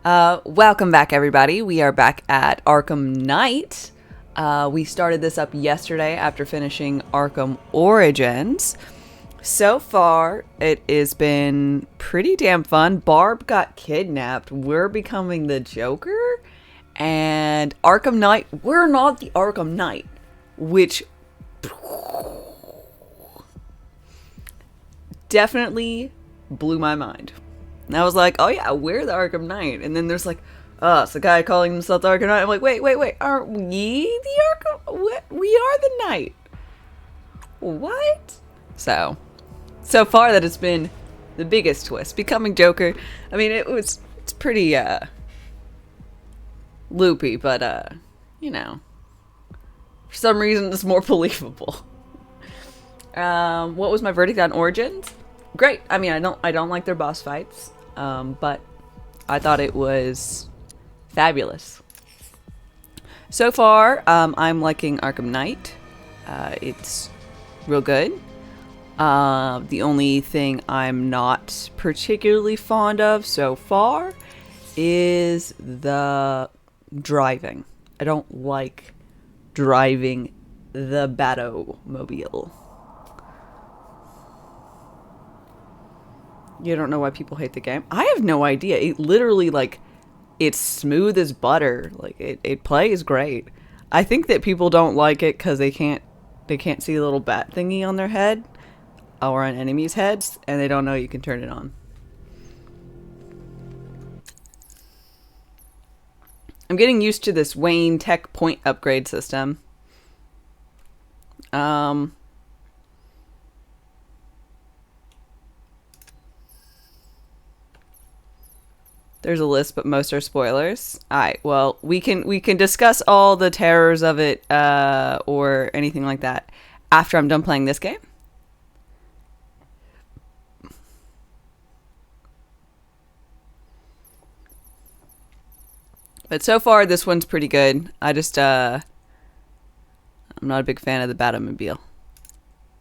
Welcome back, everybody. We are back at Arkham Knight. We started this up yesterday after finishing Arkham Origins. So far, it has been pretty damn fun. Barb got kidnapped. We're becoming the Joker. And Arkham Knight, we're not the Arkham Knight, which definitely blew my mind. And I was like, oh yeah, we're the Arkham Knight. And then there's like, it's a guy calling himself the Arkham Knight. I'm like, wait, aren't we the Arkham? What? We are the Knight. What? So far that has been the biggest twist. Becoming Joker, I mean, it's pretty, loopy, but, you know, for some reason it's more believable. What was my verdict on Origins? Great. I mean, I don't like their boss fights, but I thought it was fabulous. So far, I'm liking Arkham Knight. It's real good. The only thing I'm not particularly fond of so far is the driving. I don't like driving the Batmobile. You don't know why people hate the game? I have no idea. It literally, like, it's smooth as butter. Like, it plays great. I think that people don't like it because they can't see a little bat thingy on their head or on enemies' heads, and they don't know you can turn it on. I'm getting used to this Wayne Tech point upgrade system. There's a list, but most are spoilers. Alright, well, we can discuss all the terrors of it, or anything like that after I'm done playing this game. But so far, this one's pretty good. I'm not a big fan of the Batmobile.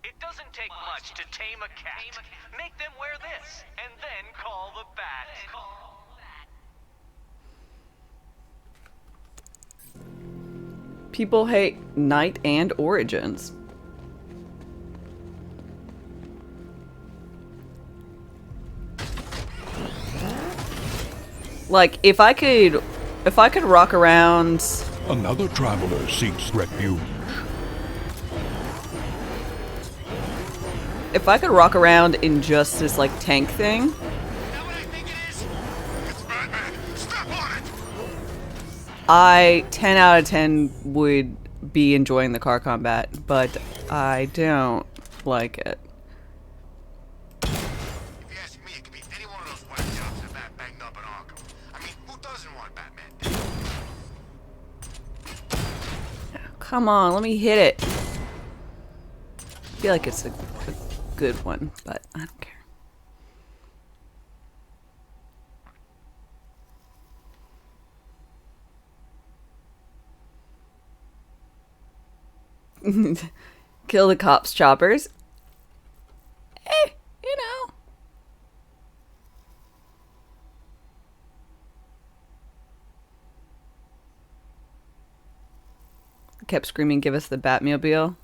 It doesn't take much to tame a cat. Make them wear this, and then call the bat. People hate Knight and Origins. Like, if I could rock around. Another traveler seeks refuge. If I could rock around in just this, like, tank thing. Is that what I think it is? It's Batman! Step on it! I 10 out of 10 would be enjoying the car combat, but I don't like it. If you ask me, it could be any one of those white jobs that Bat banged up in Arkham. I mean, who doesn't want Batman dead? Come on, let me hit it. I feel like it's a good one, but I don't care. Kill the cops' choppers. You know. I kept screaming, give us the Batmobile.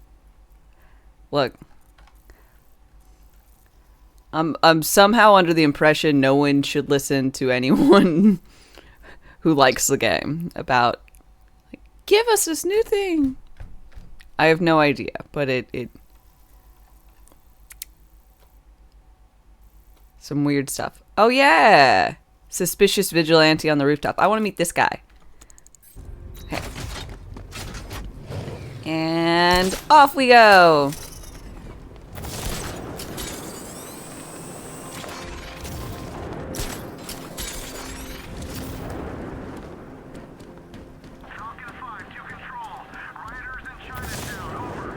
Look. I'm somehow under the impression no one should listen to anyone who likes the game about, like, give us this new thing. I have no idea, but it some weird stuff. Oh yeah! Suspicious vigilante on the rooftop. I want to meet this guy. Okay. And off we go! Falcon 5 to control. Riders in Chinatown, over.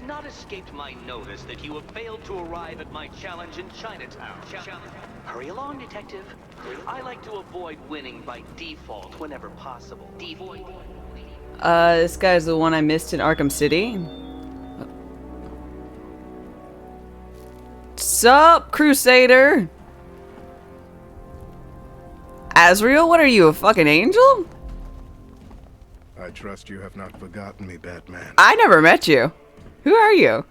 not escaped my notice that you have failed to arrive at my challenge in Chinatown. Hurry along, Detective. I like to avoid winning by default whenever possible. This guy's the one I missed in Arkham City. Sup, Crusader? Azrael, what are you, a fucking angel? I trust you have not forgotten me, Batman. I never met you. Who are you?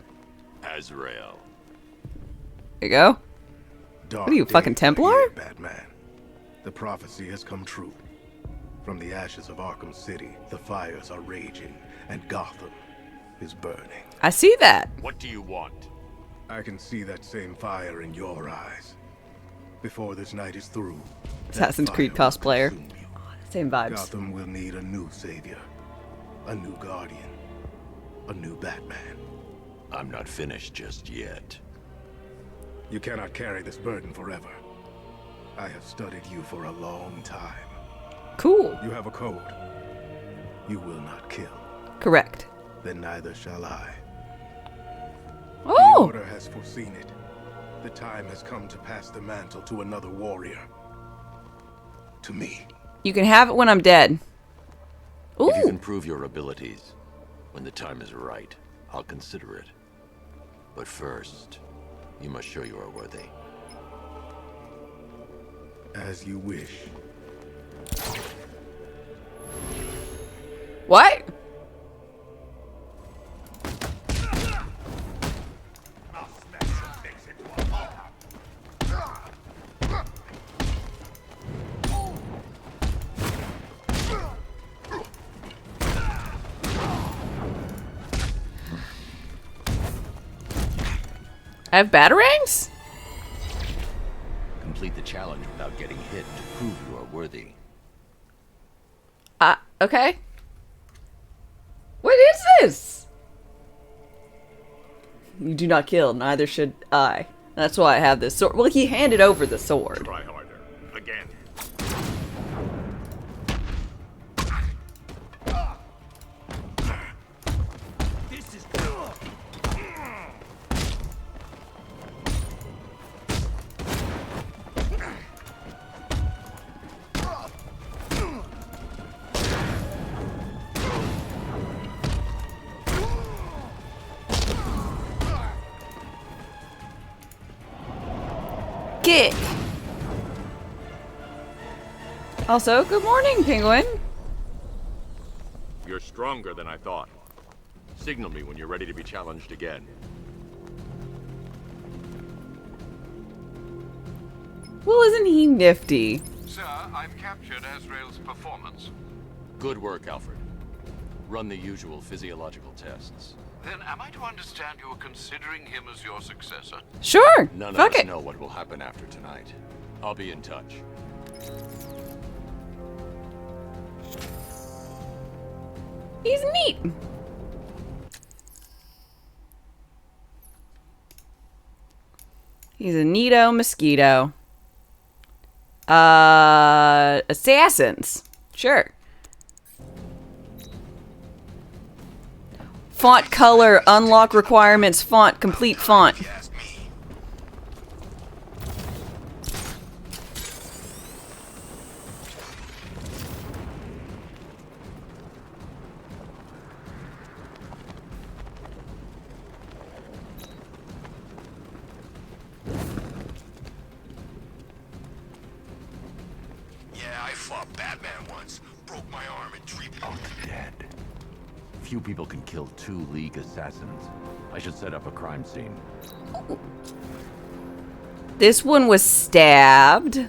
Azrael. There you go. Dark What are you, fucking days are Templar? here, Batman. The prophecy has come true. From the ashes of Arkham City, the fires are raging, and Gotham is burning. I see that. What do you want? I can see that same fire in your eyes. Before this night is through, that Assassin's Creed fire will cosplayer. consume you. Same vibes. Gotham will need a new savior, a new guardian, a new Batman. I'm not finished just yet. You cannot carry this burden forever. I have studied you for a long time. Cool. You have a code. You will not kill. Correct. Then neither shall I. The Oh! Order has foreseen it. The time has come to pass the mantle to another warrior. To me. You can have it when I'm dead. Ooh! If you can prove your abilities, when the time is right, I'll consider it. But first, you must show you are worthy. As you wish. What? I have batarangs? Complete the challenge without getting hit to prove you are worthy. Okay. What is this? You do not kill, neither should I. That's why I have this sword. Well, he handed over the sword. Try harder. Again. This is... Kick. Also, good morning, Penguin. You're stronger than I thought. Signal me when you're ready to be challenged again. Well, isn't he nifty? Sir, I've captured Azrael's performance. Good work, Alfred. Run the usual physiological tests. Then am I to understand you are considering him as your successor? Sure. None of Fuck us it. know what will happen after tonight. I'll be in touch. He's neat. He's a neato mosquito. Assassins. Sure. Font color, unlock requirements, font, complete font. You ask me. Yeah, I fought Batman once. Broke my arm in 3 Oh, dead. Few people can kill 2 League assassins. I should set up a crime scene. This one was stabbed.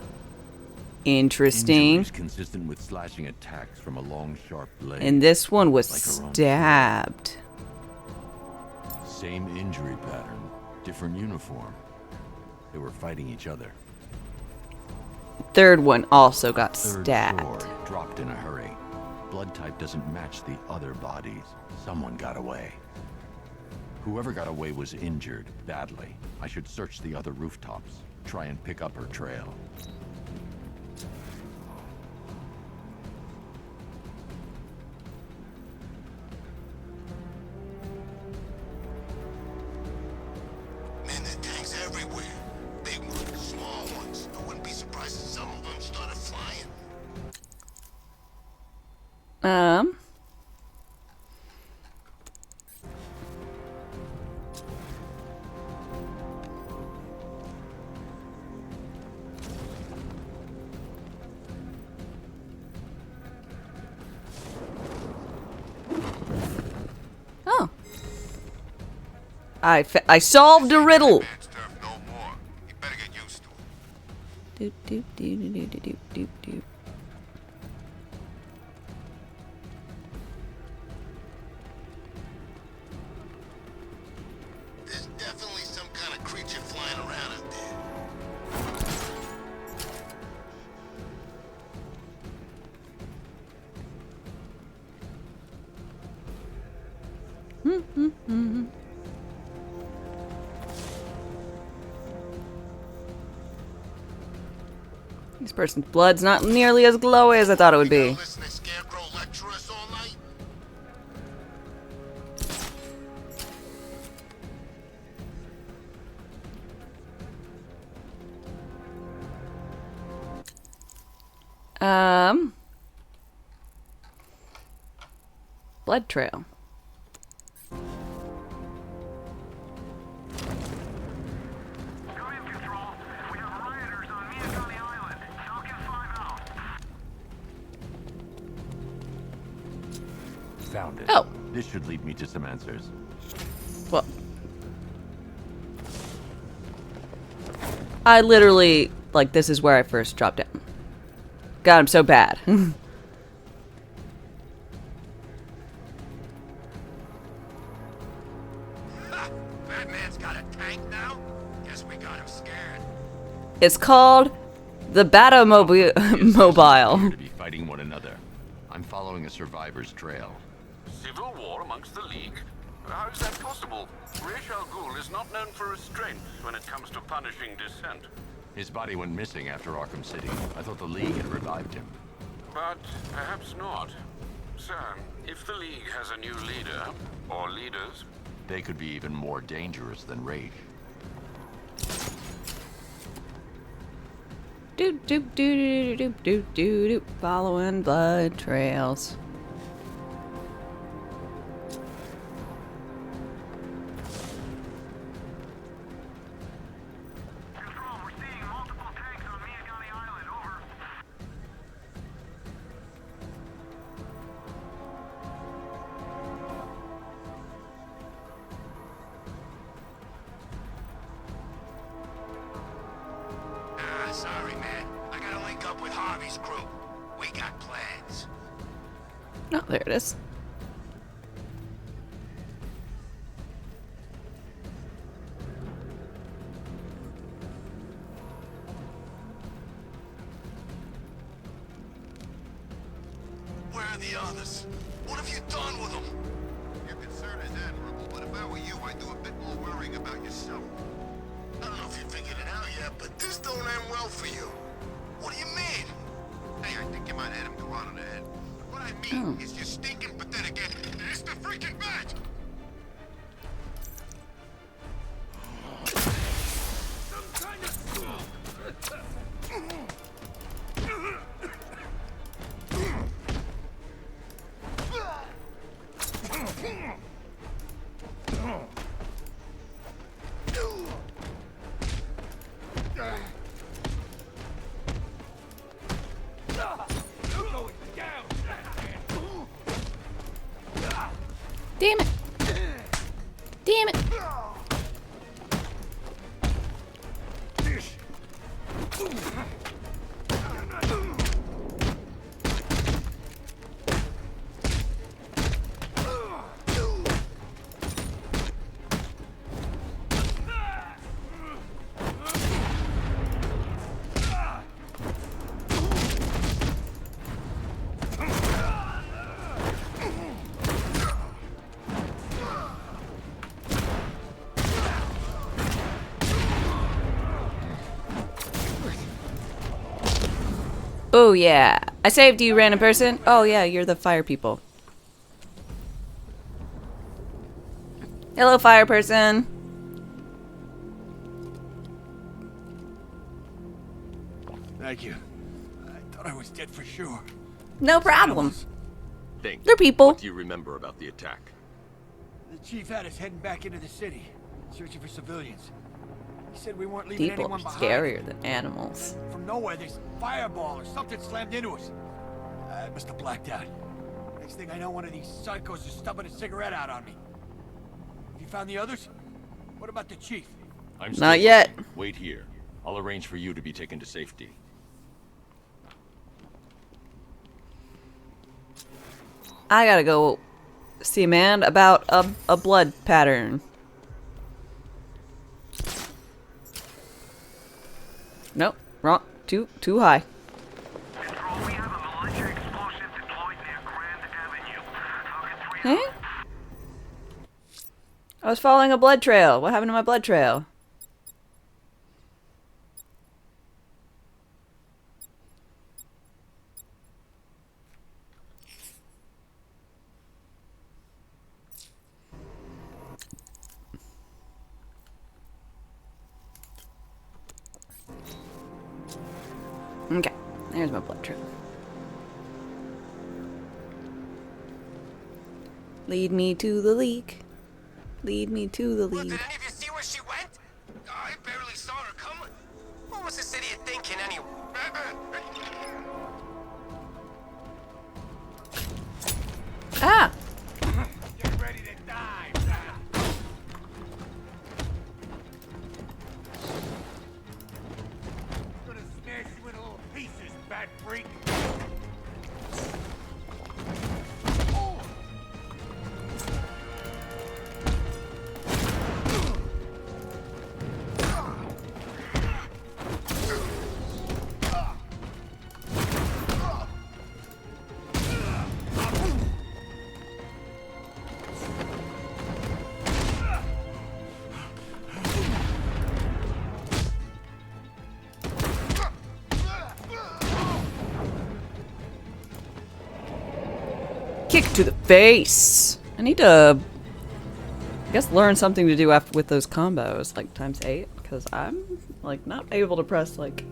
Interesting. Injuries consistent with slashing attacks from a long, sharp blade. And this one was Like her own stabbed. Same injury pattern, different uniform. They were fighting each other. Third one also got Third stabbed. sword dropped in a hurry. Blood type doesn't match the other bodies. Someone got away. Whoever got away was injured badly. I should search the other rooftops, try and pick up her trail. everywhere. Big ones, small ones. I wouldn't be surprised if some of them started flying. Oh. I solved a riddle. Man's turf no more. You better get used to it. Doop, doop, doop, doop, doop, doop, doop. There's definitely some kind of creature flying around out there. This person's blood's not nearly as glowy as I thought it would be. Listen to Scarecrow lecture us all night. Blood trail. Come in, Control. We have rioters on Miyagani Island. Falcon 5 out. Found it. Oh. This should lead me to some answers. Well, I literally, like, this is where I first dropped down. God, I'm so bad. Batman's got a tank now? Guess we got him scared. It's called the Batomobile. Appear to be fighting one another. I'm following a survivor's trail. Civil war amongst the League? How is that possible? Ra's al Ghul is not known for restraint when it comes to punishing dissent. His body went missing after Arkham City. I thought the League had revived him. But perhaps not. Sir, if the League has a new leader, or leaders, They could be even more dangerous than Rage. Doop doop doop doop doop doop doop. Following blood trails. Control, we're seeing multiple tanks on Miyagani Island. Over. Sorry, man. I gotta link up with Harvey's crew. We got plans. Oh, there it is. Where are the others? What have you done with them? Your concern is admirable, but if I were you, I'd do a bit more worrying about yourself. I don't know if you figured it out yet, but this don't end well for you. What do you mean? Hey, I think you might hit him right on the head. What I mean is you're stinking, but then again, it's the freaking bat! Damn it! Damn it! Oh yeah, I saved you, random person. Oh yeah, you're the fire people. Hello, fire person. Thank you. I thought I was dead for sure. No problem. Think. They're people. What do you remember about the attack? The chief had us heading back into the city, searching for civilians. He said we weren't leaving People anyone are behind. scarier than animals. From nowhere, this fireball or something slammed into us. I must have blacked out. Next thing I know, one of these psychos is stubbing a cigarette out on me. Have you found the others? What about the chief? I'm Not yet. looking. Wait here. I'll arrange for you to be taken to safety. I gotta go see a man about a blood pattern. Nope, wrong. Too high. Control, we have a militia explosive deployed near Grand Avenue. Target 3 Eh? I was following a blood trail. What happened to my blood trail? Okay, there's my blood trail. Lead me to the leak. Lead me to the Well, leak. did any of you see where she went? I barely saw her come. What was this idiot thinking anyway? Ah! Get ready to die. Gonna smash you into little pieces, bad freak. Kick to the face. I need to, I guess, learn something to do after with those combos, like ×8, because I'm like not able to press like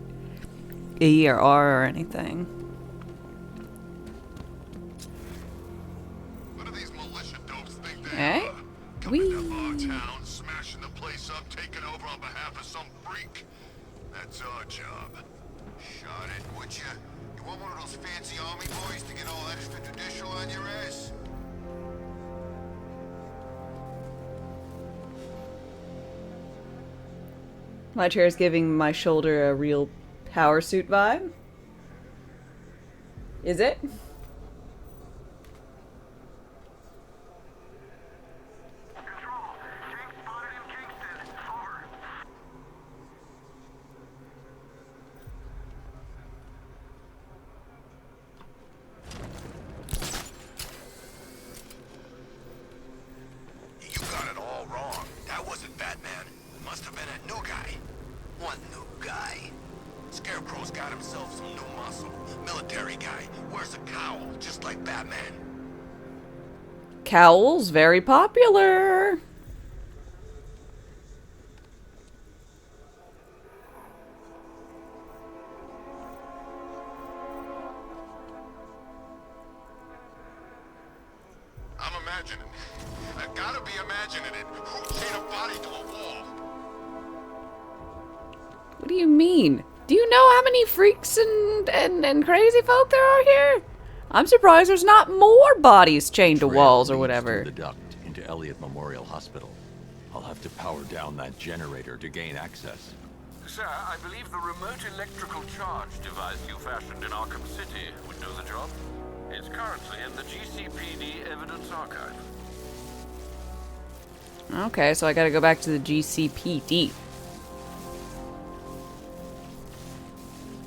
E or R or anything. What do these militia dopes think they Eh? are? Coming to Whee! our town, smashing the place up, taking over on behalf of some freak. That's our job. Shot it, would you? You want one of those fancy army boys to get all extrajudicial on your ass? My chair is giving my shoulder a real power suit vibe. Is it? Control, tank spotted in Kingston. Over. You got it all wrong. That wasn't Batman. It must have been a new guy. One new guy. Scarecrow's got himself some new muscle. Military guy. Wears a cowl, just like Batman. Cowls, very popular. I'm imagining. I gotta be imagining it. Who chained a body to a wall? What do you mean? Do you know how many freaks and crazy folk there are here? I'm surprised there's not more bodies chained to Trail walls or leads whatever. through the duct into Elliott Memorial Hospital. I'll have to power down that generator to gain access. Sir, I believe the remote electrical charge device you fashioned in Arkham City would do the job. It's currently in the GCPD evidence archive. Okay, so I gotta go back to the GCPD.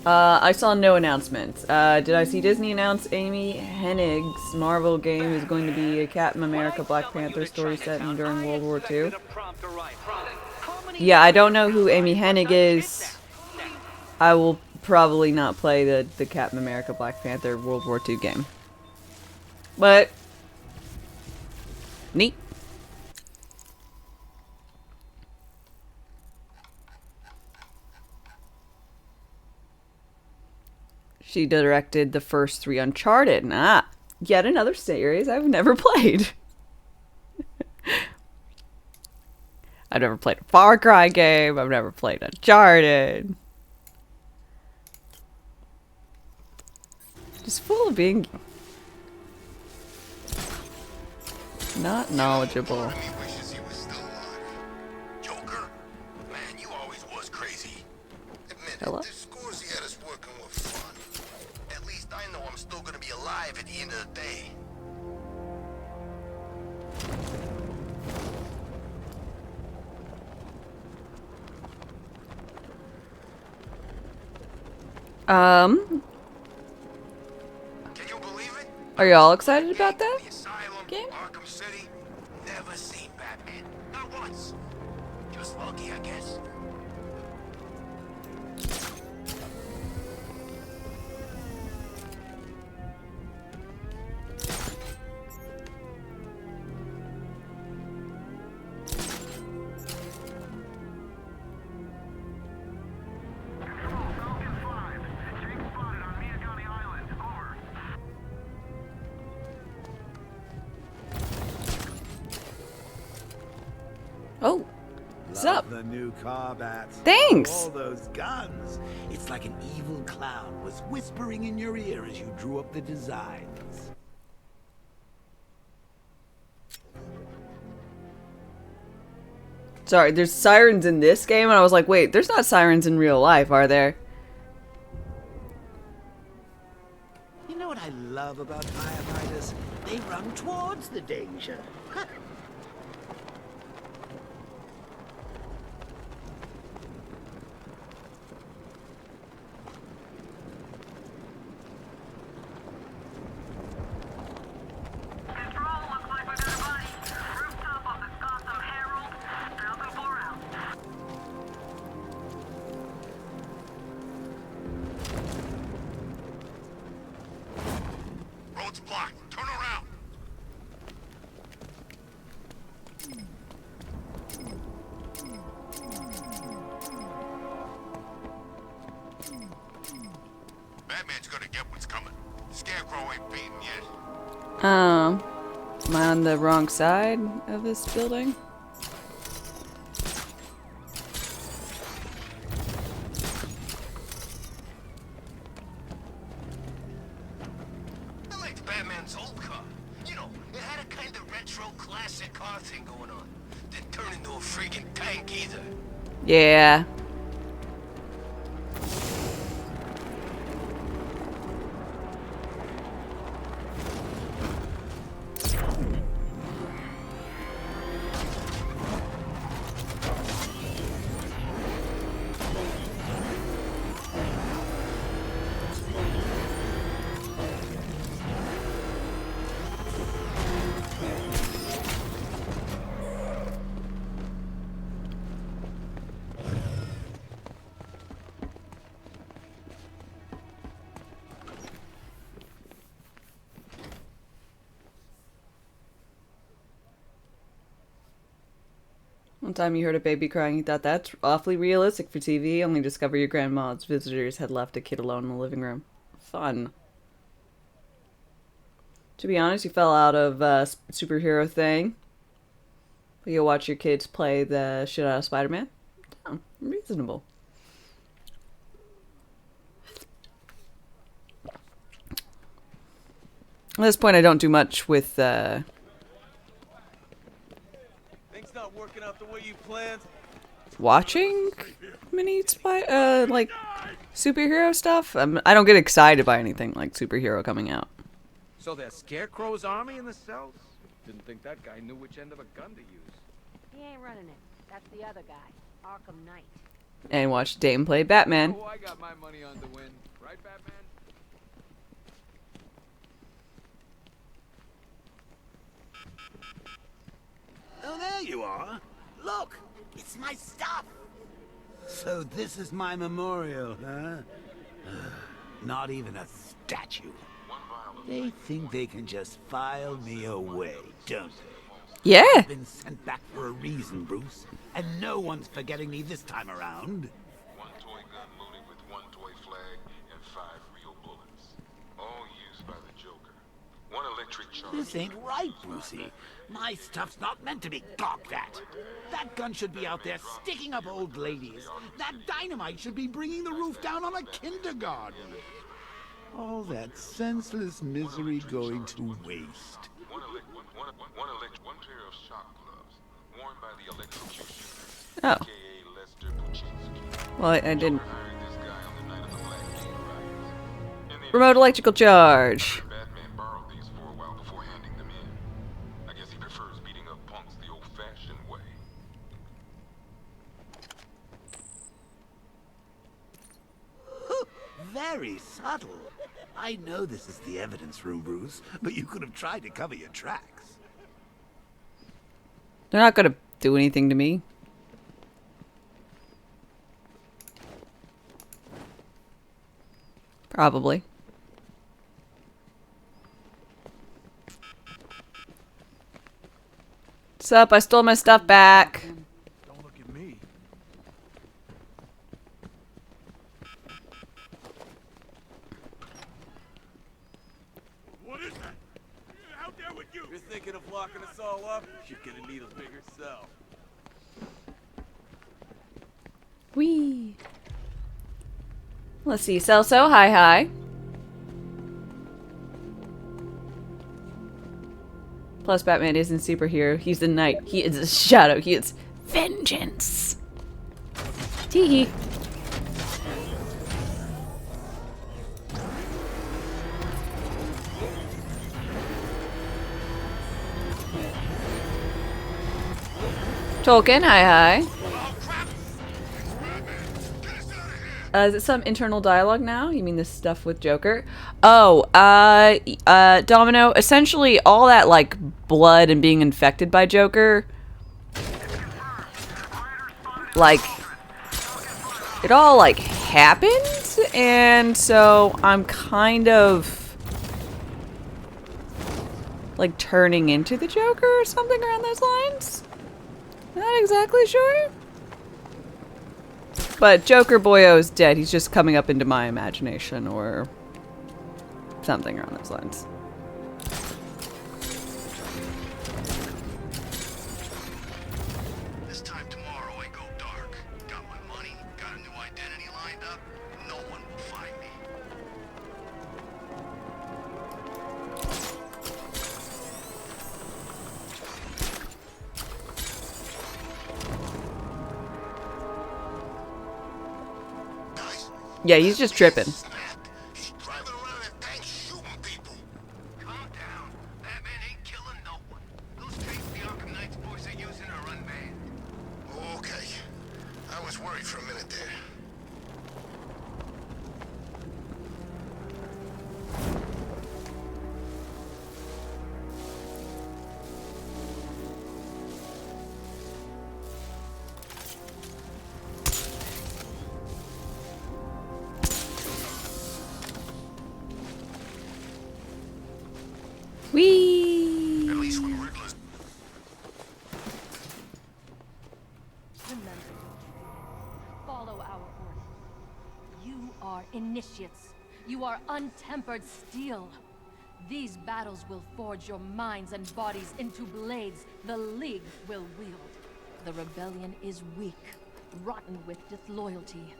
I saw no announcements. Did I see Disney announce Amy Hennig's Marvel game is going to be a Captain America Black Panther story set in during World War II? Yeah, I don't know who Amy Hennig is. I will probably not play the Captain America Black Panther World War II game. But neat. She directed the first 3 Uncharted. Ah, yet another series I've never played. I've never played a Far Cry game. I've never played Uncharted. Just full of being not knowledgeable. Part of me wishes he was still alive. Joker, man, you always was crazy. Admit it, Hello? the scores he had us working were fun. At least I know I'm still gonna be alive at the end of the day. Can you believe it? Are y'all excited about that The asylum, game? Arkham City, never seen Batman. Not once. Just lucky, I guess. Falcon 5. Jake spotted on Miagani Island. Over. Oh, what's up? The new car, Bat. Thanks. All those guns. It's like an evil clown was whispering in your ear as you drew up the designs. Sorry, there's sirens in this game, and I was like, wait, there's not sirens in real life, are there? You know what I love about firefighters? They run towards the danger. Control, looks like we got a body. Rooftop of the Gotham Herald. Falcon 4 out. Road's blocked. Turn around. Batman's gonna get what's coming. Scarecrow ain't beaten yet. Am I on the wrong side of this building? I liked Batman's old car. You know, it had a kind of retro classic car thing going on. Didn't turn into a freaking tank either. Yeah. One time you heard a baby crying, you thought that's awfully realistic for TV, only discover your grandma's visitors had left a kid alone in the living room. Fun. To be honest, you fell out of superhero thing. But you'll watch your kids play the shit out of Spider-Man? Oh, reasonable. At this point, I don't do much with Things not working out the way you planned. watching like superhero stuff. I don't get excited by anything like superhero coming out. So there's Scarecrow's army in the cells? Didn't think that guy knew which end of a gun to use. He ain't running it. That's the other guy, Arkham Knight. And watch Dame play Batman. Oh, I got my money on the win. Right, Batman? Oh, there you are. Look, it's my stuff. So this is my memorial, huh? Not even a statue. They think they can just file me away, don't they? Yeah. I've been sent back for a reason, Bruce. And no one's forgetting me this time around. One toy gun loaded with one toy flag and 5 real bullets. This ain't right, Brucey. My stuff's not meant to be gawked at. That gun should be out there sticking up old ladies. That dynamite should be bringing the roof down on a kindergarten. All that senseless misery going to waste. One pair of shock gloves worn by the electrocutioner. Oh. AKA Lester Puchinsky. Well, I didn't. Hired this guy on the night of the Black Gate riots. In the Remote electrical charge. Batman borrowed these for a while before handing them in. I guess he prefers beating up punks the old-fashioned way. Very subtle. I know this is the evidence room, Bruce, but you could have tried to cover your tracks. They're not gonna do anything to me. Probably. What's up? I stole my stuff back. Don't look at me. What is that? Out there with you! You're thinking of locking us all up? You're gonna need a bigger cell. Whee! Let's see. Celso, hi. Plus, Batman isn't a superhero. He's the knight. He is a shadow. He is vengeance. Tee. Tolkien, hi. Is it some internal dialogue now? You mean this stuff with Joker? Oh, Domino, essentially all that, like, blood and being infected by Joker, like, it all, like, happened, and so I'm kind of, like, turning into the Joker or something around those lines? Not exactly sure. But Joker Boyo's dead. He's just coming up into my imagination or something around those lines. This time tomorrow I go dark. Got my money, got a new identity lined up. No one will find me. Yeah, he's just tripping. He's driving around in tanks shooting people. Calm down. Batman ain't killing no one. Those tanks the Arkham Knight's boys are using are unmanned. Okay. I was worried for a minute there. Whee! At least when Riddler's... Remember, follow our orders. You are initiates. You are untempered steel. These battles will forge your minds and bodies into blades the League will wield. The rebellion is weak, rotten with disloyalty.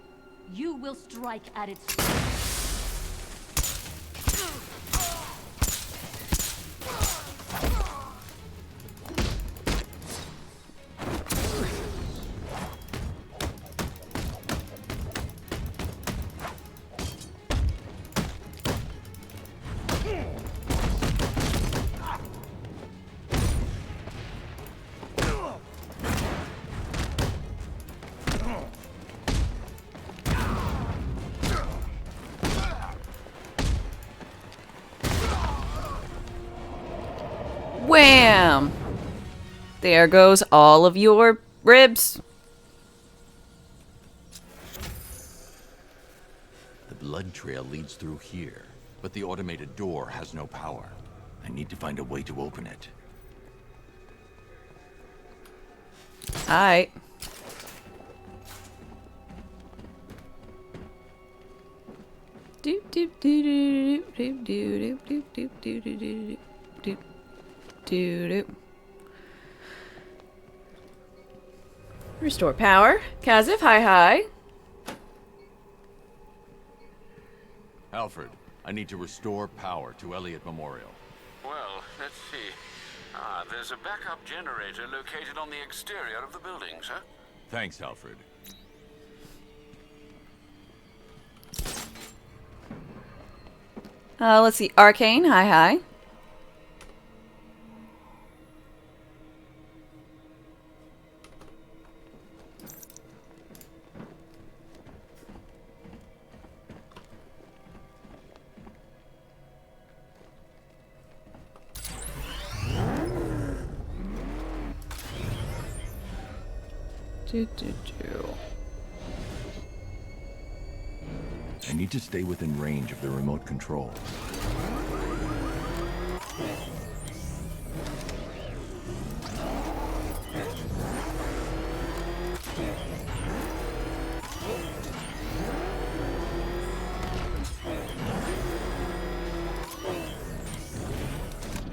You will strike at its... Wham! There goes all of your ribs. The blood trail leads through here, but the automated door has no power. I need to find a way to open it. Alright. Doop doop doop doop doop doop doop doop doop doop doop doop. Do-do. Restore power. Kazif, hi. Alfred, I need to restore power to Elliott Memorial. Well, let's see. There's a backup generator located on the exterior of the building, sir. Thanks, Alfred. Let's see. Arcane, hi. I need to stay within range of the remote control.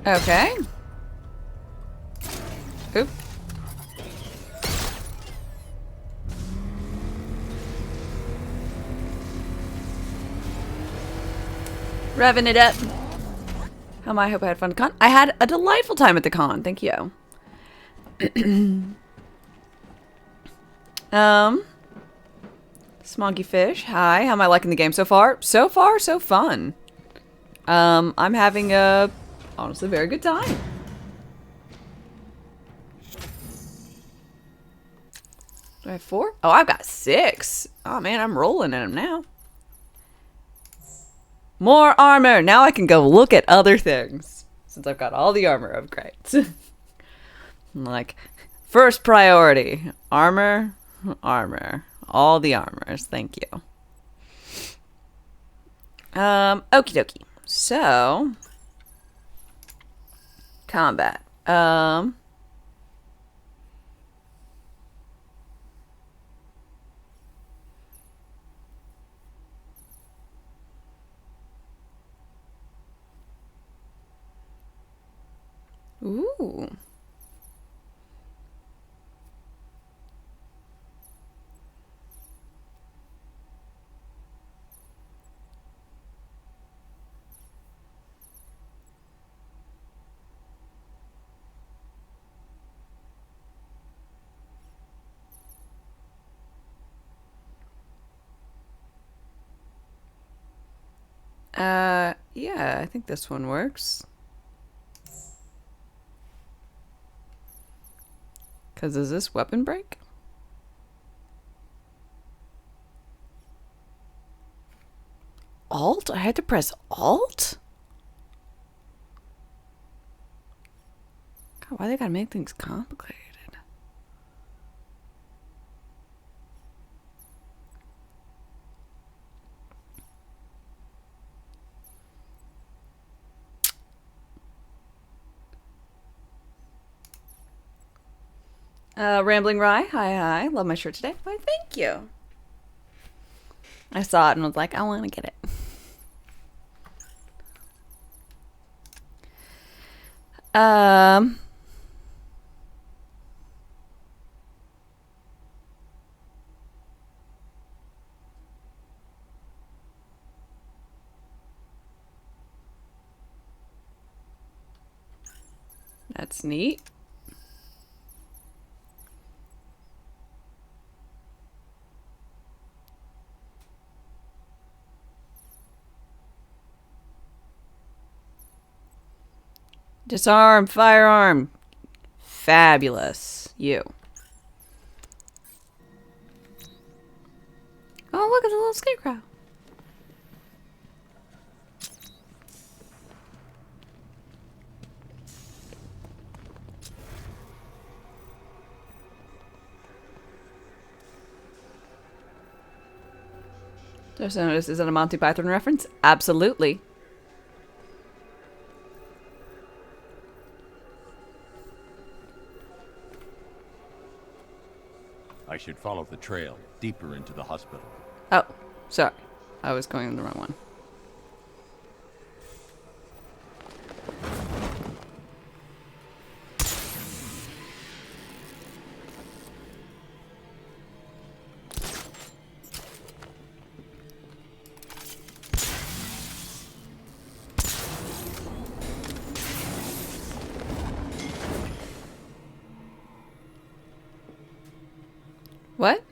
Okay. Oop. Revving it up. I hope I had fun at the con. I had a delightful time at the con. Thank you. Smoggy Fish. Hi. How am I liking the game so far? So far, so fun. I'm having a honestly very good time. Do I have 4? Oh, I've got 6. Oh man, I'm rolling in them now. More armor! Now I can go look at other things. Since I've got all the armor upgrades. Like, first priority. Armor. All the armors. Thank you. Okie dokie. So. Combat. Ooh. Yeah, I think this one works. Because is this weapon break? Alt? I had to press Alt? God, why they gotta make things complicated? Rambling Rye, hi. Love my shirt today. Why, thank you. I saw it and was like, I want to get it. That's neat. Disarm, firearm. Fabulous. You. Oh, look at the little scarecrow. Just notice, is that a Monty Python reference? Absolutely. I should follow the trail deeper into the hospital. Oh, sorry. I was going the wrong one. What?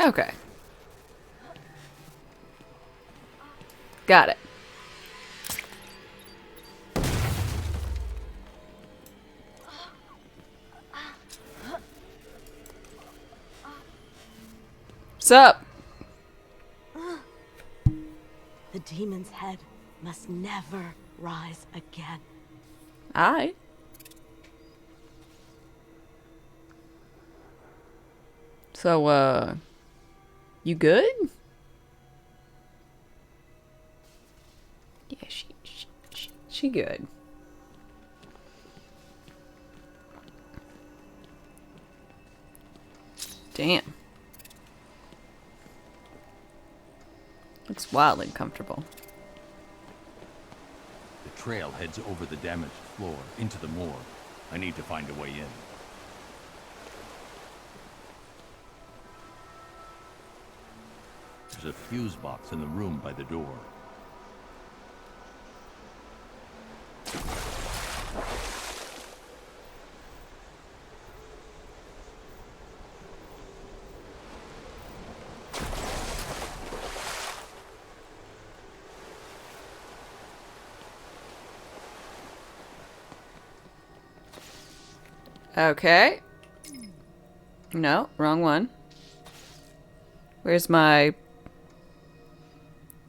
Okay. Got it. What's up? The demon's head must never rise again. Aye. So, you good? Yeah, she good. Damn. It's wildly uncomfortable. The trail heads over the damaged floor into the morgue. I need to find a way in. There's a fuse box in the room by the door. Okay. No, wrong one. Where's my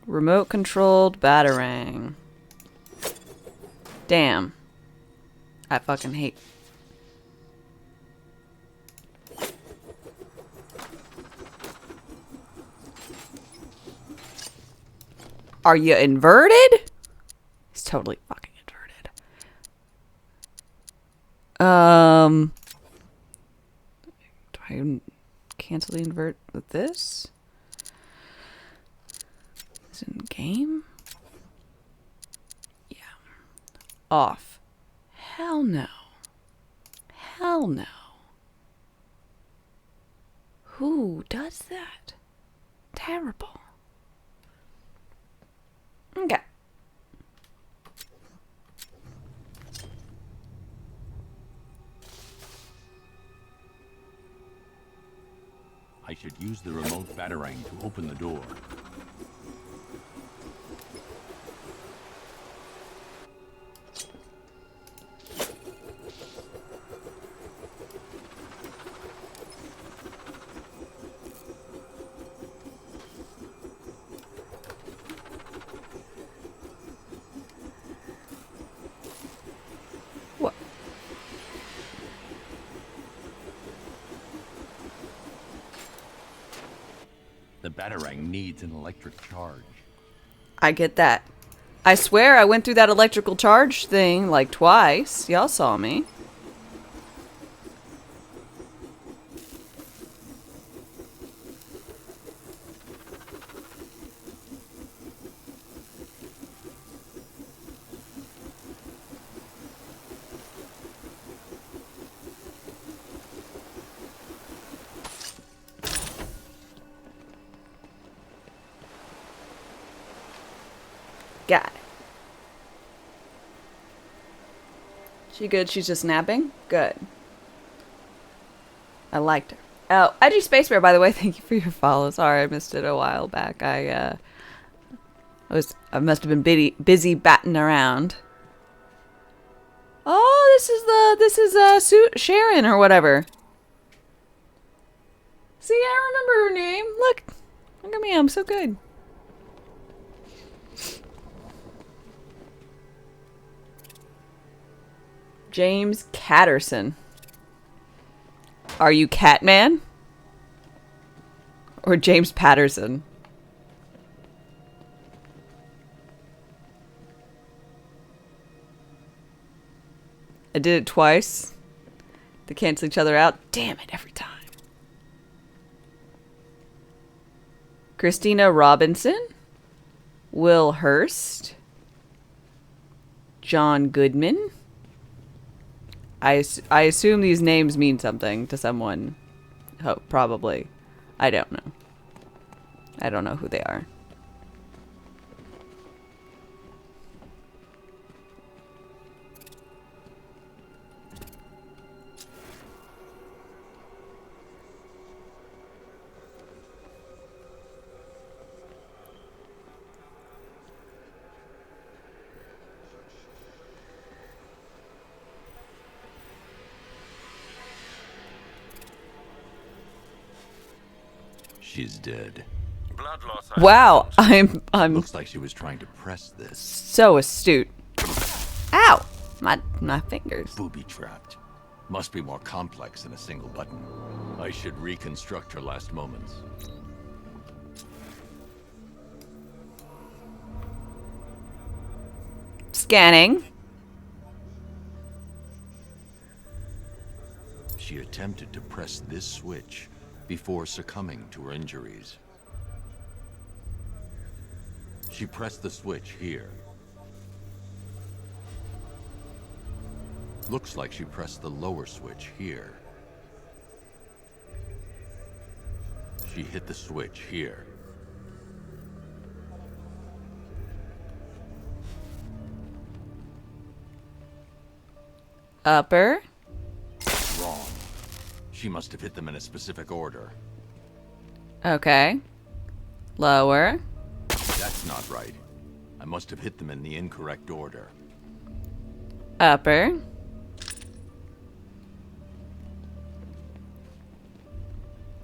remote controlled batarang? Damn. I fucking hate. Are you inverted? He's totally fucking inverted. Do I cancel the invert with this? Is it in game? Yeah. Off. Hell no. Hell no. Who does that? Terrible. Okay. I should use the remote batarang to open the door. What? The batarang needs an electric charge. I get that. I swear I went through that electrical charge thing like twice. Y'all saw me. Got it. She good? She's just napping? Good. I liked her. Oh, IG Space Bear, by the way, thank you for your follow. Sorry, I missed it a while back. I must have been busy batting around. Oh, this is Sharon or whatever. See, I remember her name. Look at me, I'm so good. James Catterson. Are you Catman? Or James Patterson? I did it twice. They cancel each other out. Damn it, every time. Christina Robinson. Will Hurst. John Goodman. I assume these names mean something to someone. Oh, probably. I don't know. I don't know who they are. She's dead. Blood loss. Wow, I'm Looks like she was trying to press this. So astute. Ow! My fingers. Booby trapped. Must be more complex than a single button. I should reconstruct her last moments. Scanning. She attempted to press this switch before succumbing to her injuries. She pressed the switch here. Looks like she pressed the lower switch here. She hit the switch here. Upper. Wrong. She must have hit them in a specific order. Okay. Lower. That's not right. I must have hit them in the incorrect order. Upper.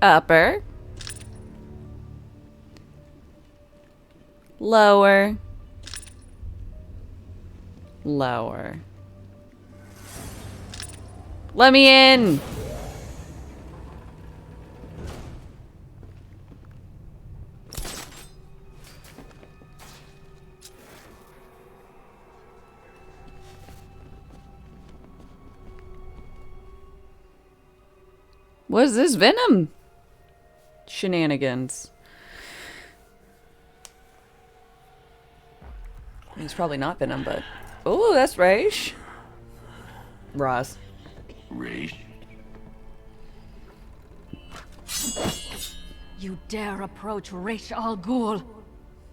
Upper. Lower. Lower. Let me in! What is this? Venom? Shenanigans. It's probably not Venom, but... Oh, that's Raish. Roz. Raish? You dare approach Raish Al Ghul?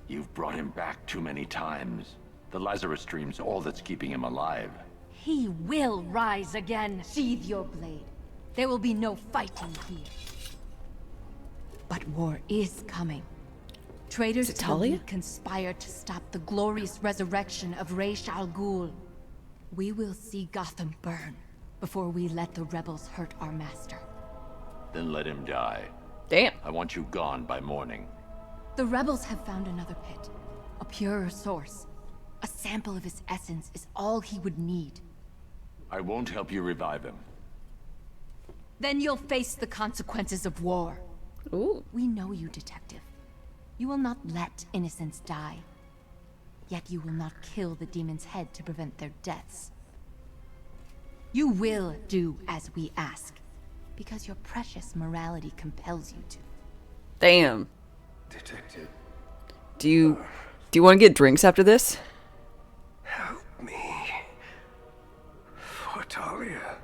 You've brought him back too many times. The Lazarus Stream's all that's keeping him alive. He will rise again. Sheathe your blade. There will be no fighting here. But war is coming. Traitors will conspire to stop the glorious resurrection of Raish Al Ghul. We will see Gotham burn before we let the rebels hurt our master. Then let him die. Damn. I want you gone by morning. The rebels have found another pit. A purer source. A sample of his essence is all he would need. I won't help you revive him. Then you'll face the consequences of war. Ooh. We know you, Detective. You will not let innocents die. Yet you will not kill the demon's head to prevent their deaths. You will do as we ask, because your precious morality compels you to. Damn. Detective. Do you want to get drinks after this? Help me. For Talia.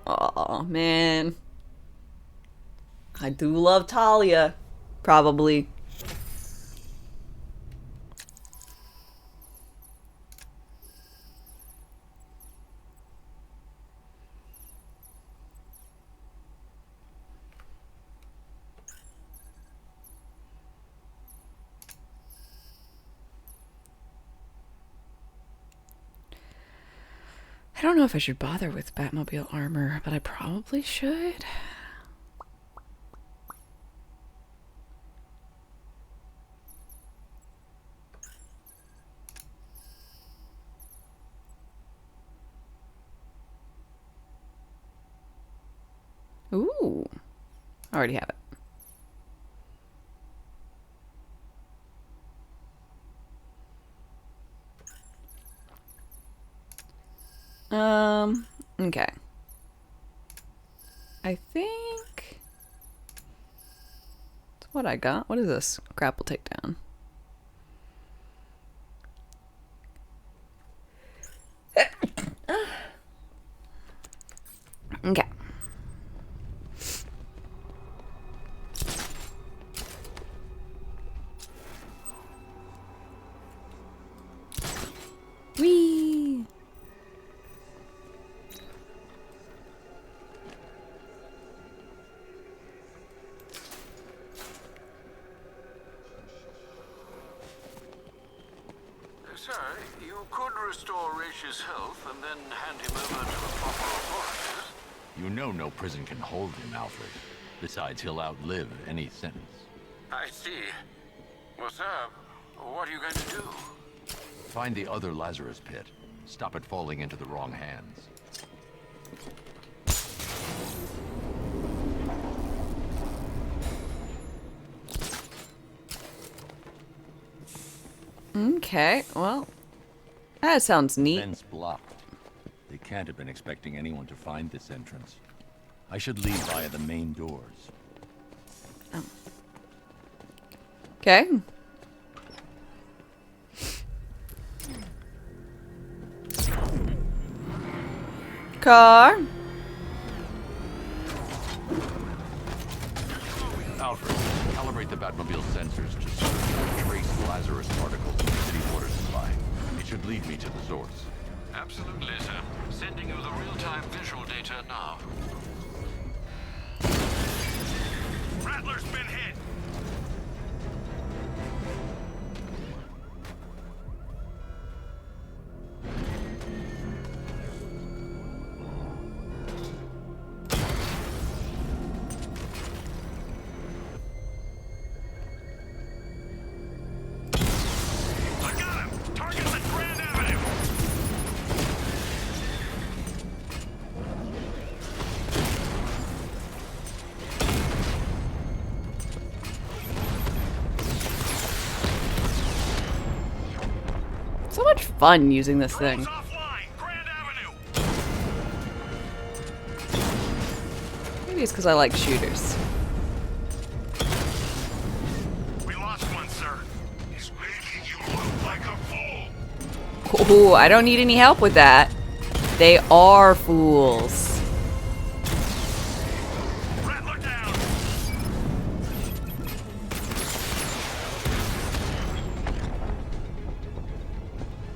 Aw, man. I do love Talia. Probably. I don't know if I should bother with Batmobile armor, but I probably should. Ooh. I already have it. Okay. I think that's what I got. What is this? Grapple takedown. Okay. Whee! Sir, you could restore Raish's health and then hand him over to the proper authorities. You know no prison can hold him, Alfred. Besides, he'll outlive any sentence. I see. Well, sir, what are you going to do? Find the other Lazarus pit. Stop it falling into the wrong hands. Okay, well, that sounds neat. Vent's blocked. They can't have been expecting anyone to find this entrance. I should leave via the main doors. Oh. Okay. Car. Alfred, calibrate the Batmobile sensors to search and trace Lazarus particles in the city water supply. It should lead me to the source. Absolutely, sir. Sending you the real-time visual data now. Rattler's been hit. So much fun using this thing. Maybe it's because I like shooters. We lost one, sir. He's making you look like a fool. Ooh, I don't need any help with that. They are fools. Rattler down.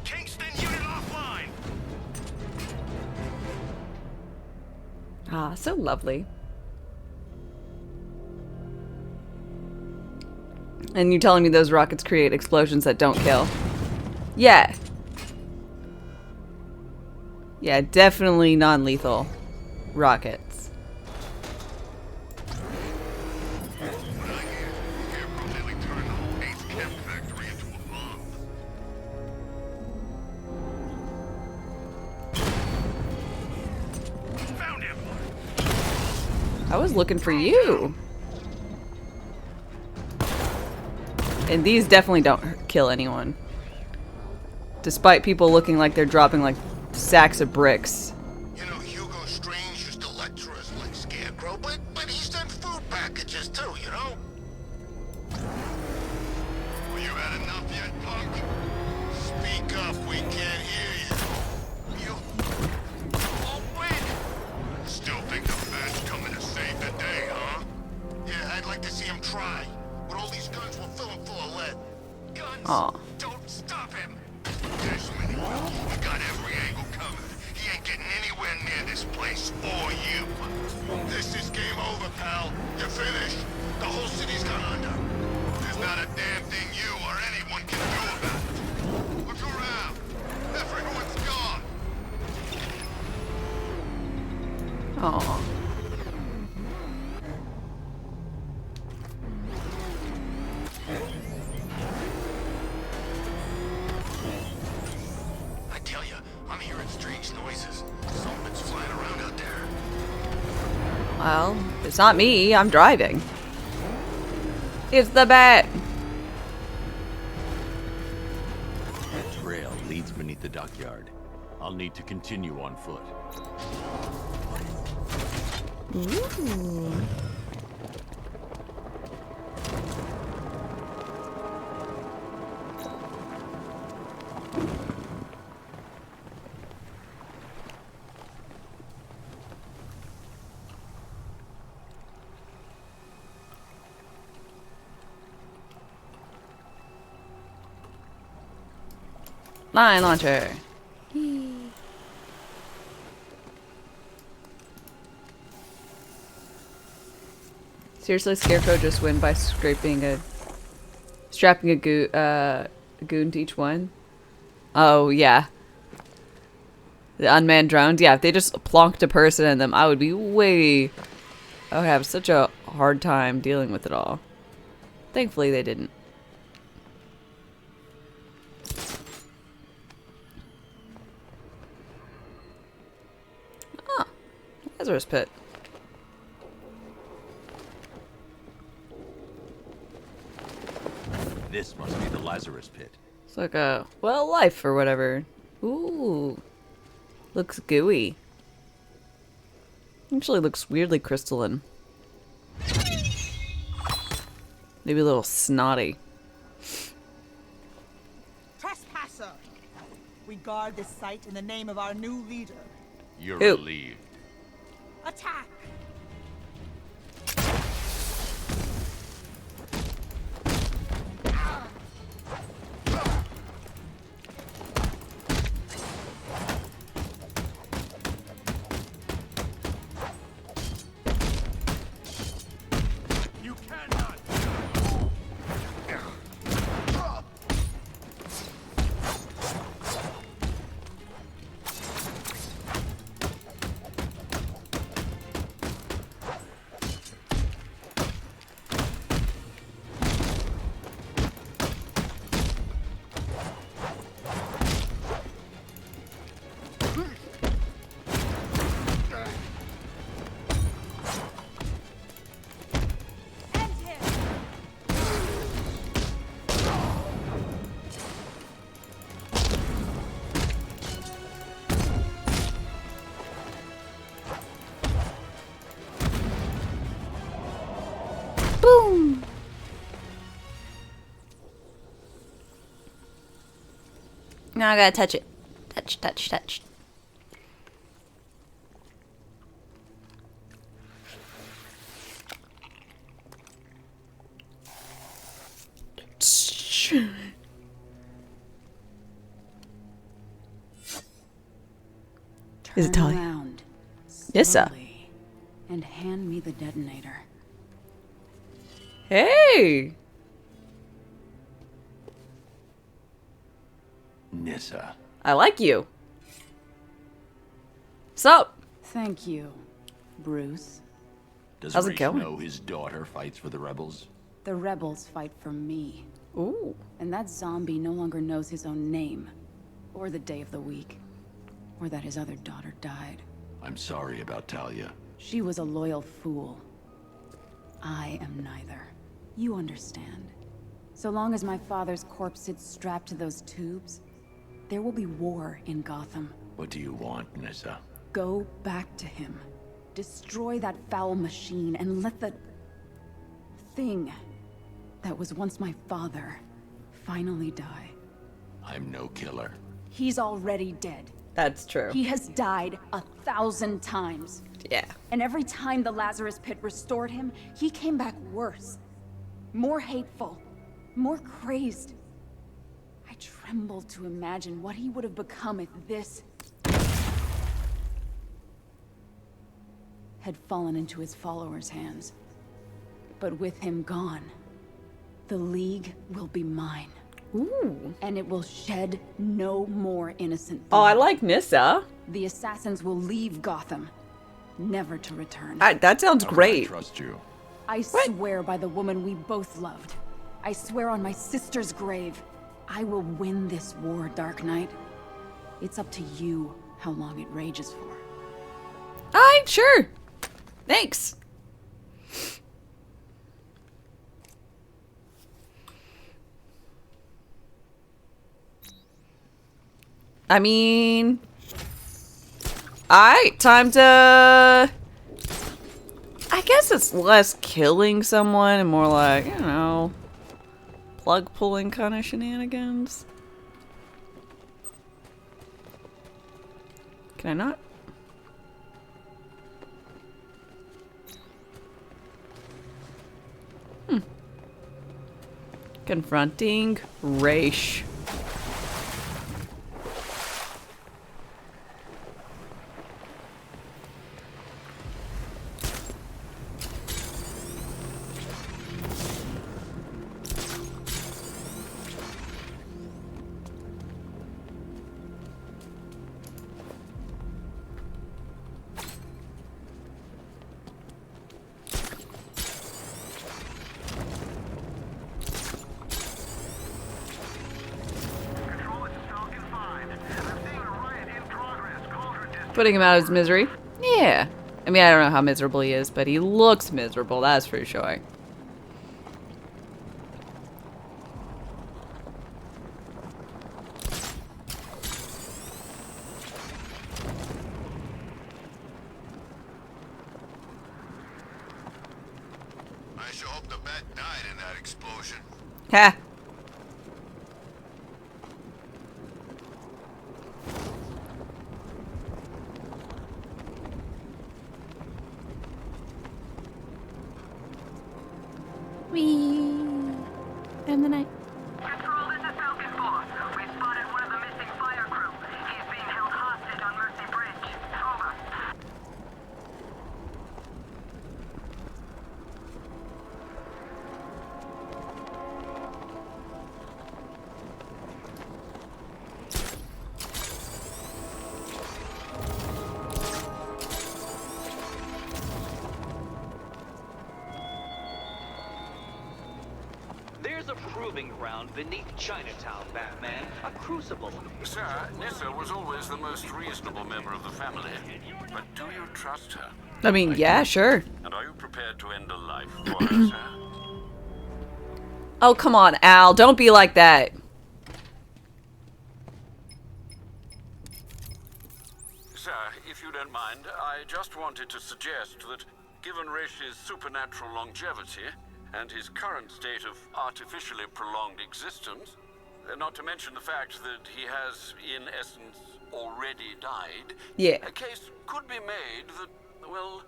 Kingston unit offline. Ah, so lovely. And you telling me those rockets create explosions that don't kill? Yeah. Yeah, definitely non-lethal rockets. I was looking for you. And these definitely don't kill anyone. Despite people looking like they're dropping like sacks of bricks. You know, Hugo Strange used to lecture us like Scarecrow, but he sent food packages too, you know? Well, you had enough yet, punk? Speak up, we can't hear you. You... Oh, wait! Still think the man's coming to save the day, huh? Yeah, I'd like to see him try. With all these guns, we'll fill him full of lead. Guns! Aw. Don't stop him! This many people, we got every angle covered. He ain't getting anywhere near this place or you. This is game over, pal. You're finished. The whole city's gone under. There's not a damn thing you or anyone can do about it. Look around. Everyone's gone. Aw. I tell you, I'm hearing strange noises. Something's flying around out there. Well, it's not me. I'm driving. It's the bat. The trail leads beneath the dockyard. I'll need to continue on foot. Ooh. Mine launcher. Seriously, Scarecrow just win by strapping a goon to each one? Oh, yeah. The unmanned drones? Yeah, if they just plonked a person in them, I would be I would have such a hard time dealing with it all. Thankfully, they didn't. Ah, Lazarus Pit. This must be the Lazarus Pit. It's like a, well, life or whatever. Ooh. Looks gooey. Actually looks weirdly crystalline. Maybe a little snotty. Trespasser! We guard this site in the name of our new leader. You're Who? relieved. Attack! Boom! Now I gotta touch it. Touch, touch, touch. Is it Talia? Around, Yes, sir. slowly, and hand me the detonator. Hey! Nissa. I like you. Sup? Thank you, Bruce. Does How's it Reese going? know his daughter fights for the rebels? The rebels fight for me. Ooh. And that zombie no longer knows his own name, or the day of the week, or that his other daughter died. I'm sorry about Talia. She was a loyal fool. I am neither. You understand. So long as my father's corpse sits strapped to those tubes, there will be war in Gotham. What do you want, Nissa? Go back to him. Destroy that foul machine and let the thing that was once my father finally die. I'm no killer. He's already dead. That's true. He has died 1,000 times. Yeah. And every time the Lazarus Pit restored him, he came back worse. More hateful. More crazed. I tremble to imagine what he would have become if this had fallen into his followers' hands. But with him gone, the League will be mine. Ooh. And it will shed no more innocent blood. Oh, I blood. like Nissa. The assassins will leave Gotham, never to return. That sounds great. I trust you. I swear by the woman we both loved. I swear on my sister's grave. I will win this war, Dark Knight. It's up to you how long it rages for. Alright, sure. Thanks. I mean, alright, time to, I guess it's less killing someone and more like, you know, plug pulling kind of shenanigans. Can I not? Confronting Raish. Putting him out of his misery? Yeah. I mean, I don't know how miserable he is, but he looks miserable, that's for sure. I sure hope the bat died in that explosion. Ha! And the night. Control, this is Falcon 4. We spotted one of the missing fire crew. He's being held hostage on Mercy Bridge. Over. There's a proving ground beneath Chinatown, Batman. A crucible. Sir, Nissa was always the most reasonable member of the family. But do you trust her? I mean, yeah, sure. And are you prepared to end a life for her, sir? Oh, come on, Al. Don't be like that. Sir, if you don't mind, I just wanted to suggest that, given Raish's supernatural longevity and his current state of artificially prolonged existence, not to mention the fact that he has, in essence, already died, yeah, a case could be made that, well,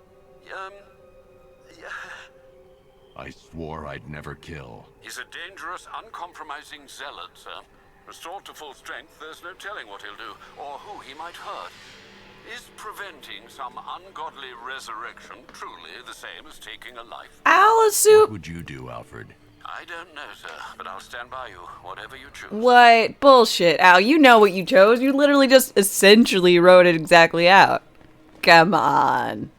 I swore I'd never kill. he's a dangerous, uncompromising zealot, sir. Restored to full strength, there's no telling what he'll do, or who he might hurt. Is preventing some ungodly resurrection truly the same as taking a life? What would you do, Alfred? I don't know, sir, but I'll stand by you, whatever you choose. What? Bullshit, Al. You know what you chose. You literally just essentially wrote it exactly out. Come on.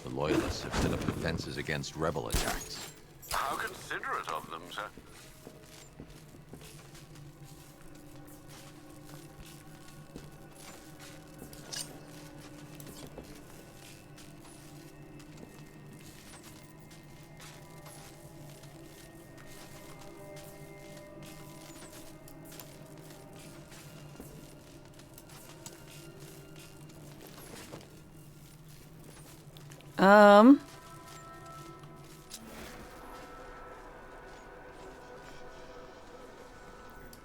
The Loyalists have set up defenses against rebel attacks. How considerate of them, sir.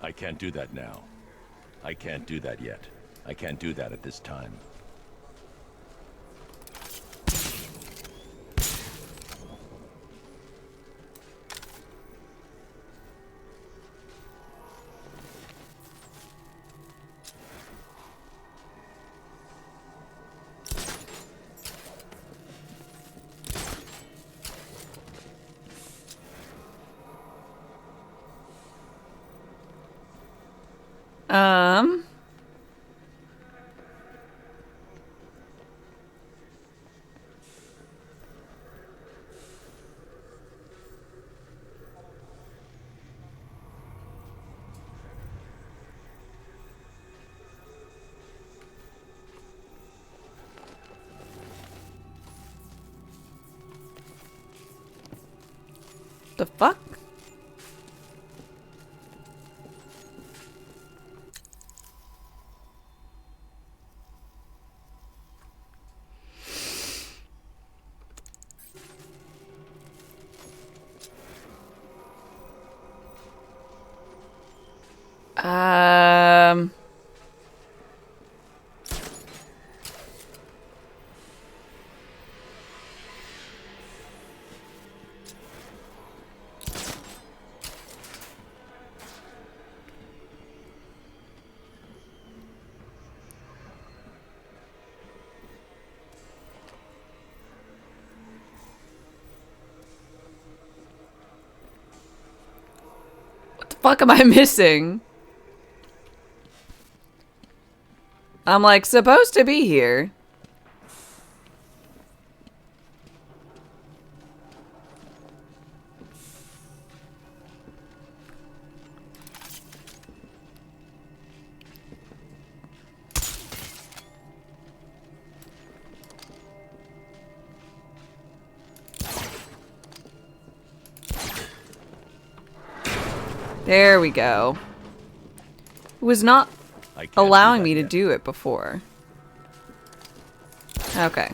I can't do that now. I can't do that yet. I can't do that at this time. The fuck? What the fuck am I missing? I'm like supposed to be here. There we go. It was not allowing me to do it before. Okay.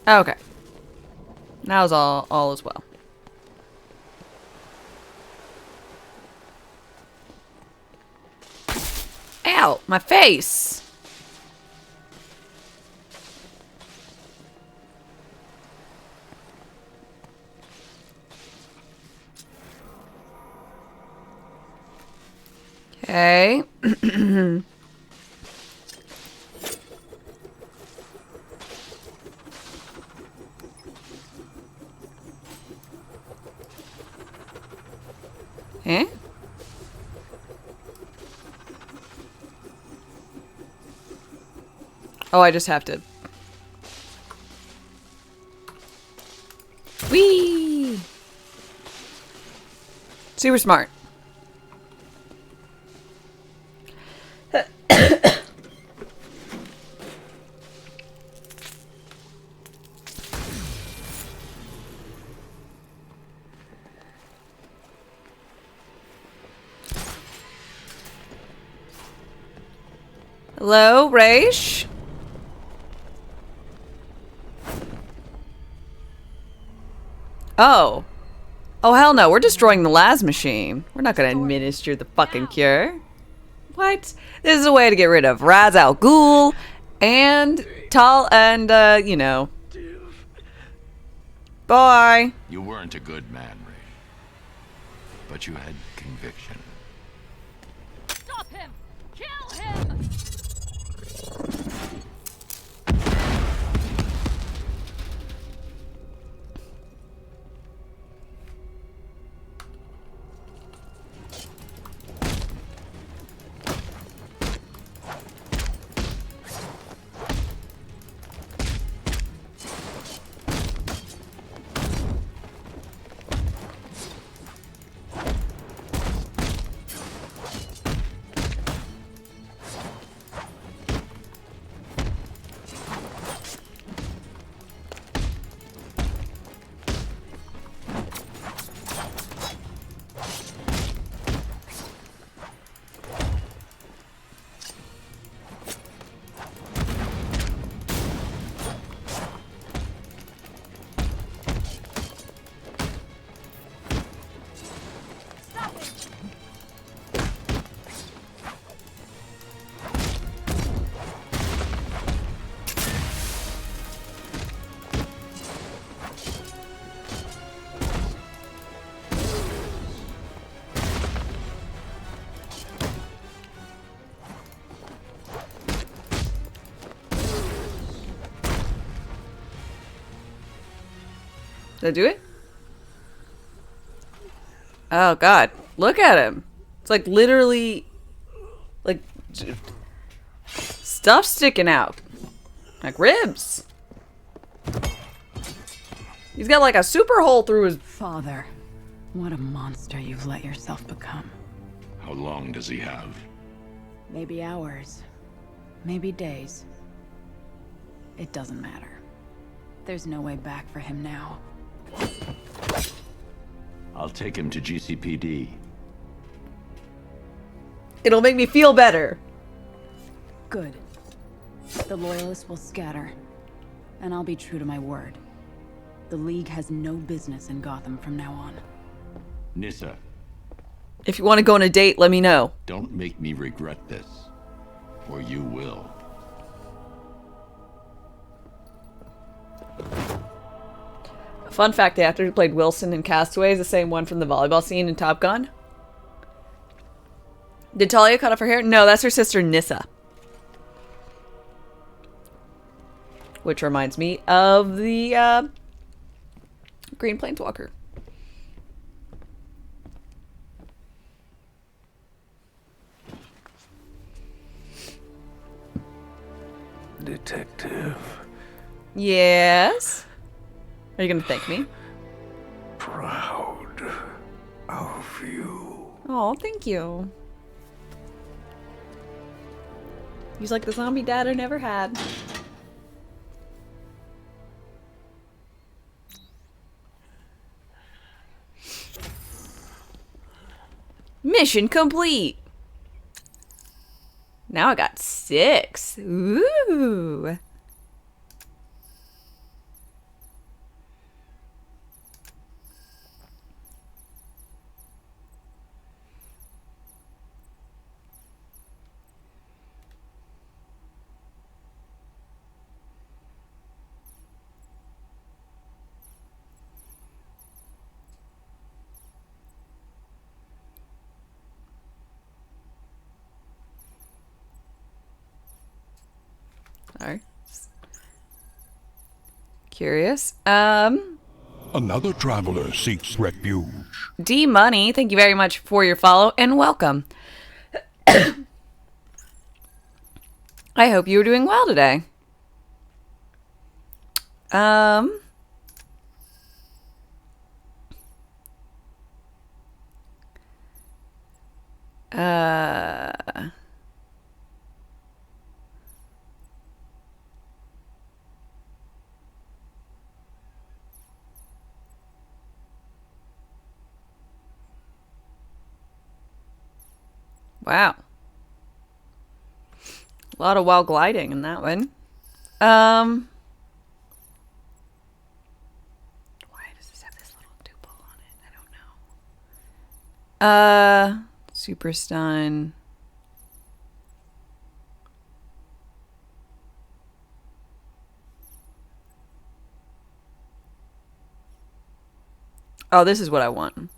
Okay. Now is all is well. Ow, my face. Okay. Eh? Oh, I just have to. Whee! Super smart. Hello, Raish? Oh. Oh, hell no. We're destroying the las machine. We're not going to administer the fucking cure. What? This is a way to get rid of Ra's al Ghul and you know. Bye. You weren't a good man, Ray. But you had conviction. Stop him! Kill him! Did I do it? Oh god. Look at him. It's like literally like stuff sticking out. Like ribs. He's got like a super hole through his... Father, what a monster you've let yourself become. How long does he have? Maybe hours. Maybe days. It doesn't matter. There's no way back for him now. I'll take him to GCPD. It'll make me feel better. Good. The Loyalists will scatter. And I'll be true to my word. The League has no business in Gotham from now on. Nissa. If you want to go on a date, let me know. Don't make me regret this. Or you will. Fun fact, the actor who played Wilson in Castaway is the same one from the volleyball scene in Top Gun. Did Talia cut off her hair? No, that's her sister Nissa. Which reminds me of the Green Planeswalker. Detective. Yes? Are you going to thank me? Proud of you. Oh, thank you. He's like the zombie dad I never had. Mission complete. Now I got 6. Ooh. Alright. Curious. Another traveler seeks refuge. D Money, thank you very much for your follow and welcome. I hope you are doing well today. Wow. A lot of while gliding in that one. Why does this have this little duple on it? I don't know. Super stun. Oh, this is what I want.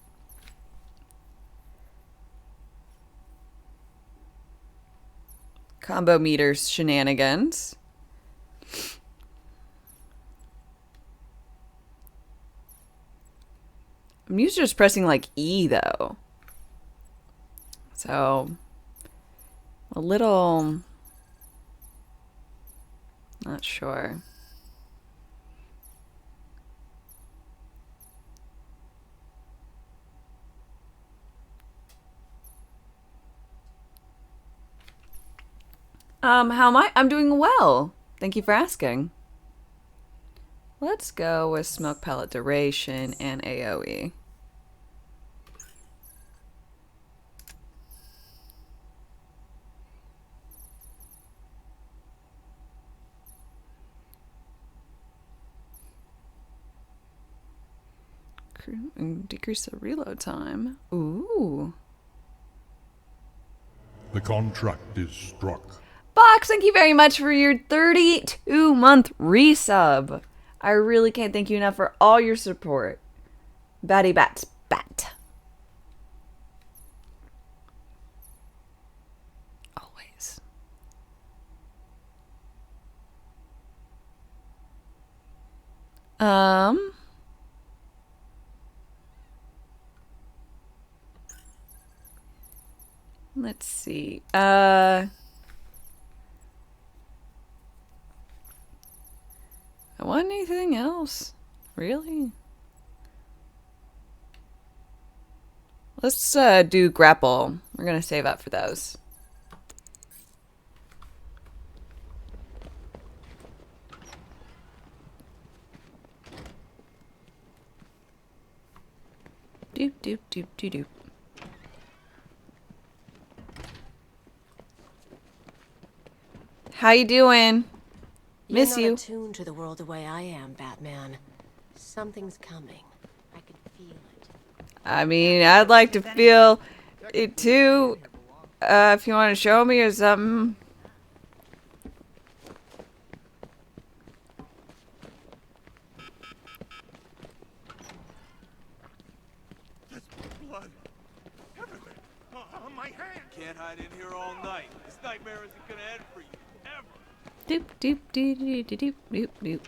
Combo meters shenanigans. I'm used to just pressing like E though. So a little not sure. How am I? I'm doing well. Thank you for asking. Let's go with smoke pellet duration and AoE. And decrease the reload time. Ooh. The contract is struck. Box, thank you very much for your 32-month resub. I really can't thank you enough for all your support. Batty bats bat. Always. Let's see. I want anything else? Really? Let's do grapple. We're gonna save up for those. Doop doop doop doop doop. How you doing? Miss You're you. not attuned to the world the way I am, Batman. Something's coming. I can feel it. I mean, I'd like to feel it too. If you want to show me or something. There's blood everywhere. On my hand. Can't hide in here all night. This nightmare isn't gonna end for you ever. Doop doop doop doop doop doop doop.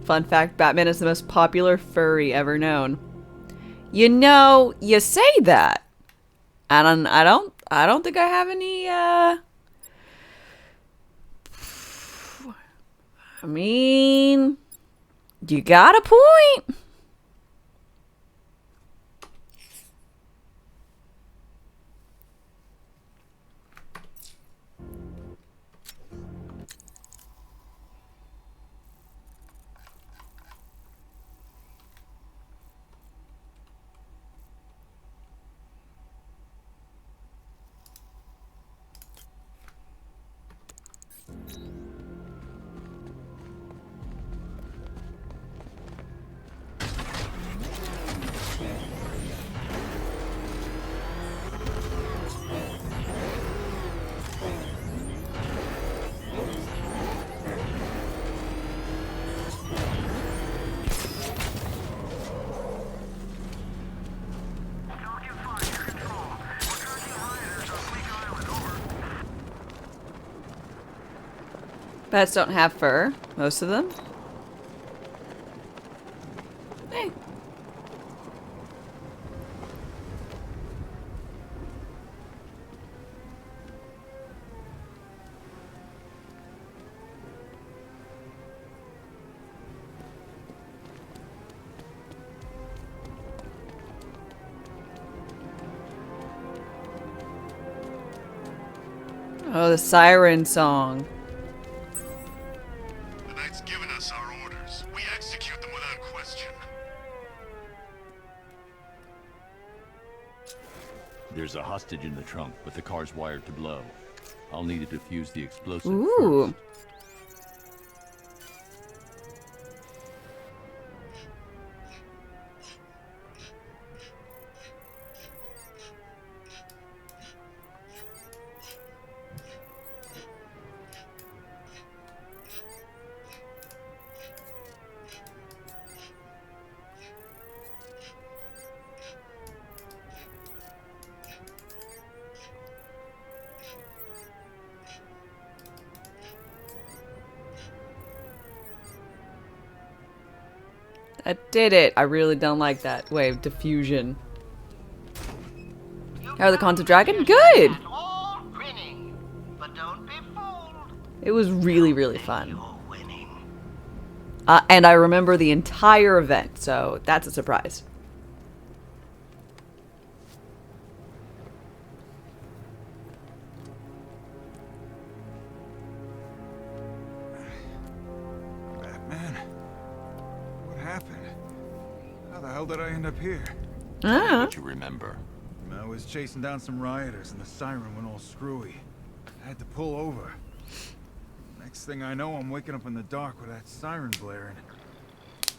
Fun fact, Batman is the most popular furry ever known. You know, you say that. And I don't think I have any I mean, you got a point. Bats don't have fur, most of them. Hey. Oh, the siren song. The Knight's given us our orders. We execute them without question. There's a hostage in the trunk, but the car's wired to blow. I'll need to defuse the explosive Ooh. first. I did it. I really don't like that way of diffusion. How are the Cons of Dragon? Good! It was really, really fun. And I remember the entire event, so that's a surprise. Batman? What happened? How the hell did I end up here? What you remember? I was chasing down some rioters and the siren went all screwy. I had to pull over. Next thing I know, I'm waking up in the dark with that siren blaring. I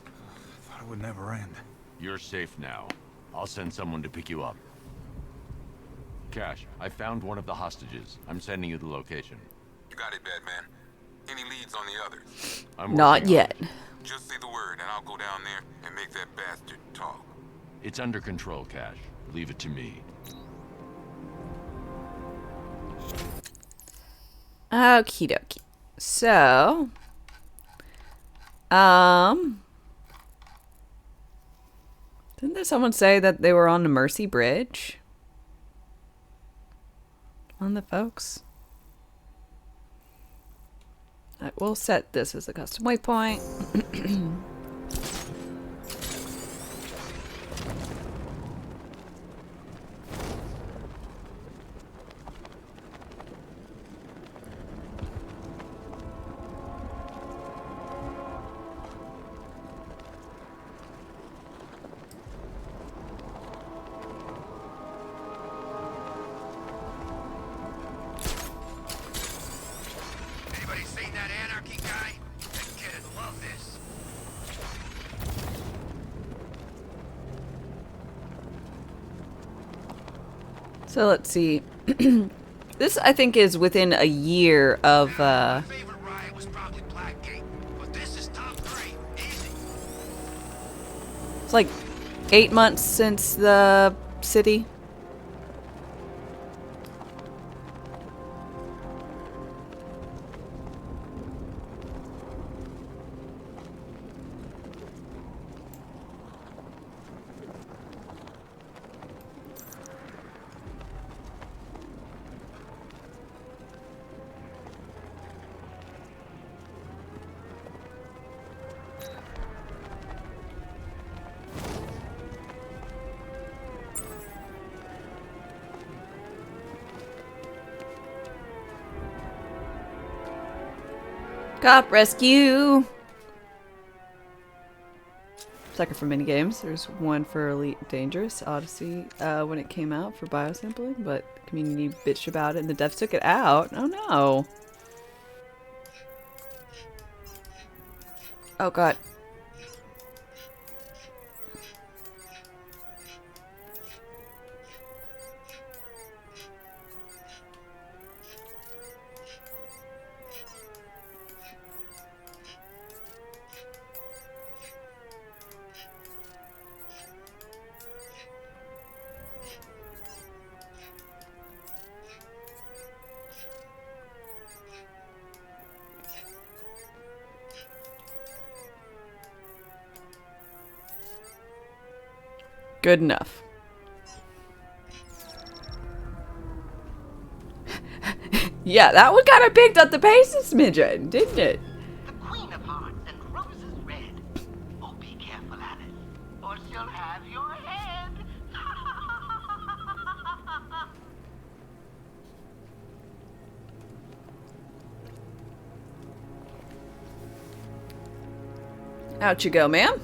thought it would never end. You're safe now. I'll send someone to pick you up. Cash, I found one of the hostages. I'm sending you the location. You got it, Batman. Any leads on the others? Not yet. Just say the word and I'll go down there and make that bastard talk. It's under control, Cash. Leave it to me. Okie dokie. So, Didn't there someone say that they were on the Mercy Bridge? On the folks? Alright, we'll set this as a custom waypoint. Anybody seen that anarchy guy? That kid'd love this. So let's see. This, I think, is within a year of, It's like 8 months since the city. Cop rescue! Sucker for minigames. There's one for Elite Dangerous Odyssey when it came out for biosampling, but the community bitched about it and the devs took it out. Oh no. Oh god. Good enough. Yeah, that one kind of picked up the pace a smidgen, didn't it? The Queen of Hearts and Roses Red. Oh, be careful, Alice, or she'll have your head. Out you go, ma'am.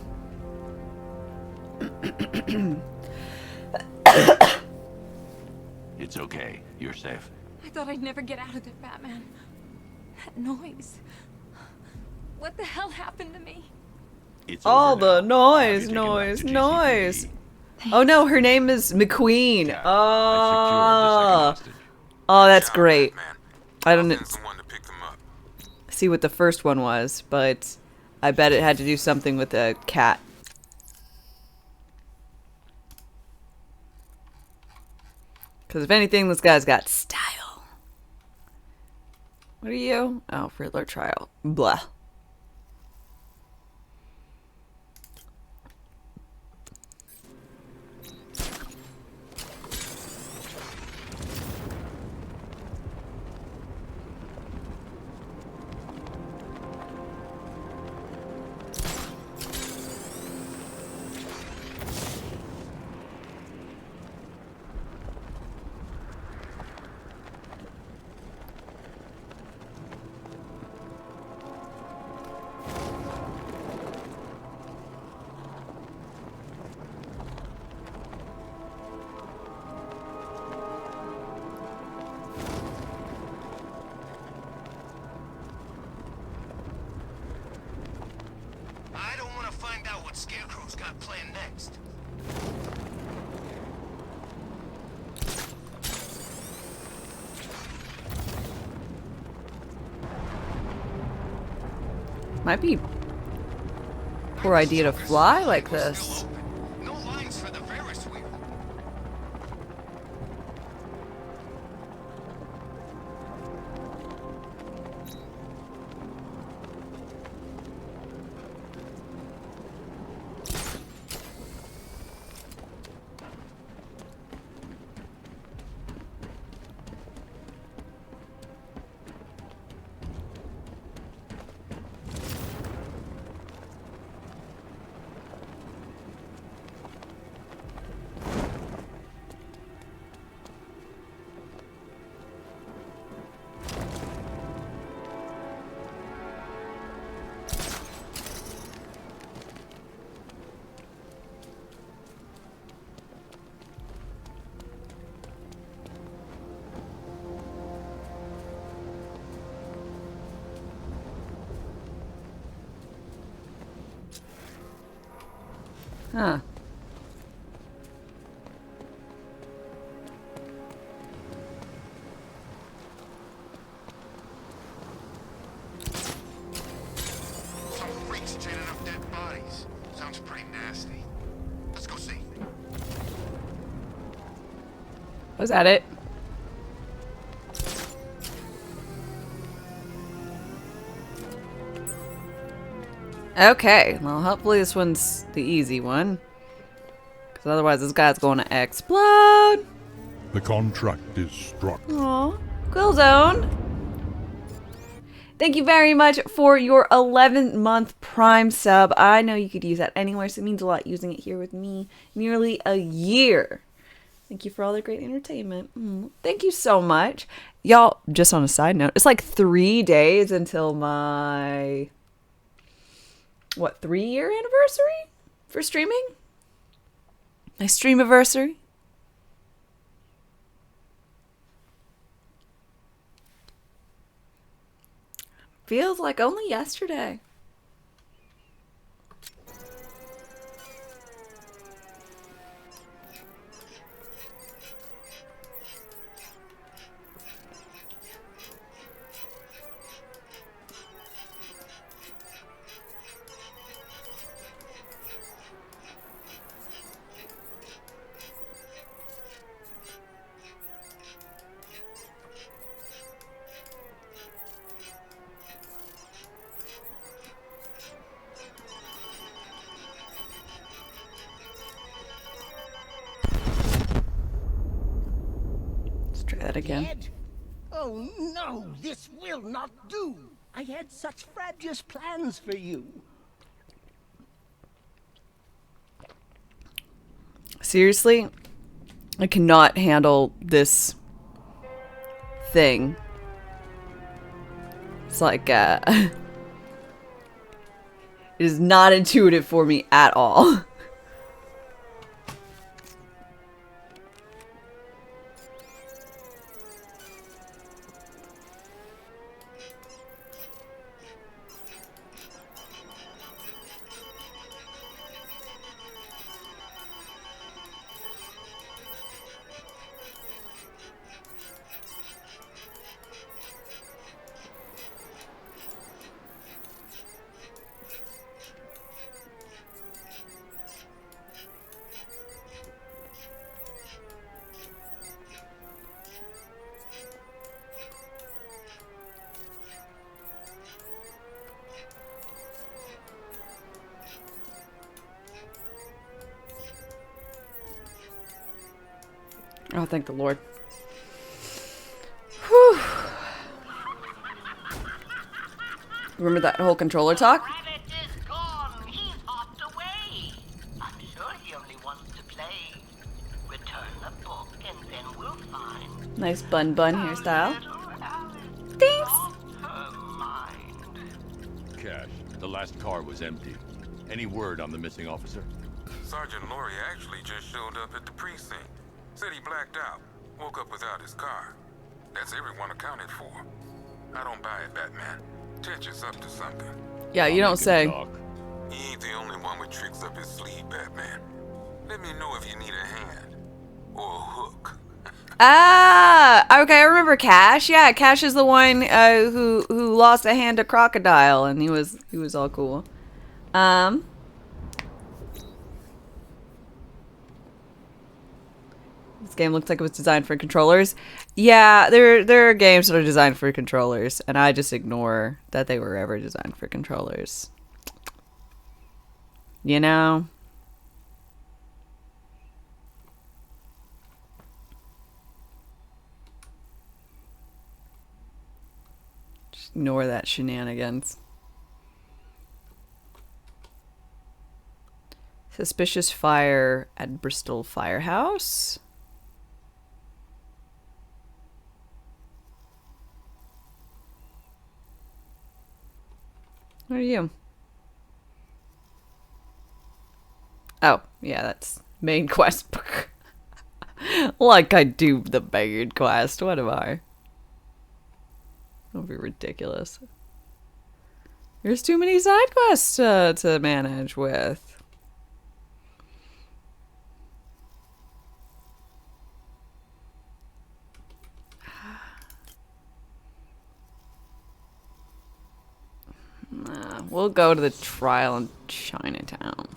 It's okay. You're safe. I thought I'd never get out of there, Batman. That noise. What the hell happened to me? It's all over the now. noise, noise. Oh no, her name is McQueen. Oh, oh, that's great. I don't see what the first one was, but I bet it had to do something with a cat. Because if anything, this guy's got style. What are you? Oh, Riddler trial. Blah. Find out what Scarecrow's got planned next. Might be poor idea to fly like this. No lines for the Ferris wheel. Huh. Some freaks chaining up dead bodies. Sounds pretty nasty. Let's go see. Was that it? Okay, well, hopefully this one's the easy one. Because otherwise this guy's going to explode. The contract is struck. Aw, Quill Zone. Thank you very much for your 11th month Prime sub. I know you could use that anywhere, so it means a lot using it here with me. Nearly a year. Thank you for all the great entertainment. Thank you so much. Y'all, just on a side note, it's like 3 days until my... what, 3-year anniversary for streaming? My streamiversary? Feels like only yesterday. Try that again. Dead? Oh no, this will not do. I had such fabulous plans for you. Seriously, I cannot handle this thing. It's like, it is not intuitive for me at all. Oh, thank the Lord. Whew. Remember that whole controller talk? Nice bun hairstyle. Thanks. Cash, the last car was empty. Any word on the missing officer? Sergeant Laurie actually just showed up at the precinct. Said he blacked out. Woke up without his car. That's everyone accounted for. I don't buy it, Batman. Tetch is up to something. Yeah, you don't say. He ain't the only one with tricks up his sleeve, Batman. Let me know if you need a hand. Or a hook. Ah, okay, I remember Cash. Yeah, Cash is the one who lost a hand to Crocodile, and he was all cool. This game looks like it was designed for controllers. Yeah, there are games that are designed for controllers, and I just ignore that they were ever designed for controllers. You know? Just ignore that shenanigans. Suspicious fire at Bristol Firehouse. What are you? Oh, yeah, that's main quest. Like I do the main quest. What am I? Don't be ridiculous. There's too many side quests to manage with. We'll go to the trial in Chinatown.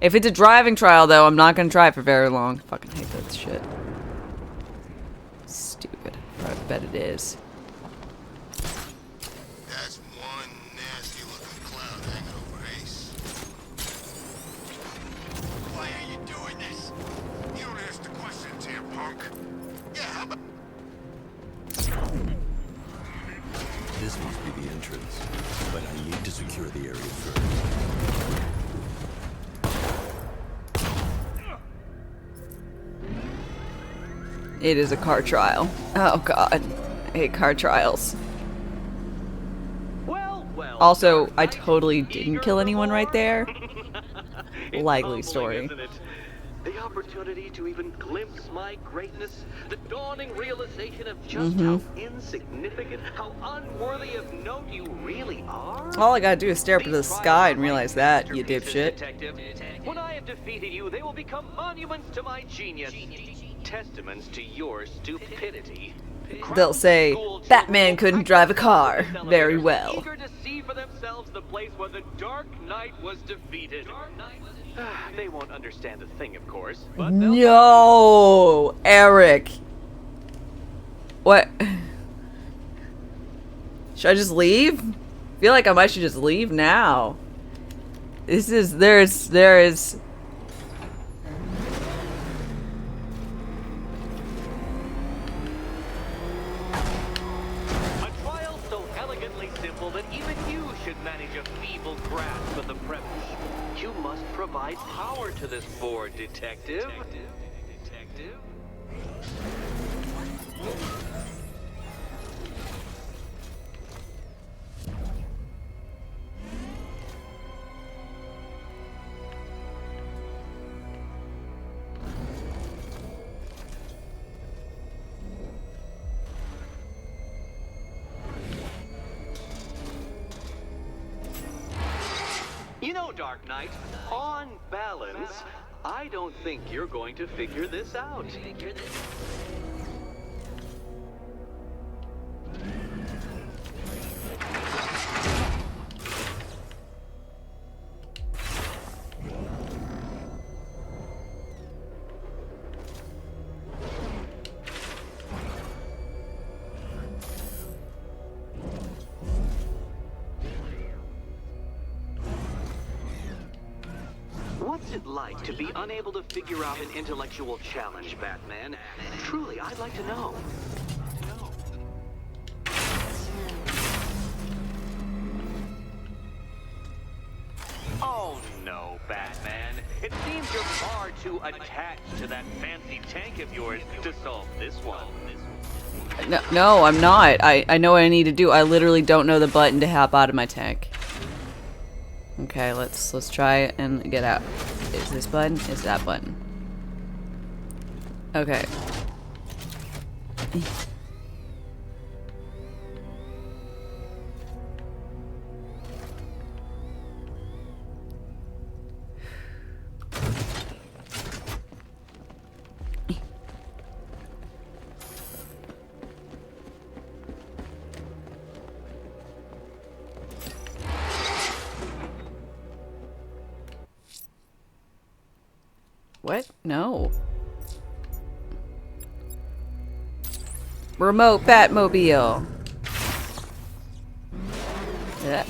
If it's a driving trial, though, I'm not gonna drive for very long. Fucking hate that shit. Stupid. I bet it is. That's one nasty looking cloud hanging over Ace. Why are you doing this? You don't ask the questions here, punk. Yeah, how about... This must be the entrance, but I need to secure the area first. It is a car trial. Oh god. I hate car trials. Also, I totally didn't kill anyone right there. Likely story. Isn't it? The opportunity to even glimpse my greatness, the dawning realization of just how insignificant, how unworthy of note you really are. All I gotta do is stare up at the sky and realize that, you dipshit. Detective, when I have defeated you, they will become monuments to my genius, testaments to your stupidity. They'll say, Batman couldn't drive a car very well. Eager to see for themselves the place where the Dark Knight was defeated. They won't understand a thing, of course. But No, Eric. What? Should I just leave? I feel like I might should just leave now. There is. that even you should manage a feeble grasp of the premise. You must provide power to this board, Detective. Detective? You know, Dark Knight, on balance, I don't think you're going to figure this out. What's it like to be unable to figure out an intellectual challenge, Batman? Truly, I'd like to know. Oh no, Batman. It seems you're far too attached to that fancy tank of yours to solve this one. No, I'm not. I know what I need to do. I literally don't know the button to hop out of my tank. Okay, let's try it and get out. Is this button? Is that button? Okay. What? No. Remote Batmobile. Yeah.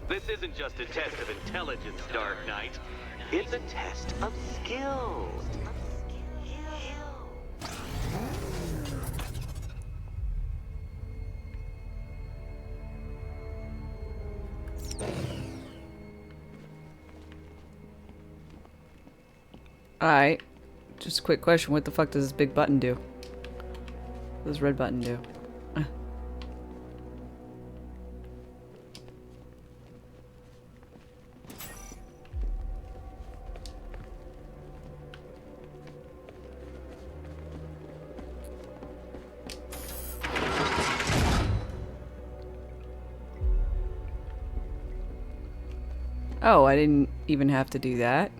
This isn't just a test of intelligence, Dark Knight. It's a test of skills. Alright. Just a quick question. What the fuck does this big button do? What does this red button do? Oh, I didn't even have to do that.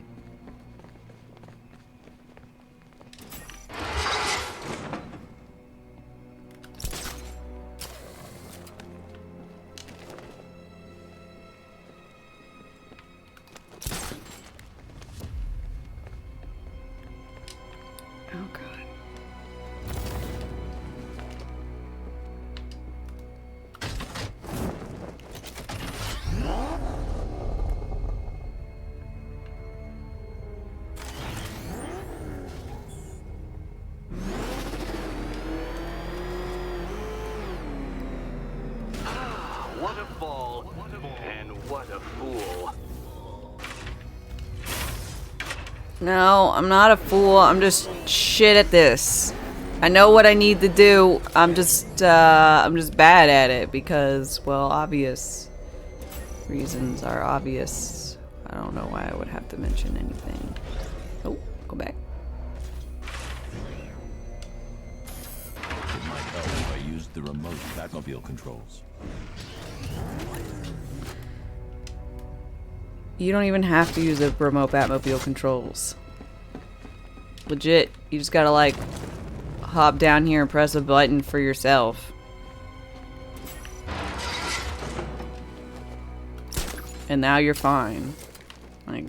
No, I'm not a fool. I'm just shit at this. I know what I need to do. I'm just bad at it because, well, obvious reasons are obvious. I don't know why I would have to mention anything. Oh, go back. It might help if I used the remote Batmobile controls. You don't even have to use the remote Batmobile controls. Legit, you just gotta like hop down here and press a button for yourself. And now you're fine. Like,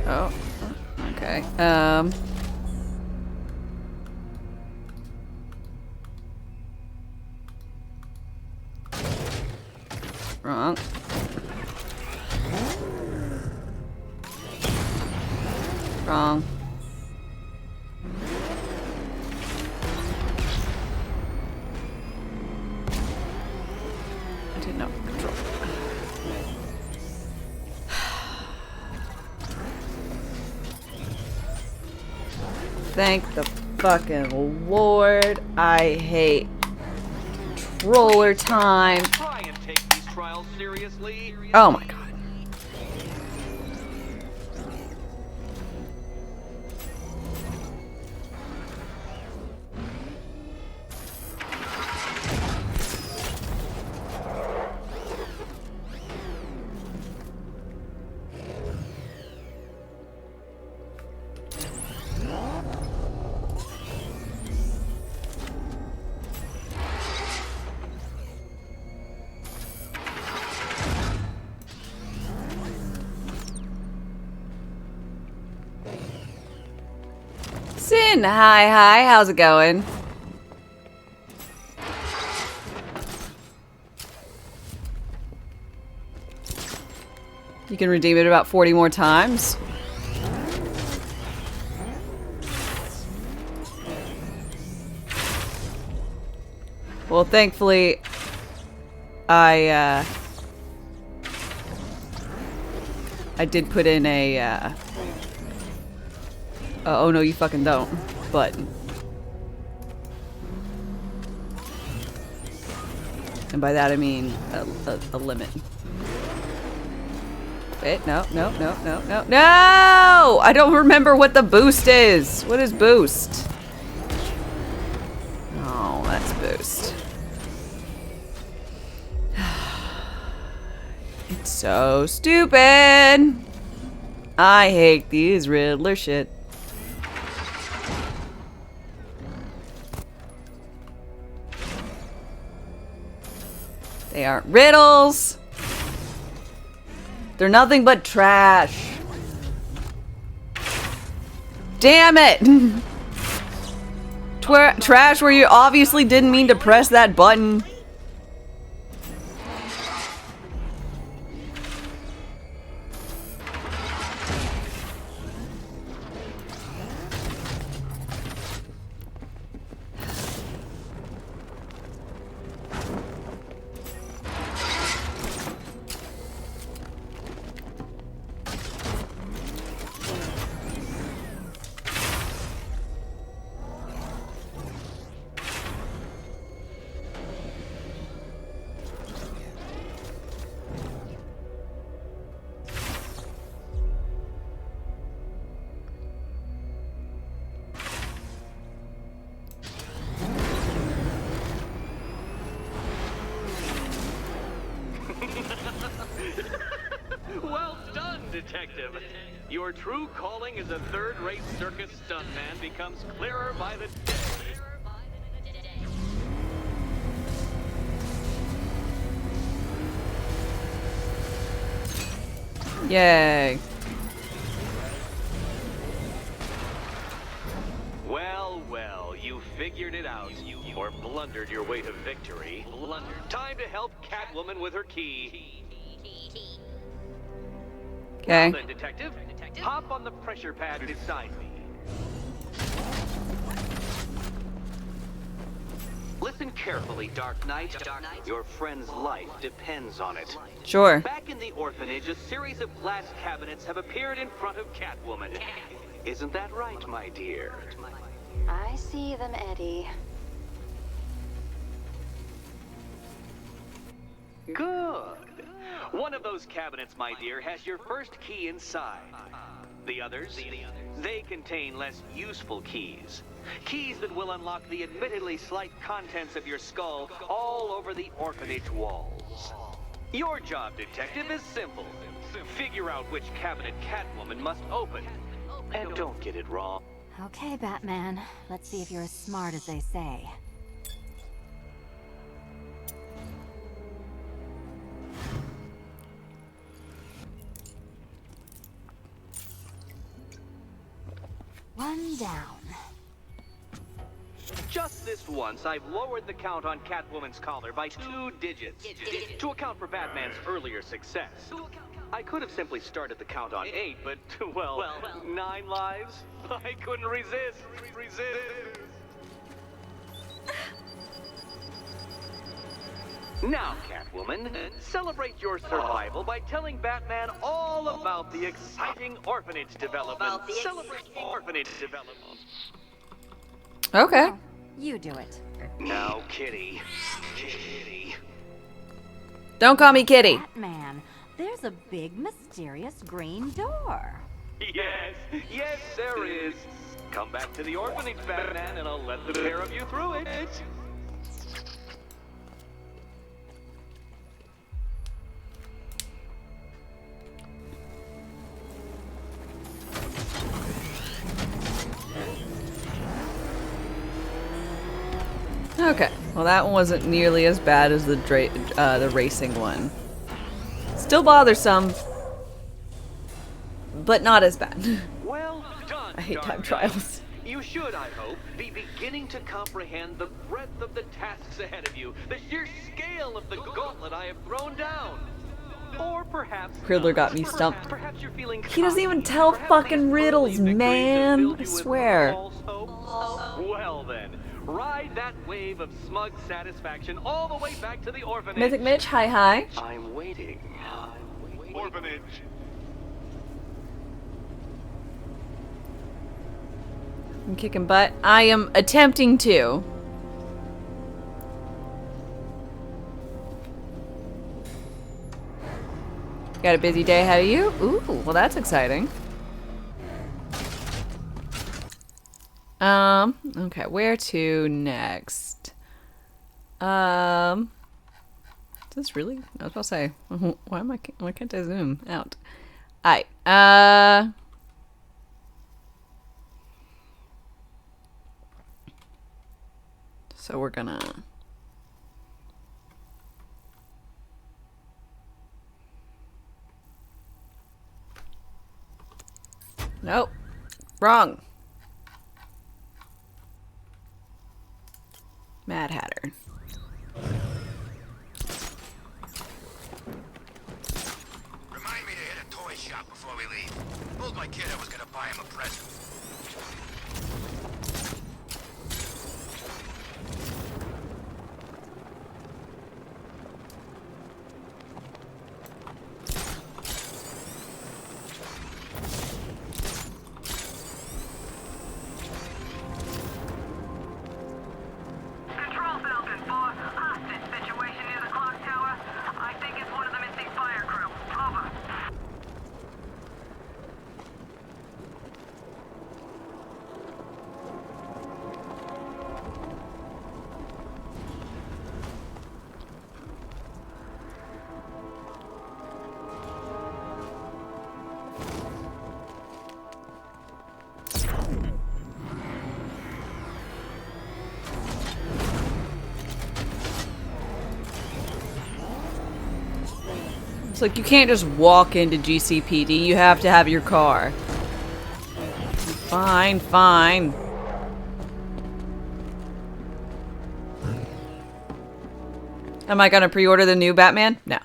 oh, okay. Wrong. Wrong. I did not control. Thank the fucking Lord. I hate controller time. Try and take these trials seriously. Oh my god. Sin, hi, how's it going? You can redeem it about 40 more times. Well, thankfully, I did put in a, oh no, you fucking don't. Button. And by that I mean a limit. Wait, no. No! I don't remember what the boost is. What is boost? Oh, that's boost. It's so stupid. I hate these Riddler shit. They aren't riddles. They're nothing but trash. Damn it! Trash where you obviously didn't mean to press that button. Well done, detective. Your true calling as a third-rate circus stuntman becomes clearer by the day. Yay. Well, well, you figured it out. Or blundered your way to victory. Time to help Catwoman with her key. Okay. Now then, Detective, hop on the pressure pad beside me. Listen carefully, Dark Knight. Your friend's life depends on it. Sure. Back in the orphanage, a series of glass cabinets have appeared in front of Catwoman. Isn't that right, my dear? I see them, Eddie. Good. One of those cabinets, my dear, has your first key inside. The others, they contain less useful keys. Keys that will unlock the admittedly slight contents of your skull all over the orphanage walls. Your job, Detective, is simple. Figure out which cabinet Catwoman must open. And don't get it wrong. Okay, Batman. Let's see if you're as smart as they say. One down. Just this once, I've lowered the count on Catwoman's collar by 2 digits to account for Batman's earlier success. I could have simply started the count on 8, but, well, 9 lives? I couldn't resist. Now, Catwoman, celebrate your survival by telling Batman all about the exciting orphanage development. Celebrate orphanage development. Okay. You do it. Now, Kitty. Don't call me Kitty. Batman, there's a big, mysterious green door. Yes, there is. Come back to the orphanage, Batman, and I'll let the pair of you through it. Okay. Well, that one wasn't nearly as bad as the racing one. Still bothersome, but not as bad. Well done, I hate Dark time Knight. trials. You should, I hope, be beginning to comprehend the breadth of the tasks ahead of you, the sheer scale of the gauntlet I have thrown down. Or perhaps Riddler got me stumped. Perhaps you're feeling He doesn't even tell fucking riddles, man. I swear. Well then, ride that wave of smug satisfaction all the way back to the orphanage. Mythic Mitch, hi. I'm waiting. Orphanage. I'm kicking butt. I am attempting to. Got a busy day ahead of you? Ooh, well that's exciting. Okay, where to next? Is this really? I was about to say, why can't I zoom out? Alright, so we're gonna... Nope. Wrong. Mad Hatter. Remind me to hit a toy shop before we leave. Told my kid I was gonna buy him a present. Control Falcon 4, hostage situation near the clock tower. I think it's one of the missing fire crew. Over. It's like you can't just walk into GCPD. You have to have your car. Fine, fine. Am I gonna pre-order the new Batman? No.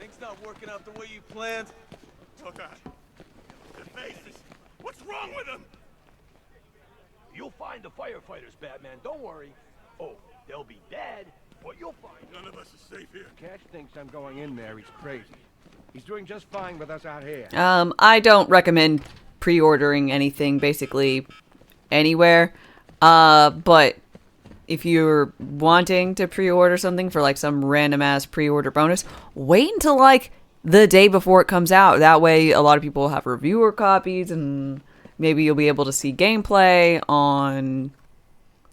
Things not working out the way you planned. Took out. The faces. What's wrong with them? You'll find the firefighters, Batman. Don't worry. Oh, they'll be dead, but you'll find them. None of us is safe here. Cash thinks I'm going in there. He's crazy. He's doing just fine with us out here. I don't recommend pre-ordering anything basically anywhere. But if you're wanting to pre-order something for like some random ass pre-order bonus, wait until like the day before it comes out. That way a lot of people will have reviewer copies and maybe you'll be able to see gameplay on,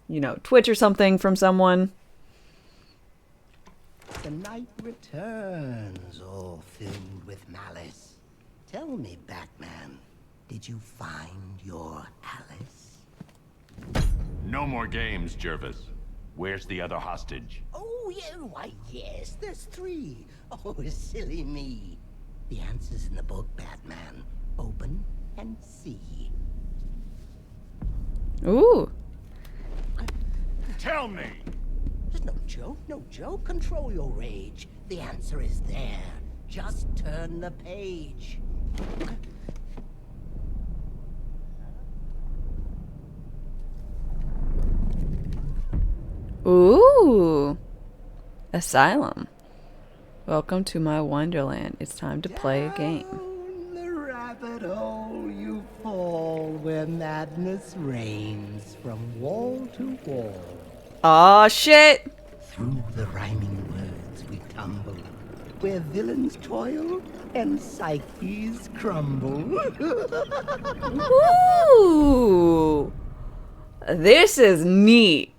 you know, Twitch or something from someone. The night returns, all filled with malice. Tell me, Batman, did you find your Alice? No more games, Jervis. Where's the other hostage? Oh, yeah, why, yes, there's 3. Oh, silly me. The answer's in the book, Batman. Open and see. Ooh. Tell me! There's no joke, no joke. Control your rage. The answer is there. Just turn the page. Ooh. Asylum. Welcome to my wonderland. It's time to play a game. Down the rabbit hole you fall where madness reigns from wall to wall. Aw, shit. Through the rhyming words we tumble, where villains toil and psyches crumble. Ooh. This is neat.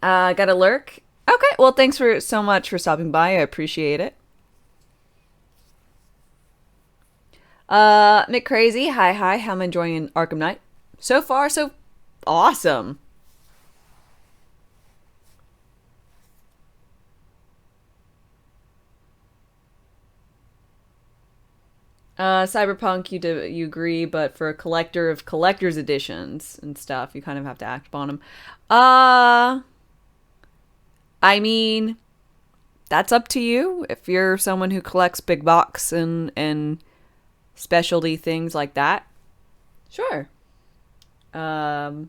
Got a lurk? Okay, well, thanks for so much for stopping by. I appreciate it. Mick Crazy, hi, how am I enjoying Arkham Knight? So far, so awesome. Cyberpunk, you agree, but for a collector of collector's editions and stuff, you kind of have to act upon them. I mean, that's up to you. If you're someone who collects big box and specialty things like that, sure. I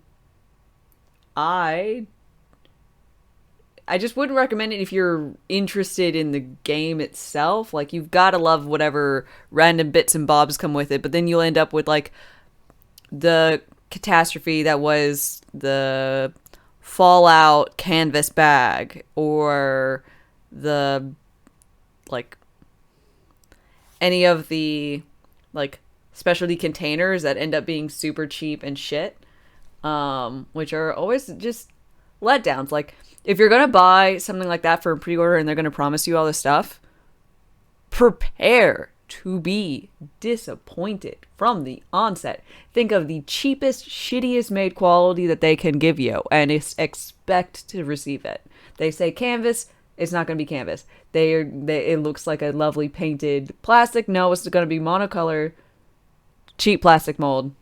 just wouldn't recommend it if you're interested in the game itself. Like, you've got to love whatever random bits and bobs come with it, but then you'll end up with, like, the catastrophe that was the Fallout canvas bag, or the, like, any of the, like, specialty containers that end up being super cheap and shit, which are always just letdowns. Like, if you're gonna buy something like that for a pre-order and they're gonna promise you all this stuff, prepare to be disappointed from the onset. Think of the cheapest, shittiest made quality that they can give you and expect to receive it. They say canvas, it's not going to be canvas. It looks like a lovely painted plastic. No, it's going to be monocolor, cheap plastic mold.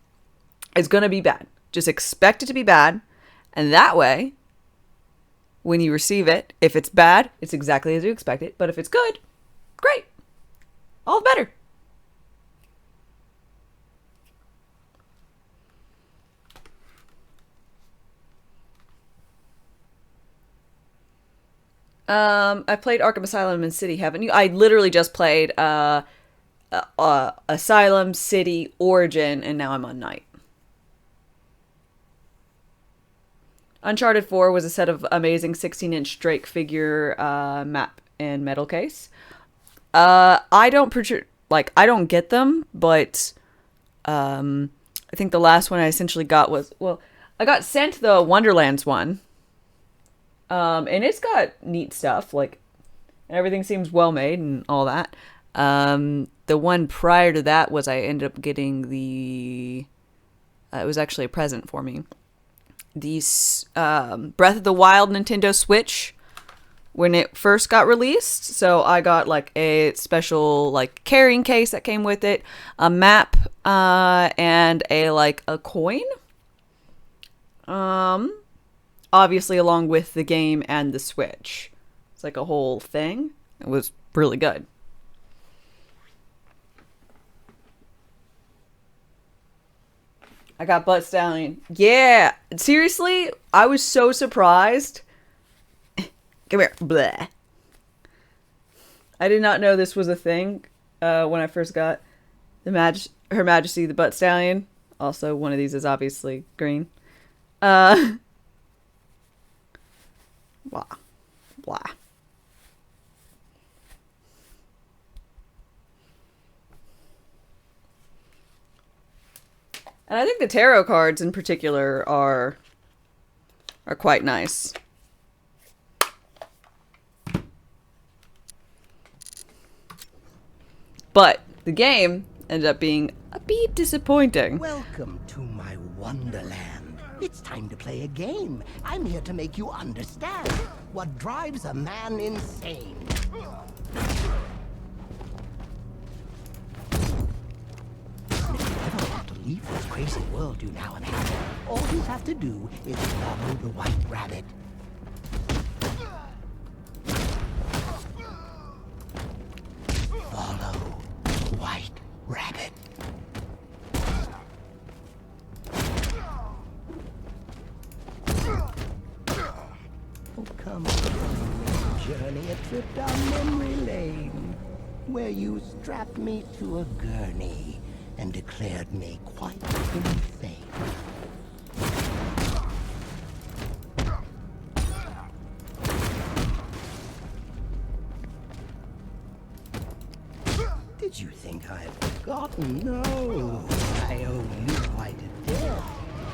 It's going to be bad. Just expect it to be bad. And that way, when you receive it, if it's bad, it's exactly as you expect it. But if it's good, great. All the better. I played Arkham Asylum and City, haven't you? I literally just played Asylum, City, Origin, and now I'm on Night. Uncharted 4 was a set of amazing 16-inch Drake figure map and metal case. I don't get them, but I think the last one I essentially got was, well, I got sent the Wonderlands one. And it's got neat stuff, like, everything seems well made and all that. The one prior to that was I ended up getting it was actually a present for me. Breath of the Wild Nintendo Switch when it first got released. So I got like a special like carrying case that came with it, a map, and a coin. Obviously along with the game and the Switch. It's like a whole thing. It was really good. I got Butt Stallion. Yeah. Seriously, I was so surprised. Come here. Bleh. I did not know this was a thing when I first got Her Majesty the Butt Stallion. Also, one of these is obviously green. Blah. Blah. And I think the tarot cards in particular are quite nice. But the game ended up being a bit disappointing. Welcome to my wonderland. It's time to play a game. I'm here to make you understand what drives a man insane. Leave this crazy world you now inhabit. All you have to do is follow the White Rabbit. Follow the White Rabbit. Oh, come on, journey, a trip down memory lane, where you strapped me to a gurney and declared me quite insane. Did you think I'd forgotten? No, I owe you quite a debt,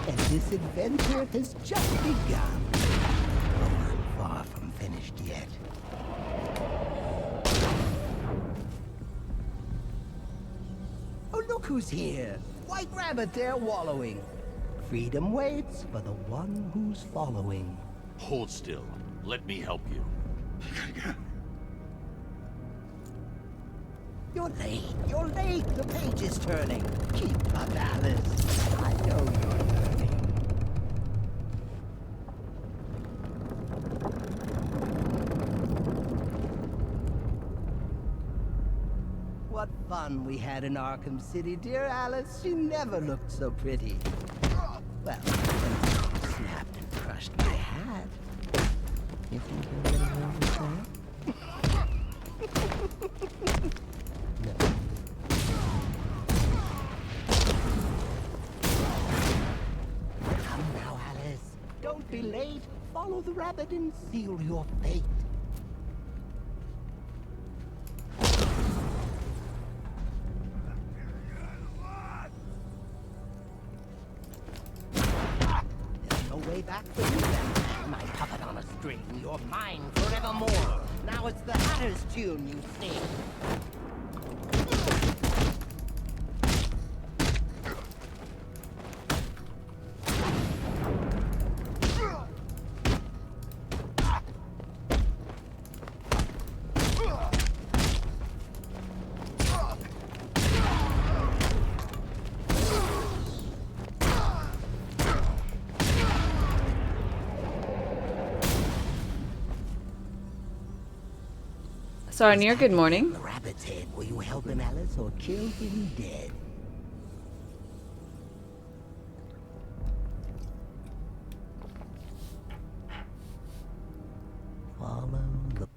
and this adventure has just begun. Oh, I'm far from finished yet. Oh, look who's here. White Rabbit there wallowing. Freedom waits for the one who's following. Hold still. Let me help you. You're late. You're late. The page is turning. Keep up, Alice. I know you're learning. What fun we had in Arkham City, dear Alice. You never looked so pretty. Well, you snapped and crushed my hat. You think you're getting over Come now, Alice. Don't be late. Follow the rabbit and seal your fate. There's no way back for you then. My puppet on a string. You're mine forevermore. Now it's the Hatter's tune you sing. Sarnier, good morning. The rabbit's head. Will you help him, Alice, or kill him dead? Follow the...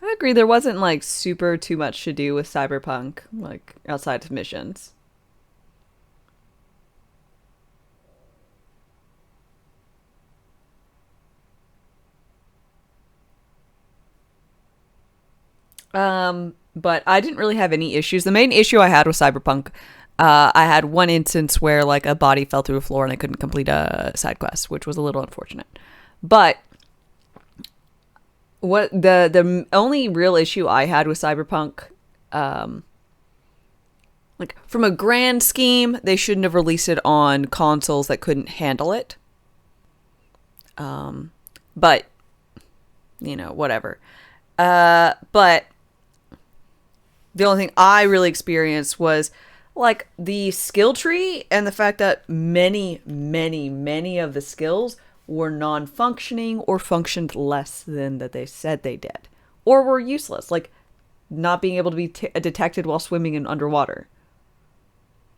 I agree. There wasn't like super too much to do with Cyberpunk, like outside of missions. But I didn't really have any issues. The main issue I had with Cyberpunk, I had one instance where like a body fell through a floor and I couldn't complete a side quest, which was a little unfortunate. But what the only real issue I had with Cyberpunk, like from a grand scheme, they shouldn't have released it on consoles that couldn't handle it. But you know, whatever. But the only thing I really experienced was like the skill tree and the fact that many of the skills were non-functioning or functioned less than that they said they did, or were useless, like not being able to be detected while swimming in underwater.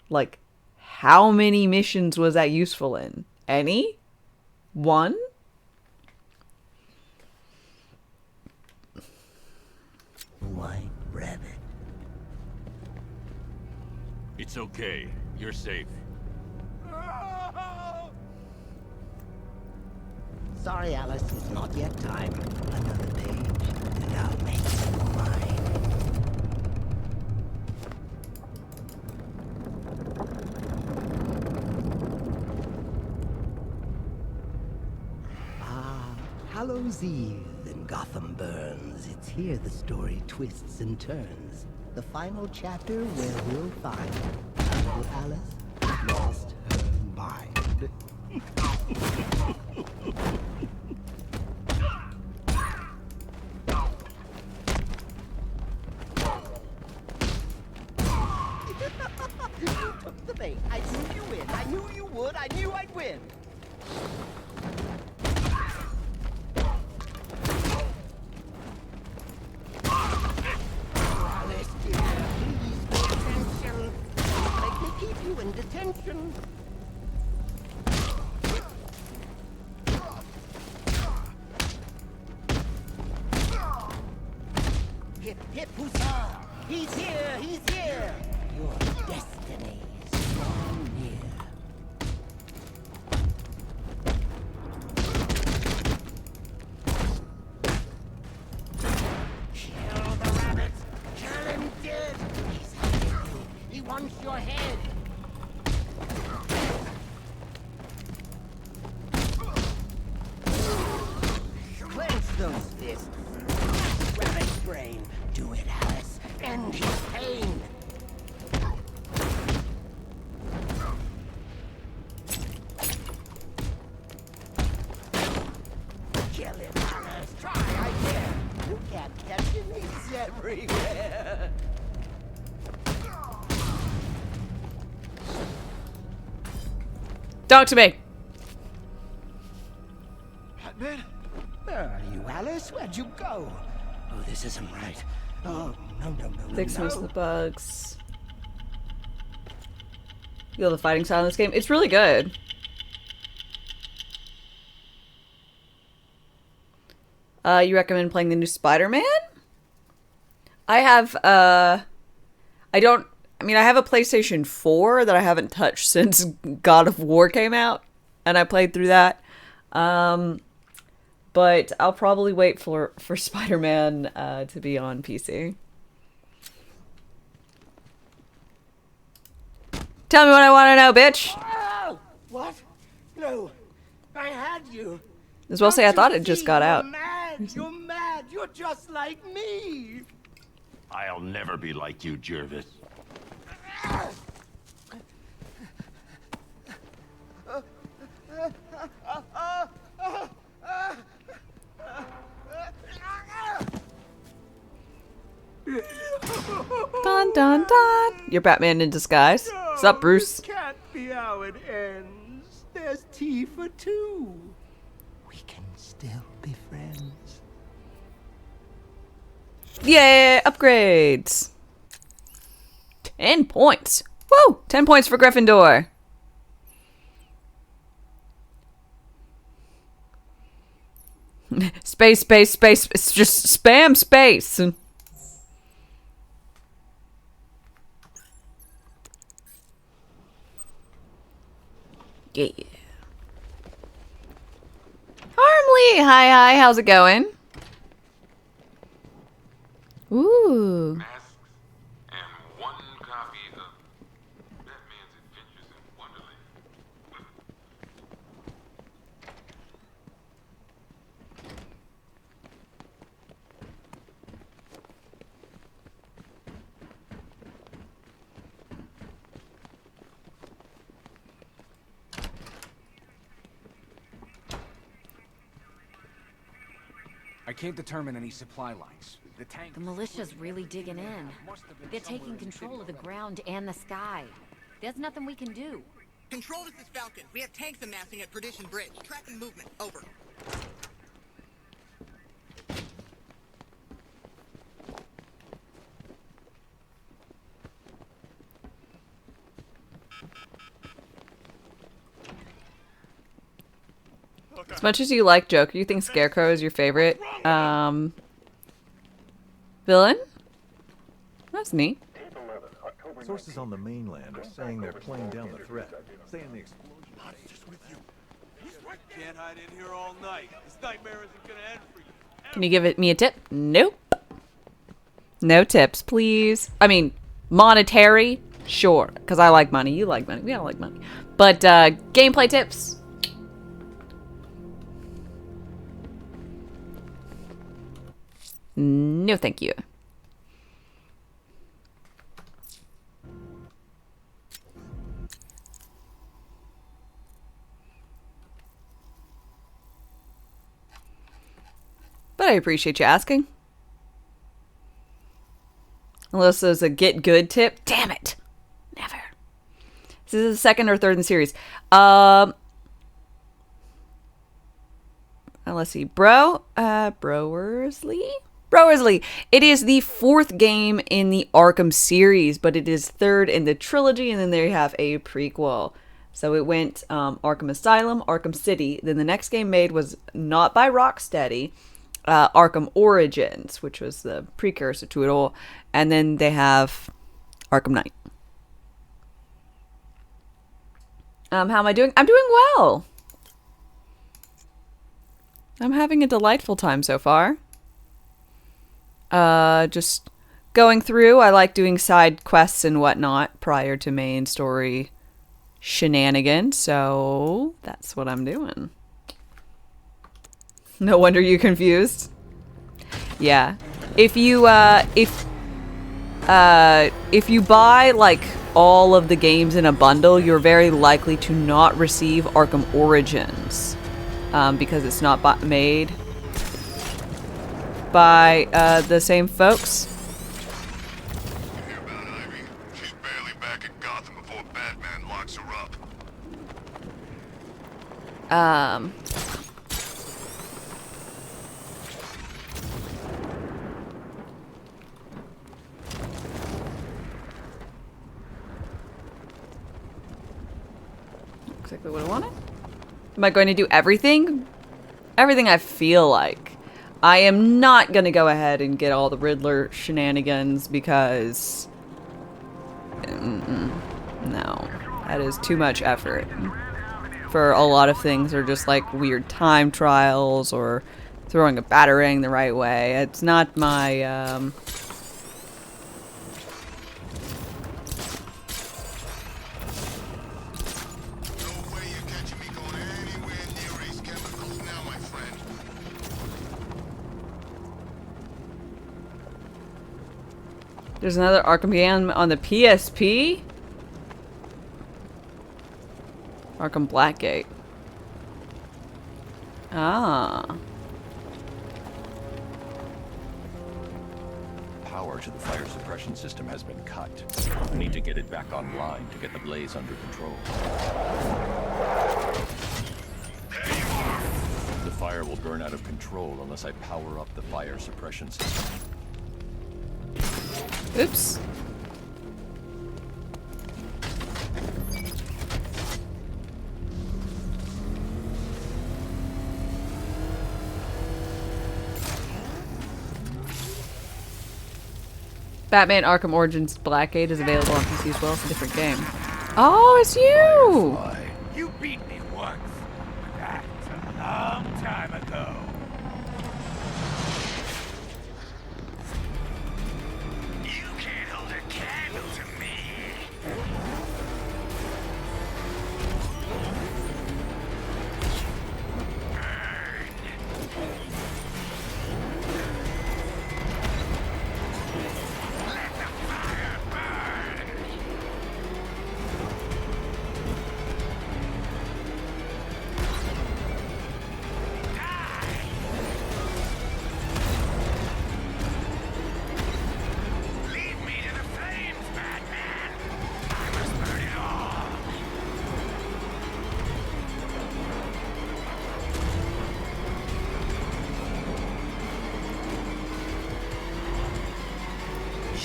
Like, how many missions was that useful in? Any? One? White rabbit. It's okay. You're safe. Sorry, Alice, it's not yet time. Another page, and I'll make you mine. Ah, Hallows Eve and Gotham burns. It's here the story twists and turns. The final chapter where we'll find little Alice lost her mind. You took the bait. I knew you would. I knew you would. I knew I'd win. Alice, dear, please pay attention. Let me keep you in detention. Hip, hip, huzzah! He's here! He's here! Your destiny is drawn near. Kill the rabbit! Kill him dead! He's after you! He wants your head! Clench those fists! Rabbit's brain! Do it, Alice! End his pain! Kill him, Alice! Try, I dare! You can't catch him, he's everywhere! Talk to me. Batman? Where are you, Alice? Where'd you go? Oh, this isn't right. Oh, no. Fix most of the bugs. You know the fighting style in this game? It's really good. You recommend playing the new Spider-Man? I have, I have a PlayStation 4 that I haven't touched since God of War came out, and I played through that. But I'll probably wait for Spider-Man to be on PC. Tell me what I want to know, bitch! Oh, what? No, I had you. As well say I thought it just got out. You're mad! You're mad! You're just like me! I'll never be like you, Jervis. Dun dun dun! You're Batman in disguise. What's up, Bruce? This can't be how it ends. There's tea for two. We can still be friends. Yeah, upgrades. 10 points. Woo! 10 points for Gryffindor. Space. It's just spam space. Yeah. Harmly, hi, how's it going? Ooh. Masks and one copy of Batman's Adventures in Wonderland. I can't determine any supply lines. The tank... The militia's really digging in. They're taking control of the ground and the sky. There's nothing we can do. Control, this is Falcon. We have tanks amassing at Perdition Bridge. Tracking movement. Over. As much as you like Joker, you think Scarecrow is your favorite villain? That's neat. Sources on the mainland are saying they're playing down the threat, saying the explosion... Just with you. Can't hide in here all night. This nightmare isn't gonna end for you. Can you give me a tip? Nope. No tips, please. I mean, monetary? Sure, because I like money. You like money. We all like money. But gameplay tips? No, thank you. But I appreciate you asking. Unless there's a get good tip. Damn it. Never. This is the second or third in the series. Let's see. Browersley? Browersley. It is the fourth game in the Arkham series, but it is third in the trilogy, and then they have a prequel. So it went Arkham Asylum, Arkham City. Then the next game made was not by Rocksteady, Arkham Origins, which was the precursor to it all. And then they have Arkham Knight. How am I doing? I'm doing well. I'm having a delightful time so far. Just going through. I like doing side quests and whatnot prior to main story shenanigans. So that's what I'm doing. No wonder you're confused. Yeah. If you buy like all of the games in a bundle, you're very likely to not receive Arkham Origins because it's not made by the same folks. You hear about Ivy? She's barely back in Gotham before Batman locks her up. Exactly what I wanted. Am I going to do everything? Everything I feel like. I am not going to go ahead and get all the Riddler shenanigans because... no. That is too much effort. For a lot of things are just like weird time trials or throwing a batarang the right way. It's not my... There's another Arkham game on the PSP? Arkham Blackgate. Ah. Power to the fire suppression system has been cut. I need to get it back online to get the blaze under control. The fire will burn out of control unless I power up the fire suppression system. Oops. Batman Arkham Origins Blackgate is available on PC as well. It's a different game. Oh, it's you! You beat me once. That's a long time ago.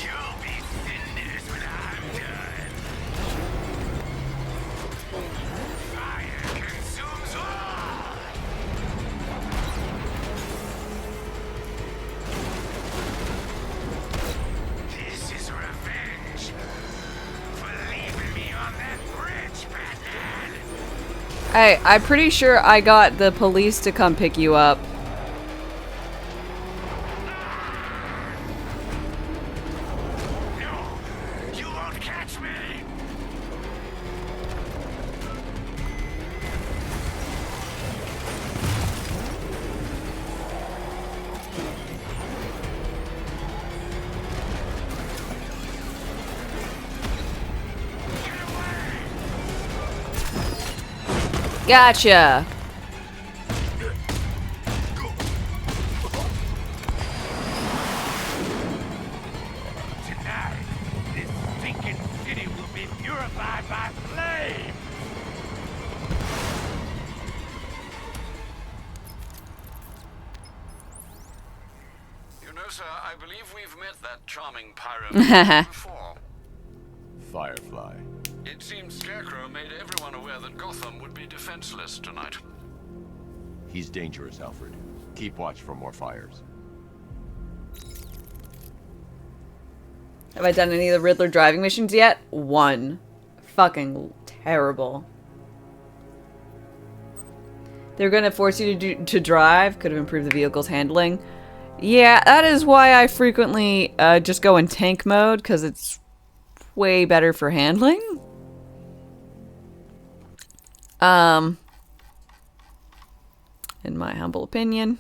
You'll be cinders when I'm done. Fire consumes all. This is revenge for leaving me on that bridge, Batman. Hey, I'm pretty sure I got the police to come pick you up. You won't catch me. Gotcha. Tonight, this stinking city will be purified by flame. You know, sir, I believe we've met that charming pirate before. Firefly. It seems Scarecrow made everyone aware that Gotham would be defenseless tonight. He's dangerous, Alfred. Keep watch for more fires. Have I done any of the Riddler driving missions yet? One. Fucking terrible. They're gonna force you to drive. Could have improved the vehicle's handling. Yeah, that is why I frequently just go in tank mode, because it's way better for handling. In my humble opinion.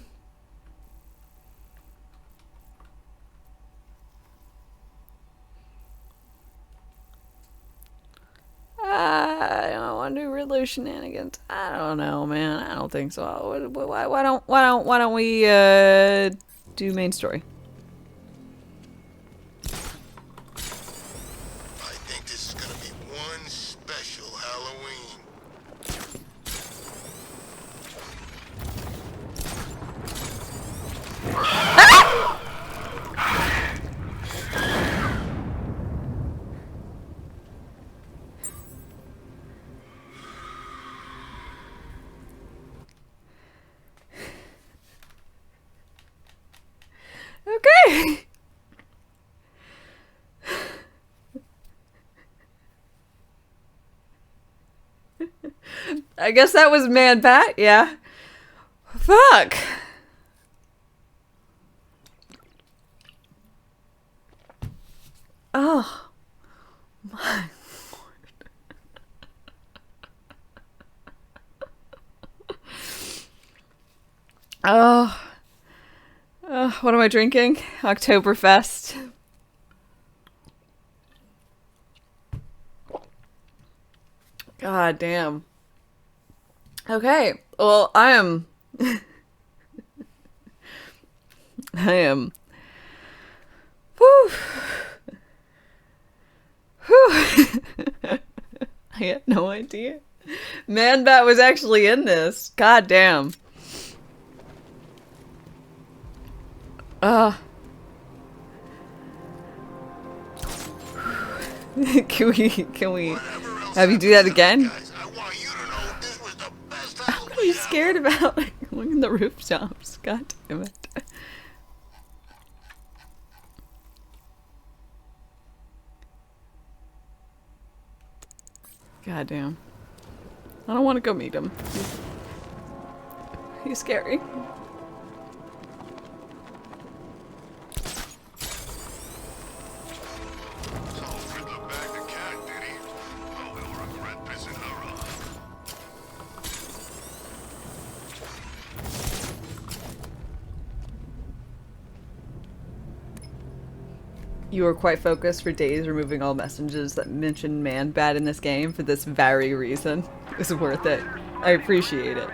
I don't want to do Riddler shenanigans. I don't know, man. I don't think so. Why don't we do main story? I think this is gonna be one special Halloween. Okay. I guess that was Man Bat, yeah. Fuck. Oh. My Lord. Oh. What am I drinking? Oktoberfest. God damn. Okay. Well, I am... I am... Whew. Whew. I had no idea. Man Bat was actually in this. God damn. Can we have you do that again? I'm really scared about going in the rooftops. God damn it. God damn. I don't want to go meet him. He's scary. You were quite focused for days, removing all messages that mention Man Bat in this game for this very reason. It was worth it. I appreciate it.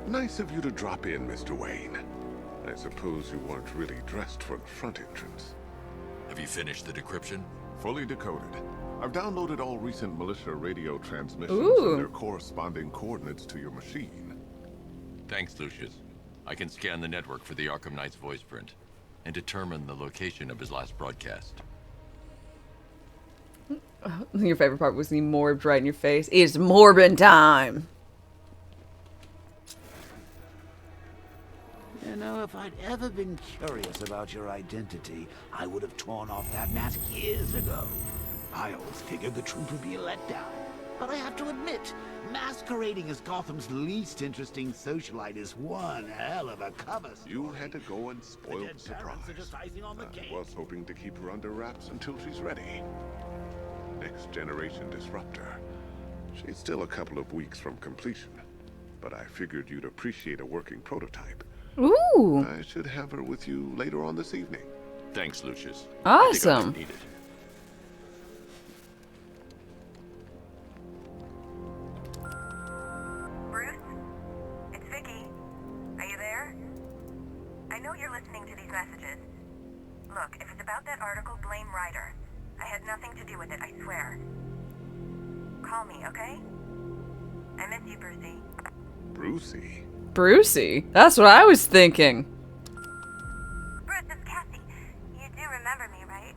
Nice of you to drop in, Mr. Wayne. I suppose you weren't really dressed for the front entrance. Have you finished the decryption? Fully decoded. I've downloaded all recent militia radio transmissions Ooh. and their corresponding coordinates to your machine. Thanks, Lucius. I can scan the network for the Arkham Knight's voice print and determine the location of his last broadcast. Your favorite part was he morbed right in your face. It's morbin time. You know, if I'd ever been curious about your identity, I would have torn off that mask years ago. I always figured the truth would be a letdown. But I have to admit, masquerading as Gotham's least interesting socialite is one hell of a cover story. You had to go and spoil the surprise. I was hoping to keep her under wraps until she's ready. Next generation disruptor. She's still a couple of weeks from completion, but I figured you'd appreciate a working prototype. Ooh. I should have her with you later on this evening. Thanks, Lucius. Awesome. I need it. Bruce? It's Vicky. Are you there? I know you're listening to these messages. Look, if it's about that article, blame Ryder. I had nothing to do with it, I swear. Call me, okay? I miss you, Brucey. Brucey? Brucey? That's what I was thinking. Bruce, it's Cassie. You do remember me, right?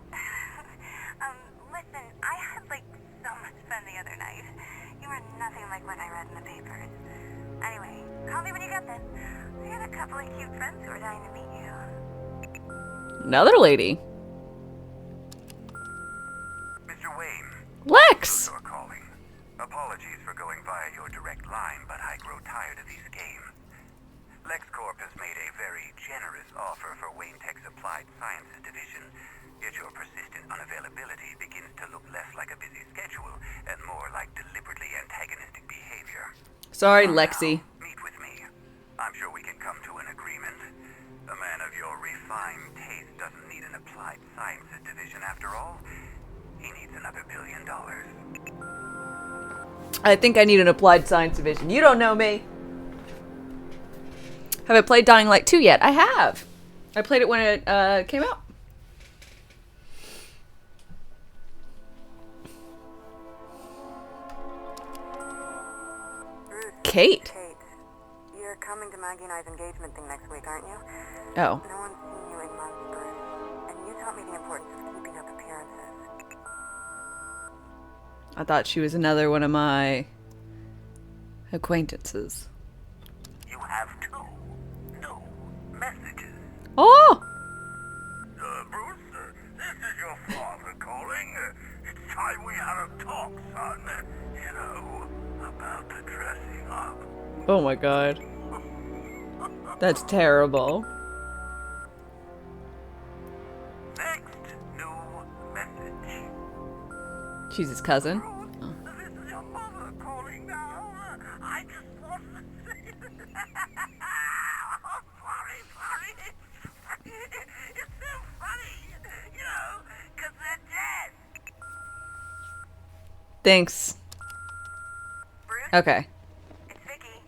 Listen, I had, so much fun the other night. You were nothing like what I read in the papers. Anyway, call me when you get this. I got a couple of cute friends who are dying to meet you. Another lady. Mr. Wayne. Lex! You're calling. Apologies for going via your direct line, but I grow tired of these games. LexCorp has made a very generous offer for Wayne Tech's Applied Sciences division, yet your persistent unavailability begins to look less like a busy schedule and more like deliberately antagonistic behavior. Sorry, Lexi. Meet with me. I'm sure we can come to an agreement. A man of your refined taste doesn't need an Applied Sciences division after all. He needs another $1 billion. I think I need an applied science division. You don't know me. Have I played Dying Light 2 yet? I have. I played it when it came out. Bruce, Kate. Kate, you're coming to Maggie and I's engagement thing next week, aren't you? Oh. No one's seen you in months, Bruce. And you taught me the importance of keeping up appearances. I thought she was another one of my acquaintances. You have two new messages. Oh! Bruce, this is your father calling. It's time we had a talk, son. You know, about the dressing up. Oh my god. That's terrible. Next new message. She's his cousin. Oh. This is your mother calling now. I just want to say... sorry. It's so funny, you know, because they're dead. Thanks. Bruce? Okay. It's Vicky.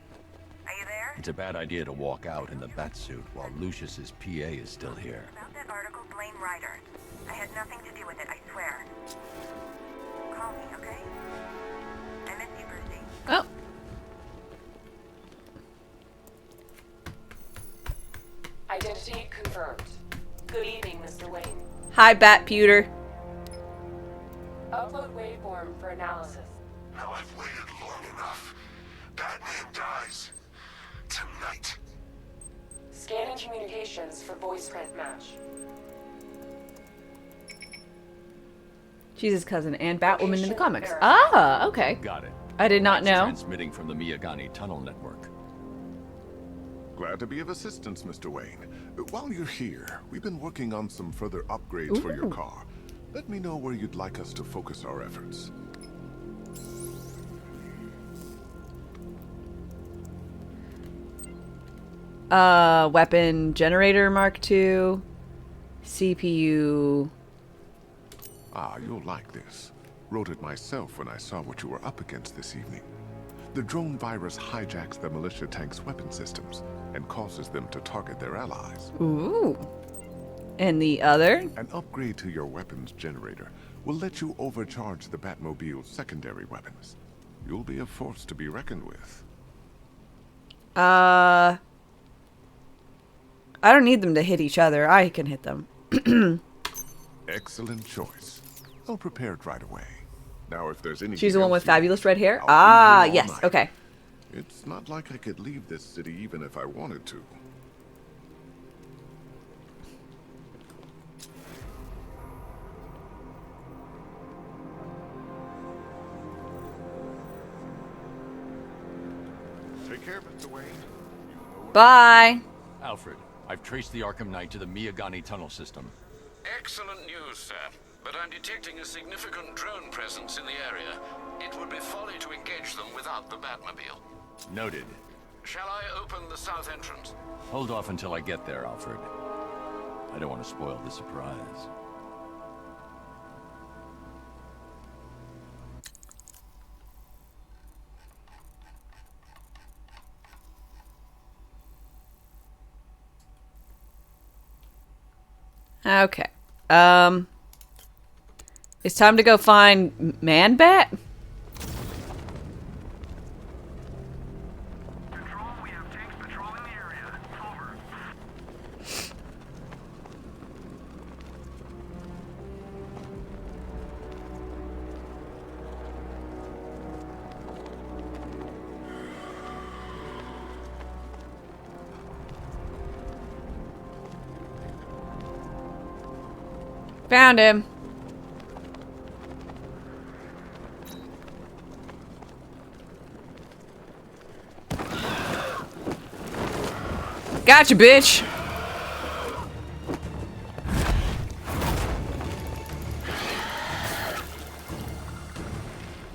Are you there? It's a bad idea to walk out in the batsuit while Lucius's PA is still here. About that article, blame Ryder. I had nothing to do with it, I swear. Call me, okay? I miss you, Brucey. Oh. Identity confirmed. Good evening, Mr. Wayne. Hi, Bat Pewter. Upload waveform for analysis. Now I've waited long enough. Batman dies. Tonight. Scanning communications for voice print match. She's his cousin and Batwoman in the comics. Ah, okay. Got it. I did not know. Transmitting from the Miyagani tunnel network. Glad to be of assistance, Mr. Wayne. While you're here, we've been working on some further upgrades for your car. Let me know where you'd like us to focus our efforts. Weapon generator Mark II. CPU. Ah, you'll like this. Wrote it myself when I saw what you were up against this evening. The drone virus hijacks the militia tank's weapon systems and causes them to target their allies. Ooh. And the other? An upgrade to your weapons generator will let you overcharge the Batmobile's secondary weapons. You'll be a force to be reckoned with. I don't need them to hit each other. I can hit them. Excellent choice. I'll prepare it right away. Now, if there's anything She's the one with else you fabulous red hair? I'll Ah, be here all yes. night. Okay. It's not like I could leave this city even if I wanted to. Take care, Mr. Wayne. Bye. Alfred, I've traced the Arkham Knight to the Miyagani tunnel system. Excellent news, sir. But I'm detecting a significant drone presence in the area. It would be folly to engage them without the Batmobile. Noted. Shall I open the south entrance? Hold off until I get there, Alfred. I don't want to spoil the surprise. Okay. It's time to go find Man-Bat? Found him. Gotcha, bitch.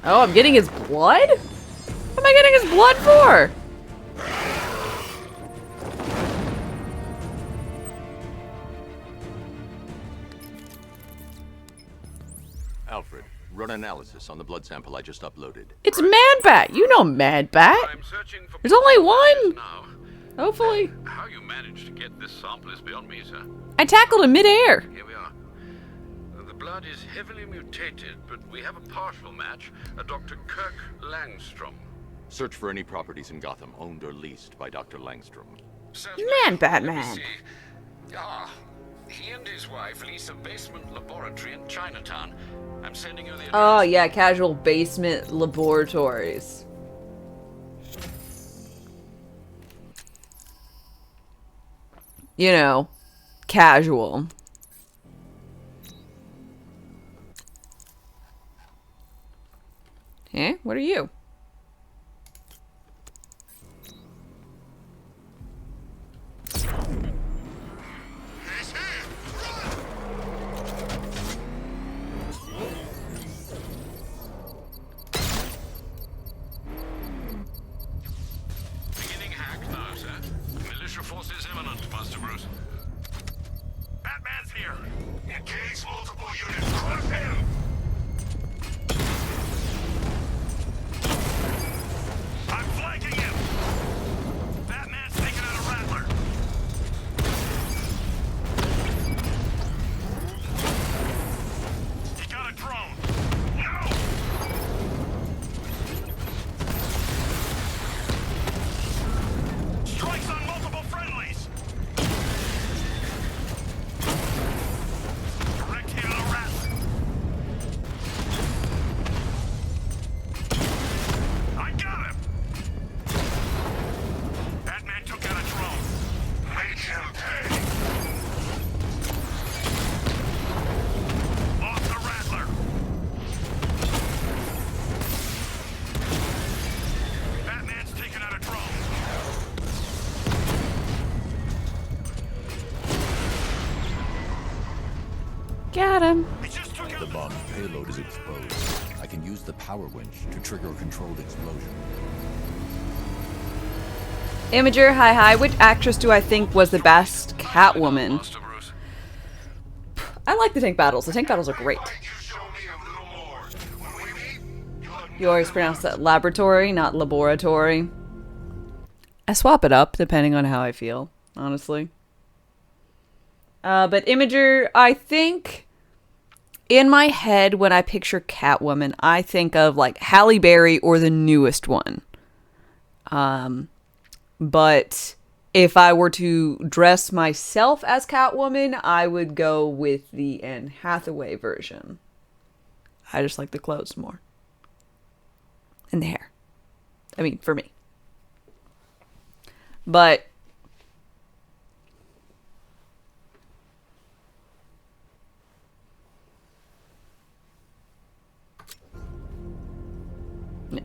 Oh, I'm getting his blood? What am I getting his blood for? Alfred, run analysis on the blood sample I just uploaded. It's Man-Bat. You know Man-Bat. There's only one. Hopefully. How you managed to get this sample is beyond me, sir. I tackled him midair. Here we are. The blood is heavily mutated, but we have a partial match, a Dr. Kirk Langstrom. Search for any properties in Gotham owned or leased by Dr. Langstrom. Man, Batman. Ah, he and his wife lease a basement laboratory in Chinatown. I'm sending you the address. Oh, yeah, casual basement laboratories. You know, casual. Eh? What are you? Beginning hack now, sir. Militia forces imminent, Master Bruce. Batman's here. Engage multiple units. Crush him. I'm flanking him. Batman's taking out a Rattler. He got a drone. No! Strikes on multiple friendlies. Direct hit on a Rattler. I got him. Batman took out a drone. Make him pay. Off the Rattler. Batman's taken out a drone. Got him. The bomb's payload is exposed. I can use the power winch to trigger a controlled explosion. Imager, hi. Which actress do I think was the best Catwoman? I like the tank battles. The tank battles are great. You always pronounce that laboratory, not laboratory. I swap it up depending on how I feel, honestly. But Imager, I think in my head when I picture Catwoman, I think of like Halle Berry or the newest one. But if I were to dress myself as Catwoman, I would go with the Anne Hathaway version. I just like the clothes more. And the hair. I mean, for me. But yeah.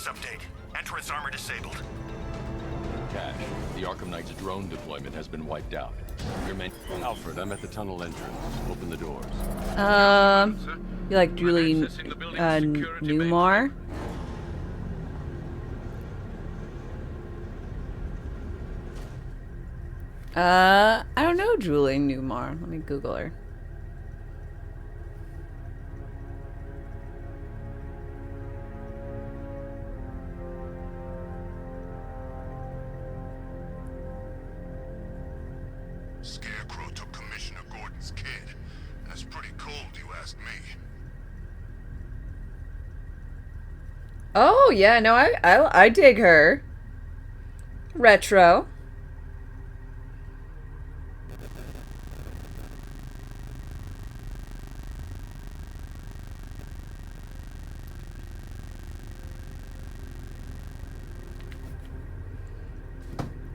Update. Entrance armor disabled. Cash, the Arkham Knight's drone deployment has been wiped out. Your man, Alfred, I'm at the tunnel entrance. Open the doors. You like Julie Newmar? I don't know Julie Newmar. Let me Google her. Scarecrow took Commissioner Gordon's kid. That's pretty cold, you ask me. Oh yeah, no, I dig her. Retro.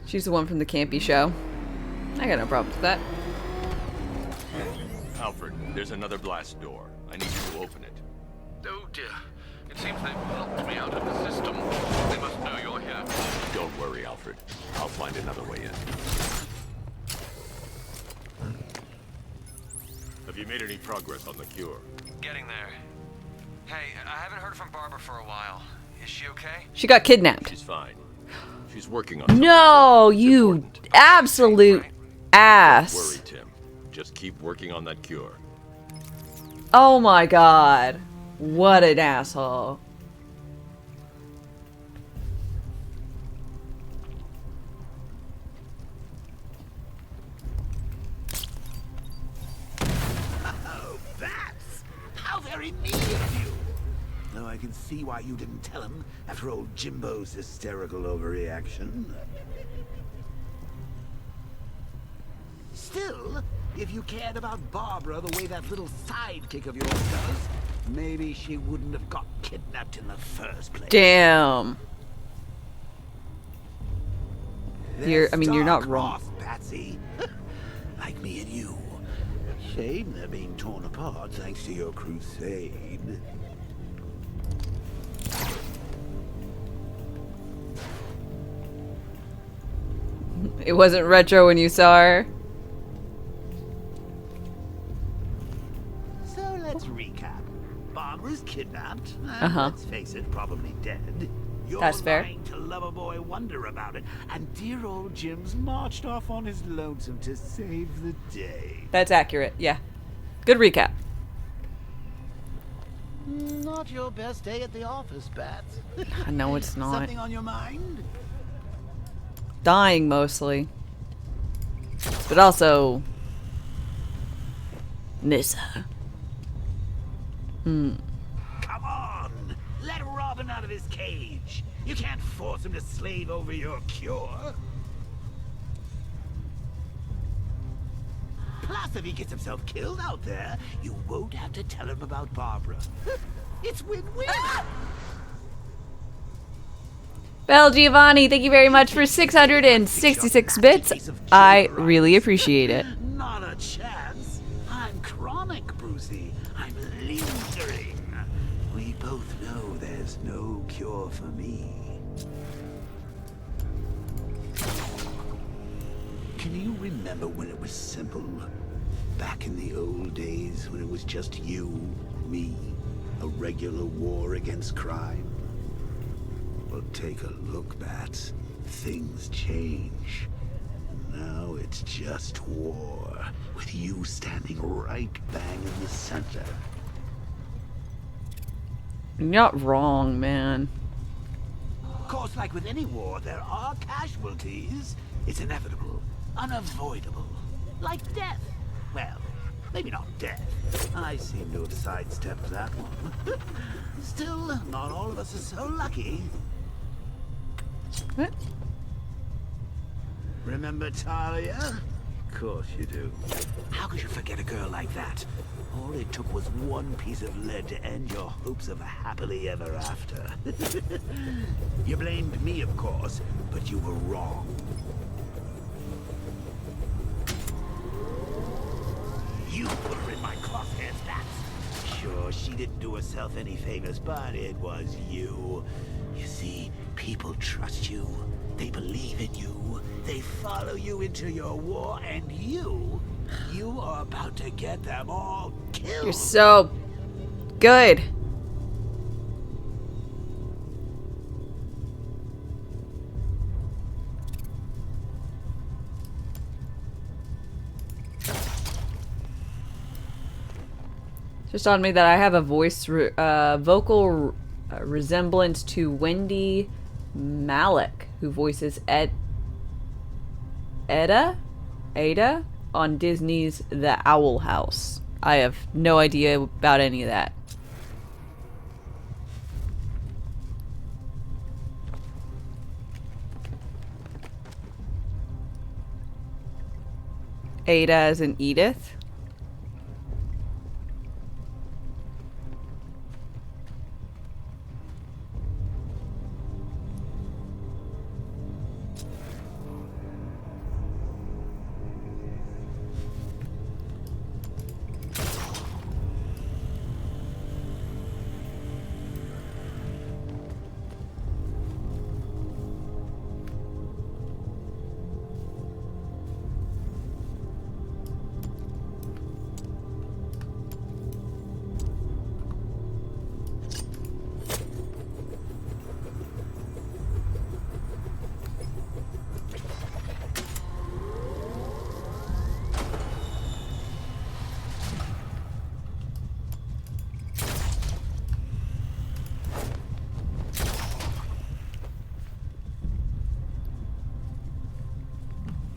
She's the one from the campy show. I got no problem with that. Alfred, there's another blast door. I need you to open it. Oh dear. It seems they've locked me out of the system. They must know you're here. Don't worry, Alfred. I'll find another way in. Have you made any progress on the cure? Getting there. Hey, I haven't heard from Barbara for a while. Is she okay? She got kidnapped. She's fine. She's working on something. No, you absolute ass. Don't worry, Tim. Just keep working on that cure. Oh my god. What an asshole. Oh, Bats! How very mean of you! Though I can see why you didn't tell him after old Jimbo's hysterical overreaction. Still, if you cared about Barbara the way that little sidekick of yours does, maybe she wouldn't have got kidnapped in the first place. Damn. You're not wrong. Patsy. Like me and you. Shame they're being torn apart thanks to your crusade. It wasn't retro when you saw her. So let's recap. Barbara's kidnapped. And let's face it, probably dead. You're That's fair. lying to Loverboy Wonder about it, and dear old Jim's marched off on his lonesome to save the day. That's accurate, yeah. Good recap. Not your best day at the office, Bats. No, it's not. Something on your mind? Dying mostly. But also Nissa. Come on! Let Robin out of his cage. You can't force him to slave over your cure. Plus, Plus, if he gets himself killed out there, you won't have to tell him about Barbara. It's win-win. Bell Giovanni, thank you very much for 666 bits. I really appreciate it. Not a chance. I'm chronic, Brucey. I'm lingering. We both know there's no cure for me. Can you remember when it was simple? Back in the old days when it was just you, me, a regular war against crime? Well, take a look, Bats. Things change. Now it's just war, with you standing right bang in the center. You're not wrong, man. Of course, like with any war, there are casualties. It's inevitable, unavoidable. Like death. Well, maybe not death. I seem to have sidestepped that one. Still, not all of us are so lucky. What? Remember Talia? Of course you do. How could you forget a girl like that? All it took was one piece of lead to end your hopes of a happily ever after. You blamed me, of course, but you were wrong. You put her in my crosshairs, Bats. Sure, she didn't do herself any favors, but it was you. You see, people trust you. They believe in you. They follow you into your war, and you are about to get them all killed. You're so good. Just on me that I have a vocal resemblance to Wendy Malick, who voices Ada on Disney's The Owl House. I have no idea about any of that. Ada as in Edith.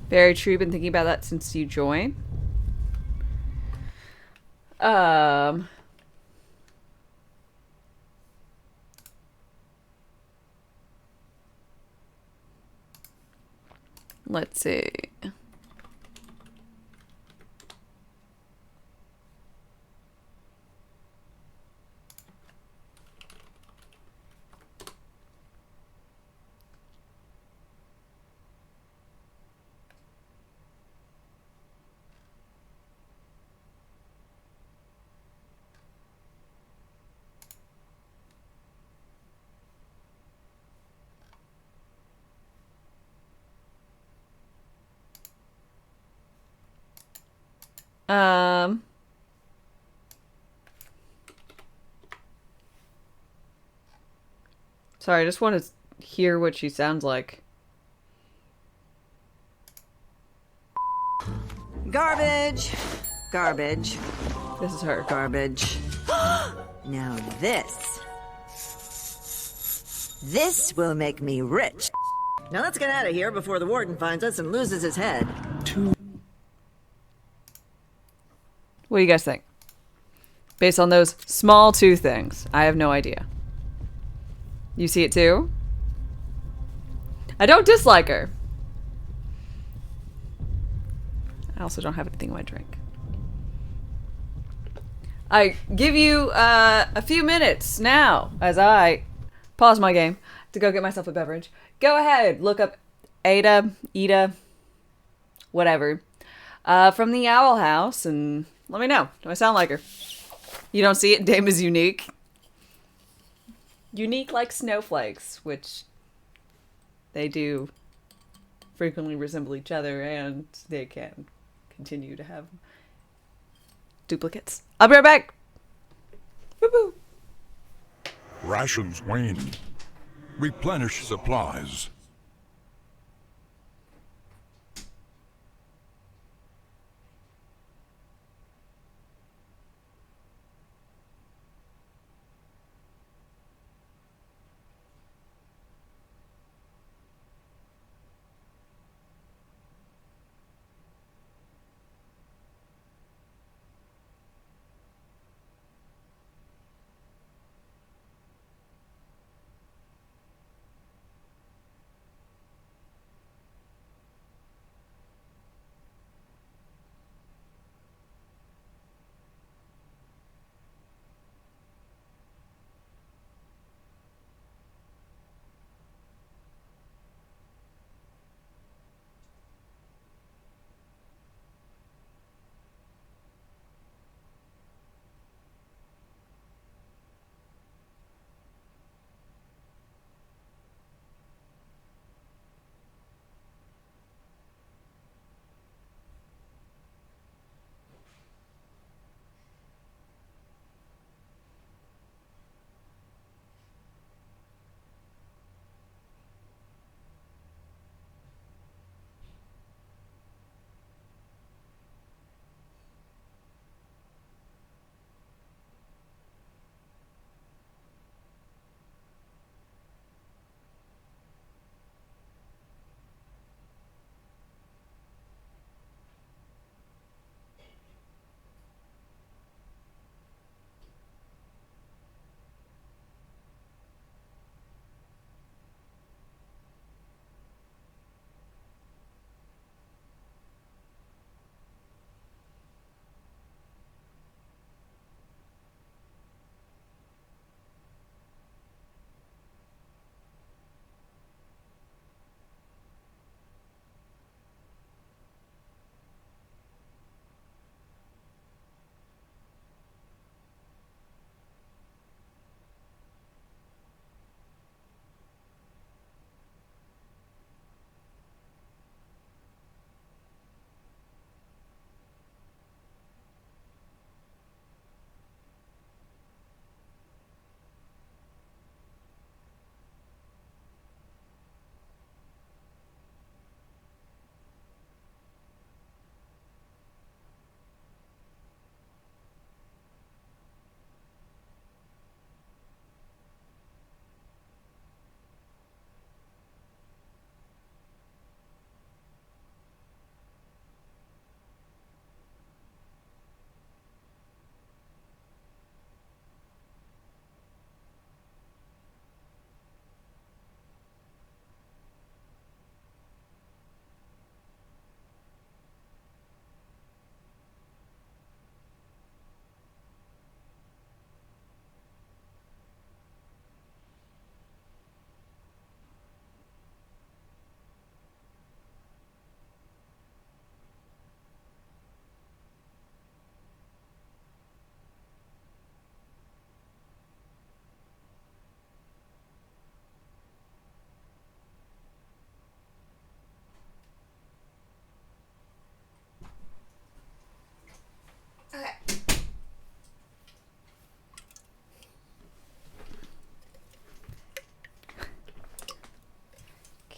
Very true. Been thinking about that since you joined. Let's see. Sorry, I just want to hear what she sounds like. Garbage. Garbage. This is her. Garbage. Now this. This will make me rich. Now let's get out of here before the warden finds us and loses his head. What do you guys think? Based on those small two things. I have no idea. You see it too? I don't dislike her. I also don't have anything in my drink. I give you a few minutes now as I pause my game to go get myself a beverage. Go ahead, look up Ida, whatever, from the Owl House, and let me know. Do I sound like her? You don't see it? Dame is unique. Unique like snowflakes, which they do frequently resemble each other, and they can continue to have duplicates. I'll be right back. Woo-hoo. Rations wane. Replenish supplies.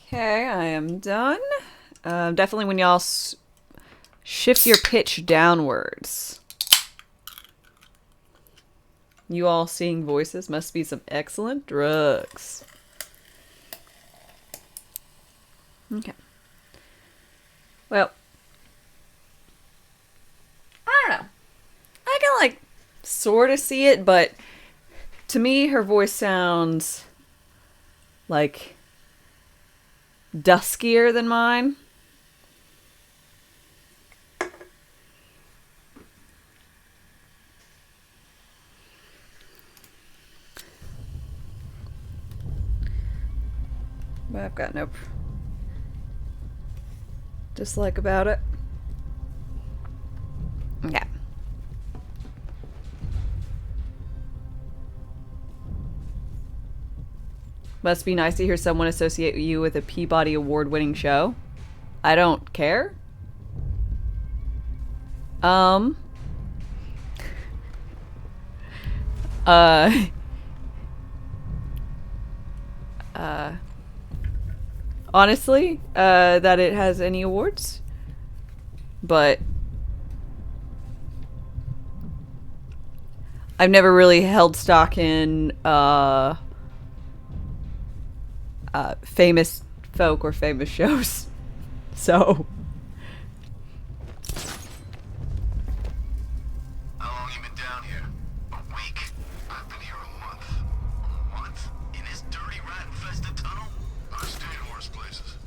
Okay, I am done. Definitely when y'all shift your pitch downwards. You all seeing voices must be some excellent drugs. Okay. Well, I don't know. I can like sort of see it, but to me her voice sounds like duskier than mine. I've got no dislike about it. Yeah. Must be nice to hear someone associate you with a Peabody Award-winning show. I don't care. Honestly, that it has any awards, but I've never really held stock in famous folk or famous shows, so. How long you been down here? A week? I've been here a month. A month? In this dirty, rat-infested tunnel? I've stayed in worse places.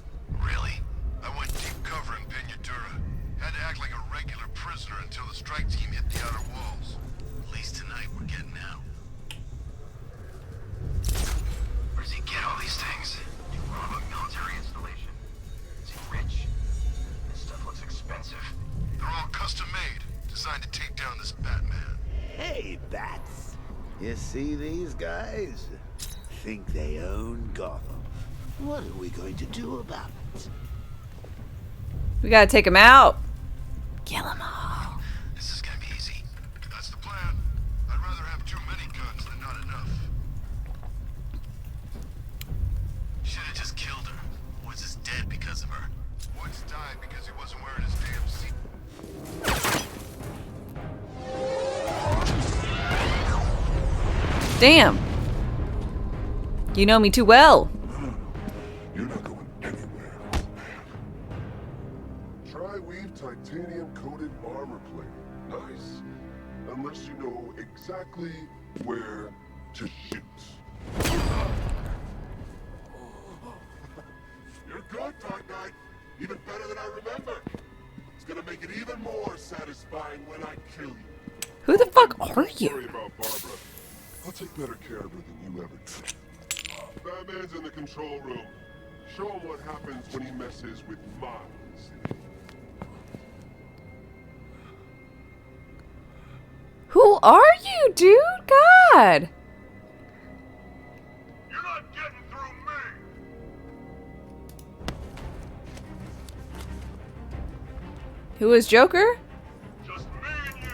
Really? I went deep cover in Pinyatura. Had to act like a regular prisoner until the strike team hit the outer walls. At least tonight we're getting out. Where does he get all these things? From a military installation. Is he rich? This stuff looks expensive. They're all custom-made, designed to take down this Batman. Hey, Bats. You see these guys? Think they own Gotham. What are we going to do about it? We gotta take him out. Kill him all. This is gonna be easy. That's the plan. I'd rather have too many guns than not enough. Should have just killed her. Woods is dead because of her. Woods died because he wasn't wearing his damn seat. Damn. You know me too well. You're not going anywhere. Tri-weave titanium-coated armor plate. Nice. Unless you know exactly where to shoot. You're good, Dark Knight. Even better than I remember. It's gonna make it even more satisfying when I kill you. Who the fuck are Don't you? worry about Barbara. I'll take better care of her than you ever did. Batman's in the control room. Show him what happens when he messes with minds. Who are you, dude? God. You're not getting through me! Who is Joker? Just me and you!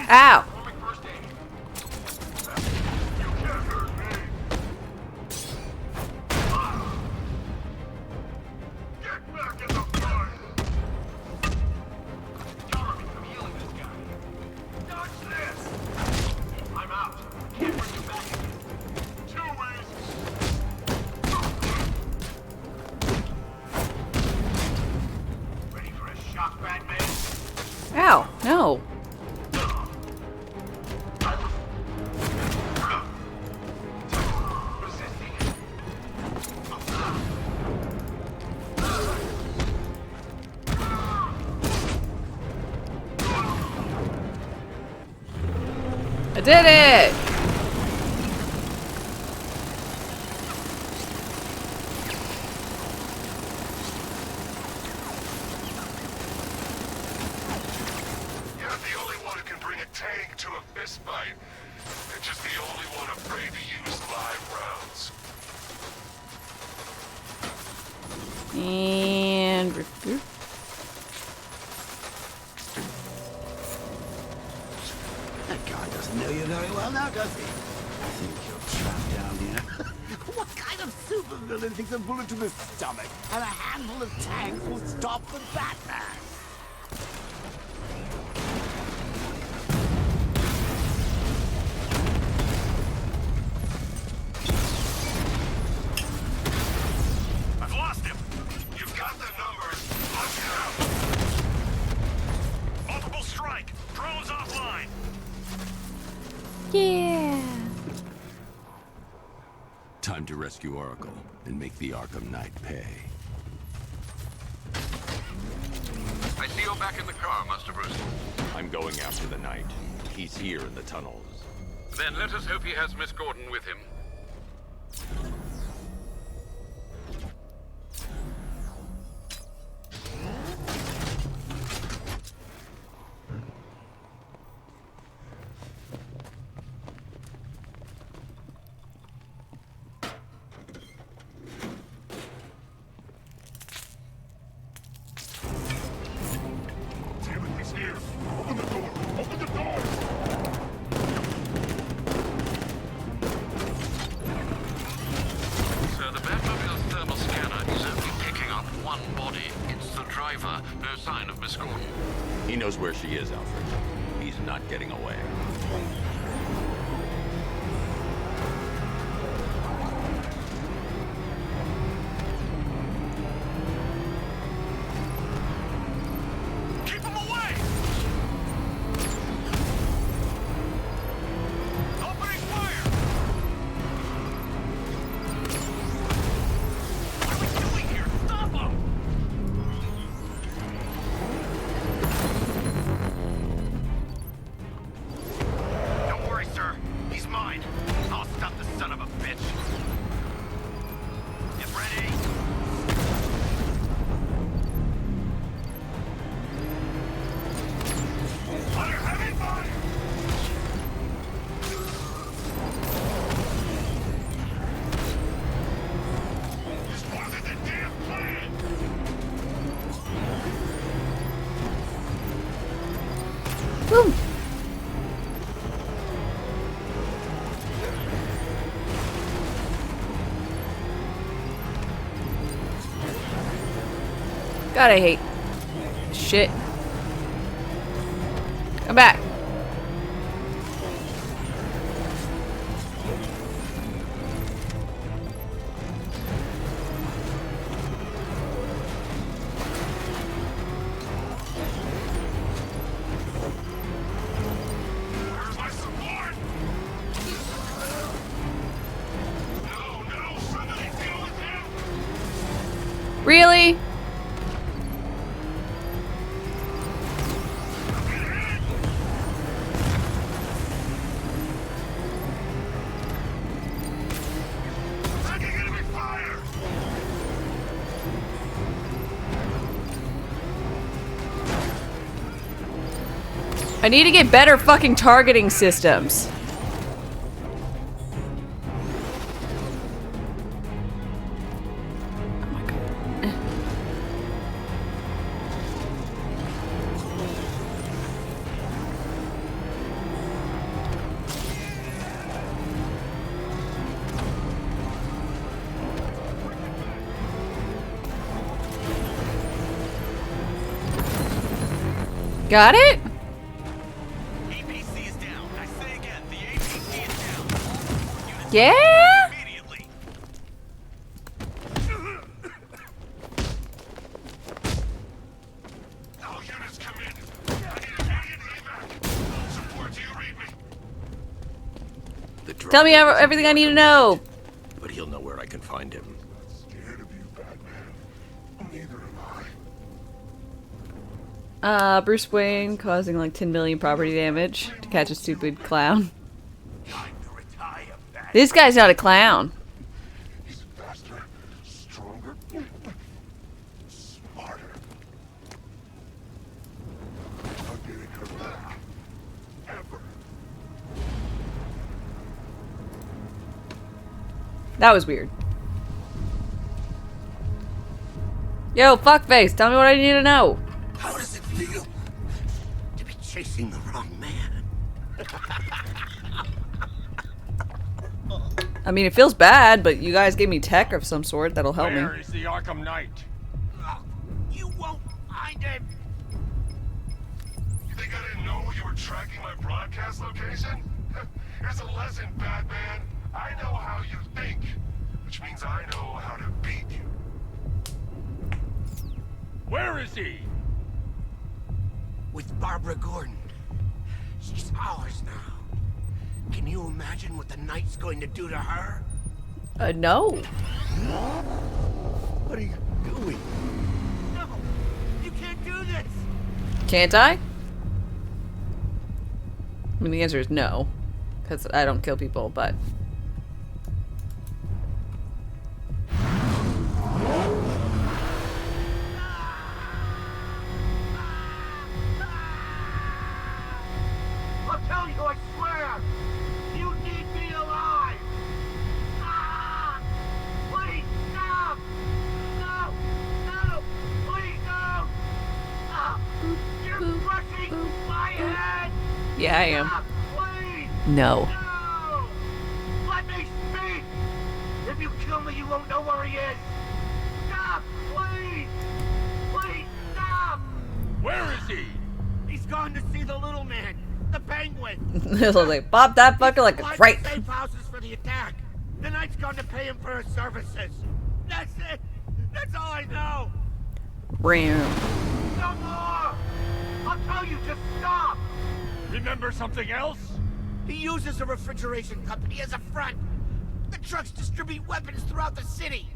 Ow. No. I did it! You're not the only one who can bring a tank to a fist fight. You're just the only one afraid to use live rounds. And recruit. That guy doesn't know you very well now, does he? I think you're trapped down here. What kind of supervillain thinks a bullet to the stomach and a handful of tanks will stop the Batman? I've lost him. You've got the numbers. Let's go. Multiple strike. Drones offline. Yeah. Time to rescue Oracle and make the Arkham Knight pay. I see you're back in the car, Master Bruce. I'm going after the Knight. He's here in the tunnels. Then let us hope he has Miss Gordon with him. Damn it, he's here. Open the door. Open the door. So the Batmobile's thermal scanner is only picking up one body. It's the driver. No sign of Miss Gordon. He knows where she is, Alfred. He's not getting away. Keep him away. Opening fire. What are we doing here? Stop him. Don't worry, sir. He's mine. I'll stop the son of a bitch. Get ready. Under heavy fire! This wasn't the damn plan! Boom. God, I hate shit. Come back. Where's my support? No, somebody deal with him! Really? Taking enemy fire! I need to get better fucking targeting systems. Got it? APC is down. I say again, the APC is down. Yeah? Immediately. All units come in. I need immediate Tell me everything I need to know. But he'll know where I can find him. Scared of you, Batman. Neither am I. Bruce Wayne causing like 10 million property damage to catch a stupid clown. This guy's not a clown. He's faster, stronger, smarter. Not getting her back. Ever. That was weird. Yo, fuckface, tell me what I need to know. How does it feel to be chasing the wrong man? I mean, it feels bad, but you guys gave me tech of some sort that'll help me. Where is the Arkham Knight? You won't find him. You think I didn't know you were tracking my broadcast location? Here's a lesson, Batman. I know how you think, which means I know how to beat you. Where is he? With Barbara Gordon. She's ours now. Can you imagine what the Knight's going to do to her? No. What are you doing? No! You can't do this! Can't I? I mean, the answer is no. Because I don't kill people, but... I'll tell you, I swear! You need me alive! Ah! Please, stop! No! No! Please, no! Ah! You're crushing my head! Yeah, I am. Stop, please! No. No! Let me speak! If you kill me, you won't know where he is! Stop, please! Please, stop! Where is he? He's gone to see the little man! The Penguin! It was like, pop that fucker like a crate. Safe houses for the attack. The Knight's gone to pay him for his services. That's it. That's all I know. Ram. No more. I'll tell you, just stop. Remember something else? He uses a refrigeration company as a front. The trucks distribute weapons throughout the city.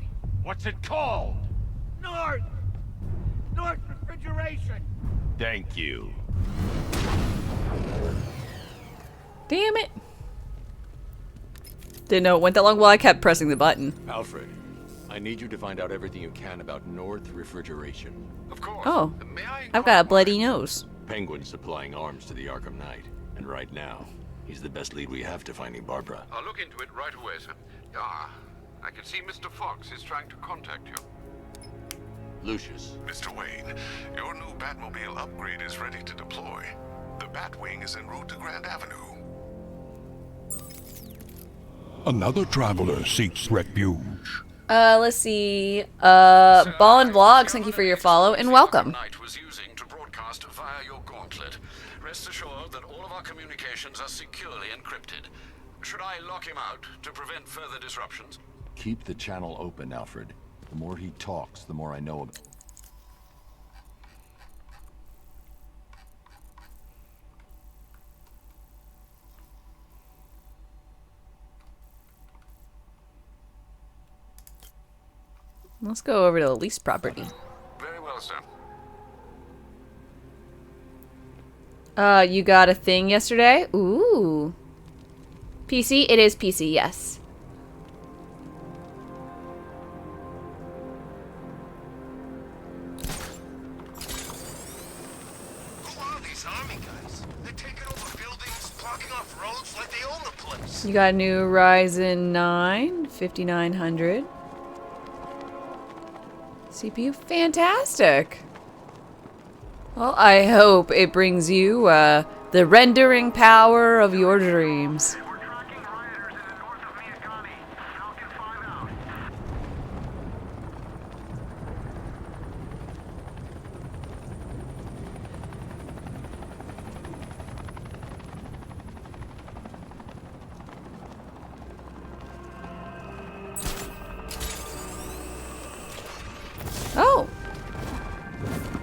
What's it called? North Refrigeration. Thank you. Damn it. Didn't know it went that long. Well, I kept pressing the button. Alfred, I need you to find out everything you can about North Refrigeration. Of course. Oh, I've got a bloody nose. Penguin's supplying arms to the Arkham Knight, and right now, he's the best lead we have to finding Barbara. I'll look into it right away, sir. Ah, I can see Mr. Fox is trying to contact you. Lucius. Mr. Wayne, your new Batmobile upgrade is ready to deploy. The Batwing is en route to Grand Avenue. Another traveler seeks refuge. Let's see. Ball and Vlogs, thank you for your follow and welcome. Knight was using to broadcast via your gauntlet. Rest assured that all of our communications are securely encrypted. Should I lock him out to prevent further disruptions? Keep the channel open, Alfred. The more he talks, the more I know about. Let's go over to the lease property. Very well, sir. You got a thing yesterday? Ooh. PC? It is PC, yes. You got a new Ryzen 9 5900 CPU. Fantastic. Well, I hope it brings you the rendering power of your dreams. Oh.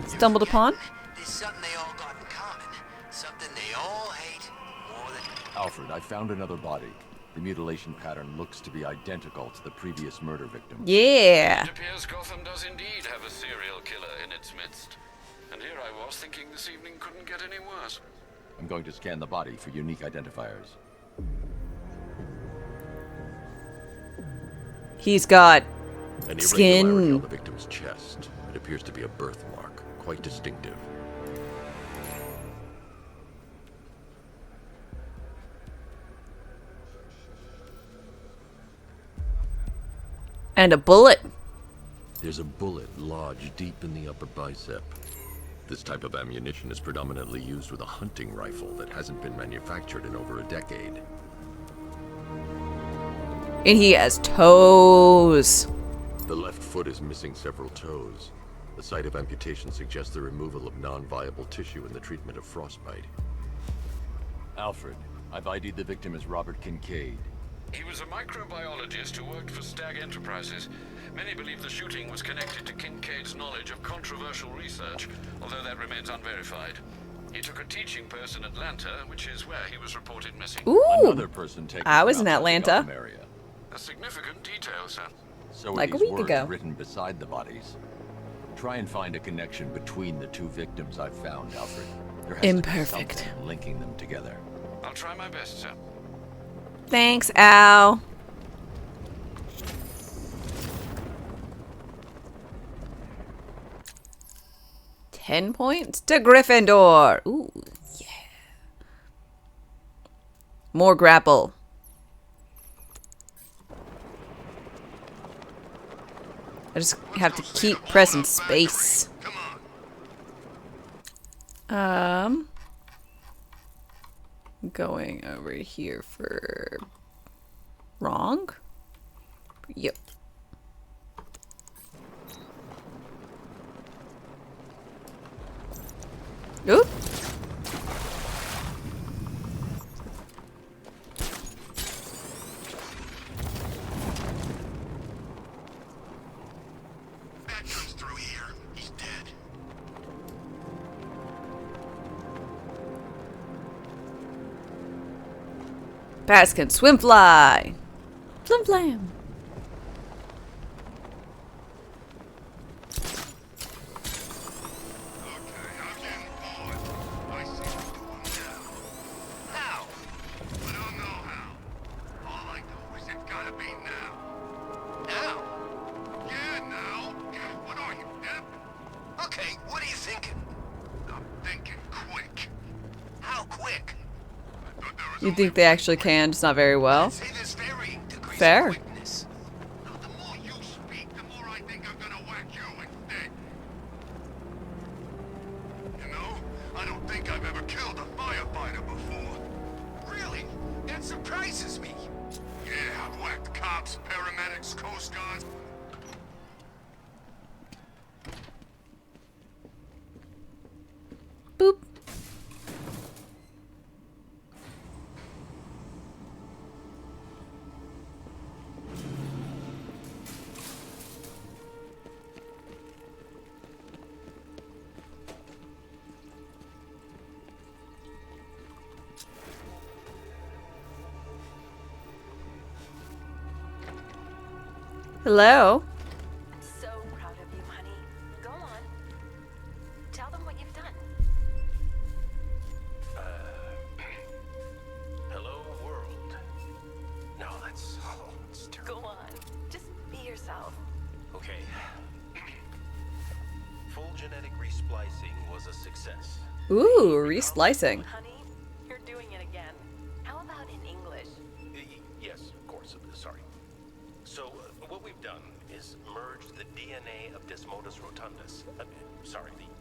Stumbled upon. There's something they all got in common. Something they all hate more than... Alfred, I found another body. The mutilation pattern looks to be identical to the previous murder victim. Yeah. It appears Gotham does indeed have a serial killer in its midst. And here I was thinking this evening couldn't get any worse. I'm going to scan the body for unique identifiers. He's got An skin. irregularity on the victim's chest. It appears to be a birthmark, quite distinctive. And a bullet. There's a bullet lodged deep in the upper bicep. This type of ammunition is predominantly used with a hunting rifle that hasn't been manufactured in over a decade. And he has toes. The left foot is missing several toes. The site of amputation suggests the removal of non-viable tissue in the treatment of frostbite. Alfred, I've ID'd the victim as Robert Kincaid. He was a microbiologist who worked for Stag Enterprises. Many believe the shooting was connected to Kincaid's knowledge of controversial research, although that remains unverified. He took a teaching post in Atlanta, which is where he was reported missing. Ooh. Another person taken I was from in outside the Atlanta. Gotham area. A significant detail, sir. So are Like a these week words ago. written beside the bodies. Try and find a connection between the two victims I've found, Alfred. There has Imperfect. to be something linking them together. I'll try my best, sir. Thanks, Al. $10 points to Gryffindor. Ooh, yeah. More grapple. I just have to keep pressing space. Going over here for wrong. Yep. Oop. Bat comes through here. He's dead. Bats can swim fly. Flim flam. How? I don't know how. All I know is it's gotta be now. Now? Yeah, now. What are you, deaf? Okay, what are you thinking? I'm thinking quick. How quick? You think they actually can, just not very well? Say there's varying degrees of Fair. quickness. Now, the more you speak, the more I think I'm gonna whack you instead. You know, I don't think I've ever killed a firefighter before. Really? That surprises me. Yeah, I've whacked cops, paramedics, coast guards. Boop. Hello. I'm so proud of you, honey. Go on. Tell them what you've done. Hello, world. No, that's terrible. Go on. Just be yourself. Okay. Full genetic resplicing was a success. Ooh, reslicing. Honey, you're doing it again. How about in English? Yes, of course. Sorry. So, what we've done is merged the DNA of Desmodus rotundus,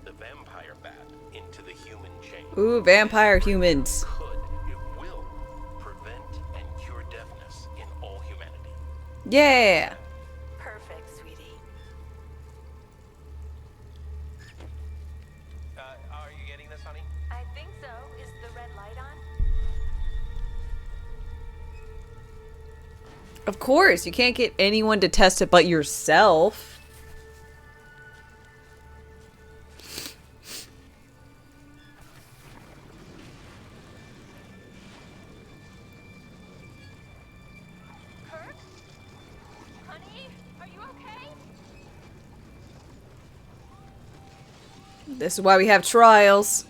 the vampire bat, into the human chain. Ooh, vampire humans. It will prevent and cure deafness in all humanity. Yeah. Perfect, sweetie. Are you getting this, honey? I think so. Is the red light on? Of course, you can't get anyone to test it but yourself. This is why we have trials.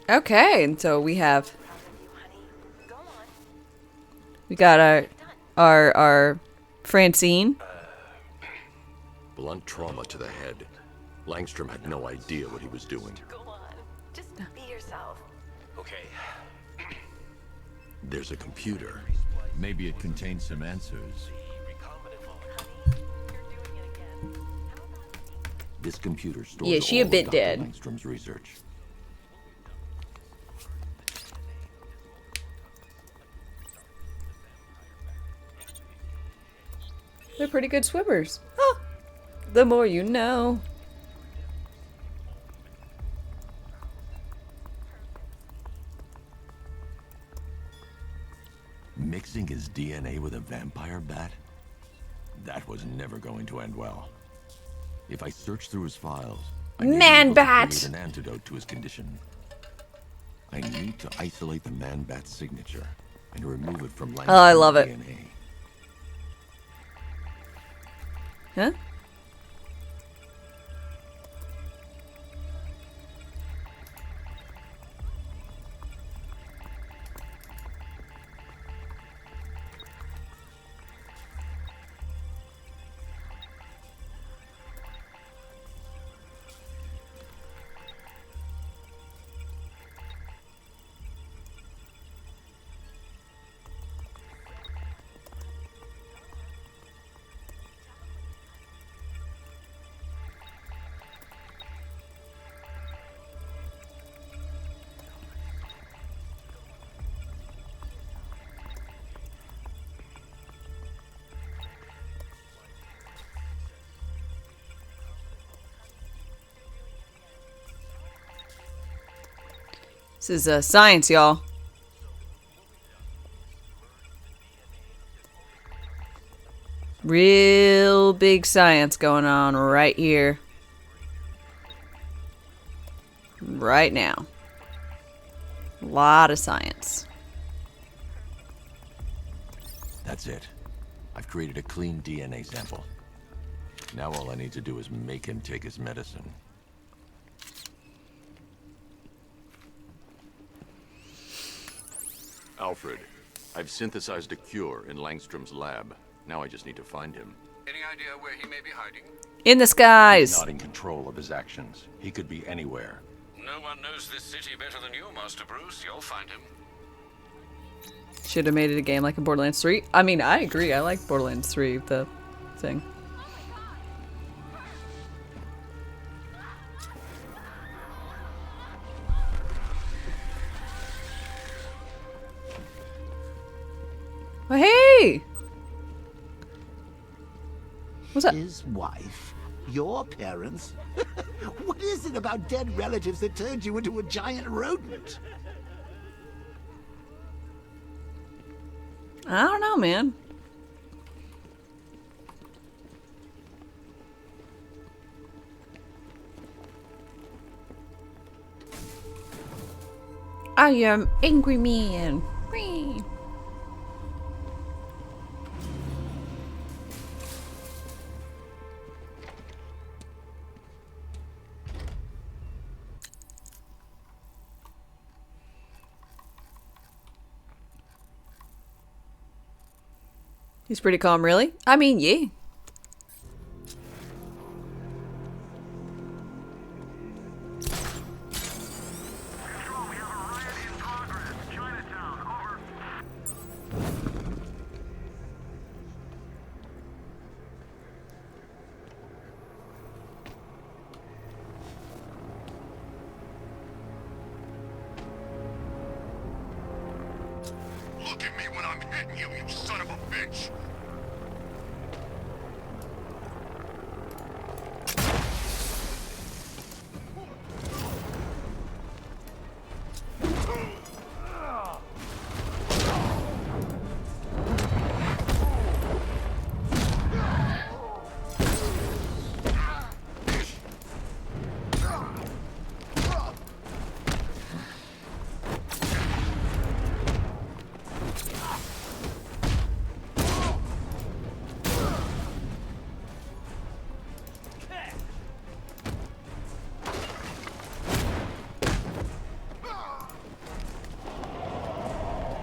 Okay, and so we got our Francine. Blunt trauma to the head. Langstrom had no idea what he was doing. Just be yourself. Okay. There's a computer. Maybe it contains some answers. This computer stores Yeah, she a all bit of Dr. dead. Langstrom's research. They're pretty good swimmers. Huh. The more you know. Mixing his DNA with a vampire bat? That was never going to end well. If I search through his files, I may be able to create an antidote to his condition. I need to isolate the man-bat signature and remove it from Langstrom's Oh, I love it. DNA. Huh? This is science, y'all. Real big science going on right here. Right now. A lot of science. That's it. I've created a clean DNA sample. Now all I need to do is make him take his medicine. Alfred, I've synthesized a cure in Langstrom's lab. Now I just need to find him. Any idea where he may be hiding? In the skies. He's not in control of his actions. He could be anywhere. No one knows this city better than you, Master Bruce. You'll find him. Should have made it a game like in Borderlands 3. I mean, I agree. I like Borderlands 3, the thing. Oh, hey! What's up? His wife? Your parents? What is it about dead relatives that turned you into a giant rodent? I don't know, man. I am angry man. Whee. He's pretty calm, really. I mean, yeah. Look at me when I'm hitting you, you son of a bitch!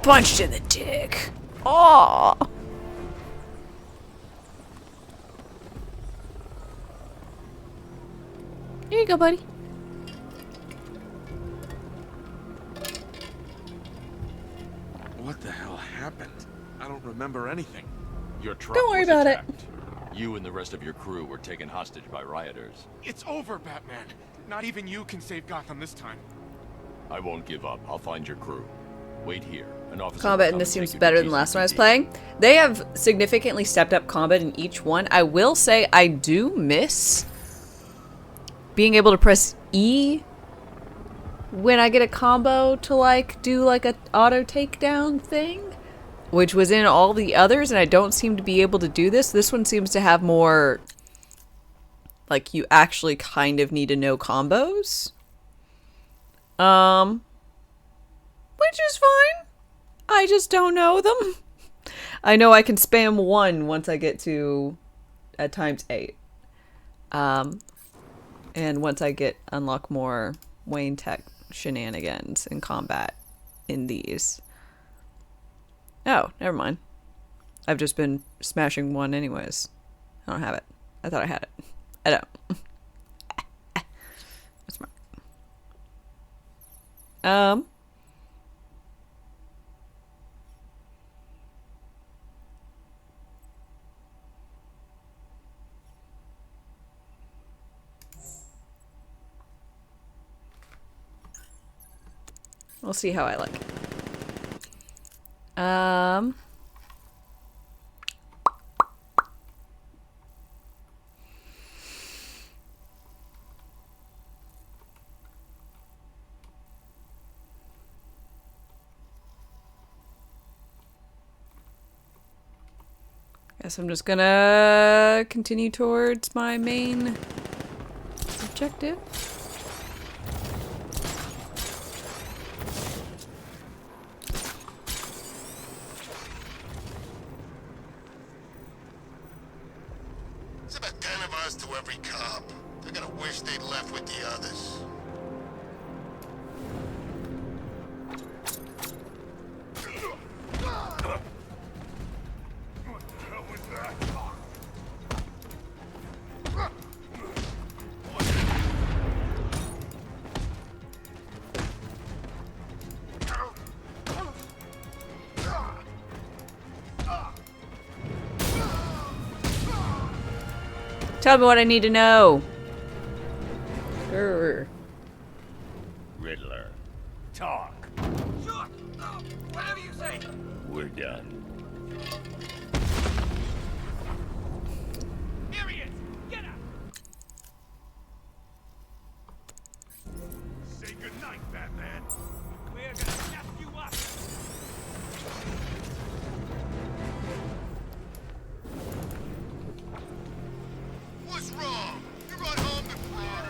punched in the dick. Aw. Here you go, buddy. What the hell happened? I don't remember anything. Your truck Don't worry was about it. attacked. You and the rest of your crew were taken hostage by rioters. It's over, Batman. Not even you can save Gotham this time. I won't give up. I'll find your crew. Wait here. An officer Combat will in come this and seems take you better to than the last one I was GCPD. playing. They have significantly stepped up combat in each one. I will say I do miss being able to press E when I get a combo to like do like a auto takedown thing, which was in all the others, and I don't seem to be able to do this. This one seems to have more like you actually kind of need to know combos. Which is fine. I just don't know them. I know I can spam 1 once I get to at times 8. And once I unlock more Wayne Tech shenanigans in combat in these. Oh, never mind. I've just been smashing 1 anyways. I don't have it. I thought I had it. I don't. That's smart. We'll see how I like it. Guess I'm just gonna continue towards my main objective. It's about 10 of us to every cop. They're gonna wish they'd left with the others. What the hell was that? Tell me what I need to know. Grr. Riddler, Talk. Sure. Whatever you say. we're done. Here he is. Get up. Say goodnight, Batman. We're gonna snap you up. What's wrong? You run home before.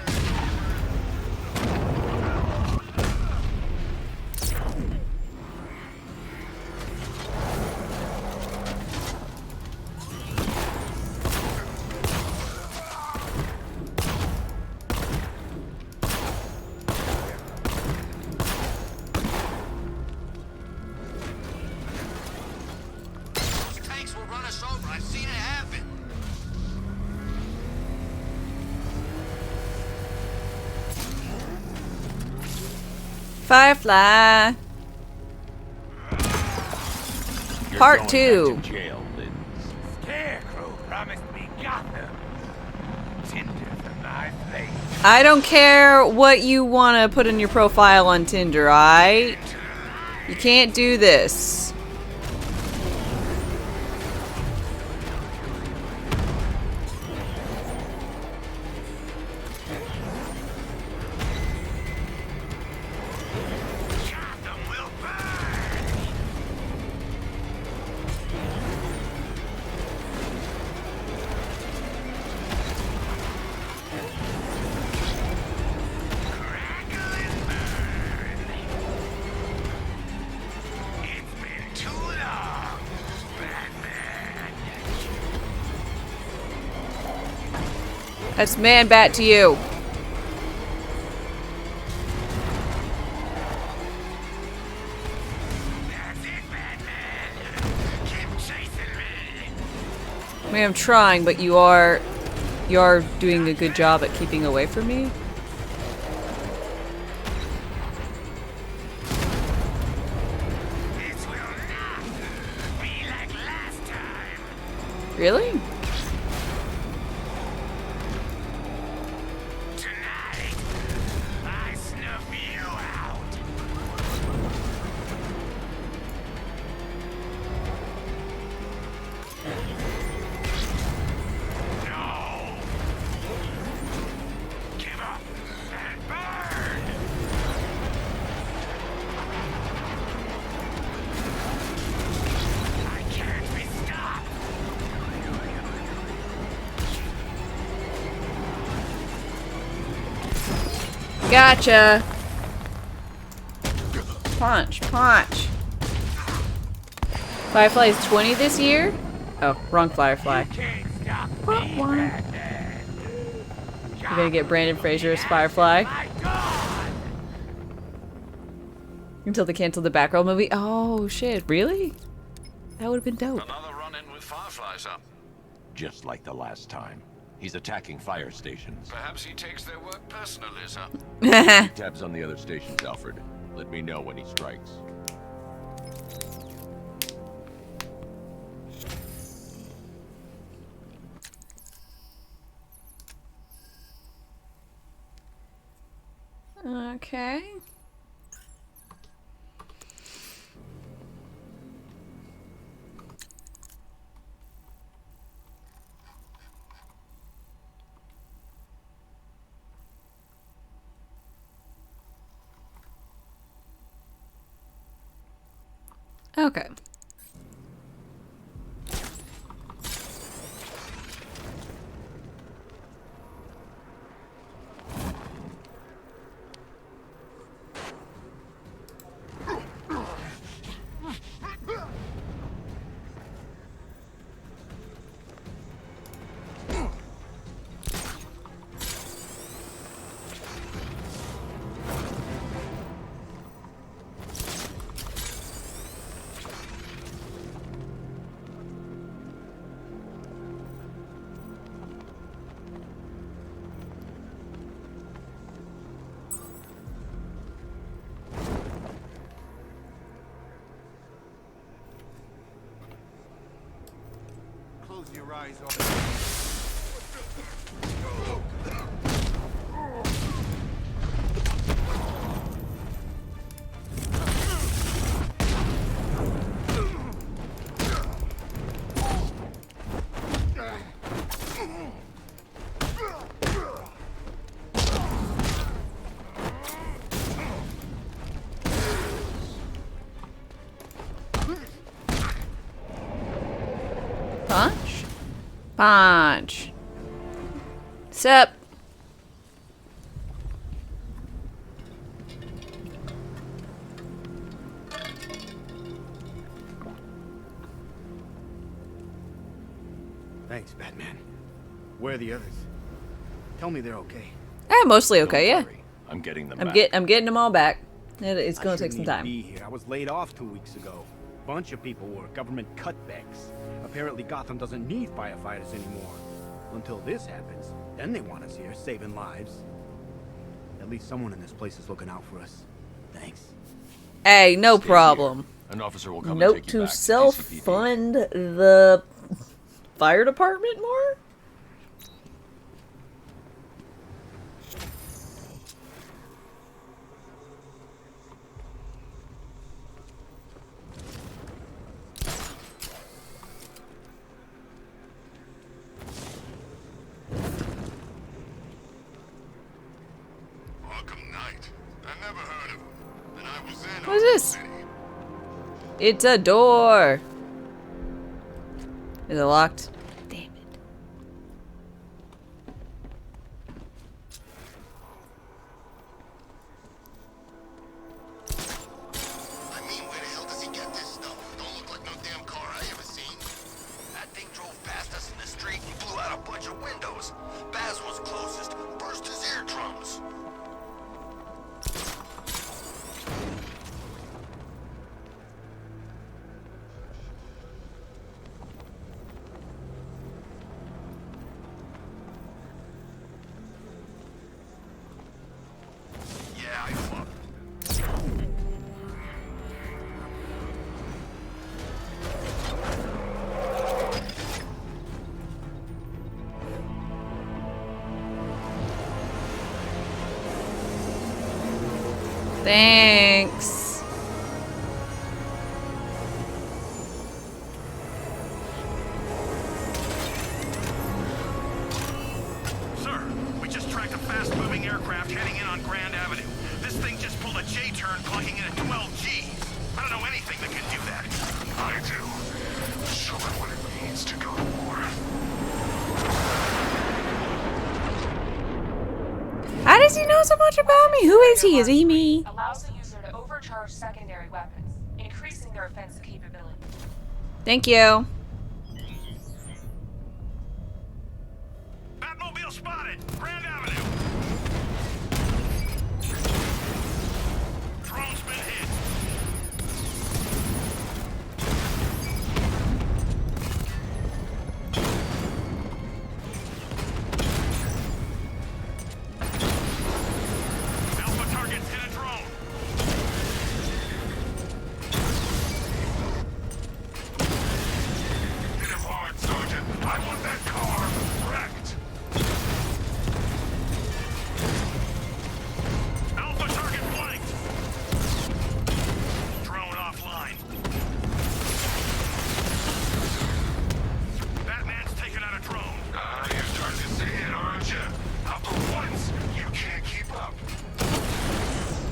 Those tanks will run us over. I've seen it happen. Firefly. You're Part going 2. back to jail, Liz. Scarecrow promised me Gotham. Tinder for my place. I don't care what you want to put in your profile on Tinder, alright? You can't do this. Gotham will burn. It's been too long, Batman. That's man bat to you. That's it, I mean, I'm trying, but you are doing a good job at keeping away from me. This will not be like last time. Really? Tonight, I snuff you out. No. Give up and burn. I can't be stopped. Gotcha. Punch, punch. Firefly is 20 this year? Oh, wrong Firefly. You're gonna get Brandon Fraser as Firefly. Until they canceled the Batgirl movie. Oh shit, really? That would have been dope. Another run-in with Fireflies, huh? Just like the last time. He's attacking fire stations. Perhaps he takes their work personally, sir. Keep tabs on the other stations, Alfred. Let me know when he strikes. Okay. Okay. Close your eyes. Punch? Punch. Sup? Thanks, Batman. Where are the others? Tell me they're okay. Mostly okay, yeah. I'm getting them I'm back. getting them all back. It's gonna take some I shouldn't time. even be here. I was laid off 2 weeks ago. Bunch of people were. Government cutbacks. Apparently Gotham doesn't need firefighters anymore. Until this happens, then they want us here, saving lives. At least someone in this place is looking out for us. Thanks. Hey, no Stay problem. here. An officer will come and Note take you to back self CCPD. fund the fire department more? Arkham Knight. I never heard of him. And I was in What is this? City. It's a door. Is it locked? Damn it. I mean, where the hell does he get this stuff? Don't look like no damn car I ever seen. That thing drove past us in the street and blew out a bunch of windows. Baz was closest, burst his eardrums. Thanks. Sir, we just tracked a fast-moving aircraft heading in on Grand Avenue. This thing just pulled a J-turn, clocking in at 12 Gs. I don't know anything that can do that. I do. Show it what it means to go to war. How does he know so much about me? Who is he? Is he me? Allows the user to overcharge secondary weapons, increasing their offensive capability. Thank you. Batmobile spotted! Grand Avenue! Drone's been hit. Alpha targets hit a drone. Hit him hard, Sergeant. I want that car wrecked. Alpha target flanked. Drone offline. Batman's taken out a drone. You're starting to see it, aren't you? Not for once. You can't keep up.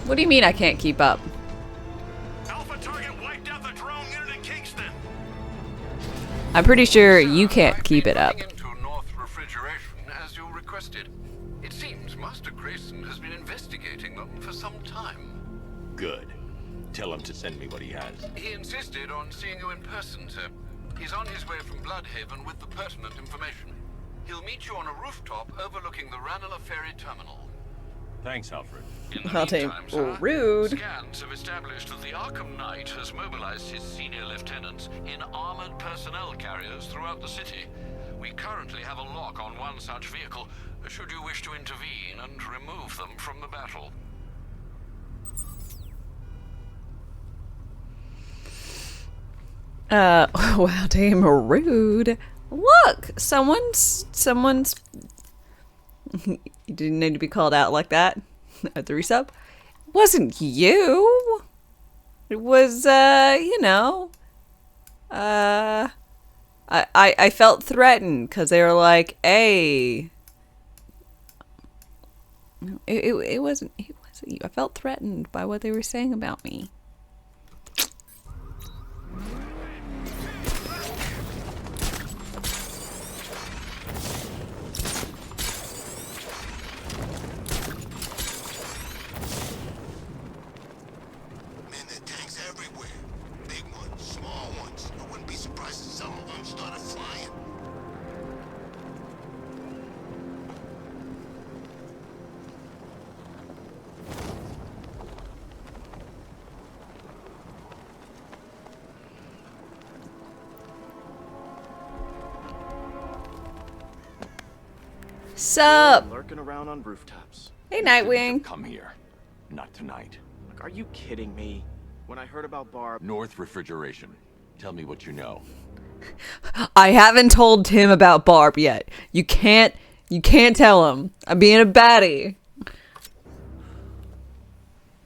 What do you mean I can't keep up? Alpha target wiped out the drone unit in Kingston. I'm pretty sure you can't keep it up. Into North Refrigeration as you requested. It seems Master Grayson has been investigating them for some time. Good. Tell him to send me what he has. He insisted on seeing you in person, sir. He's on his way from Bloodhaven with the pertinent information. He'll meet you on a rooftop overlooking the Ranelagh Ferry Terminal. Thanks, Alfred. In the I'll take meantime, sir, rude. scans have established that the Arkham Knight has mobilized his senior lieutenants in armored personnel carriers throughout the city. We currently have a lock on one such vehicle, should you wish to intervene and remove them from the battle. Wow, damn rude. Look, someone's you didn't need to be called out like that. A 3-sub? Wasn't you. It was, you know, I felt threatened because they were like, hey. It wasn't you. I felt threatened by what they were saying about me. Man, there are tanks everywhere. Big ones, small ones. I wouldn't be surprised if some of them started flying. Sup? Lurking around on rooftops. Hey, Nightwing. Come here. Not tonight. Like, are you kidding me? When I heard about Barb... North Refrigeration. Tell me what you know. I haven't told Tim about Barb yet. You can't tell him. I'm being a baddie.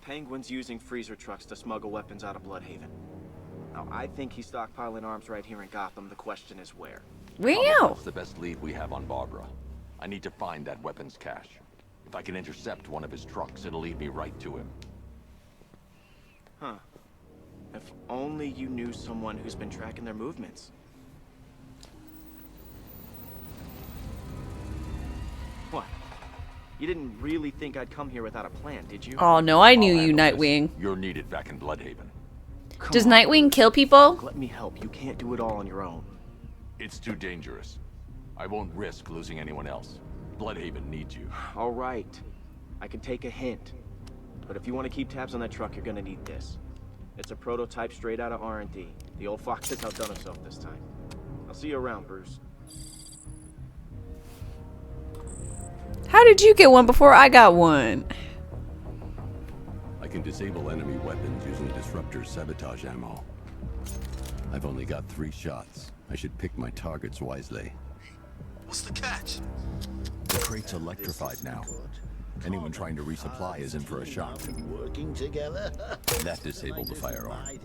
Penguin's using freezer trucks to smuggle weapons out of Bloodhaven. Now, I think he's stockpiling arms right here in Gotham. The question is where. That's the best lead we have on Barbara. I need to find that weapons cache. If I can intercept one of his trucks, it'll lead me right to him. Huh. If only you knew someone who's been tracking their movements. What? You didn't really think I'd come here without a plan, did you? Oh no, I knew you, Nightwing. You're needed back in Bloodhaven. Does Nightwing kill people? Let me help. You can't do it all on your own. It's too dangerous. I won't risk losing anyone else. Bloodhaven needs you. All right. I can take a hint. But if you want to keep tabs on that truck, you're gonna need this. It's a prototype straight out of R&D. The old fox has outdone himself this time. I'll see you around, Bruce. How did you get one before I got one? I can disable enemy weapons using disruptor sabotage ammo. I've only got 3 shots. I should pick my targets wisely. What's the catch? The crate's electrified now. Anyone trying to resupply is in for a shock. Working together? That disabled the firearm.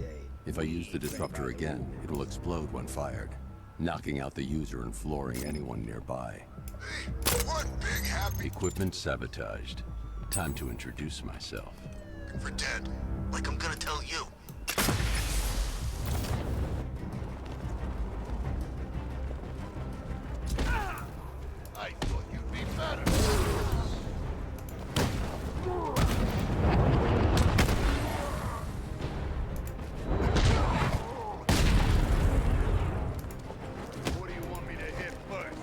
If I use the disruptor again, it will explode when fired, knocking out the user and flooring anyone nearby. One big happy Equipment sabotaged. Time to introduce myself. for dead. Like I'm gonna tell you. I thought you'd be better. What do you want me to hit first?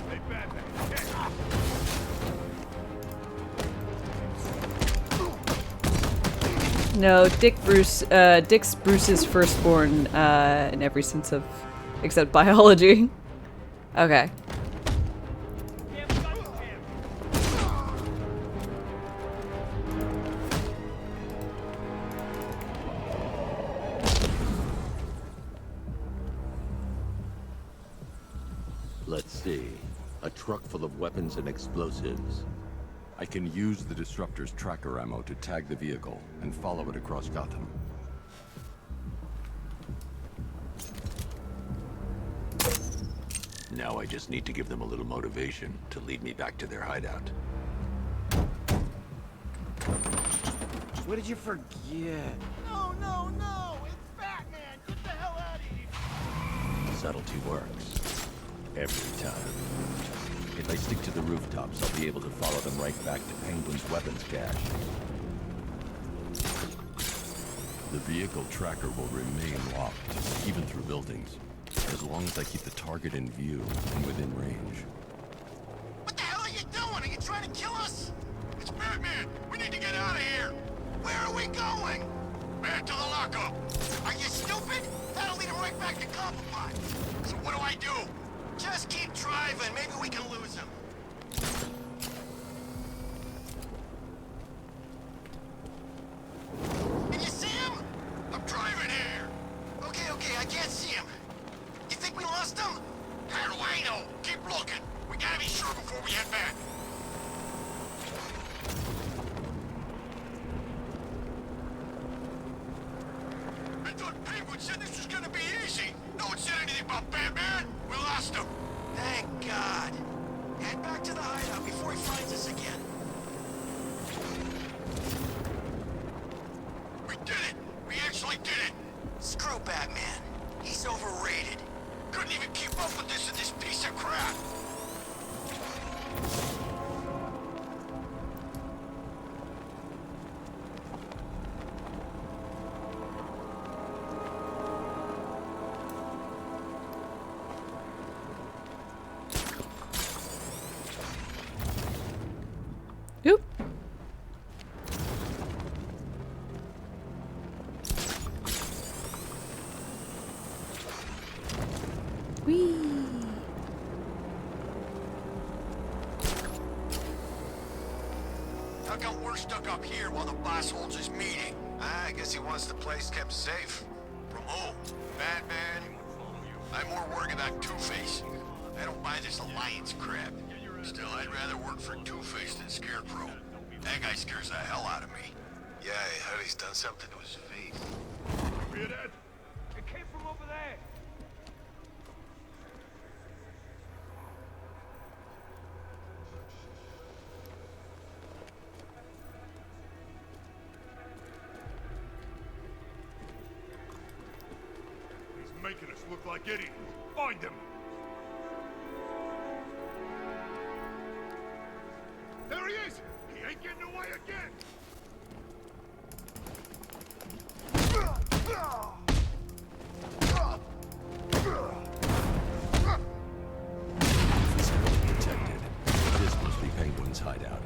Hey, Batman, catch. No, Dick's Bruce's firstborn in every sense of, except biology. Okay. Let's see. A truck full of weapons and explosives. I can use the disruptor's tracker ammo to tag the vehicle and follow it across Gotham. Now I just need to give them a little motivation to lead me back to their hideout. What did you forget? No, no, no! It's Batman! Get the hell out of here! Subtlety works. Every time. If I stick to the rooftops, I'll be able to follow them right back to Penguin's weapons cache. The vehicle tracker will remain locked, even through buildings, as long as I keep the target in view and within range. What the hell are you doing? Are you trying to kill us? It's Batman! We need to get out of here! Where are we going? Back to the lockup! Are you stupid? That'll lead him right back to Cobblepot! So what do I do? Just keep driving. Maybe we can lose him. Can you see him? I'm driving here. Okay, I can't see him. You think we lost him? How do I know? Keep looking. We gotta be sure before we head back. I thought Penguin said this was gonna be easy. No one said anything about Batman. We lost him. Thank God. Head back to the hideout before he finds us again. We did it. We actually did it. Screw Batman. He's overrated. Couldn't even keep up with this piece of crap. Oop. Whee. How come we're stuck up here while the boss holds his meeting? I guess he wants the place kept safe. From who? Batman? I'm more worried about Two-Face. I don't buy this alliance crap. Still, I'd rather work for Two-Face than Scarecrow. That guy scares the hell out of me. Yeah, I heard he's done something to his face. You hear that? It came from over there. He's making us look like idiots. Find him! There he is! He ain't getting away again! Physically protected. This must be Penguin's hideout.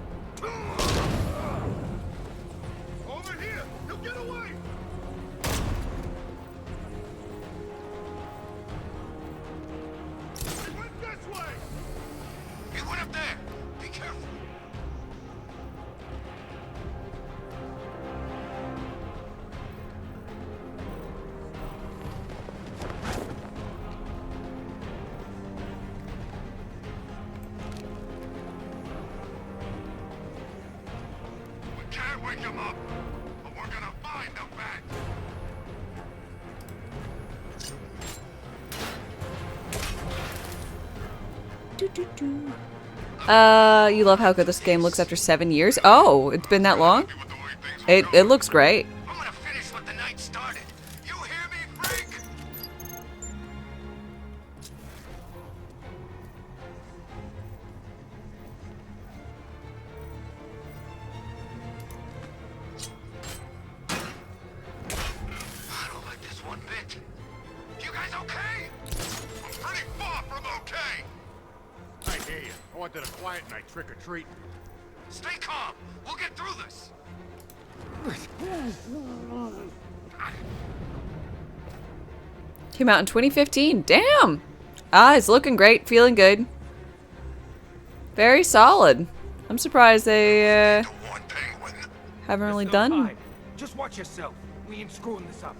Over here! He'll get away! He went this way! He went up there! Be careful! him up, but we're gonna find the bat. You love how good this game looks after 7 years? Oh, it's been that long? It looks great. I'm gonna finish what the night started. You hear me, freak? I don't like this one bit. You guys okay? I'm pretty far from okay. I hear you. I wanted a quiet night, trick-or-treat. Stay calm. We'll get through this. Came out in 2015. Damn! Ah, it's looking great. Feeling good. Very solid. I'm surprised they haven't really done. Just watch yourself. We ain't screwing this up.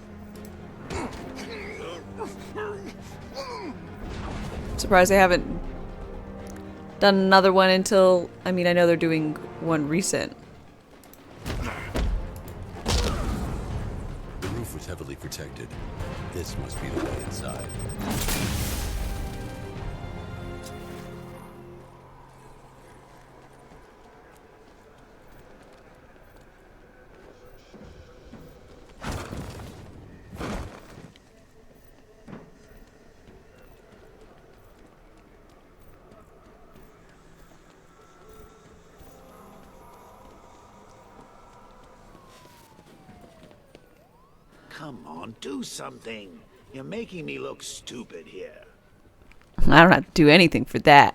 Surprised they haven't done another one until, I mean, I know they're doing one recent. The roof was heavily protected. This must be the way inside. Come on, do something. You're making me look stupid here. I don't have to do anything for that.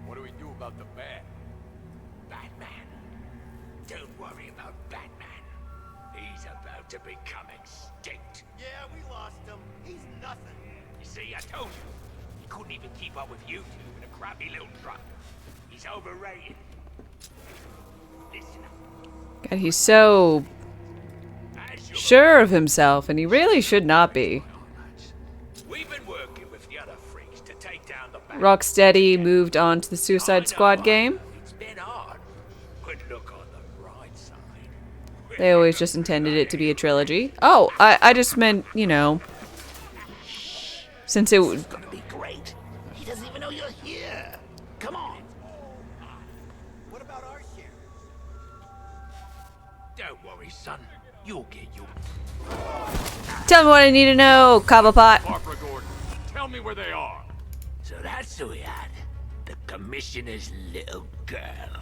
What do we do about the bat? Batman. Don't worry about Batman. He's about to become extinct. Yeah, we lost him. He's nothing. You see, I told you. He couldn't even keep up with you two in a crappy little truck. He's overrated. Listen up. God, he's so sure of himself, and he really should not be. We've been working with the other freaks to take down the bat. Rocksteady moved on to the Suicide Squad game. It's been hard, but look on the bright side. They always just intended it to be a trilogy. Oh, I just meant, you know, since it It's gonna be great. He doesn't even know you're here. Come on. What about our share? Don't worry, son. You'll get your... Tell me what I need to know, Cobblepot. Barbara Gordon, tell me where they are. So that's who we had. The commissioner's little girl.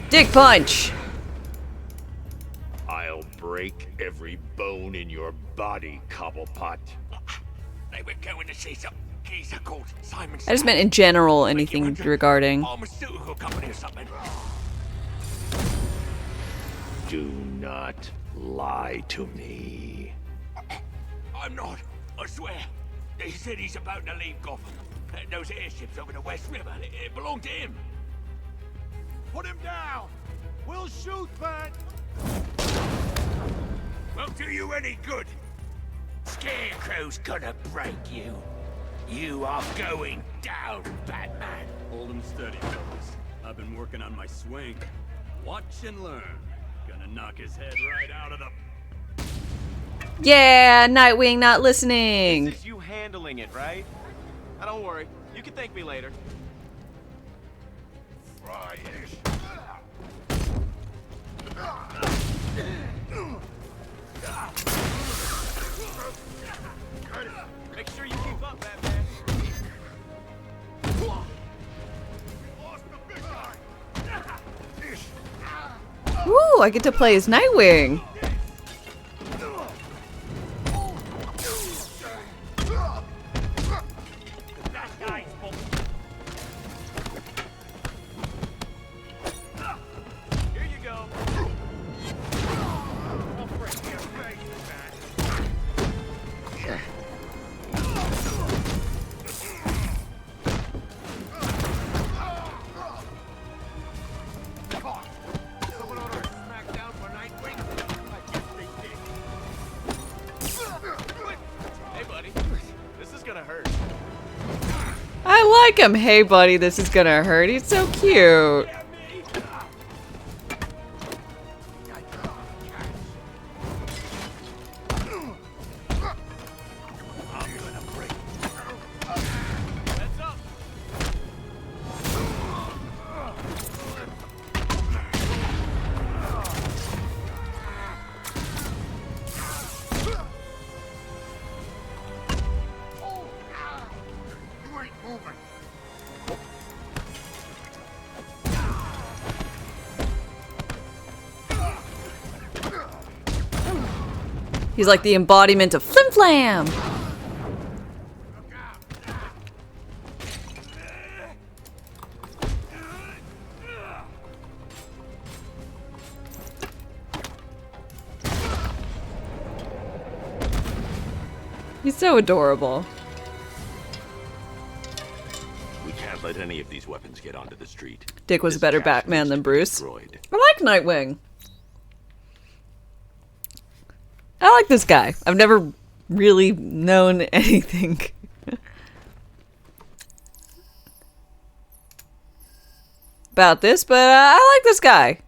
Dick punch. I'll break every bone in your body, Cobblepot. They were going to see some geezer called Simon. I just meant in general anything regarding. Pharmaceutical company or something. Do not lie to me. I'm not. I swear. They said he's about to leave Gotham. Those airships over the West River, it belonged to him. Put him down. We'll shoot, Bat. Won't do you any good. Scarecrow's gonna break you. You are going down, Batman. Hold him steady, fellas. I've been working on my swing. Watch and learn. Gonna knock his head right out of the... Yeah, Nightwing not listening. This is you handling it, right? Now, don't worry. You can thank me later. Make sure you keep up, Batman. Woo, I get to play as Nightwing. Here you go. like him. Hey, buddy, this is gonna hurt. He's so cute. He's like the embodiment of Flim Flam. He's so adorable. We can't let any of these weapons get onto the street. Dick was a better Batman than Bruce. Destroyed. I like Nightwing. I like this guy. I've never really known anything. about this, but I like this guy.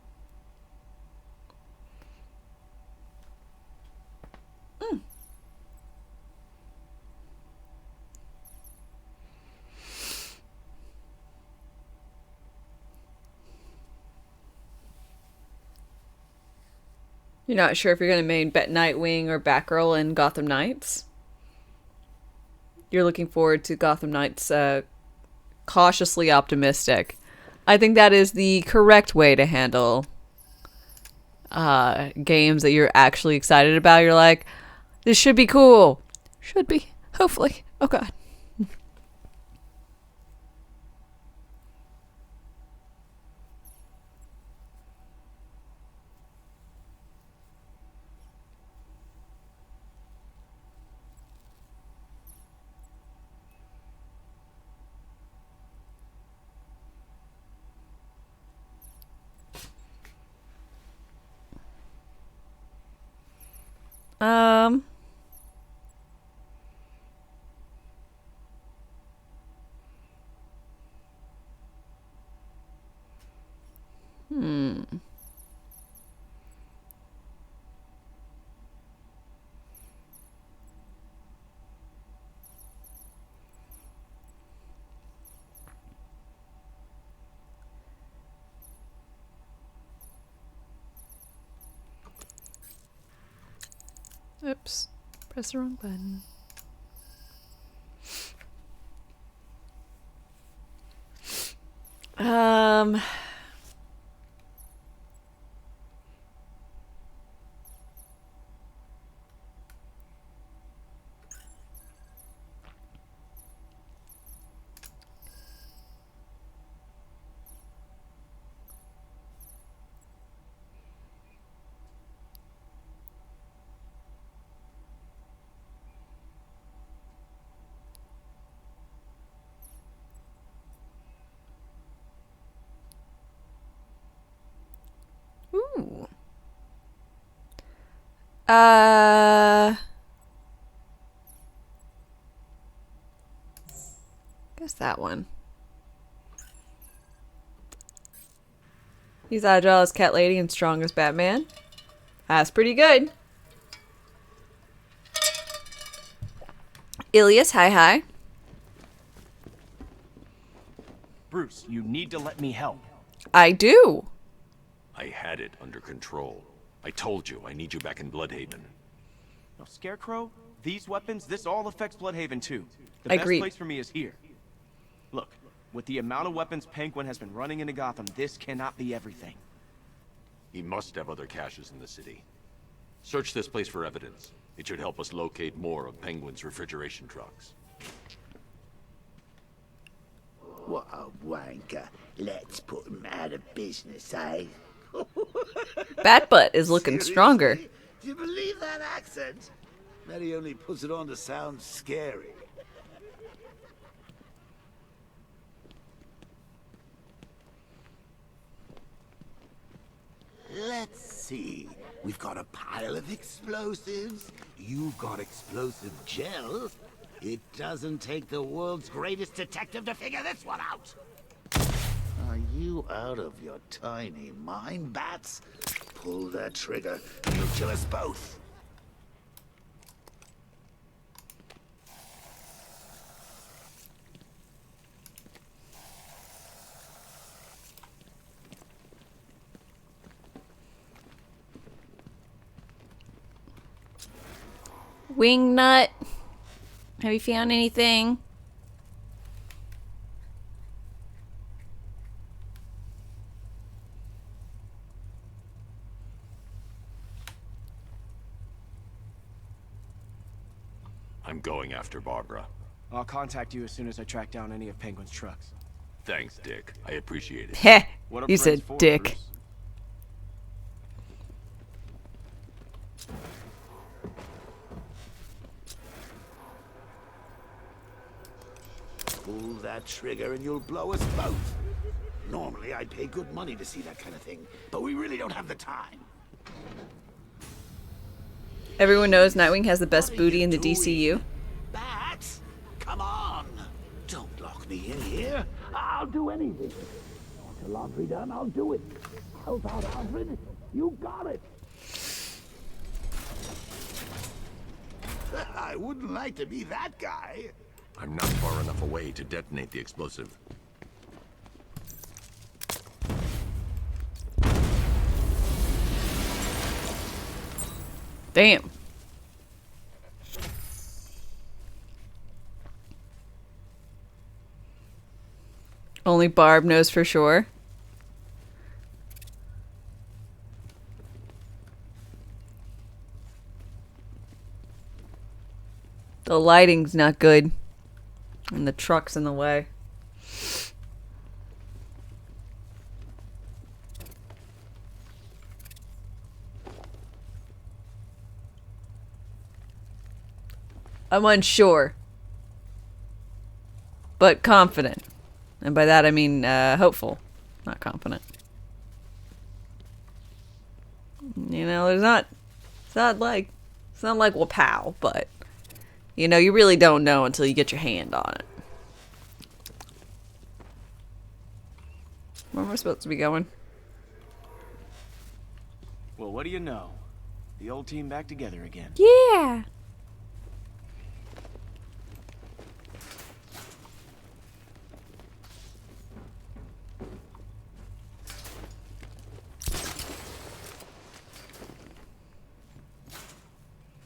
You're not sure if you're going to main bet Nightwing or Batgirl in Gotham Knights? You're looking forward to Gotham Knights cautiously optimistic. I think that is the correct way to handle games that you're actually excited about. You're like, this should be cool. Should be. Hopefully. Oh, God. Oops. Press the wrong button. Ooh. Guess that one. He's agile as Cat Lady and strong as Batman. That's pretty good. Ilias, hi. Bruce, you need to let me help. I do. I had it under control. I told you, I need you back in Bloodhaven. No, Scarecrow, these weapons, this all affects Bloodhaven too. The Agreed. best place for me is here. Look, with the amount of weapons Penguin has been running into Gotham, this cannot be everything. He must have other caches in the city. Search this place for evidence. It should help us locate more of Penguin's refrigeration trucks. What a wanker. Let's put him out of business, eh? Batbutt is looking stronger. Do you believe that accent? That he only puts it on to sound scary. Let's see. We've got a pile of explosives. You've got explosive gel. It doesn't take the world's greatest detective to figure this one out. Are you out of your tiny mind, Bats? Pull that trigger, and you'll kill us both. Wingnut, have you found anything? I'm going after Barbara. I'll contact you as soon as I track down any of Penguin's trucks. Thanks, Dick. I appreciate it. Heh. What are You friends said for, dick. Bruce? Pull that trigger and you'll blow us both. Normally, I'd pay good money to see that kind of thing, but we really don't have the time. Everyone knows Nightwing has the best booty in the DCU. Bats, come on. Don't lock me in here. I'll do anything. Want your laundry done? I'll do it. Help out, Alfred. You got it. I wouldn't like to be that guy. I'm not far enough away to detonate the explosive. Damn. Only Barb knows for sure. The lighting's not good. And the truck's in the way. I'm unsure. But confident. And by that I mean hopeful. Not confident. You know, it's not like Wapow, but you know, you really don't know until you get your hand on it. Where am I supposed to be going? Well, what do you know? The old team back together again. Yeah.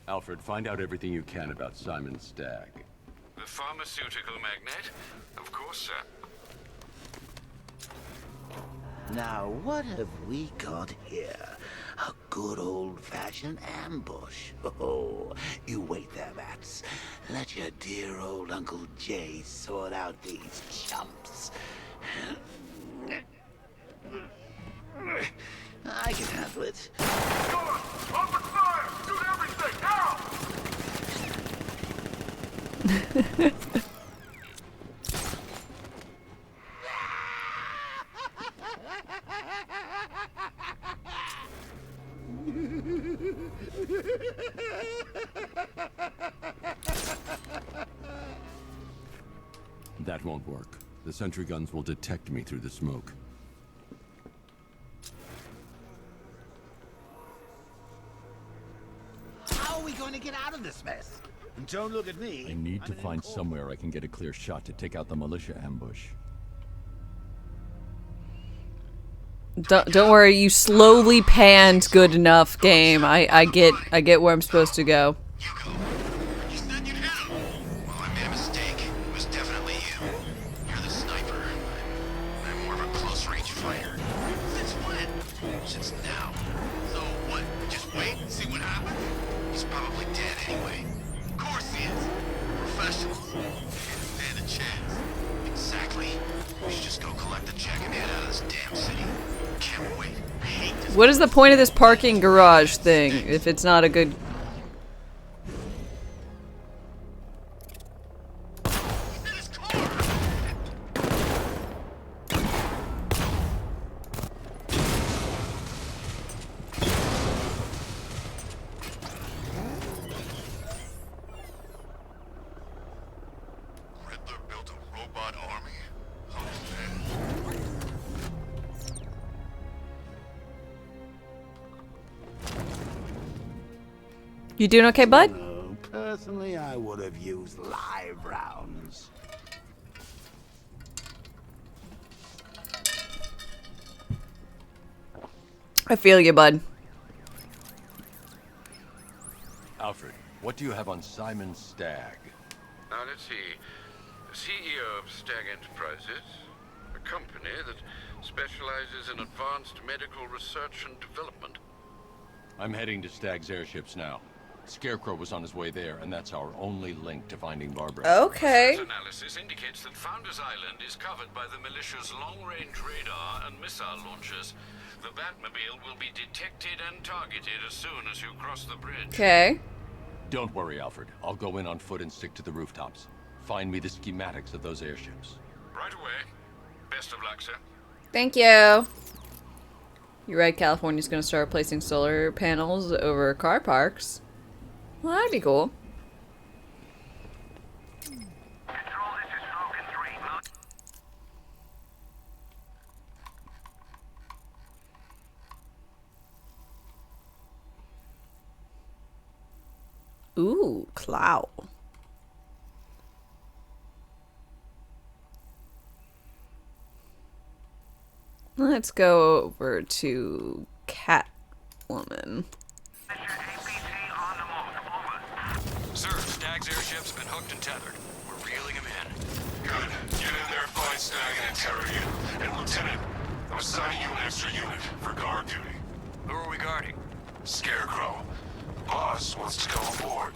Alfred, find out everything you can about Simon Stagg. The pharmaceutical magnate? Of course, sir. Now, what have we got here? A good old-fashioned ambush. Oh, you wait there, Bats. Let your dear old Uncle Jay sort out these chumps. I can handle it. Open fire! Shoot everything! Now! That won't work. The sentry guns will detect me through the smoke. How are we going to get out of this mess? And don't look at me. I need to find somewhere I can get a clear shot to take out the militia ambush. Don't worry, you slowly panned good enough, game. I get where I'm supposed to go. You said you'd hit him. Well, I made a mistake. It was definitely you. You're the sniper. I'm more of a close-range fighter. Since when? Since now. So what? Just wait and see what happens? He's probably dead anyway. Of course he is. Professional. Can't stand a chance. Exactly. We should just go collect the check and head out of this damn city. Can't wait. I hate this. What is the point of this parking garage thing if it's not a good... You doing okay, bud? No, personally, I would have used live rounds. I feel you, bud. Alfred, what do you have on Simon Stagg? Now let's see. CEO of Stag Enterprises, a company that specializes in advanced medical research and development. I'm heading to Stagg's airships now. Scarecrow was on his way there, and that's our only link to finding Barbara. Okay. This analysis indicates that Founders Island is covered by the militia's long-range radar and missile launchers. The Batmobile will be detected and targeted as soon as you cross the bridge. Okay. Don't worry, Alfred. I'll go in on foot and stick to the rooftops. Find me the schematics of those airships. Right away. Best of luck, sir. Thank you. You're right, California's gonna start placing solar panels over car parks. Well, that'd be cool. Ooh, clout. Let's go over to Catwoman. Sir, Stag's airships have been hooked and tethered. We're reeling him in. Good. Get in there, find Stag, and interrogate him. And Lieutenant, I'm assigning you an extra unit for guard duty. Who are we guarding? Scarecrow. Boss wants to go aboard.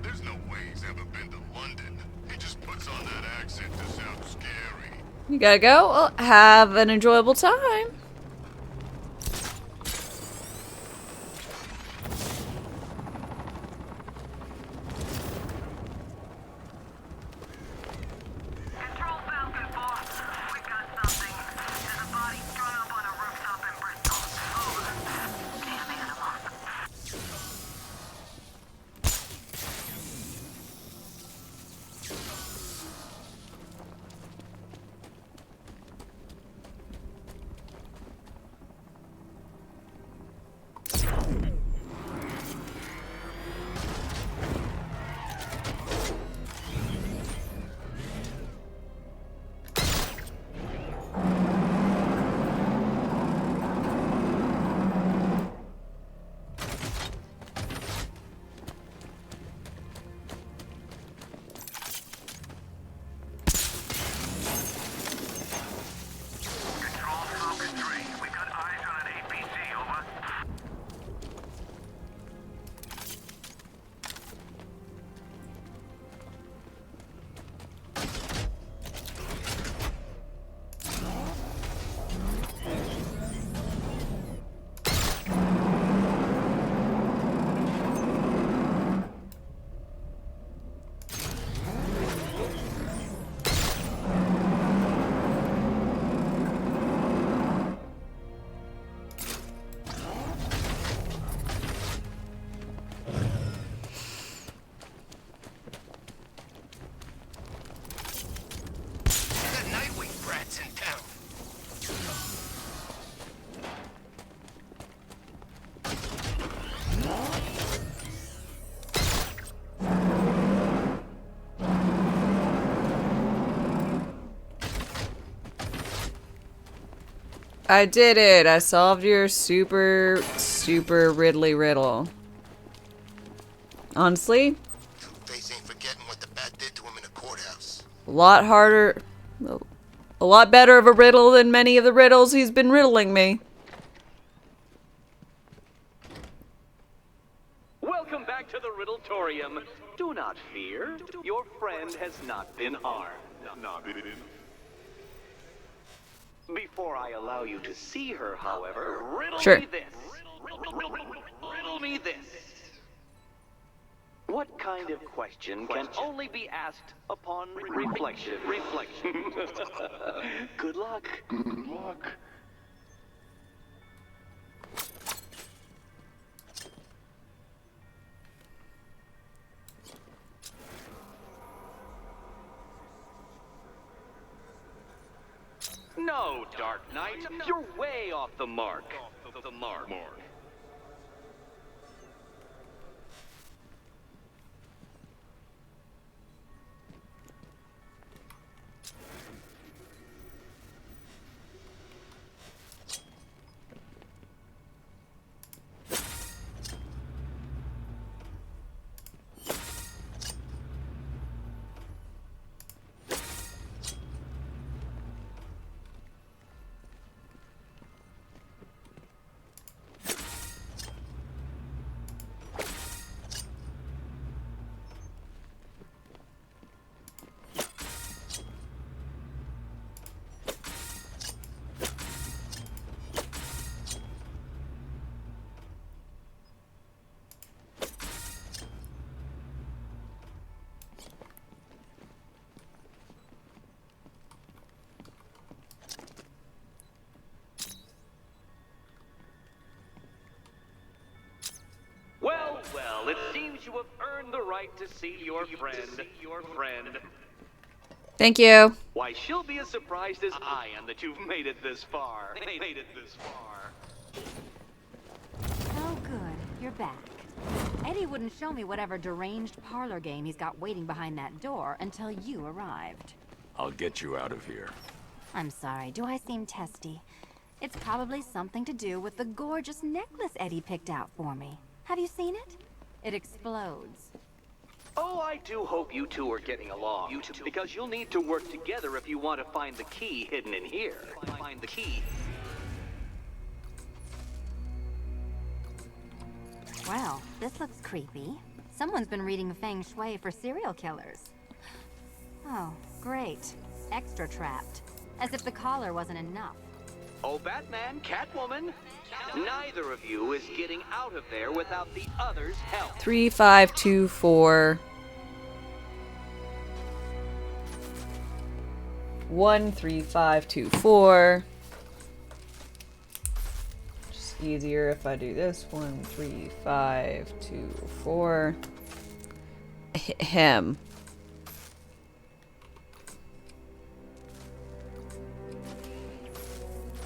There's no way he's ever been to London. He just puts on that accent to sound scary. You gotta go. Well, have an enjoyable time. I did it. I solved your super Ridley riddle. Honestly, Two-Face ain't forgetting what the Bat did to him in the courthouse. a lot harder, a lot better of a riddle than many of the riddles he's been riddling me. Welcome back to the Riddletorium. Do not fear. Your friend has not been harmed. Before I allow you to see her, however, riddle me this. Riddle me this. What kind of question can only be asked upon reflection? Good luck. Good luck. No, Dark Knight, you're way off the mark. The mark. Well, it seems you have earned the right to see your friend. Thank you. Why, she'll be as surprised as I am that you've made it this far. Oh, good. You're back. Eddie wouldn't show me whatever deranged parlor game he's got waiting behind that door until you arrived. I'll get you out of here. I'm sorry, do I seem testy? It's probably something to do with the gorgeous necklace Eddie picked out for me. Have you seen it? It explodes. Oh, I do hope you two are getting along. Because you'll need to work together if you want to find the key hidden in here. Find the key. Well, this looks creepy. Someone's been reading Feng Shui for serial killers. Oh, great. Extra trapped. As if the collar wasn't enough. Oh, Batman, Catwoman, neither of you is getting out of there without the other's help. 3524 13524. Just easier if I do this. 13524. Him.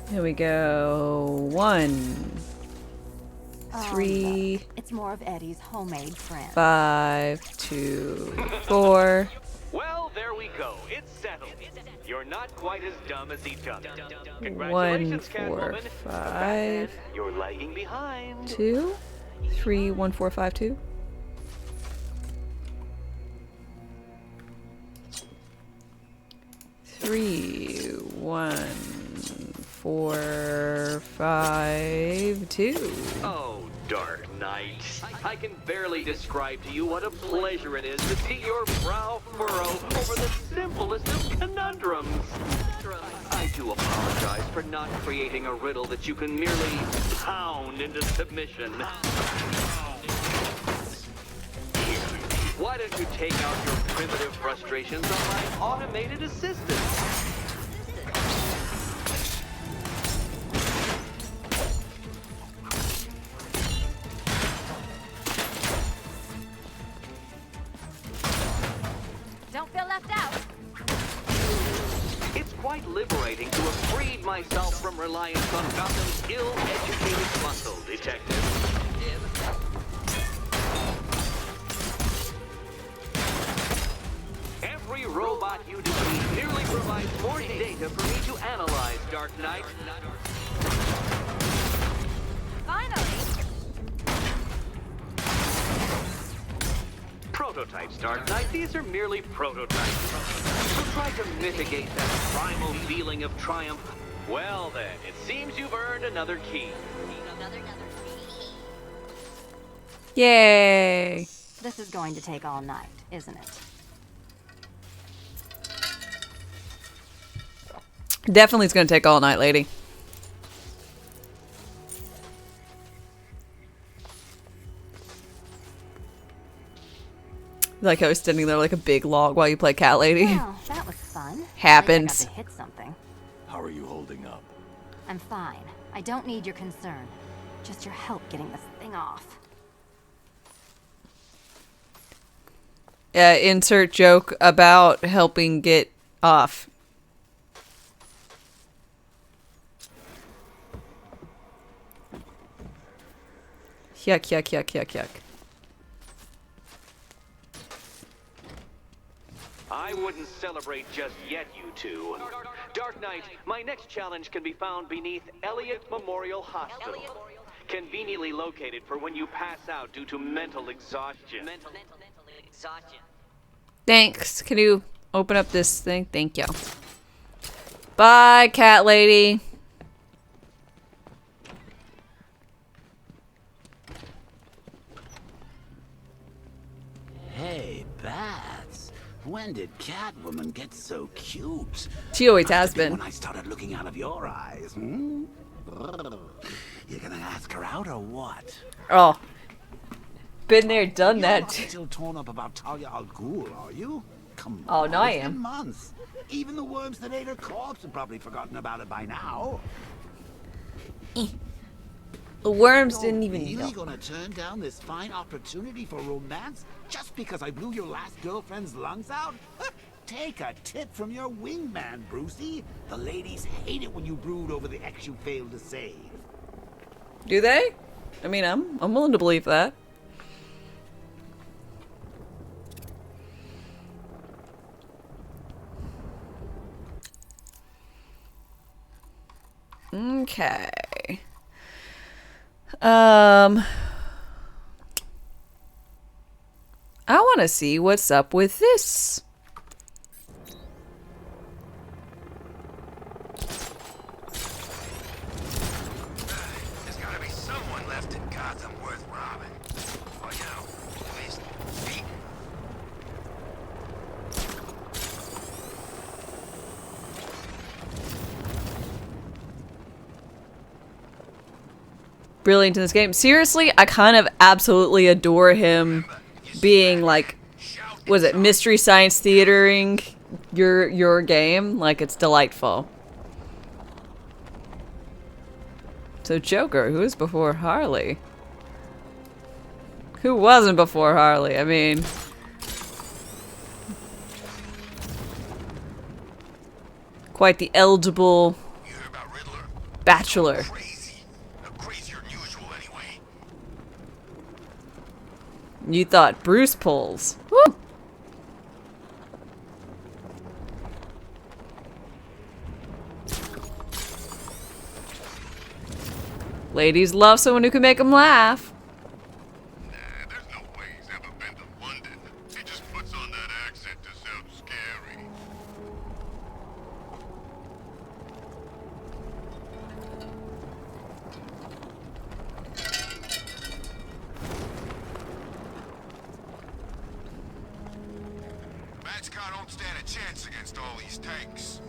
Here we go. 1 3 it's more of Eddie's homemade friend. 5 2 4. Well, there we go. It's settled. You're not quite as dumb as he took. 1 Congratulations, 4 Catwoman. 5 You're lagging behind. 2 3 1 4 5 2. Three, 1 4 5 2. Oh, Dark Knight. I can barely describe to you what a pleasure it is to see your brow furrow over the simplest of conundrums. I do apologize for not creating a riddle that you can merely pound into submission. Why don't you take out your primitive frustrations on my automated assistant? Don't feel left out. It's quite liberating to have freed myself from reliance on Gotham's ill-educated muscle, Detective. Every robot you defeat merely provides more data for me to analyze, Dark Knight. Finally! Prototypes, Dark Knight. These are merely prototypes. So try to mitigate that primal feeling of triumph. Well then, it seems you've earned another key. Yay! This is going to take all night, isn't it? Definitely it's gonna take all night, lady. Like I was standing there like a big log while you play Cat Lady. Well, that was fun. Happens. I got to hit something. How are you holding up? I'm fine. I don't need your concern. Just your help getting this thing off. Insert joke about helping get off. Yuck, yuck, yuck, yuck, yuck. I wouldn't celebrate just yet, you two. Dark Knight, my next challenge can be found beneath Elliott Memorial Hospital. Conveniently located for when you pass out due to mental exhaustion. Mental exhaustion. Thanks. Can you open up this thing? Thank you. Bye, cat lady. Hey, Bats. When did Catwoman get so cute? She always has been. When I started looking out of your eyes, hmm? You're gonna ask her out or what? Oh. Been there, done You're that. not still torn up about Talia al Ghul, are you? Come Oh, on. no, I It's been am. months. Even the worms that ate her corpse have probably forgotten about it by now. The worms didn't even Really know. gonna turn down this fine opportunity for romance just because I blew your last girlfriend's lungs out? Take a tip from your wingman, Brucey. The ladies hate it when you brood over the ex you failed to save. Do they? I mean, I'm willing to believe that. Okay. I want to see what's up with this. There's gotta be someone left in Gotham worth robbing. Or, you know, at least beating. Brilliant in this game. Seriously, I kind of absolutely adore him being like, was it Mystery Science Theatering your game? Like, it's delightful. So Joker, who was before Harley? Who wasn't before Harley? I mean, quite the eligible bachelor. You thought Bruce pulls. Woo! Ladies love someone who can make them laugh. Batchcar don't stand a chance against all these tanks.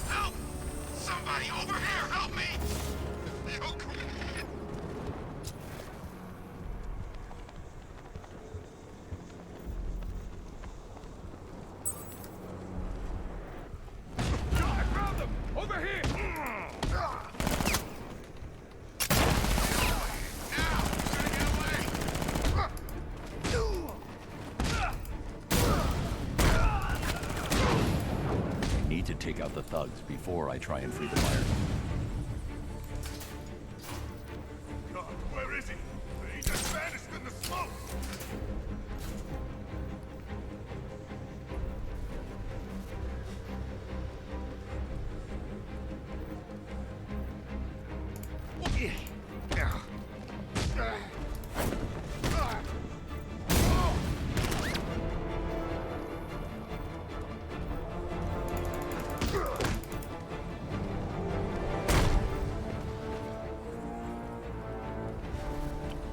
Help! Somebody over here, help me! Yo, come on. I found them! Over here! Need to take out the thugs before I try and free the fire. Where is he? He just vanished in the smoke!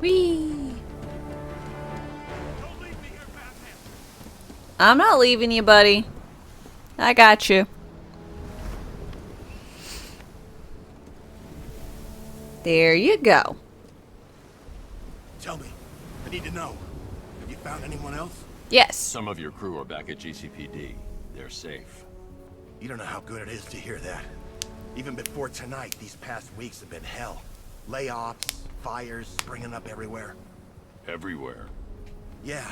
Whee! I'm not leaving you, buddy. I got you. There you go. Tell me. I need to know. Have you found anyone else? Yes. Some of your crew are back at GCPD. They're safe. You don't know how good it is to hear that. Even before tonight, these past weeks have been hell. Layoffs, fires springing up everywhere. Everywhere. Yeah.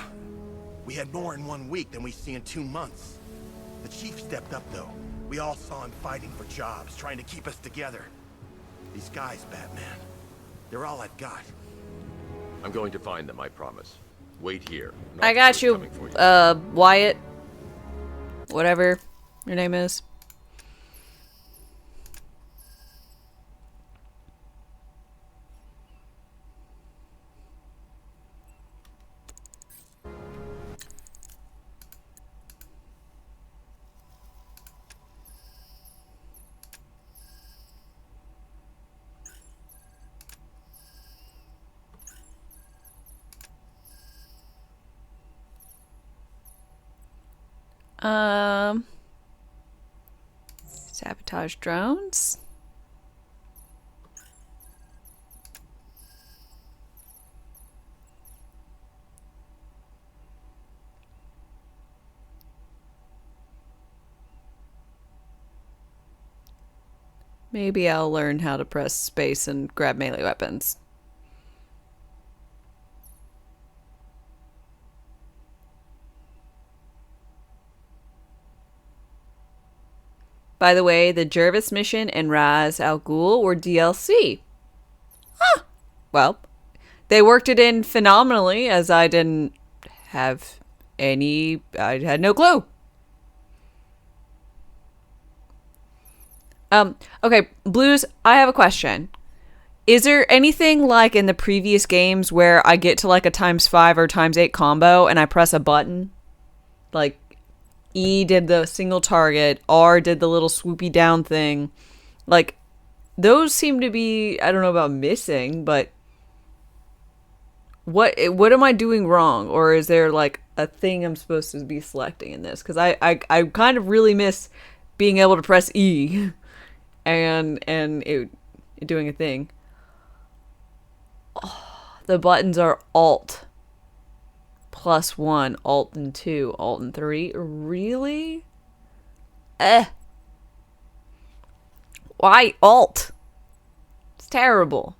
We had more in 1 week than we see in 2 months. The chief stepped up, though. We all saw him fighting for jobs, trying to keep us together. These guys, Batman, they're all I've got. I'm going to find them, I promise. Wait here. I got you, Wyatt. Whatever your name is. Sabotage drones. Maybe I'll learn how to press space and grab melee weapons. By the way, the Jervis mission and Raz Al Ghul were DLC. Huh. Well, they worked it in phenomenally, as I didn't have I had no clue. Okay, Blues, I have a question. Is there anything like in the previous games where I get to like a ×5 or ×8 combo and I press a button? Like, E did the single target, R did the little swoopy down thing. Like, those seem to be, I don't know about missing, but what am I doing wrong? Or is there like a thing I'm supposed to be selecting in this? Because I kind of really miss being able to press E and it doing a thing. Oh, the buttons are Alt +1, Alt and 2, Alt and 3. Really? Why Alt? It's terrible.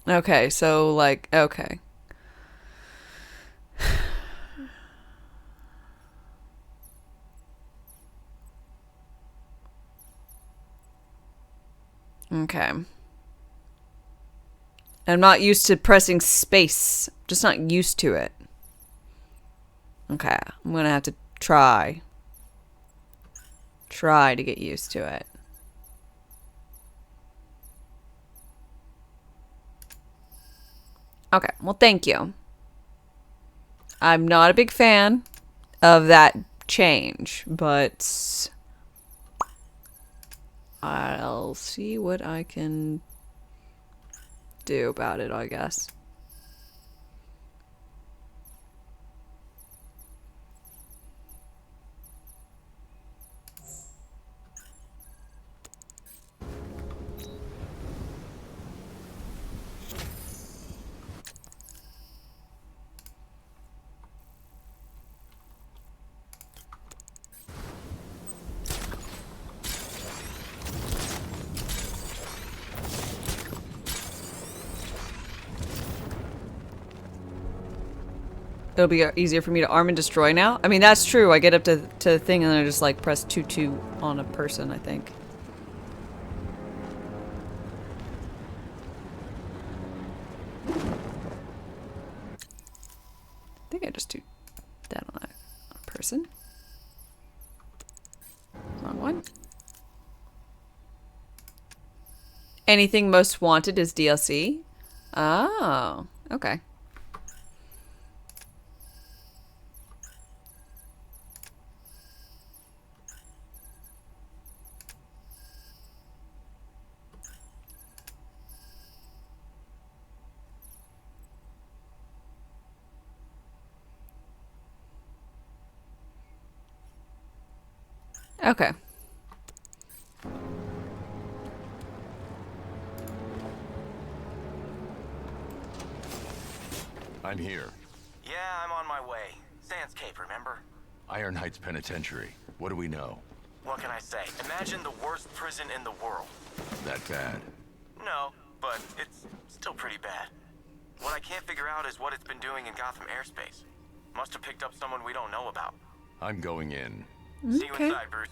Okay, so like, okay. Okay. I'm not used to pressing space. Just not used to it. Okay, I'm gonna have to try to get used to it. Okay, well, thank you. I'm not a big fan of that change, but I'll see what I can do about it, I guess. It'll be easier for me to arm and destroy now. I mean, that's true. I get up to the thing and then I just like press 2-2 on a person, I think. I think I just do that on a person. Wrong one. Anything most wanted is DLC. Oh, okay. Okay. I'm here. Yeah, I'm on my way. Sands Cape, remember? Iron Heights Penitentiary. What do we know? What can I say? Imagine the worst prison in the world. That bad? No, but it's still pretty bad. What I can't figure out is what it's been doing in Gotham airspace. Must have picked up someone we don't know about. I'm going in. See you inside, Bruce.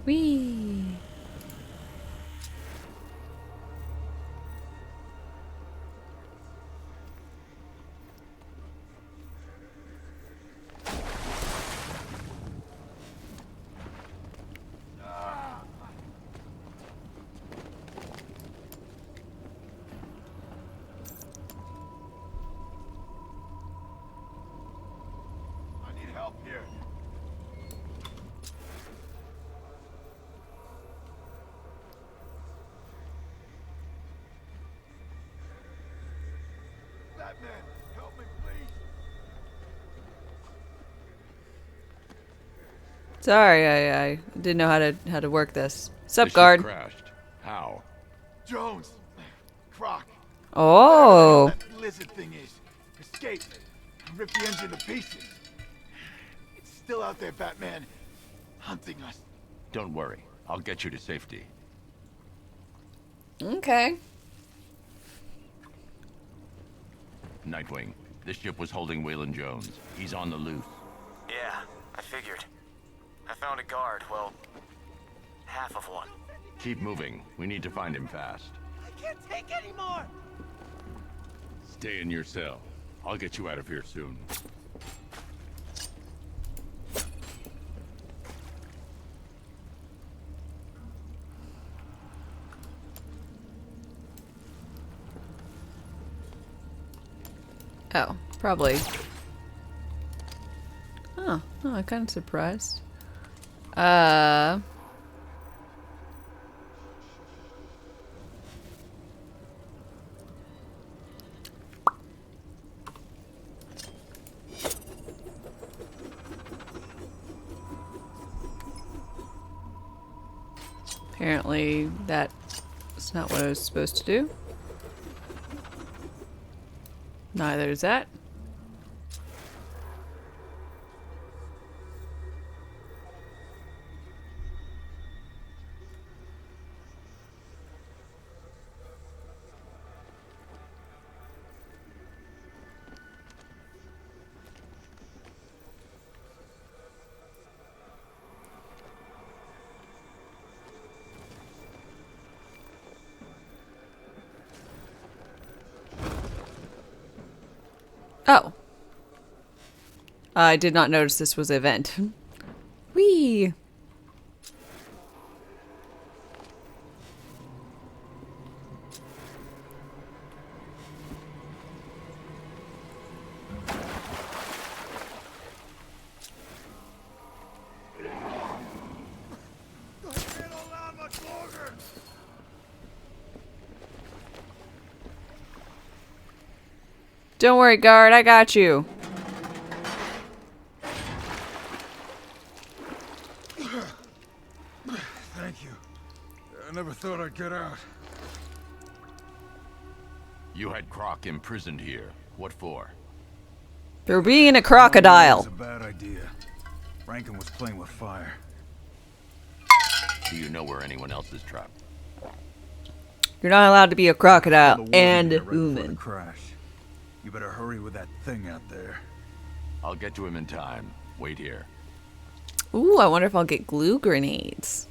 Whee! I need help here. Batman, help me, please. Sorry, I didn't know how to work this. Sup, The ship guard? crashed. How? Jones, Croc. Oh. That lizard thing is. Escaped. Ripped the engine to pieces. It's still out there, Batman. Hunting us. Don't worry. I'll get you to safety. Okay. Nightwing, this ship was holding Waylon Jones. He's on the loose. Yeah, I figured. I found a guard, well, half of one. Keep moving. We need to find him fast. I can't take anymore! Stay in your cell. I'll get you out of here soon. Oh, probably. Oh, I'm kind of surprised. Apparently that's not what I was supposed to do. Neither is that. Oh. I did not notice this was an event. Whee! Don't worry, guard, I got you. Thank you. I never thought I'd get out. You had Croc imprisoned here. What for? For being a crocodile. It was a bad idea. Rankin was playing with fire. Do you know where anyone else is trapped? You're not allowed to be a crocodile and a human. Crash. You better hurry with that thing out there. I'll get to him in time. Wait here. Ooh, I wonder if I'll get glue grenades.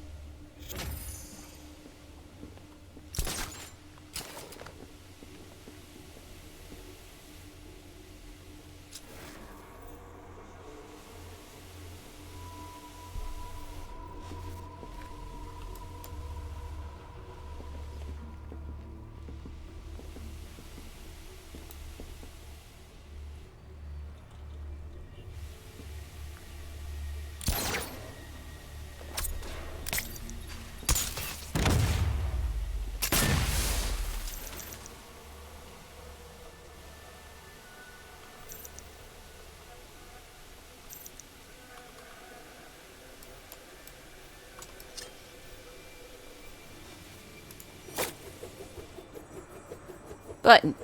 Button.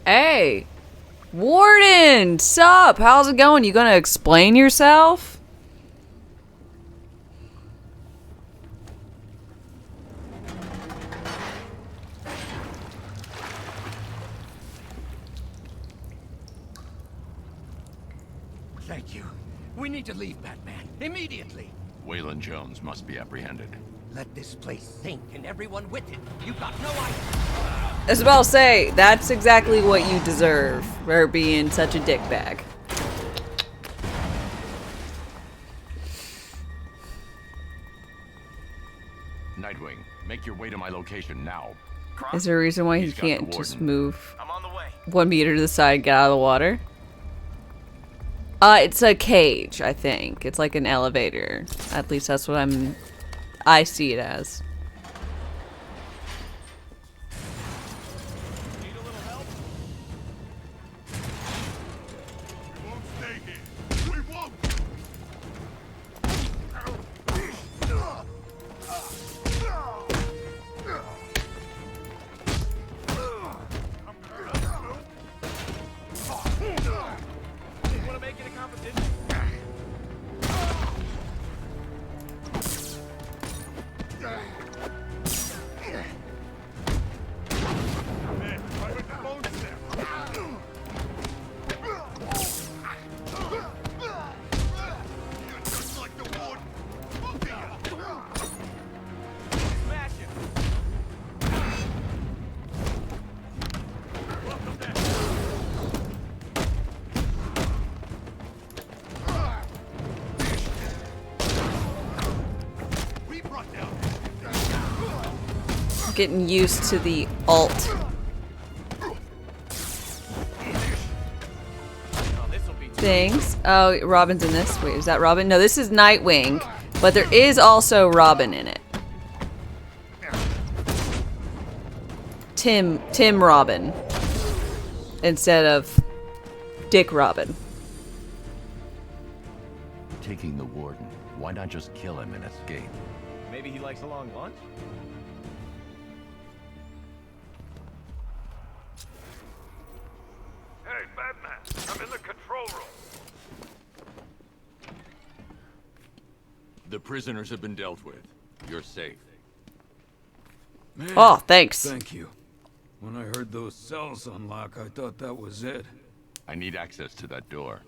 Hey, Warden, sup? How's it going? You gonna explain yourself? Thank you. We need to leave, Batman. Immediately. Waylon Jones must be apprehended. Let this place sink and everyone with it. You got no idea. I was about to say, that's exactly what you deserve for being such a dickbag. Nightwing, make your way to my location now. Is there a reason why he can't just move 1 meter to the side and get out of the water? It's a cage, I think. It's like an elevator. At least that's what I see it as. Getting used to the alt things. Oh, Robin's in this. Wait, is that Robin? No, this is Nightwing, but there is also Robin in it. Tim Robin instead of Dick Robin. Taking the warden. Why not just kill him and escape? Maybe he likes a long lunch? Hey, Batman, I'm in the control room. The prisoners have been dealt with. You're safe. Man, oh, thanks. Thank you. When I heard those cells unlock, I thought that was it. I need access to that door.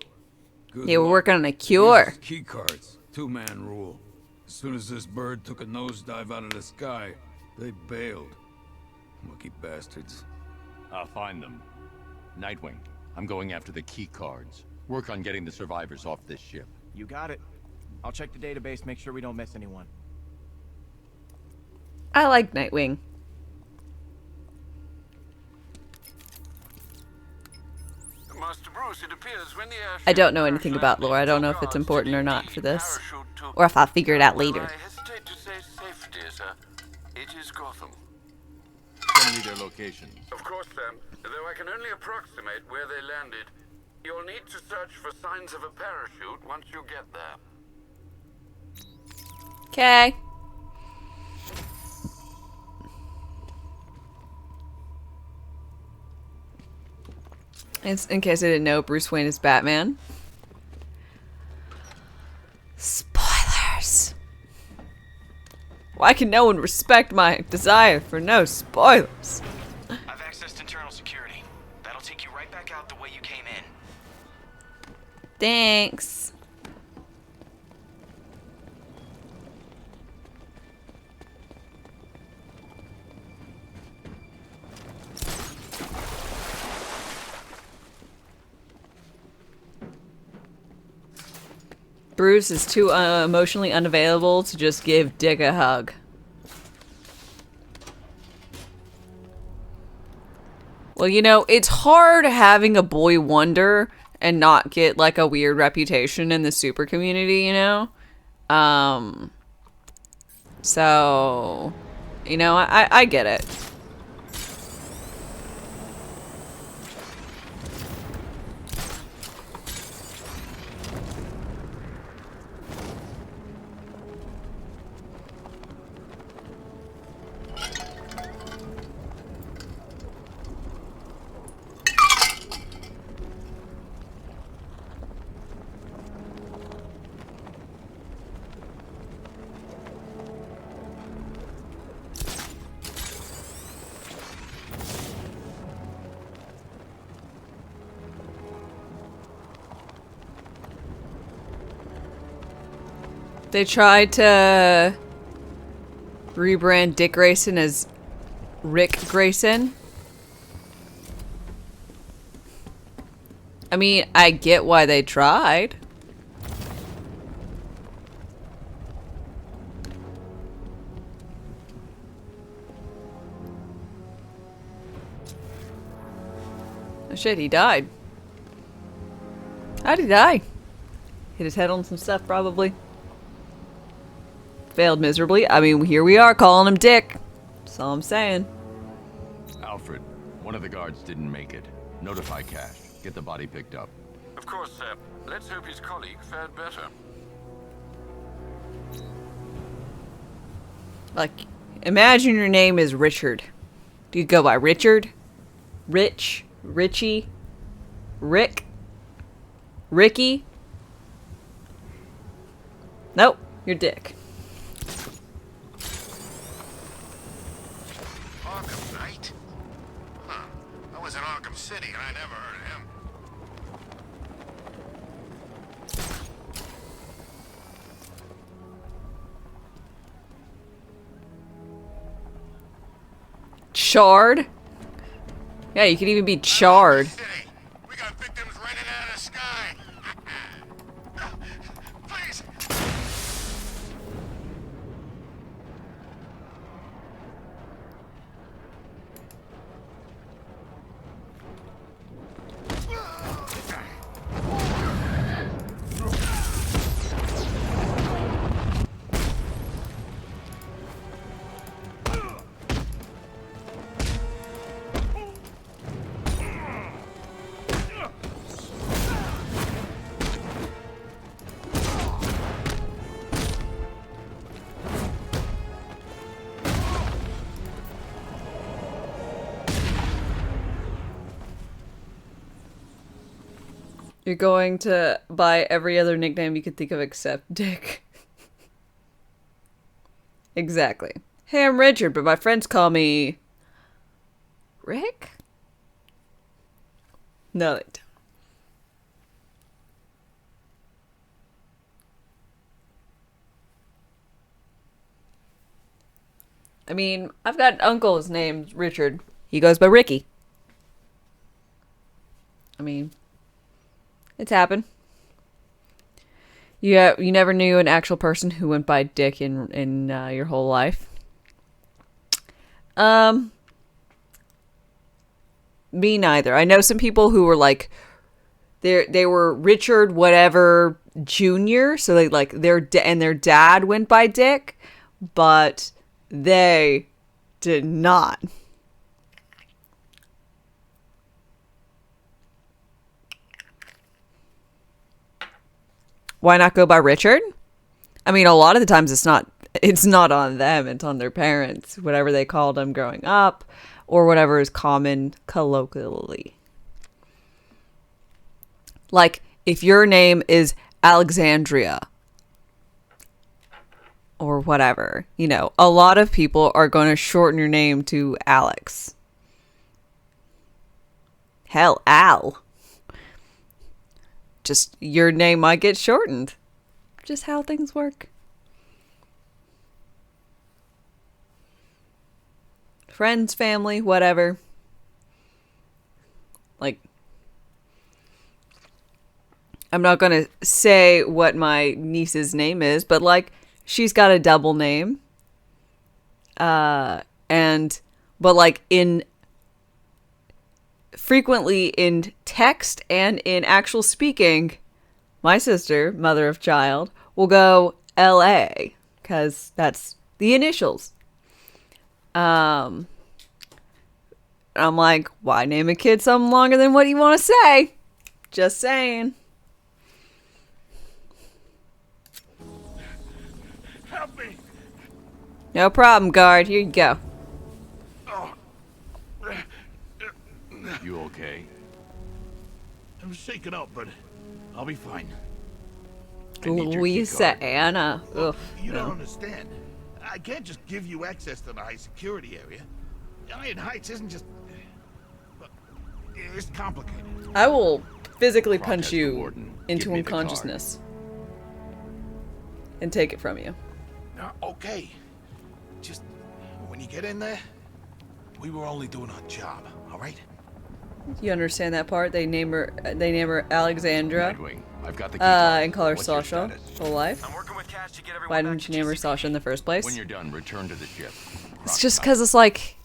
Good yeah, we're luck. working on a cure. Key cards. 2-man rule. As soon as this bird took a nosedive out of the sky, they bailed. Lucky bastards. I'll find them. Nightwing, I'm going after the key cards. Work on getting the survivors off this ship. You got it. I'll check the database, make sure we don't miss anyone. I like Nightwing. Master Bruce, it appears when the I don't know anything about lore. I don't know if it's important or not for this. Or if I'll figure it out later. I hesitate to say safety, sir. It is Gotham. Send me their locations. Of course, sir. Though I can only approximate where they landed. You'll need to search for signs of a parachute once you get there. Okay. In case I didn't know, Bruce Wayne is Batman. Spoilers. Why can no one respect my desire for no spoilers? I've accessed internal security. That'll take you right back out the way you came in. Thanks. Bruce is too emotionally unavailable to just give Dick a hug. Well, you know, it's hard having a boy wonder and not get like a weird reputation in the super community, you know? So, you know, I get it. They tried to rebrand Dick Grayson as Rick Grayson. I mean, I get why they tried. Oh shit, he died. How'd he die? Hit his head on some stuff, probably. Failed miserably. I mean, here we are calling him Dick. That's all I'm saying. Alfred, one of the guards didn't make it. Notify Cash. Get the body picked up. Of course, sir. Let's hope his colleague fared better. Like, imagine your name is Richard. Do you go by Richard? Rich? Richie? Rick? Ricky? Nope, you're Dick. Arkham Knight? Huh. I was in Arkham City and I never heard of him. Charred? Yeah, you could even be charred. We got victims raining out of the sky. Please. You're going to buy every other nickname you could think of except Dick. Exactly. Hey, I'm Richard, but my friends call me... Rick? No, they don't. I mean, I've got an uncle, his name's Richard. He goes by Ricky. I mean... It's happened. You never knew an actual person who went by Dick in your whole life. Me neither. I know some people who were like, they were Richard whatever Jr. So they like their dad went by Dick, but they did not. Why not go by Richard? I mean, a lot of the times it's not on them, it's on their parents, whatever they called them growing up, or whatever is common colloquially. Like, if your name is Alexandria, or whatever, you know, a lot of people are going to shorten your name to Alex. Hell, Al. Just your name might get shortened. Just how things work. Friends, family, whatever. Like, I'm not gonna say what my niece's name is, but like, she's got a double name. But like in frequently in text and in actual speaking, my sister, mother of child, will go LA because that's the initials. I'm like, why name a kid something longer than what you want to say? Just saying. Help me! No problem, guard. Here you go. You okay? I'm shaken up, but I'll be fine. Louisa Anna. Ugh. You don't understand. I can't just give you access to the high security area. Iron Heights isn't just... It's complicated. I will physically punch Protest the you warden. into Give me the card. unconsciousness. And take it from you. Okay. Just, when you get in there, we were only doing our job, alright? You understand that part? They name her Alexandra. Nightwing, I've got the key card. And call her What's your Sasha. status? Whole life. I'm working with Cash to get everyone Why back didn't to you name her GCPD. Sasha in the first place? When you're done, return to the ship. It's just because it's like,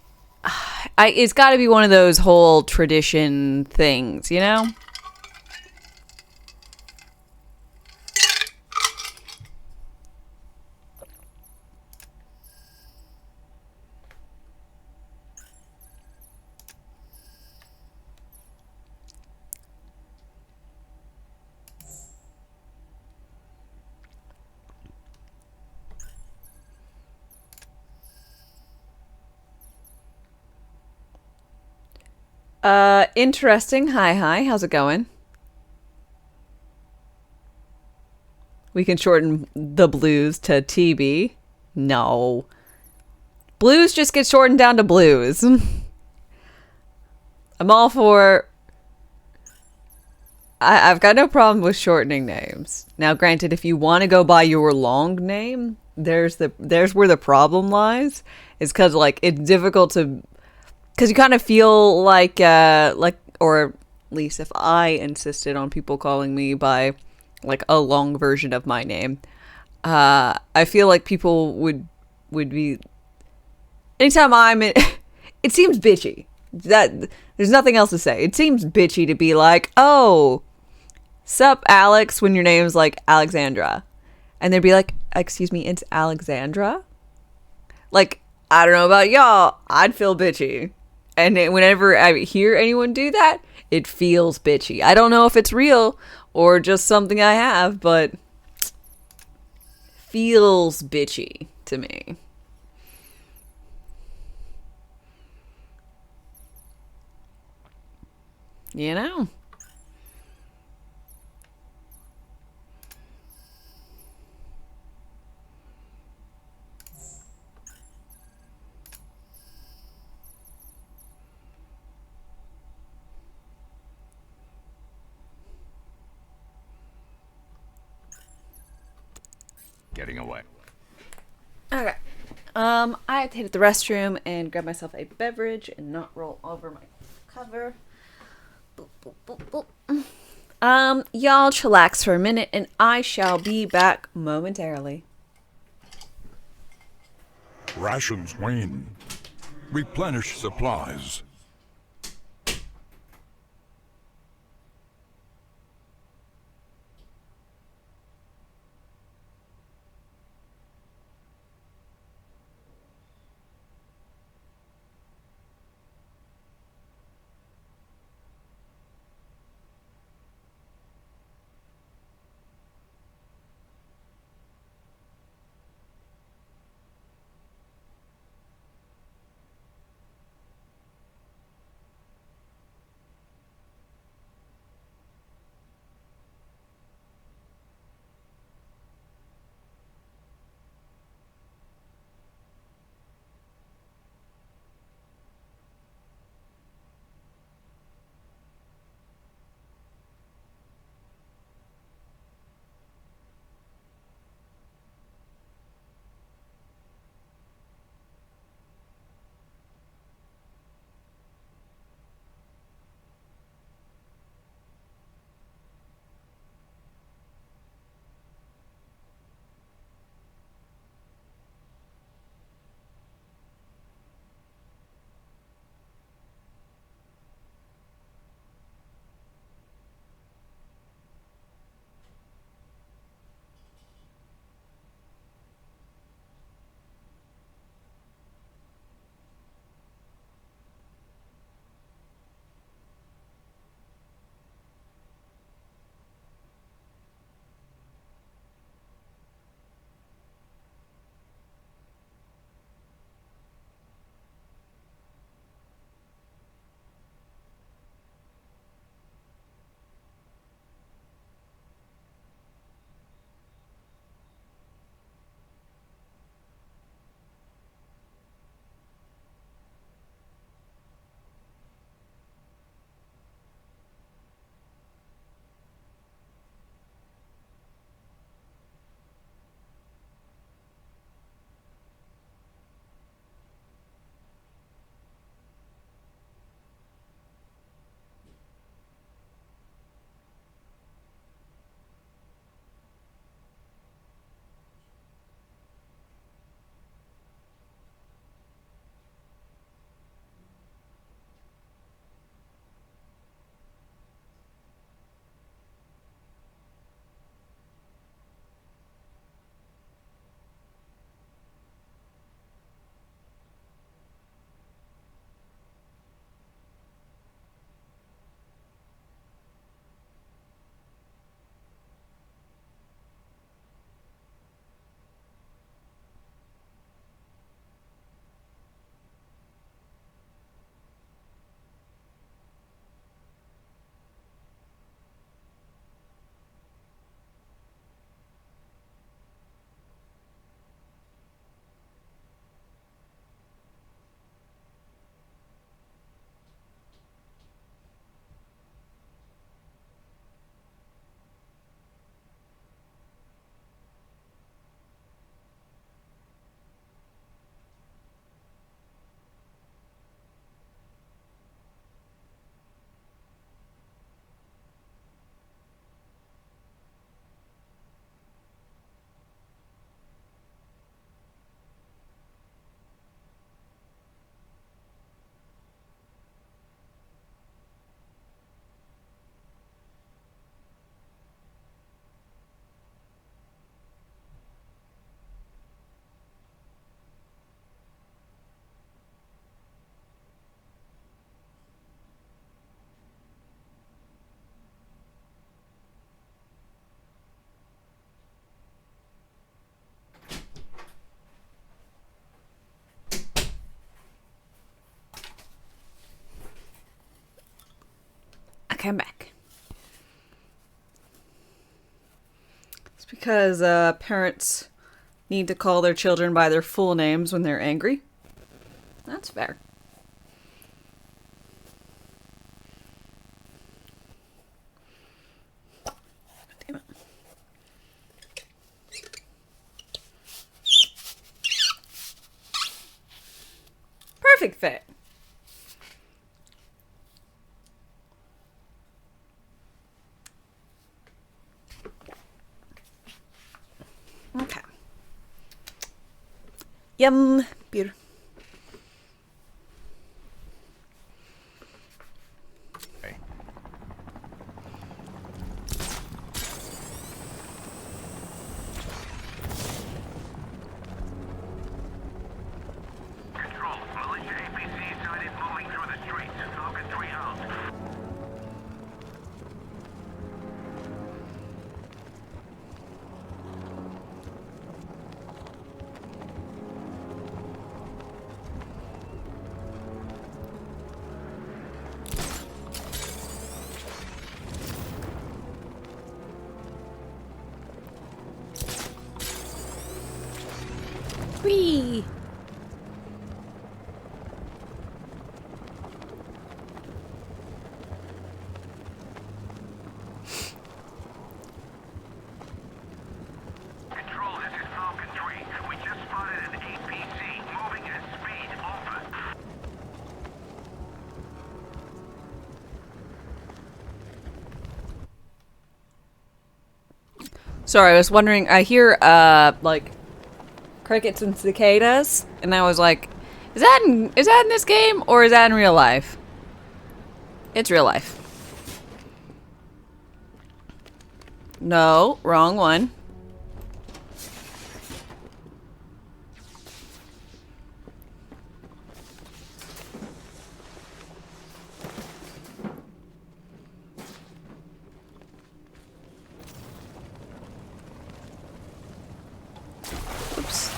it's got to be one of those whole tradition things, you know? Interesting. Hi. How's it going? We can shorten the blues to TB. No. Blues just get shortened down to blues. I'm all for... I've got no problem with shortening names. Now, granted, if you want to go by your long name, there's where the problem lies. Is because, like, it's difficult to... Because you kind of feel like, or at least if I insisted on people calling me by, like, a long version of my name, I feel like people would be, anytime I'm in, it seems bitchy. That, there's nothing else to say. It seems bitchy to be like, oh, sup, Alex, when your name's, like, Alexandra. And they'd be like, excuse me, it's Alexandra? Like, I don't know about y'all, I'd feel bitchy. And whenever I hear anyone do that, it feels bitchy. I don't know if it's real or just something I have, but feels bitchy to me. You know? Getting away. Okay. I have to hit the restroom and grab myself a beverage and not roll over my cover. Boop, boop, boop, boop. Y'all chillax for a minute and I shall be back momentarily. Rations wane. Replenish supplies. back. I'm back. It's because parents need to call their children by their full names when they're angry. That's fair. Damn it. Perfect fit. Okay. Yum. Beautiful. Okay. Control, militia APC sighted moving through the streets. Falcon 3 out. Whee! Control, this is Falcon 3. We just spotted an APC moving at speed. Over. Sorry, I was wondering. I hear like crickets and cicadas, and I was like, is that in this game or is that in real life? It's real life. No, wrong one. Oops.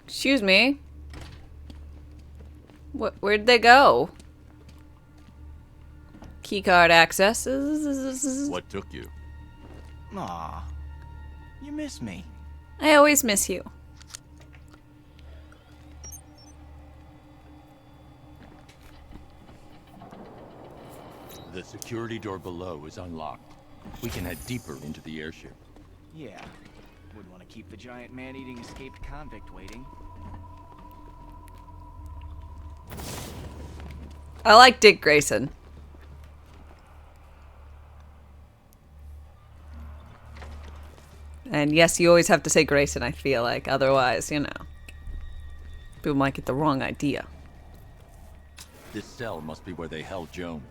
Excuse me. Where'd they go? Keycard access. What took you? Aw. You miss me. I always miss you. The security door below is unlocked. We can head deeper into the airship. Yeah. Wouldn't want to keep the giant man-eating escaped convict waiting. I like Dick Grayson. And yes, you always have to say Grayson, I feel like. Otherwise, you know, people might get the wrong idea. This cell must be where they held Jones.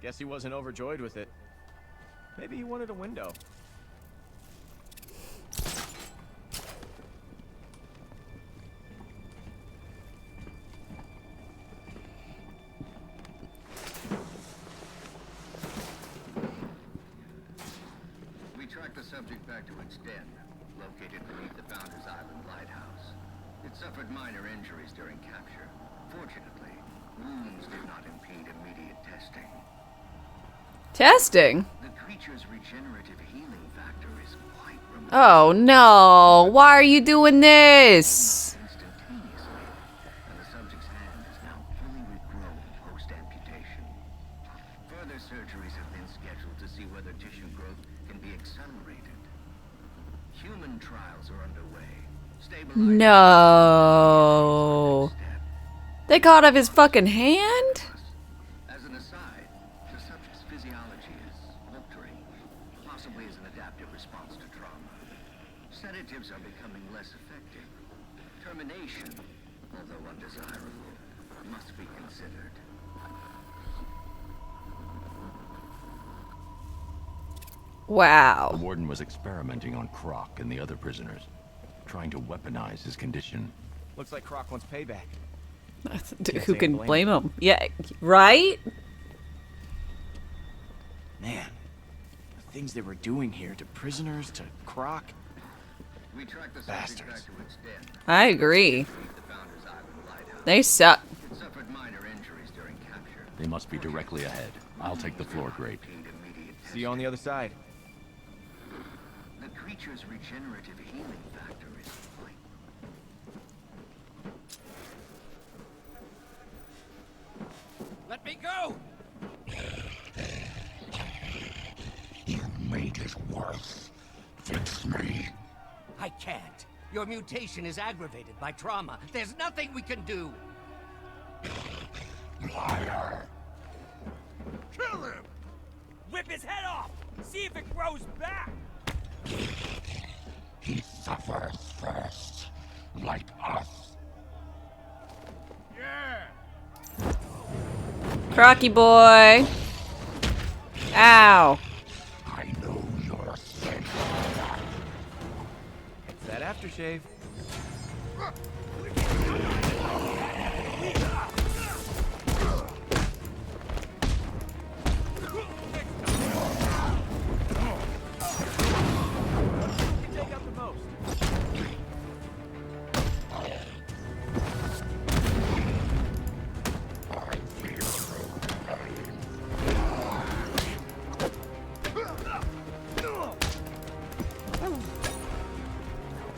Guess he wasn't overjoyed with it. Maybe he wanted a window. We tracked the subject back to its den, located beneath the Founders Island lighthouse. It suffered minor injuries during capture. Fortunately, wounds did not impede immediate testing. Testing? The creature's regenerative healing factor is quite remarkable. Oh no, why are you doing this? Instantaneously, and the subject's hand is now fully regrown post-amputation. Further surgeries have been scheduled to see whether tissue growth can be accelerated. Human trials are underway. No. They cut off his fucking hand? As an aside, the subject's physiology is altering, possibly as an adaptive response to trauma. Sedatives are becoming less effective. Termination, although undesirable, must be considered. Wow. The warden was experimenting on Croc and the other prisoners, trying to weaponize his condition. Looks like Croc wants payback. Who can blame him? Yeah, right? Man, the things they were doing here to prisoners, to Croc. We tracked the Bastards. back to its death. I agree. They suck. It suffered minor injuries during capture. They must be directly ahead. I'll take the floor grate. See you on the other side. The creature's regenerative healing factor is fine. Let me go! You made it worse. Fix me. I can't. Your mutation is aggravated by trauma. There's nothing we can do. Liar. Kill him! Whip his head off! See if it grows back! He suffers first, like us. Yeah! Crocky boy. Ow. I know you're sick. It's that aftershave. Take out the most.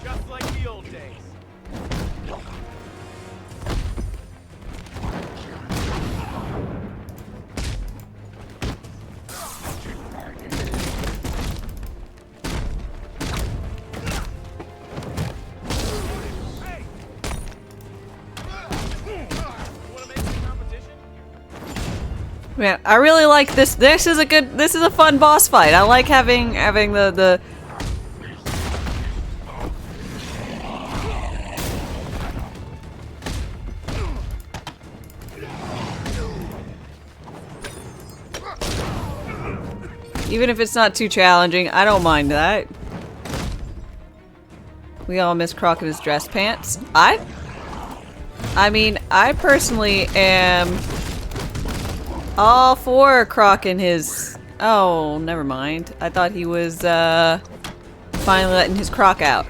Just like the old days. Man, I really like this. This is a fun boss fight. I like having the even if it's not too challenging, I don't mind that. We all miss Croc in his dress pants. I mean, I personally am all for Croc in his... Oh, never mind. I thought he was, finally letting his Croc out.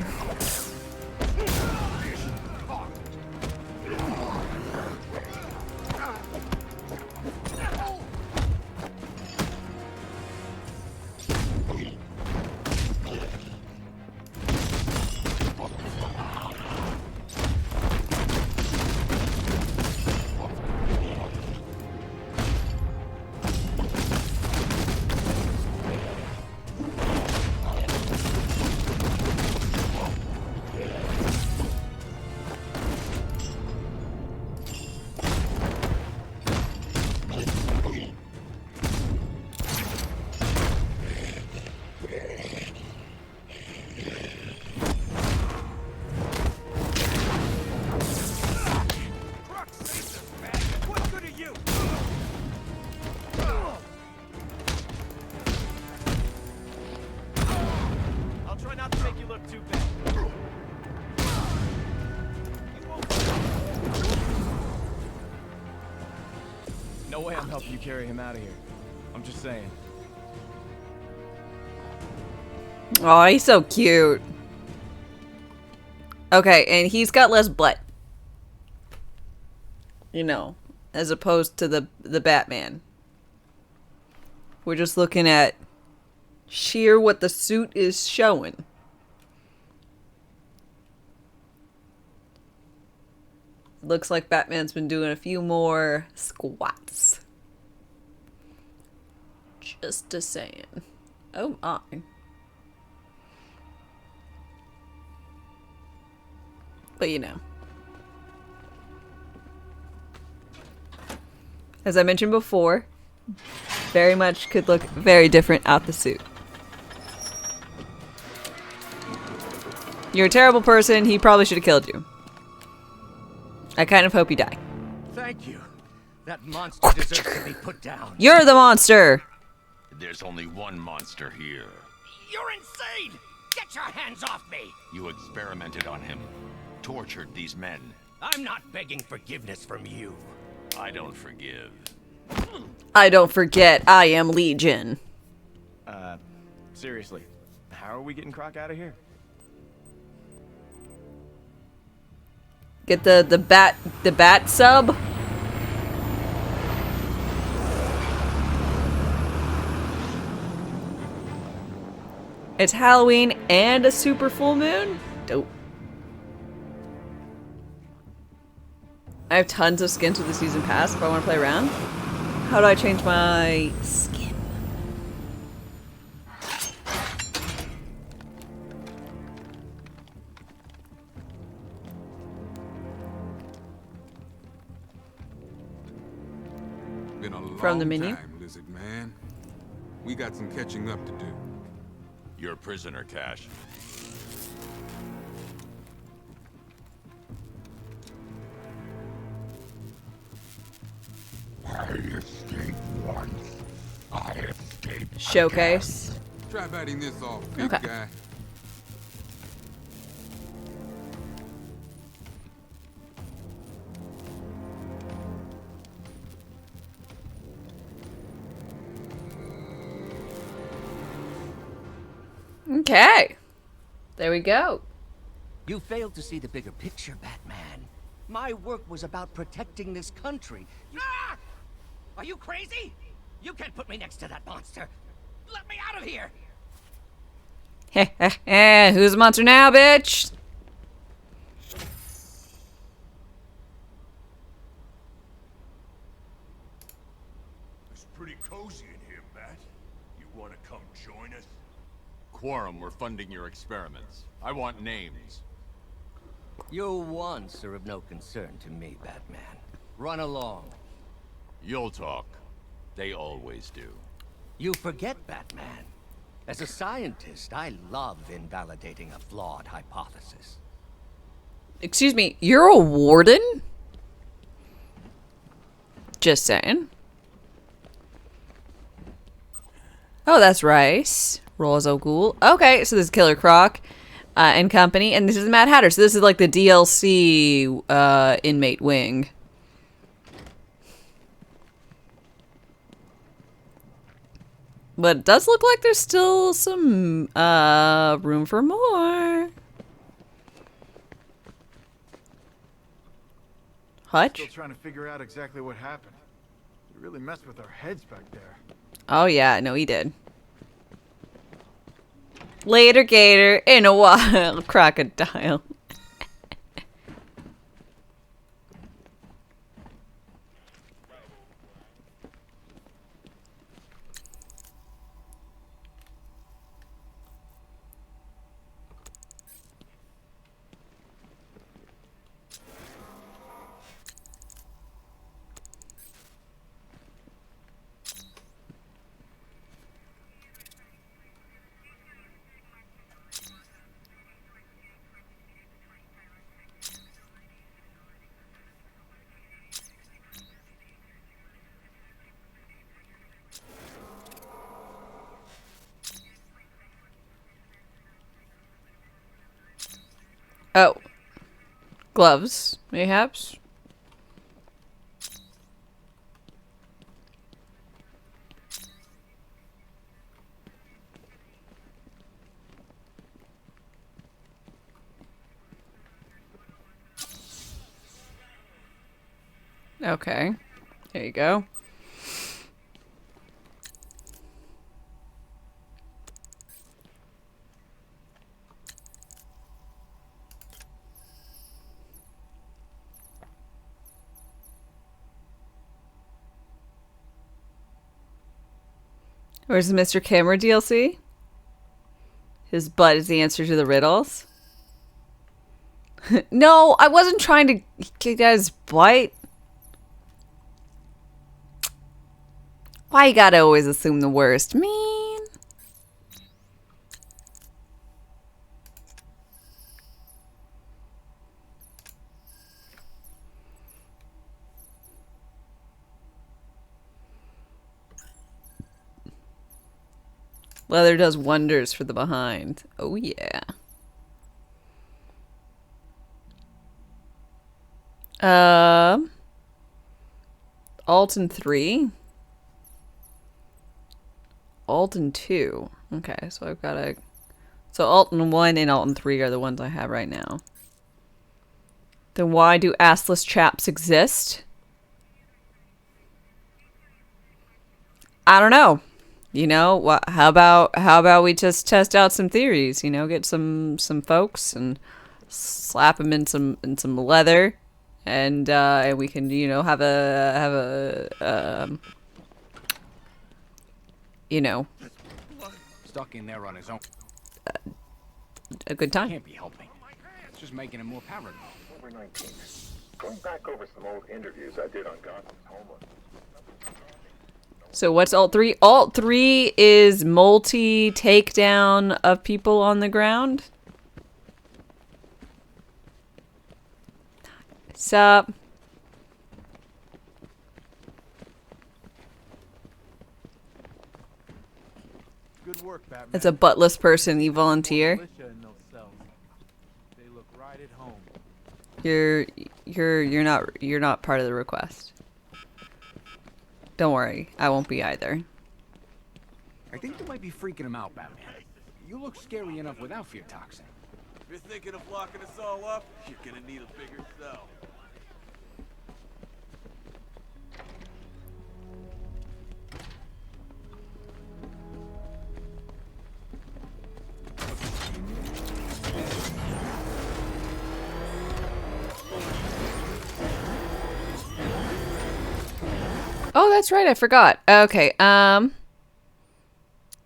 I'll try not to make you look too bad. No way I'm helping you carry him out of here. I'm just saying. Oh, he's so cute. Okay, and he's got less butt. You know, as opposed to the Batman. We're just looking at sheer what the suit is showing. Looks like Batman's been doing a few more squats. Just a saying. Oh my. But you know. As I mentioned before, very much could look very different out the suit. You're a terrible person. He probably should have killed you. I kind of hope you die. Thank you. That monster deserves to be put down. You're the monster! There's only one monster here. You're insane! Get your hands off me! You experimented on him. Tortured these men. I'm not begging forgiveness from you. I don't forgive. I don't forget, I am Legion. Seriously, how are we getting Croc out of here? Get the bat sub. It's Halloween and a super full moon? Dope. I have tons of skins with the season pass if I want to play around. How do I change my skin? Been a long From the menu. time, Lizard Man. We got some catching up to do. You're a prisoner, Cash. I escaped once. I escaped Showcase. Try biting this off, big Okay. guy. Okay. There we go. You failed to see the bigger picture, Batman. My work was about protecting this country. Ah! Are you crazy? You can't put me next to that monster. Let me out of here! Who's the monster now, bitch? It's pretty cozy in here, Bat. You want to come join us? Quorum, we're funding your experiments. I want names. Your wants are of no concern to me, Batman. Run along. You'll talk. They always do. You forget, Batman. As a scientist, I love invalidating a flawed hypothesis. Excuse me, you're a warden? Just saying. Oh, that's Rice. Ra's al Ghul. Okay, so this is Killer Croc and company, and this is Mad Hatter. So this is like the DLC inmate wing. But it does look like there's still some room for more. Hutch? Still trying to figure out exactly what happened. You really messed with our heads back there. Oh yeah, no he did. Later, Gator, in a while, crocodile. Oh. Gloves, mayhaps? Okay. There you go. Where's the Mr. Camera DLC? His butt is the answer to the riddles. No, I wasn't trying to kick out his butt. Why you gotta always assume the worst? Mean. Leather does wonders for the behind. Oh yeah. Alt and 3. Alt and 2. Okay, so I've got a... So Alt and 1 and Alt and 3 are the ones I have right now. Then why do assless chaps exist? I don't know. You know, what? How about we just test out some theories? You know, get some folks and slap them in some leather, and we can, you know, have a you know, Stuck in there on his own. a good time. Can't be helping. It's just making him more paranoid. Over 19. Going back over some old interviews I did on Gotham's homeless. So what's Alt 3? Alt 3 is multi-takedown of people on the ground. Sup? Good work, Batman. It's a buttless person, you volunteer. They look right at home. You're not part of the request. Don't worry, I won't be either. I think you might be freaking him out, Batman. You look scary enough without fear toxin. If you're thinking of locking us all up, you're gonna need a bigger cell. Oh, that's right, I forgot. Okay,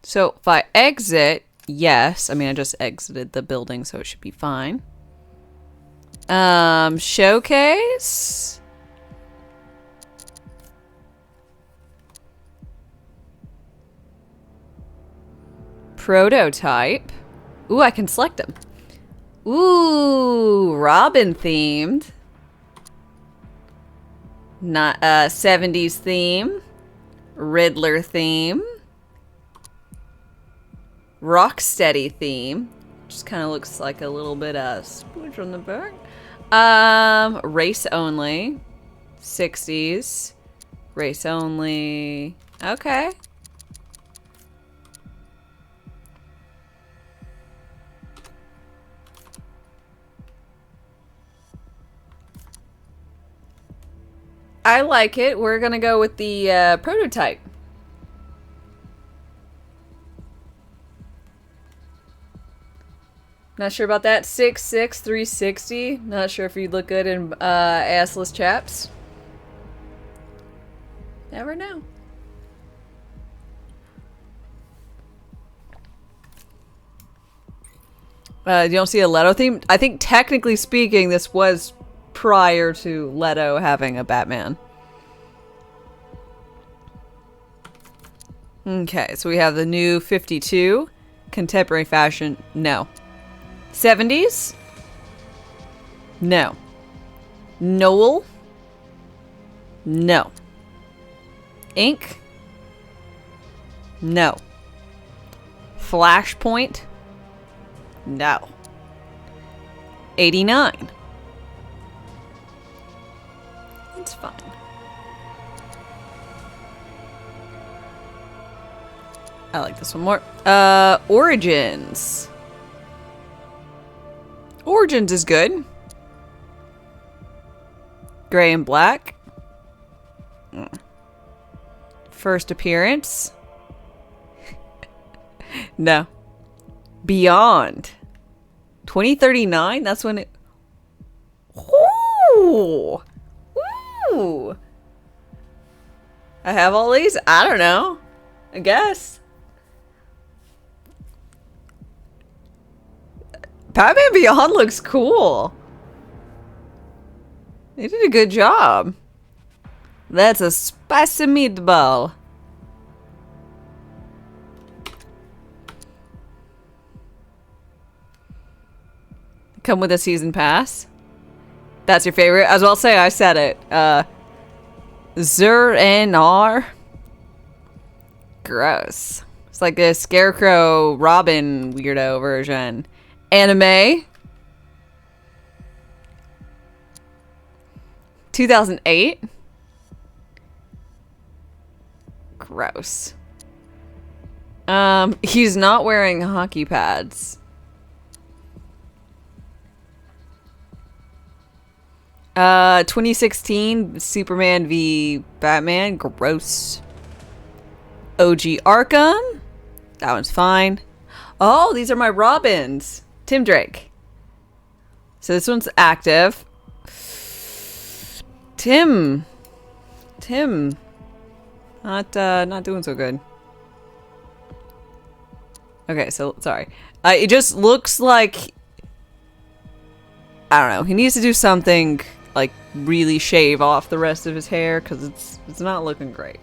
so if I exit, yes. I mean, I just exited the building, so it should be fine. Showcase? Prototype. Ooh, I can select them. Ooh, Robin themed. Not 70s theme. Riddler theme. Rocksteady theme. Just kind of looks like a little bit of spooge on the back. Race only. 60s. Race only. Okay. I like it. We're gonna go with the prototype. Not sure about that. 6'6", 360. Not sure if you'd look good in assless chaps. Never know. You don't see a Leto theme? I think technically speaking, this was prior to Leto having a Batman. Okay, so we have the new 52. Contemporary fashion. No. 70s? No. Noel? No. Ink? No. Flashpoint? No. 89. It's fine. I like this one more. Origins. Origins is good. Gray and black. First appearance. No. Beyond. 2039? That's when it... Ooh! Ooh! I have all these? I don't know. I guess. Batman Beyond looks cool. They did a good job. That's a spicy meatball. Come with a season pass. That's your favorite? As well say I said it. Zur-N-R. Gross. It's like a Scarecrow Robin weirdo version. Anime. 2008? Gross. He's not wearing hockey pads. 2016, Superman v Batman. Gross. OG Arkham. That one's fine. Oh, these are my Robins. Tim Drake. So this one's active. Tim. Not doing so good. Okay, so sorry. It just looks like, I don't know. He needs to do something like really shave off the rest of his hair because it's not looking great.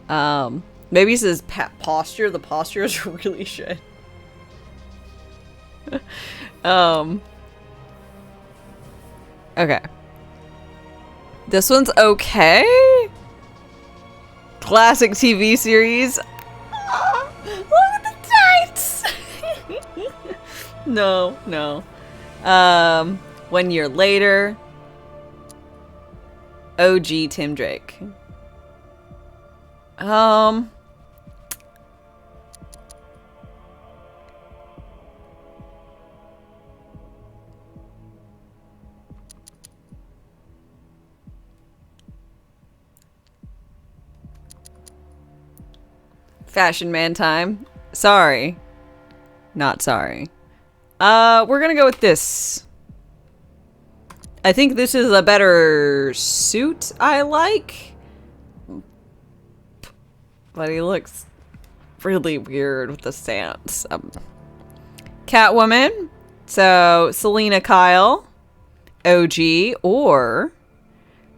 Maybe it's his posture. The posture is really shit. Okay. This one's okay. Classic TV series. Oh, look at the tights. No. 1 year later. OG Tim Drake. Fashion man time. Sorry. Not sorry. We're gonna go with this. I think this is a better suit I like. But he looks really weird with the stance. Catwoman. So, Selena Kyle. OG or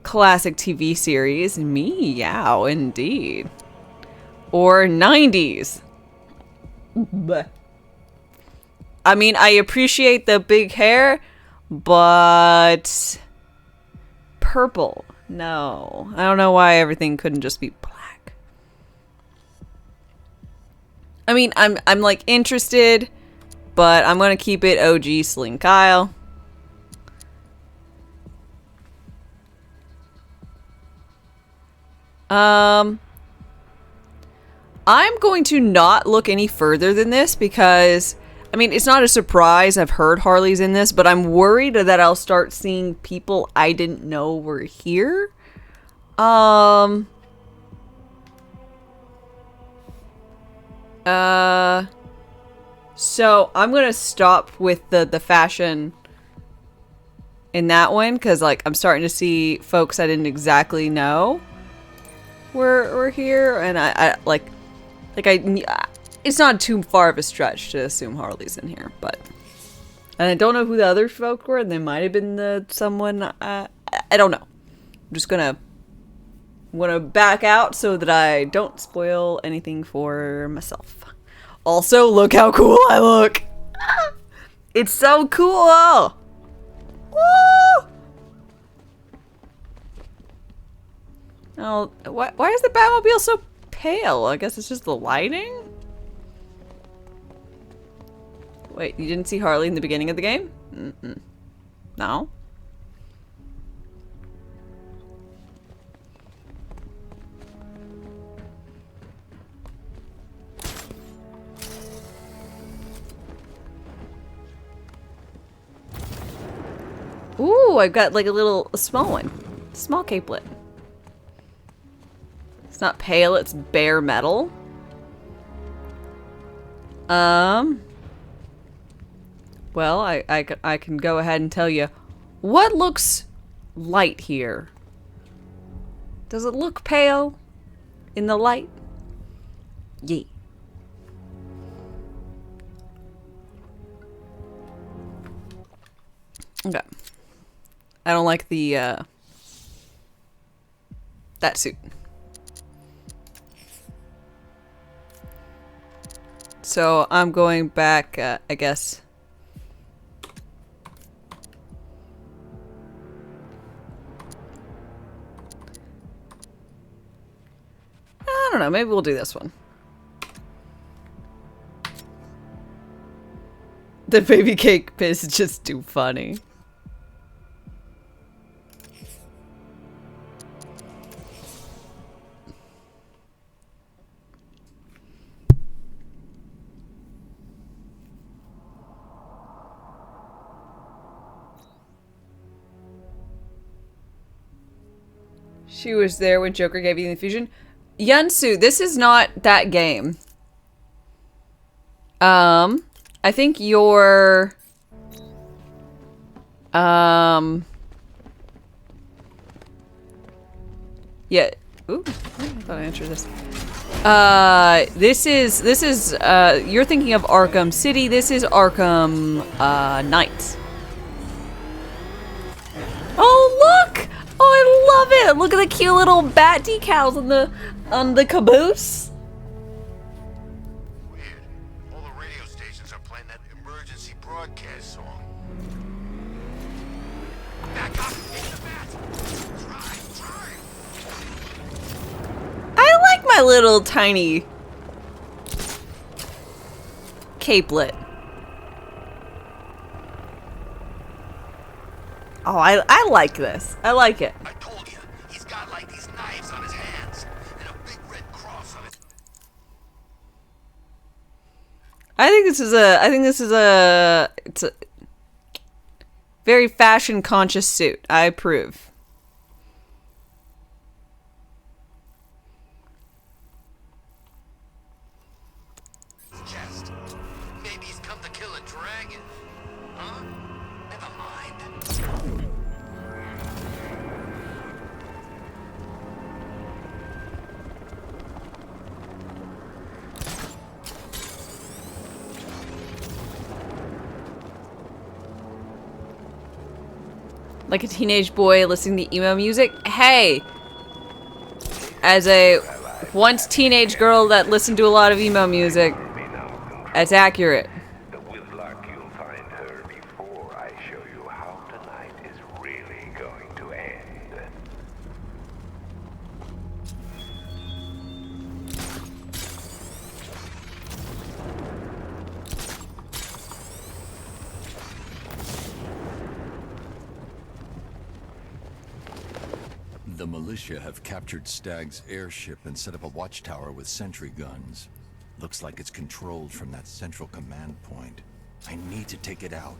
classic TV series. Meow, indeed. Or 90s. Bleh. I mean, I appreciate the big hair, but purple. No. I don't know why everything couldn't just be black. I mean, I'm like interested, but I'm going to keep it OG Selena Kyle. I'm going to not look any further than this because, I mean, it's not a surprise I've heard Harley's in this, but I'm worried that I'll start seeing people I didn't know were here. So I'm going to stop with the fashion in that one because, like, I'm starting to see folks I didn't exactly know were here, and I it's not too far of a stretch to assume Harley's in here, but, and I don't know who the other folk were, and they might have been someone, I don't know. I'm just gonna back out so that I don't spoil anything for myself. Also, look how cool I look. It's so cool. Woo! Oh, why is the Batmobile so pale? I guess it's just the lighting? Wait, you didn't see Harley in the beginning of the game? Mm-mm. No? Ooh, I've got like a small one. Small capelet. It's not pale, it's bare metal. Well, I can go ahead and tell you what looks light here. Does it look pale in the light? Yeah. Okay. I don't like the that suit. So I'm going back, I guess. I don't know, maybe we'll do this one. The baby cake is just too funny. She was there when Joker gave you the infusion. Yunsu, this is not that game. I think you're... Yeah. Ooh, I thought I answered this. This is, you're thinking of Arkham City. This is Arkham, Knight. Oh, look! Oh, I love it! Look at the cute little bat decals on the caboose. Weird. All the radio stations are playing that emergency broadcast song. Back up! Hit the bat! Try! I like my little tiny capelet. Oh, I like this. I like it. I told you, he's got like these knives on his hands and a big red cross on his... I think this is a it's a very fashion conscious suit. I approve. chest. Maybe he's come to kill a dragon. Huh? Never mind. Like a teenage boy listening to emo music. Hey, as a once teenage girl that listened to a lot of emo music, that's accurate. With luck, you'll find her before I show you how tonight is really going to end. The militia have captured Stag's airship and set up a watchtower with sentry guns. Looks like it's controlled from that central command point. I need to take it out.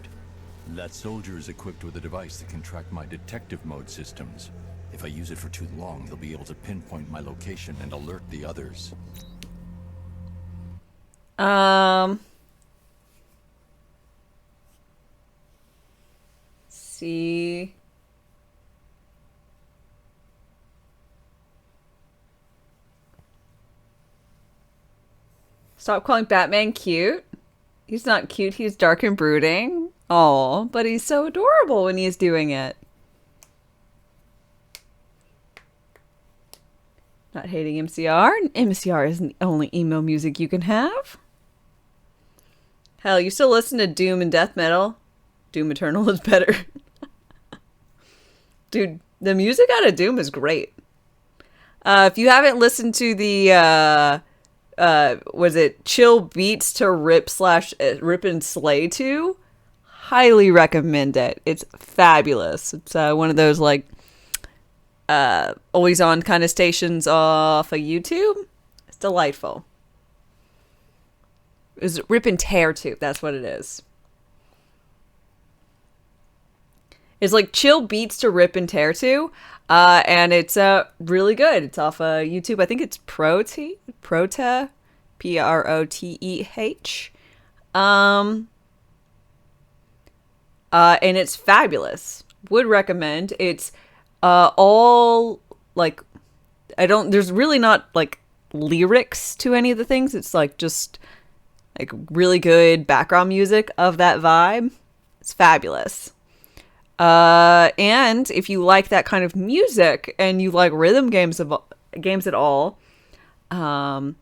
That soldier is equipped with a device that can track my detective mode systems. If I use it for too long, they'll be able to pinpoint my location and alert the others. See. Stop calling Batman cute. He's not cute, he's dark and brooding. Aw, but he's so adorable when he's doing it. Not hating MCR. MCR isn't the only emo music you can have. Hell, you still listen to Doom and death metal? Doom Eternal is better. Dude, the music out of Doom is great. If you haven't listened to the, was it Chill Beats to Rip and Slay to? Highly recommend it. It's fabulous. It's one of those like always on kind of stations off of YouTube. It's delightful. Is Rip and Tear to? That's what it is. It's like Chill Beats to Rip and Tear to, and it's really good. It's off of YouTube. I think it's Proteh, Proteh. And it's fabulous. Would recommend. It's all like there's really not like lyrics to any of the things. It's like just like really good background music of that vibe. It's fabulous. And if you like that kind of music and you like rhythm games at all, some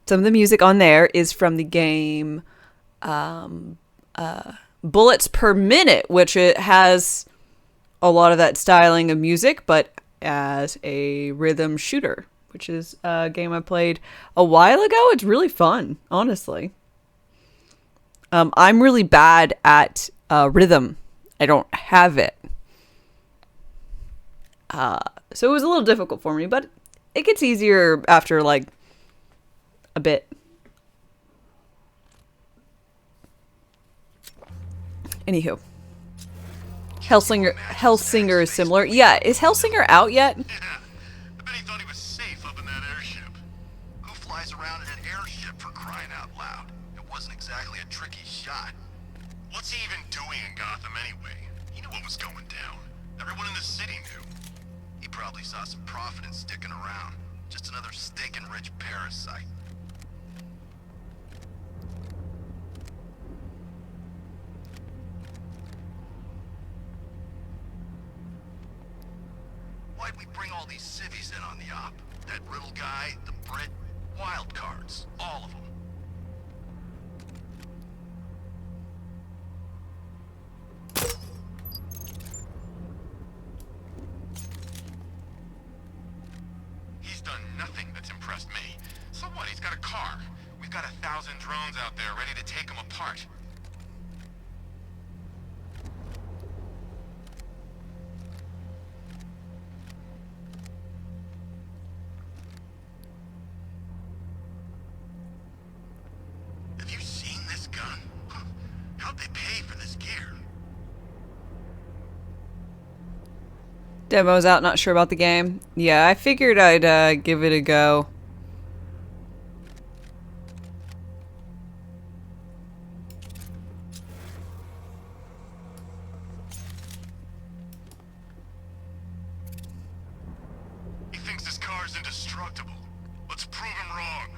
of the music on there is from the game Bullets Per Minute, which it has a lot of that styling of music, but as a rhythm shooter, which is a game I played a while ago. It's really fun, honestly. I'm really bad at rhythm. I don't have it. So it was a little difficult for me, but it gets easier after like a bit. Anywho. Hellsinger is similar. Yeah, is Hellsinger out yet? flies around in an airship for crying out loud. It wasn't exactly a tricky shot. What's he even doing in Gotham anyway? He knew what was going down. Everyone in the city knew. He probably saw some profit in sticking around. Just another steak-and-rich parasite. Why'd we bring all these civvies in on the op? That riddle guy, the Brit, wild cards, all of them. He's done nothing that's impressed me. So what? He's got a car. We've got 1,000 drones out there ready to take him apart. Have you seen this gun? How'd they pay for this gear? Demo's out, not sure about the game. Yeah, I figured I'd give it a go. He thinks this car's indestructible. Let's prove him wrong.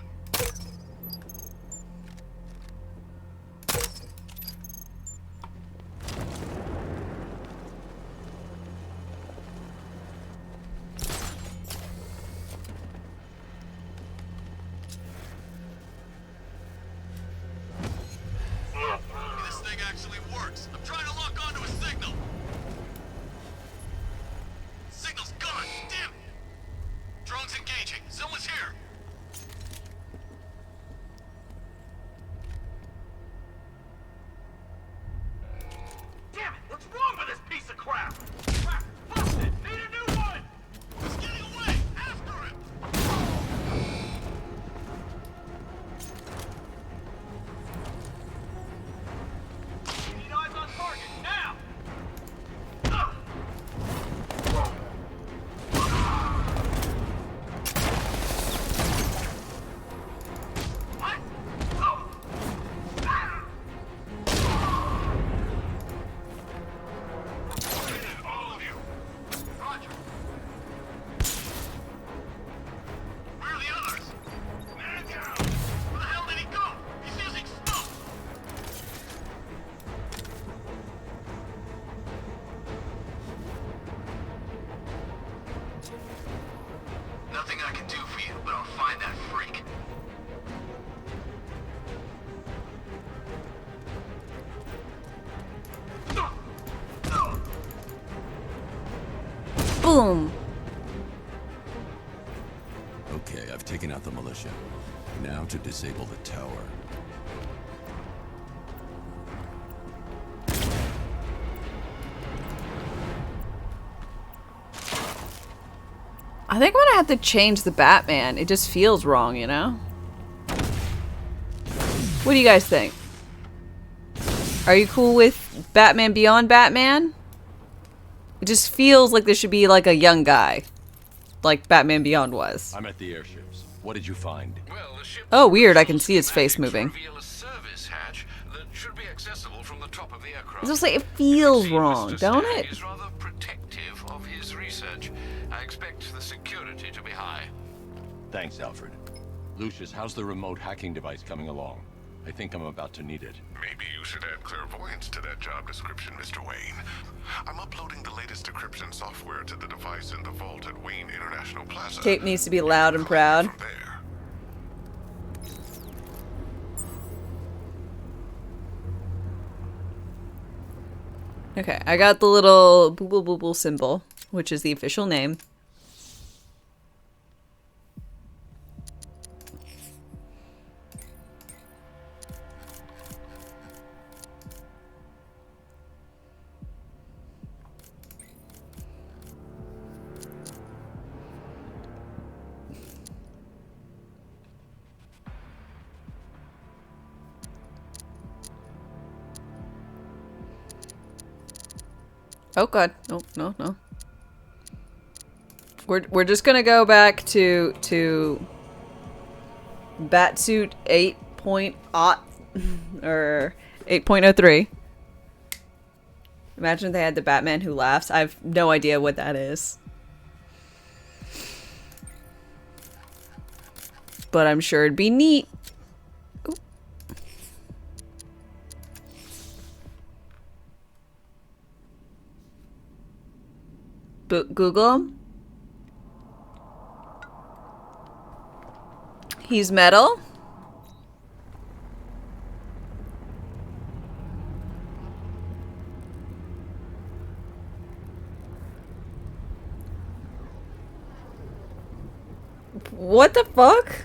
This thing actually works. I'm trying to lock onto a signal. Signal's gone. Damn it. Drone's engaging. Someone's here. Damn it! What's wrong with this piece of crap? Crap! Bust it! Need a new one! He's getting away. After him. We need eyes on target now! What? Oh! All of you. Roger. Where are the others? Man down. Where the hell did he go? He's using smoke. Nothing I can do for you, but I'll find that freak. Boom. Okay, I've taken out the militia. Now to disable the tower. I think I'm gonna have to change the Batman. It just feels wrong, you know? What do you guys think? Are you cool with Batman Beyond Batman? It just feels like there should be like a young guy. Like Batman Beyond was. I'm at the airships. What did you find? Oh, weird. I can see his face moving. Reveal a service hatch that should be accessible from the top of the aircraft. It's just like it feels wrong, don't it? He's rather protective of his research. I expect the security to be high. Thanks, Alfred. Lucius, how's the remote hacking device coming along? I think I'm about to need it. Maybe you should add clairvoyance to that job description, Mr. Wayne. I'm uploading the latest decryption software to the device in the vault at Wayne International Plaza. Cape needs to be loud and proud. Okay, I got the little boo boo boo symbol, which is the official name. Oh god, no, no, no. We're just gonna go back to Batsuit 8.0 or 8.03. Imagine if they had the Batman who laughs. I have no idea what that is. But I'm sure it'd be neat. Ooh. Google. He's metal. What the fuck?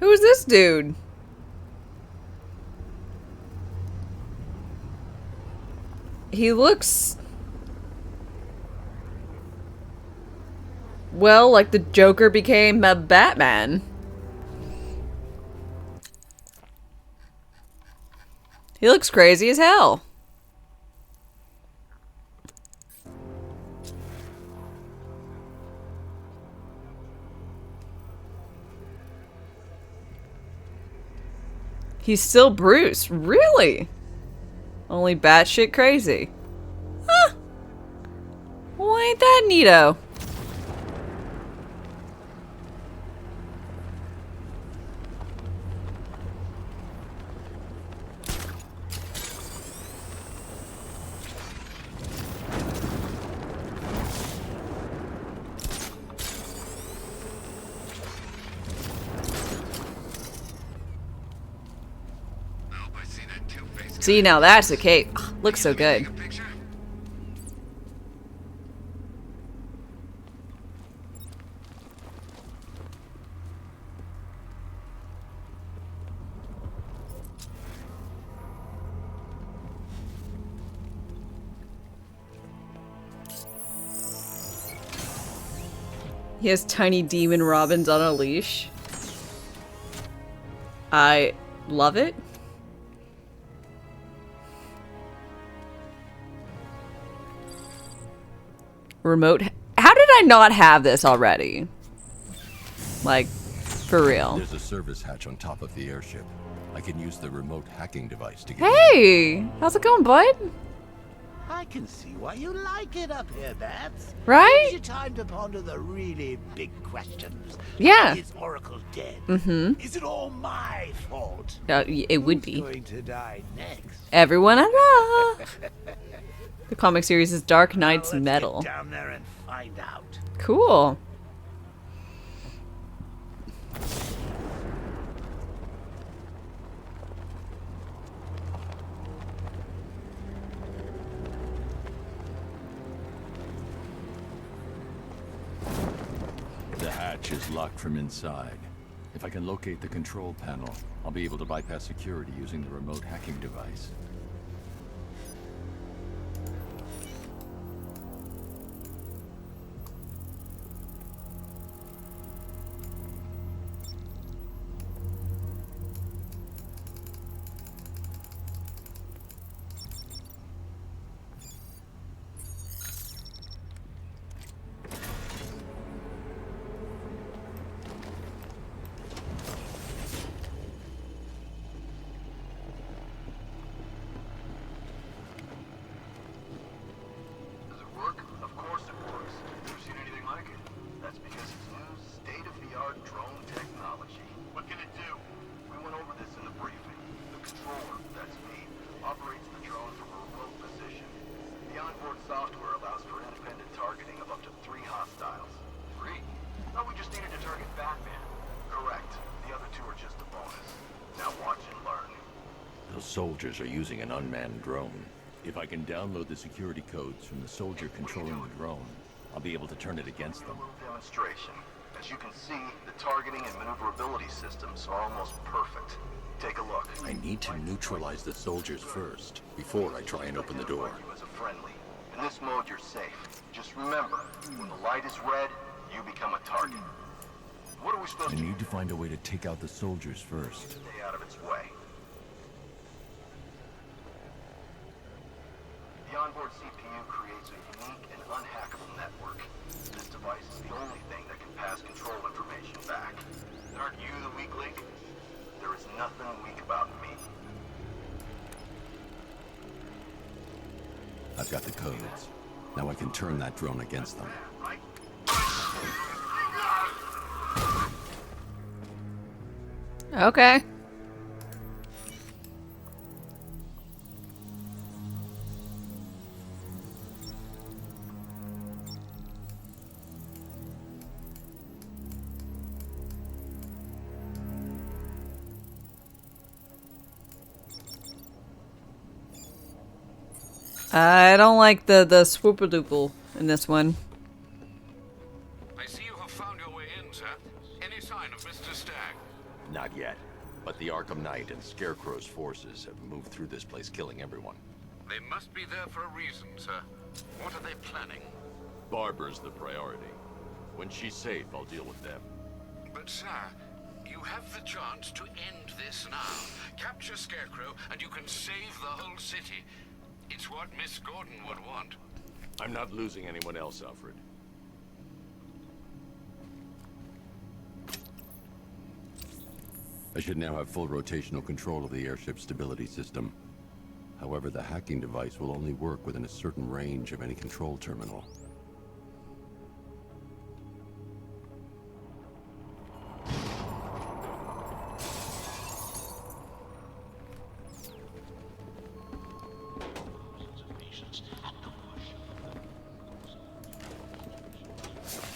Who's this dude? He looks... well, like the Joker became a Batman. He looks crazy as hell. He's still Bruce. Really? Only batshit crazy. Huh. Well, ain't that neato? See, now that's a cape. Oh, looks so good. He has tiny demon robins on a leash. I love it. Remote. How did I not have this already? Like, for real. There's a service hatch on top of the airship. I can use the remote hacking device to get Hey! How's it going, bud? I can see why you like it up here, Bats. Right? Gives you time to ponder the really big questions. Yeah. Is Oracle dead? Mm-hmm. Is it all my fault? It would be. Who's going to die next? Everyone I love. The comic series is Dark Knight's Let's Metal. get down there and find out. Cool. The hatch is locked from inside. If I can locate the control panel, I'll be able to bypass security using the remote hacking device. Soldiers are using an unmanned drone. If I can download the security codes from the soldier controlling the drone, I'll be able to turn it against them. Demonstration. As you can see, the targeting and maneuverability systems are almost perfect. Take a look. I need to neutralize the soldiers first, before I try and open the door. As a friendly. In this mode, you're safe. Just remember, when the light is red, you become a target. What are we supposed to do? I need to find a way to take out the soldiers first. Stay out of its way. The onboard CPU creates a unique and unhackable network. This device is the only thing that can pass control information back. There are I've got the codes. Now I can turn that drone against them. Okay. I don't like the swooper-doople in this one. I see you have found your way in, sir. Any sign of Mr. Stagg? Not yet. But the Arkham Knight and Scarecrow's forces have moved through this place, killing everyone. They must be there for a reason, sir. What are they planning? Barbara's the priority. When she's safe, I'll deal with them. But, sir, you have the chance to end this now. Capture Scarecrow, and you can save the whole city. It's what Miss Gordon would want. I'm not losing anyone else, Alfred. I should now have full rotational control of the airship's stability system. However, the hacking device will only work within a certain range of any control terminal.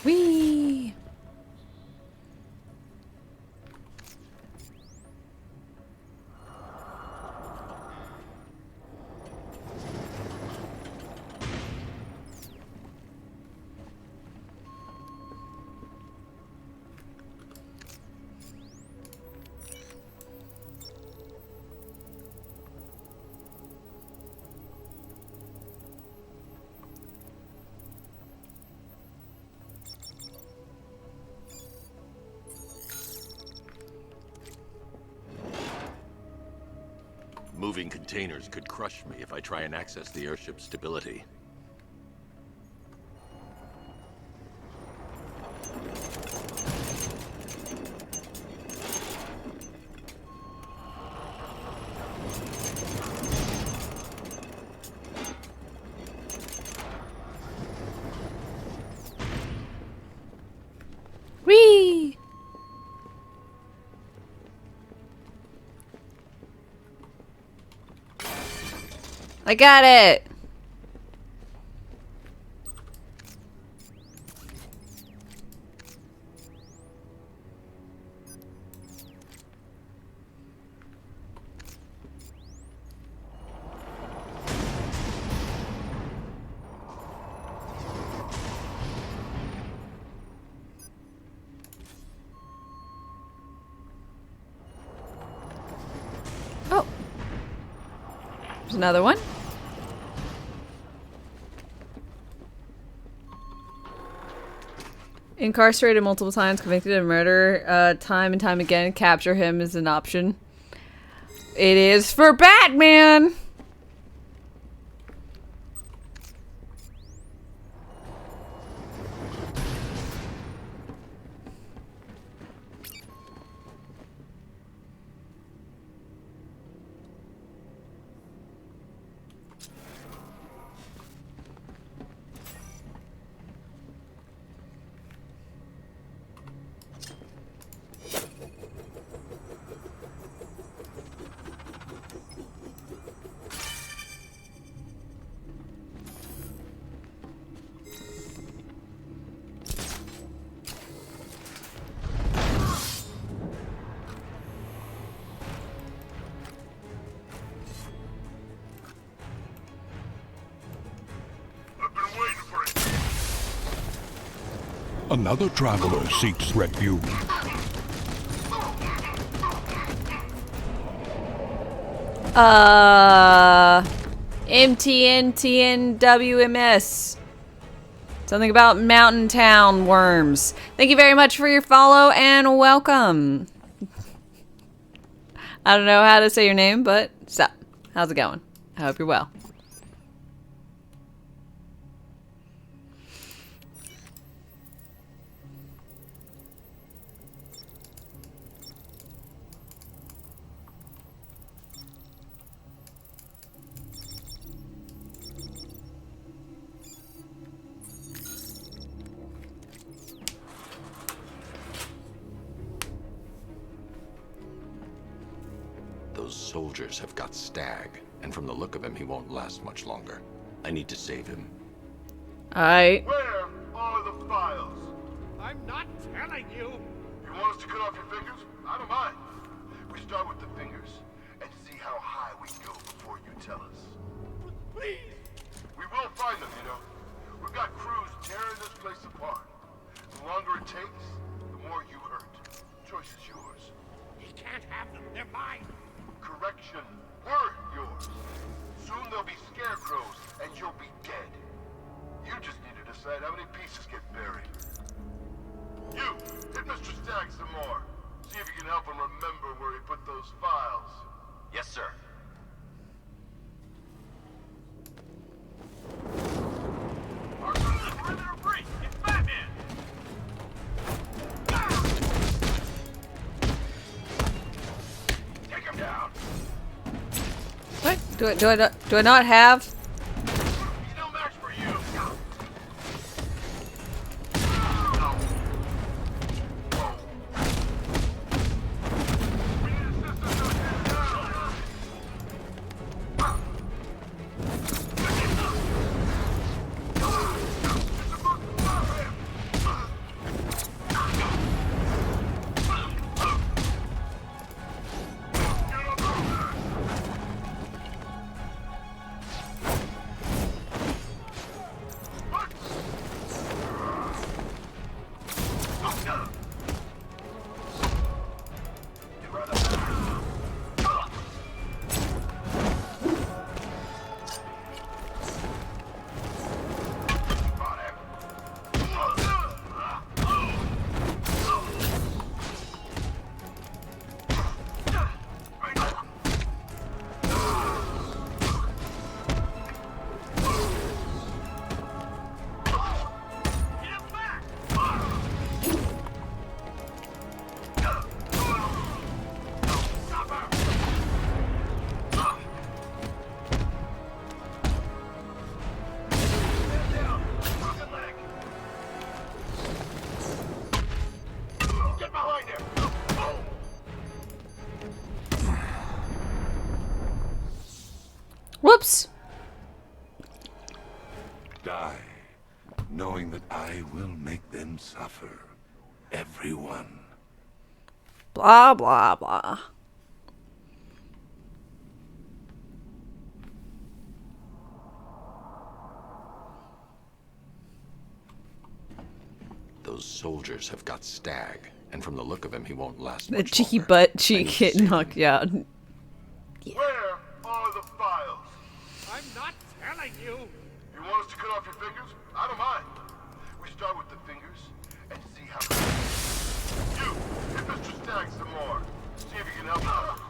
Whee! Moving containers could crush me if I try and access the airship's stability. Whee! I got it! Oh. There's another one. Incarcerated multiple times, convicted of murder, time and time again. Capture him is an option. It is for Batman! Another traveler seeks refuge. MTNTNWMS. Something about Mountain Town worms. Thank you very much for your follow and welcome. I don't know how to say your name, but sup? How's it going? I hope you're well. soldiers have got Stag, and from the look of him, he won't last much longer. I need to save him. Alright. Where are the files? I'm not telling you. You want us to cut off your fingers? I don't mind. We start with the fingers and see how high we go before you tell us. Please. We will find them, you know. We've got crews tearing this place apart. The longer it takes, the more you hurt. Choice is yours. He can't have them. They're mine. Correction. Were yours. Soon they'll be scarecrows and you'll be dead. You just need to decide how many pieces get buried. You, hit Mr. Stagg some more. See if you can help him remember where he put those files. Yes, sir. Arkham, perimeter breach! It's Batman! Take him down! What? Do I not have? He's no match for you! Whoops. Die, knowing that I will make them suffer. Everyone. Blah, blah, blah. Those soldiers have got Stag, and from the look of him, he won't last The much cheeky longer. butt cheek get knocked out. Where are the files? I'm not telling you. You want us to cut off your fingers? I don't mind. We start with the fingers and see how. You, hit Mr. Stagg some more. See if you can help him.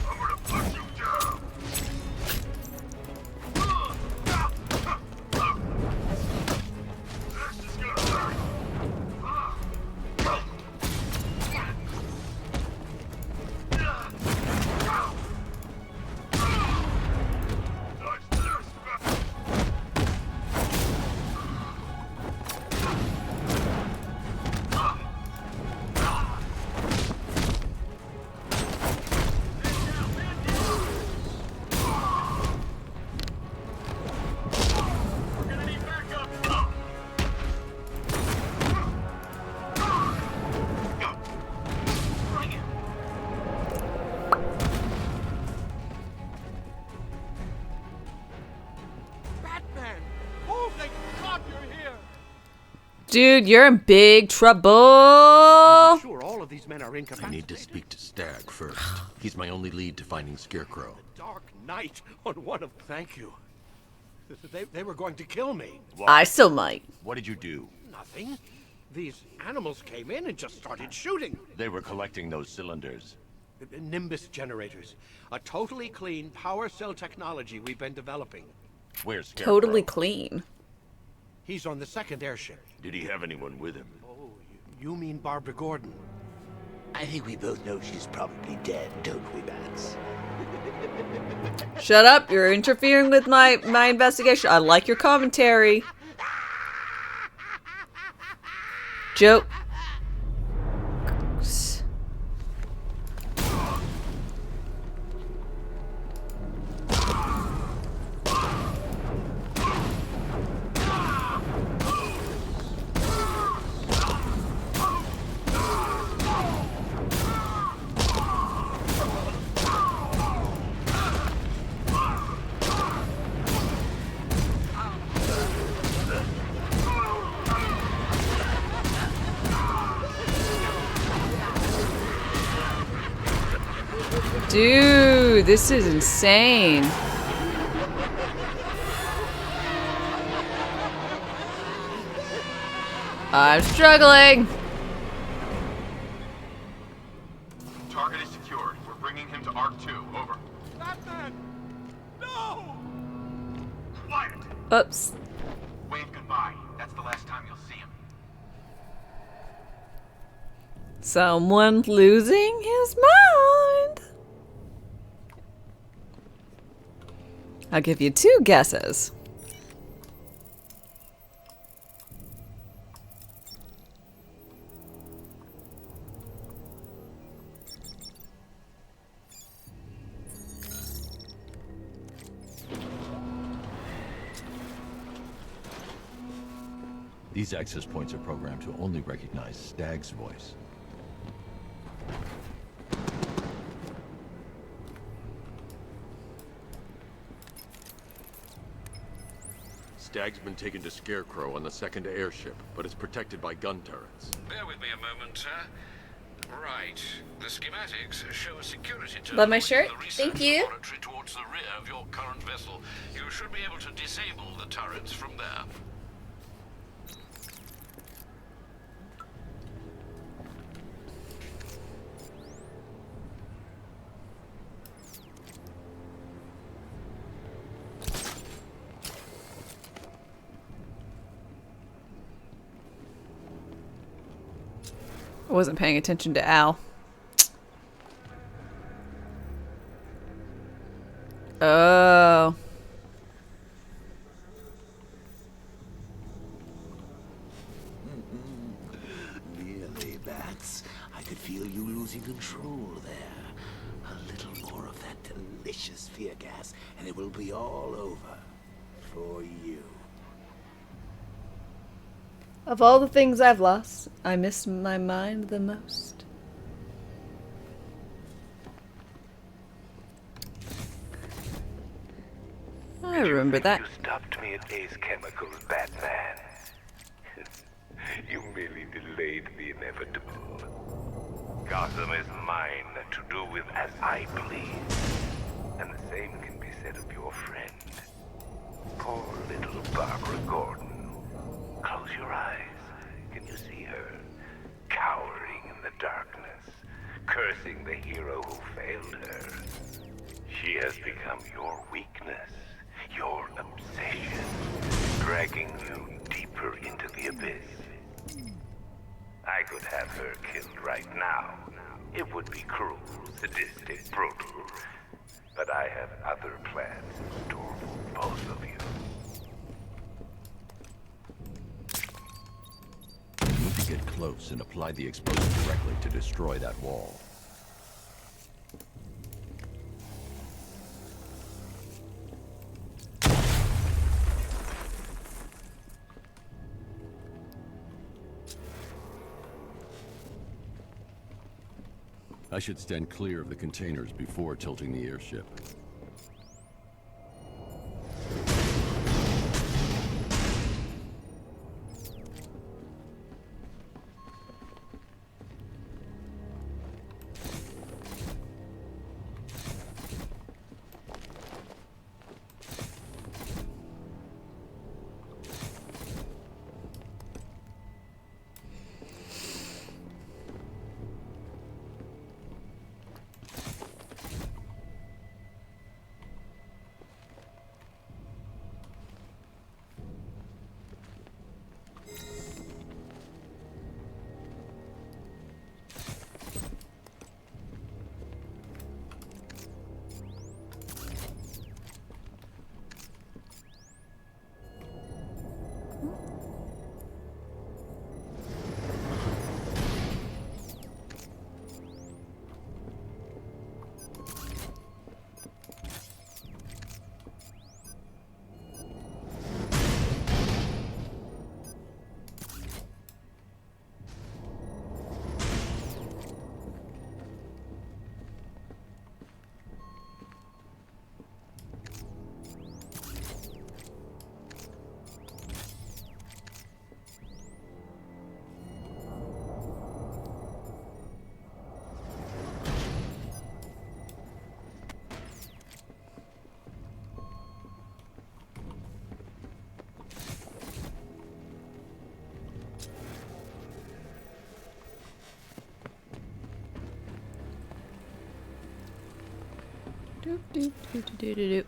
I'm gonna put you down. This is gonna hurt. Batman! Oh, thank God you're here! Dude, you're in big trouble. Sure, all of these men are I incapacitated. need to speak to Stag first. He's my only lead to finding Scarecrow. Dark Knight on one of... Thank you. They were going to kill me. I still might. What did you do? Nothing. These animals came in and just started shooting. They were collecting those cylinders. Nimbus generators. A totally clean power cell technology we've been developing. Where's Scarecrow? Totally clean. He's on the second airship. Did he have anyone with him? Oh, you mean Barbara Gordon? I think we both know she's probably dead, don't we, Bats? Shut up, you're interfering with my investigation. I like your commentary. Joke. Dude, this is insane. I'm struggling. Target is secured. We're bringing him to Arc 2. Over. Batman! No! Quiet! Oops. Wave goodbye. That's the last time you'll see him. Someone losing his mind. I'll give you 2 guesses. These access points are programmed to only recognize Stag's voice. Stag's been taken to Scarecrow on the second airship, but it's protected by gun turrets. Bear with me a moment, sir. Right. The schematics show a security tunnel Love my within shirt. the research Thank you. laboratory towards the rear of your current vessel. You should be able to disable the turrets from there. I wasn't paying attention to Al. Oh. Nearly, Bats. I could feel you losing control there. A little more of that delicious fear gas, and it will be all over. For you. Of all the things I've lost, I miss my mind the most. I remember that. You stopped me at Ace Chemicals, Batman. You merely delayed the inevitable. Gotham is mine to do with as I please. And the same can be said of your friend. Poor little Barbara Gordon. Close your eyes. Can you see her? Cowering in the darkness, cursing the hero who failed her. She has become your weakness, your obsession, dragging you deeper into the abyss. I could have her killed right now. It would be cruel, sadistic, brutal. But I have other plans in store for both of you. You need to get close and apply the explosive directly to destroy that wall. I should stand clear of the containers before tilting the airship. Doop, doop, doop, doop, doop, doop.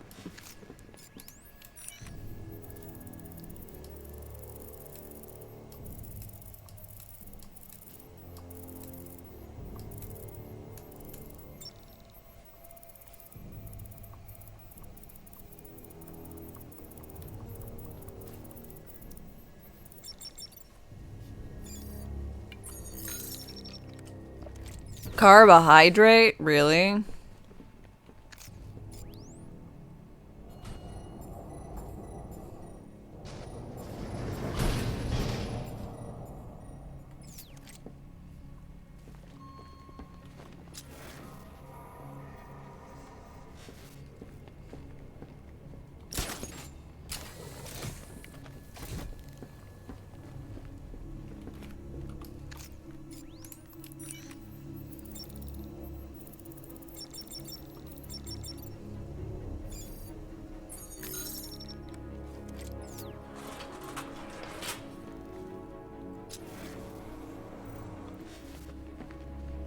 Carbohydrate? Really?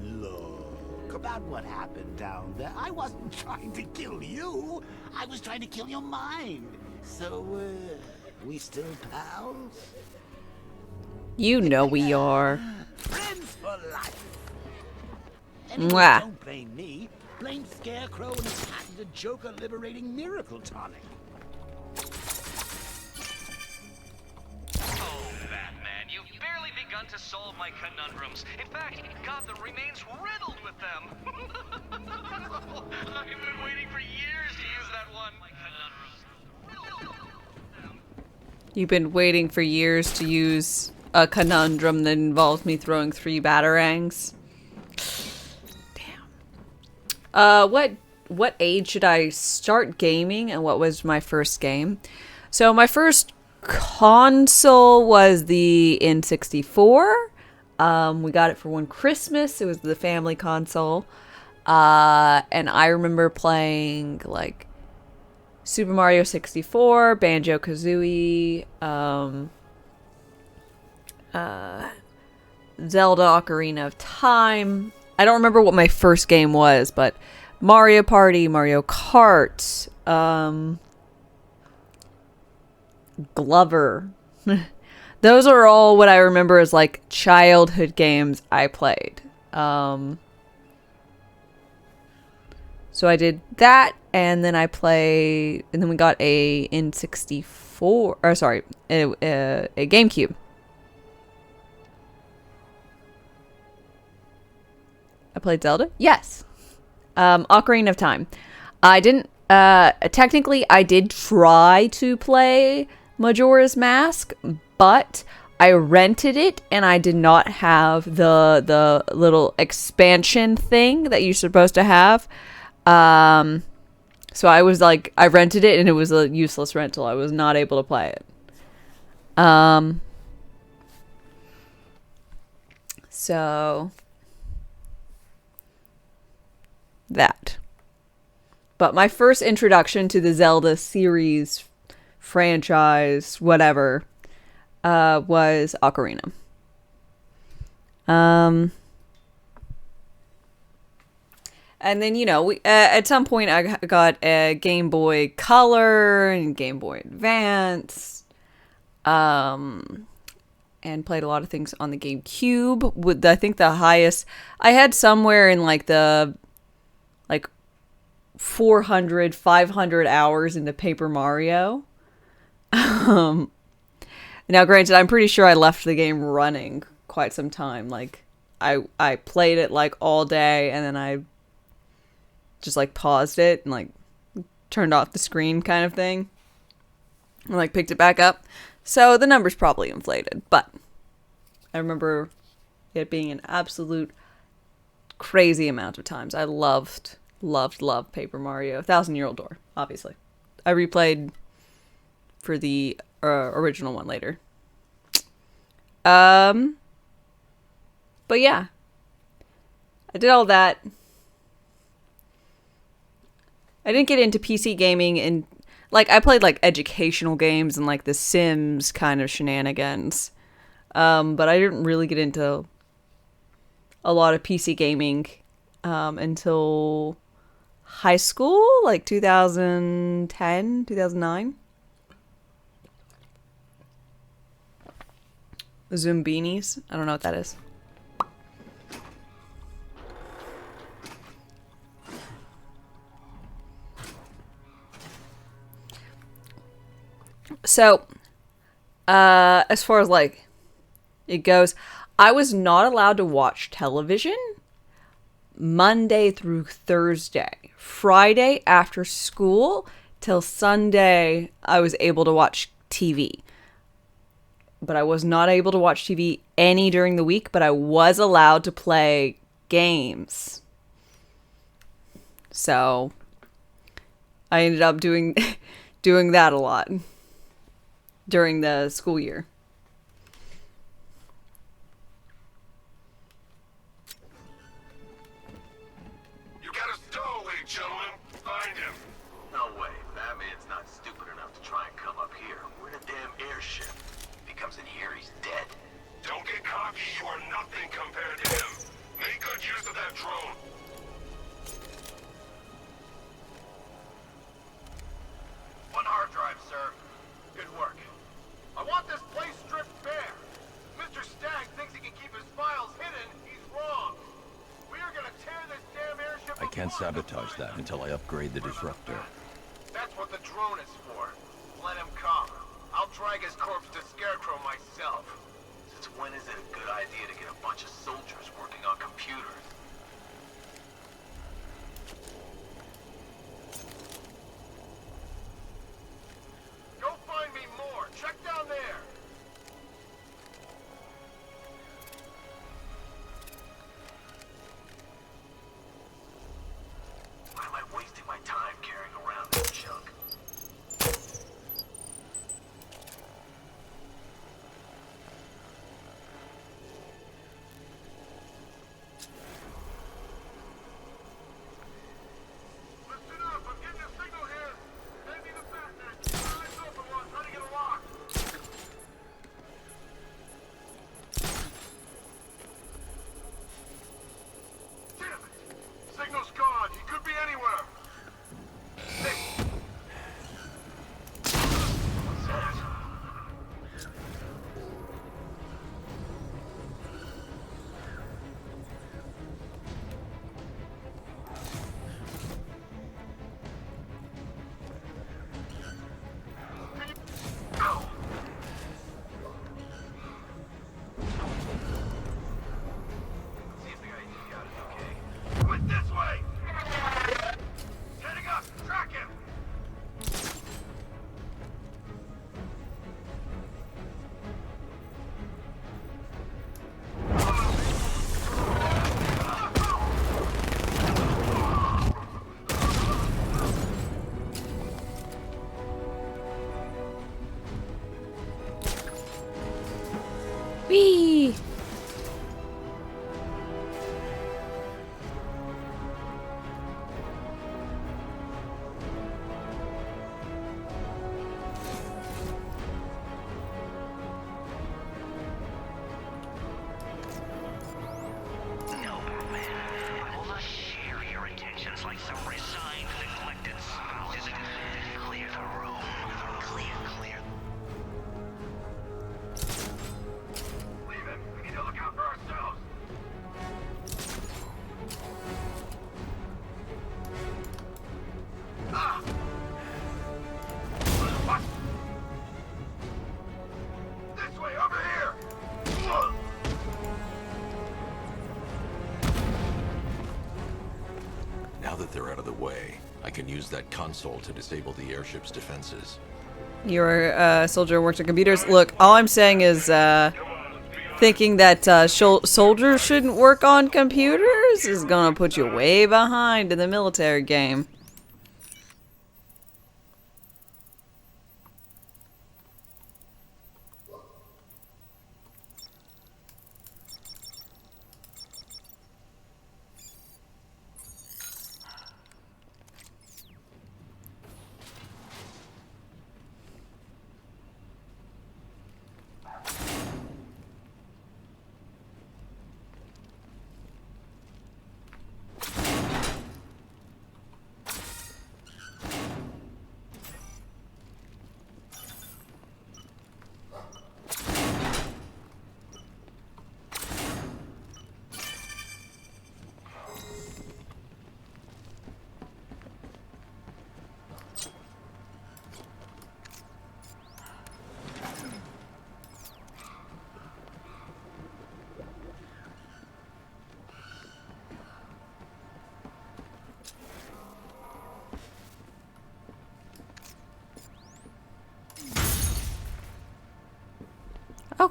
Look, about what happened down there. I wasn't trying to kill you. I was trying to kill your mind. So, we still pals? You know we are. Friends for life. Anyway, Mwah. don't blame me. Blame Scarecrow and his patented Joker-liberating miracle tonic. Oh, Batman, you've barely begun to solve my conundrums. In fact, Gotham remains riddled with them. I've been waiting for years to use that one. My conundrums. You've been waiting for years to use a conundrum that involves me throwing 3 batarangs. Damn. What age should I start gaming, and what was my first game? So my first console was the N64. We got it for one Christmas. It was the family console. And I remember playing like Super Mario 64, Banjo-Kazooie, Zelda Ocarina of Time. I don't remember what my first game was, but Mario Party, Mario Kart, Glover. Those are all what I remember as like childhood games I played. So I did that, and then I played, and then we got a N64, or sorry, a GameCube. I played Zelda? Yes. Ocarina of Time. I didn't, technically I did try to play Majora's Mask, but I rented it and I did not have the little expansion thing that you're supposed to have. So I was like, I rented it and it was a useless rental. I was not able to play it. So that. But my first introduction to the Zelda series, franchise, whatever, was Ocarina. And then, you know, we at some point I got a Game Boy Color and Game Boy Advance, and played a lot of things on the GameCube. With I think the highest I had somewhere in like the 400, 500 hours into Paper Mario. Now, granted, I'm pretty sure I left the game running quite some time. Like, I played it like all day, and then I just like paused it and like turned off the screen kind of thing, and like picked it back up. So the number's probably inflated, but I remember it being an absolute crazy amount of times. I loved Paper Mario. 1,000-Year-Old Door, obviously. I replayed for the original one later. But yeah, I did all that. I didn't get into PC gaming, and like I played like educational games and like The Sims kind of shenanigans. But I didn't really get into a lot of PC gaming until high school, like 2010, 2009. Zumbinis. I don't know what that is. So, as far as like it goes, I was not allowed to watch television Monday through Thursday. Friday after school till Sunday, I was able to watch TV. But I was not able to watch TV any during the week, but I was allowed to play games. So I ended up doing that a lot during the school year. You got a stowaway, gentlemen. Find him. No way. Batman's not stupid enough to try and come up here. We're in a damn airship. If he comes in here, he's dead. Don't get cocky. You are nothing compared to him. Make good use of that drone. One hard drive, sir. Good work. I want this place stripped bare. Mr. Stagg thinks he can keep his files hidden. He's wrong. We are gonna tear this damn airship I can't sabotage that until I upgrade the disruptor. That's what the drone is for. Let him come. I'll drag his corpse to Scarecrow myself. Since when is it a good idea to get a bunch of soldiers working on computers? Go find me more. Check down there. Why am I wasting my time carrying around this junk? Listen up, I'm getting a signal here. Send me the Batman. Eyes open while I'm trying to get a lock. Damn it! Signal's gone. He could be anywhere. Hey. What's that? Ow. See if the guy you got is okay. Went this way! Heading up! Track him! Whee! No, Batman. I will not share your intentions like some resigned, neglected spouse. Clear the room. Clear. Leave him. We need to look out for ourselves. Ah! What? This way, over here! Now that they're out of the way, I can use that console to disable the airship's defenses. You're a soldier who works on computers. Look, all I'm saying is thinking that soldiers shouldn't work on computers is gonna put you way behind in the military game.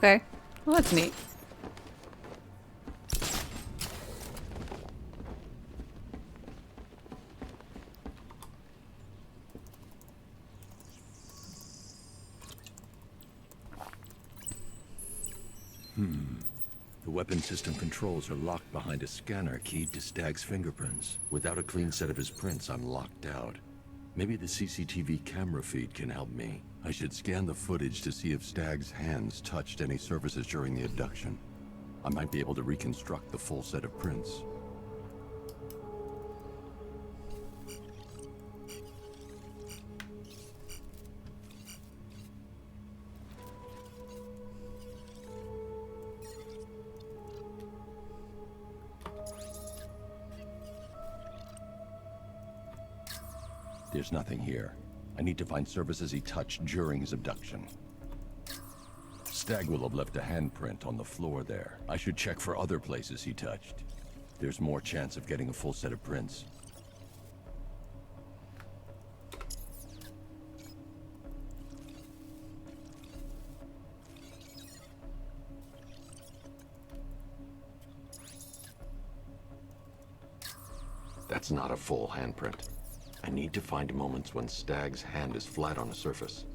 Okay. Well, that's neat. The weapon system controls are locked behind a scanner keyed to Stag's fingerprints. Without a clean set of his prints, I'm locked out. Maybe the CCTV camera feed can help me. I should scan the footage to see if Stag's hands touched any surfaces during the abduction. I might be able to reconstruct the full set of prints. There's nothing here. I need to find surfaces he touched during his abduction. Stag will have left a handprint on the floor there. I should check for other places he touched. There's more chance of getting a full set of prints. That's not a full handprint. I need to find moments when Stag's hand is flat on a surface.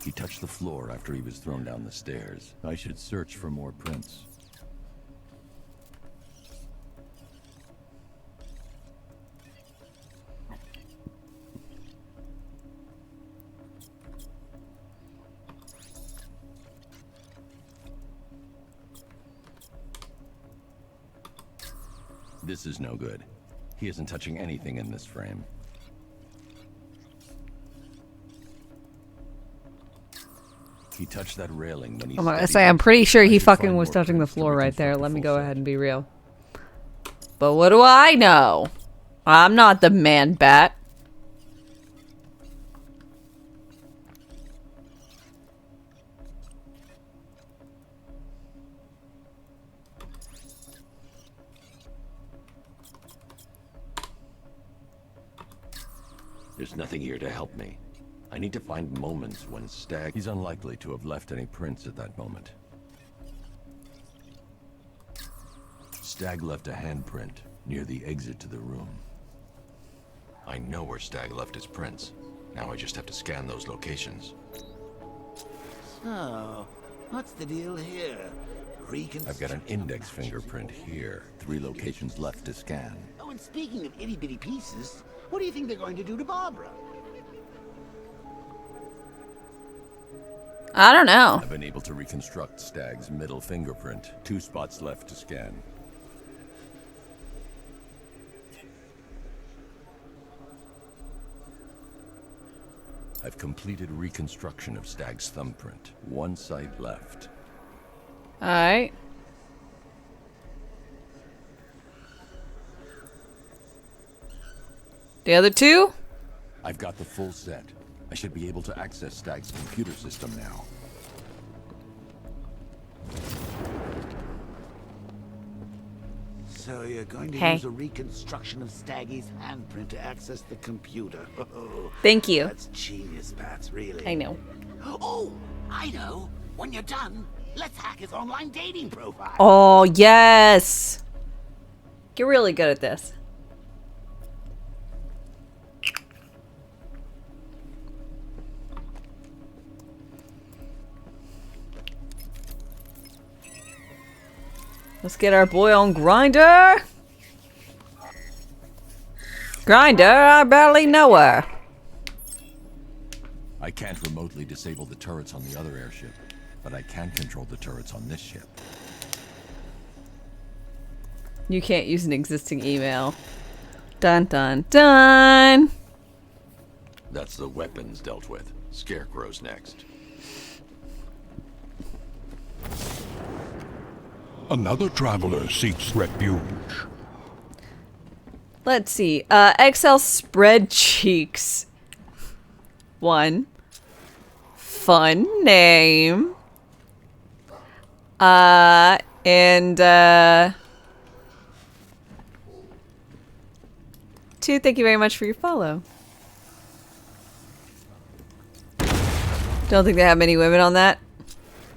He touched the floor after he was thrown down the stairs. I should search for more prints. This is no good. He isn't touching anything in this frame. He touched that railing when he I'm gonna say, I'm pretty sure he fucking was touching the floor right there. Let me go ahead and be real. But what do I know? I'm not the man bat. There's nothing here to help me. I need to find moments when Stag... He's unlikely to have left any prints at that moment. Stag left a handprint near the exit to the room. I know where Stag left his prints. Now I just have to scan those locations. So, what's the deal here? I've got an index fingerprint here. 3 locations left to scan. Oh, and speaking of itty-bitty pieces, what do you think they're going to do to Barbara? I don't know. I've been able to reconstruct Stag's middle fingerprint. 2 spots left to scan. I've completed reconstruction of Stag's thumbprint. 1 site left. Alright. The other 2? I've got the full set. I should be able to access Stag's computer system now. So you're going to Hey. use a reconstruction of Staggy's handprint to access the computer. Oh, Thank you. That's genius, Bats, really. I know. Oh, I know. When you're done, let's hack his online dating profile. Oh, yes. You're really good at this. Let's get our boy on Grinder. Grinder, I barely know her. I can't remotely disable the turrets on the other airship, but I can control the turrets on this ship. You can't use an existing email. Dun dun dun. That's the weapons dealt with. Scarecrow's next. Another traveler seeks refuge. Let's see. Excel spread cheeks. 1. Fun name. And 2, thank you very much for your follow. Don't think they have many women on that.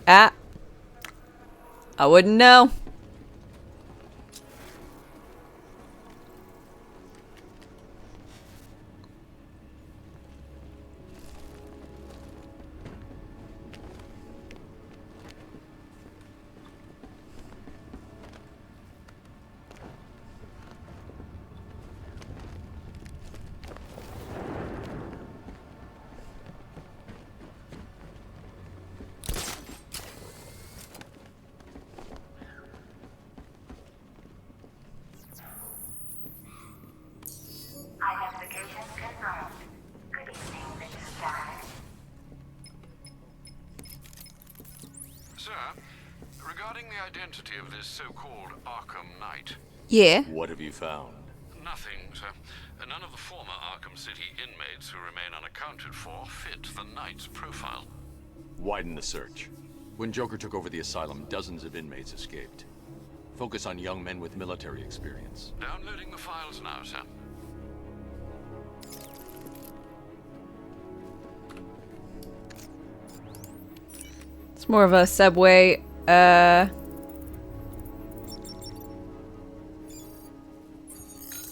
Ah. I wouldn't know. Identification confirmed. Good evening, Mr. Stagg. Sir, regarding the identity of this so-called Arkham Knight. Yeah. What have you found? Nothing, sir. None of the former Arkham City inmates who remain unaccounted for fit the Knight's profile. Widen the search. When Joker took over the asylum, dozens of inmates escaped. Focus on young men with military experience. Downloading the files now, sir. It's more of a Subway,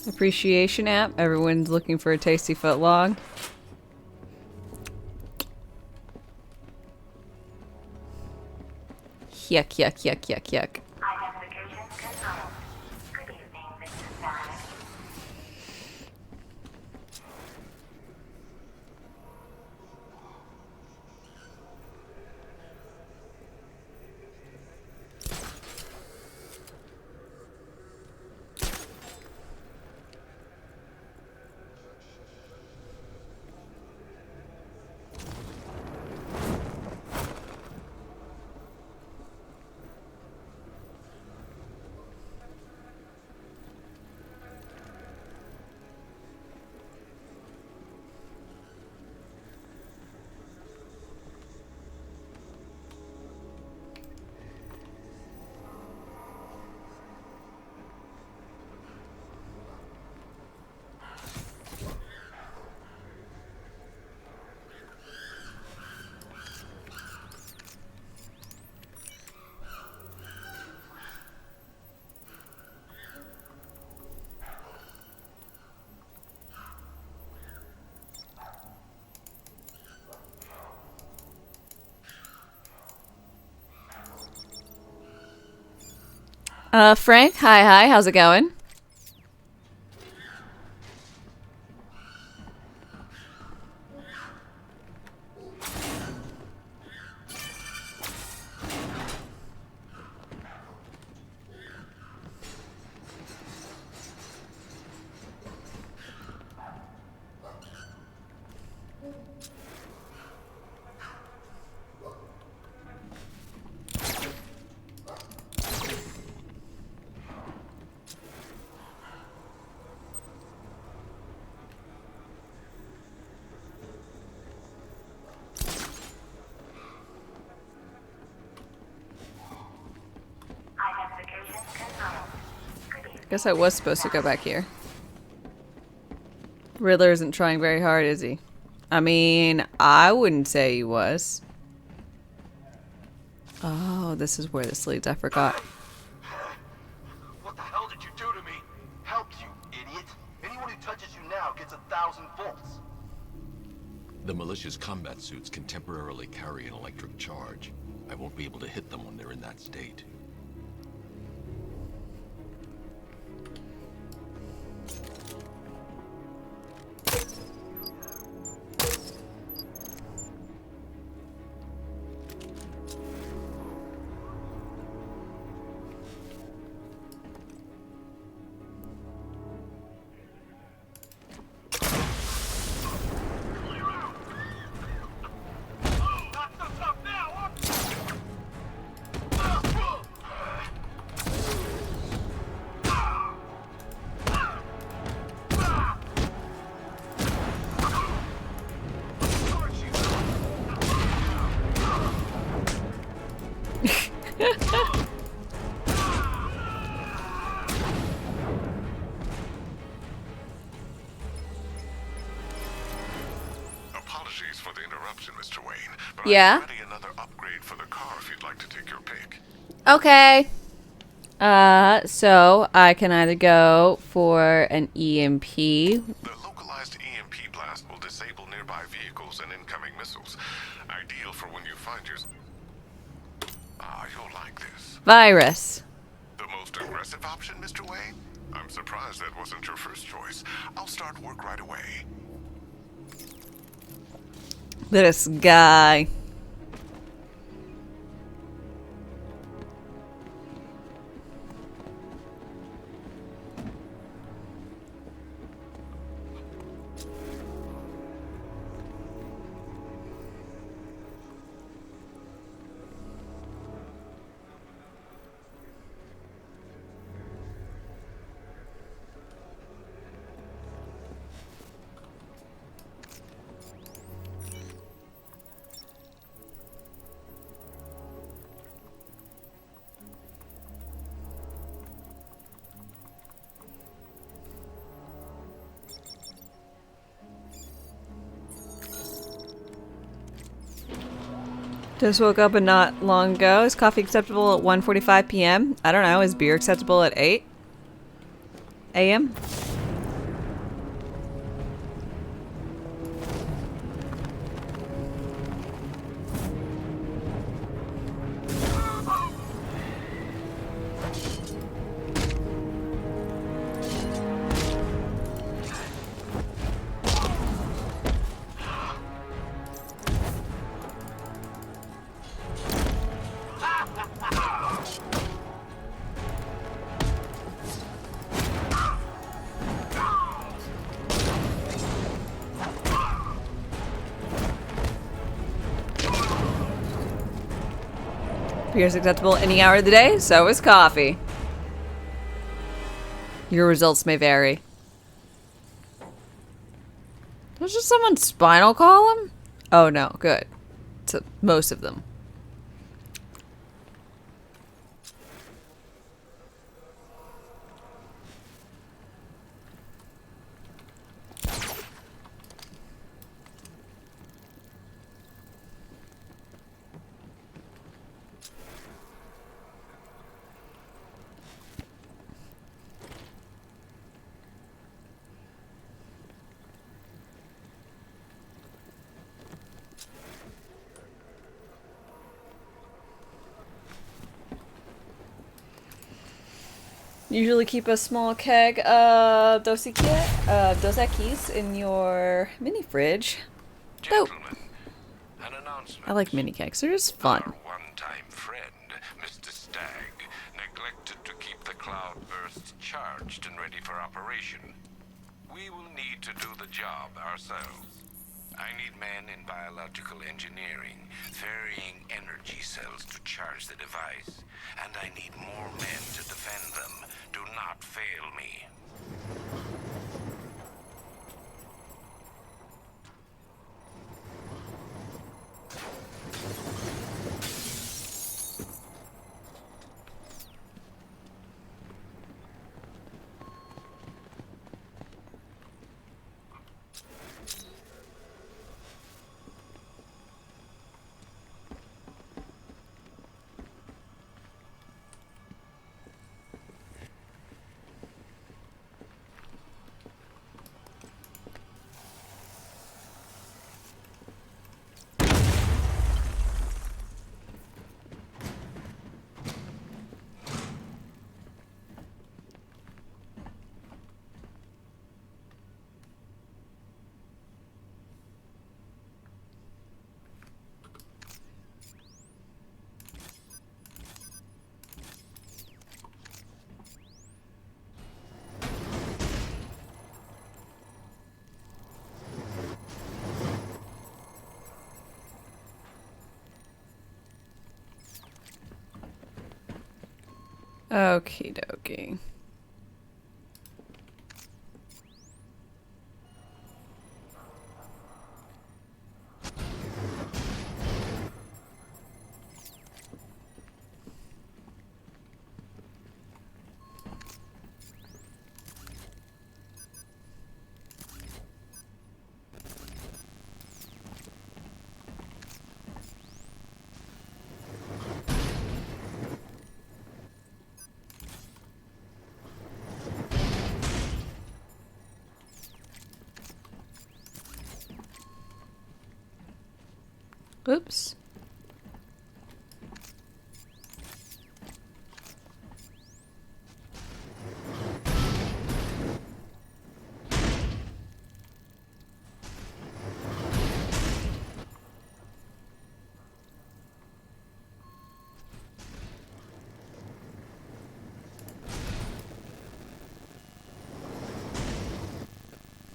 appreciation app. Everyone's looking for a tasty footlong. Yuck, yuck, yuck, yuck, yuck. Identification confirmed. Good evening, Mr. Stagg. Frank, hi, how's it going? Identification confirmed. Guess I was supposed to go back here. Riddler isn't trying very hard, is he? I mean, I wouldn't say he was. Oh, this is where this leads. I forgot. What the hell did you do to me? Help, you idiot. Anyone who touches you now gets 1,000 volts. The militia's combat suits can temporarily carry an electric charge. I won't be able to hit them when they're in that state. Apologies for the interruption, Mr. Wayne, but Yeah? I'm ready another upgrade for the car if you'd like to take your pick. Okay. So I can either go for an EMP. The localized EMP blast will disable nearby vehicles and incoming missiles. Ideal for when you find yours. Ah, you'll like this. Virus. The most aggressive option, Mr. Wayne? I'm surprised that wasn't your first choice. I'll start work right away. This guy. Just woke up not long ago. Is coffee acceptable at 1:45 p.m.? I don't know. Is beer acceptable at 8 a.m.? Beer is acceptable any hour of the day, so is coffee. Your results may vary. Was just someone's spinal column? Oh no, good. So most of them. Usually keep a small keg of Dos Equis in your mini fridge. Dope. An announcement. I like mini kegs. They're just fun. Our one-time friend, Mr. Stagg, neglected to keep the cloudburst charged and ready for operation. We will need to do the job ourselves. I need men in biological engineering, ferrying energy cells to charge the device. And I need more men to defend them. Do not fail me. Okie dokie. Oops.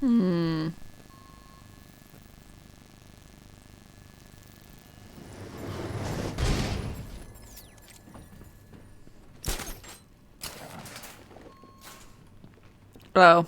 Hmm. Oh.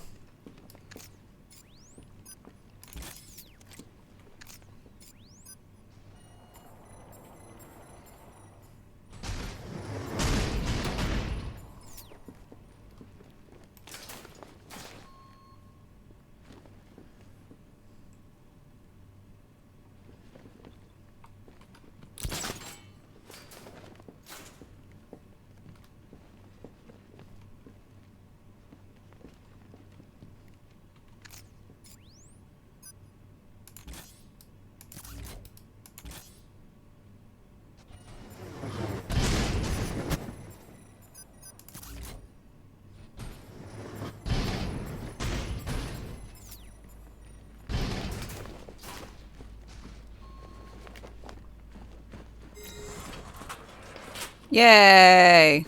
Yay!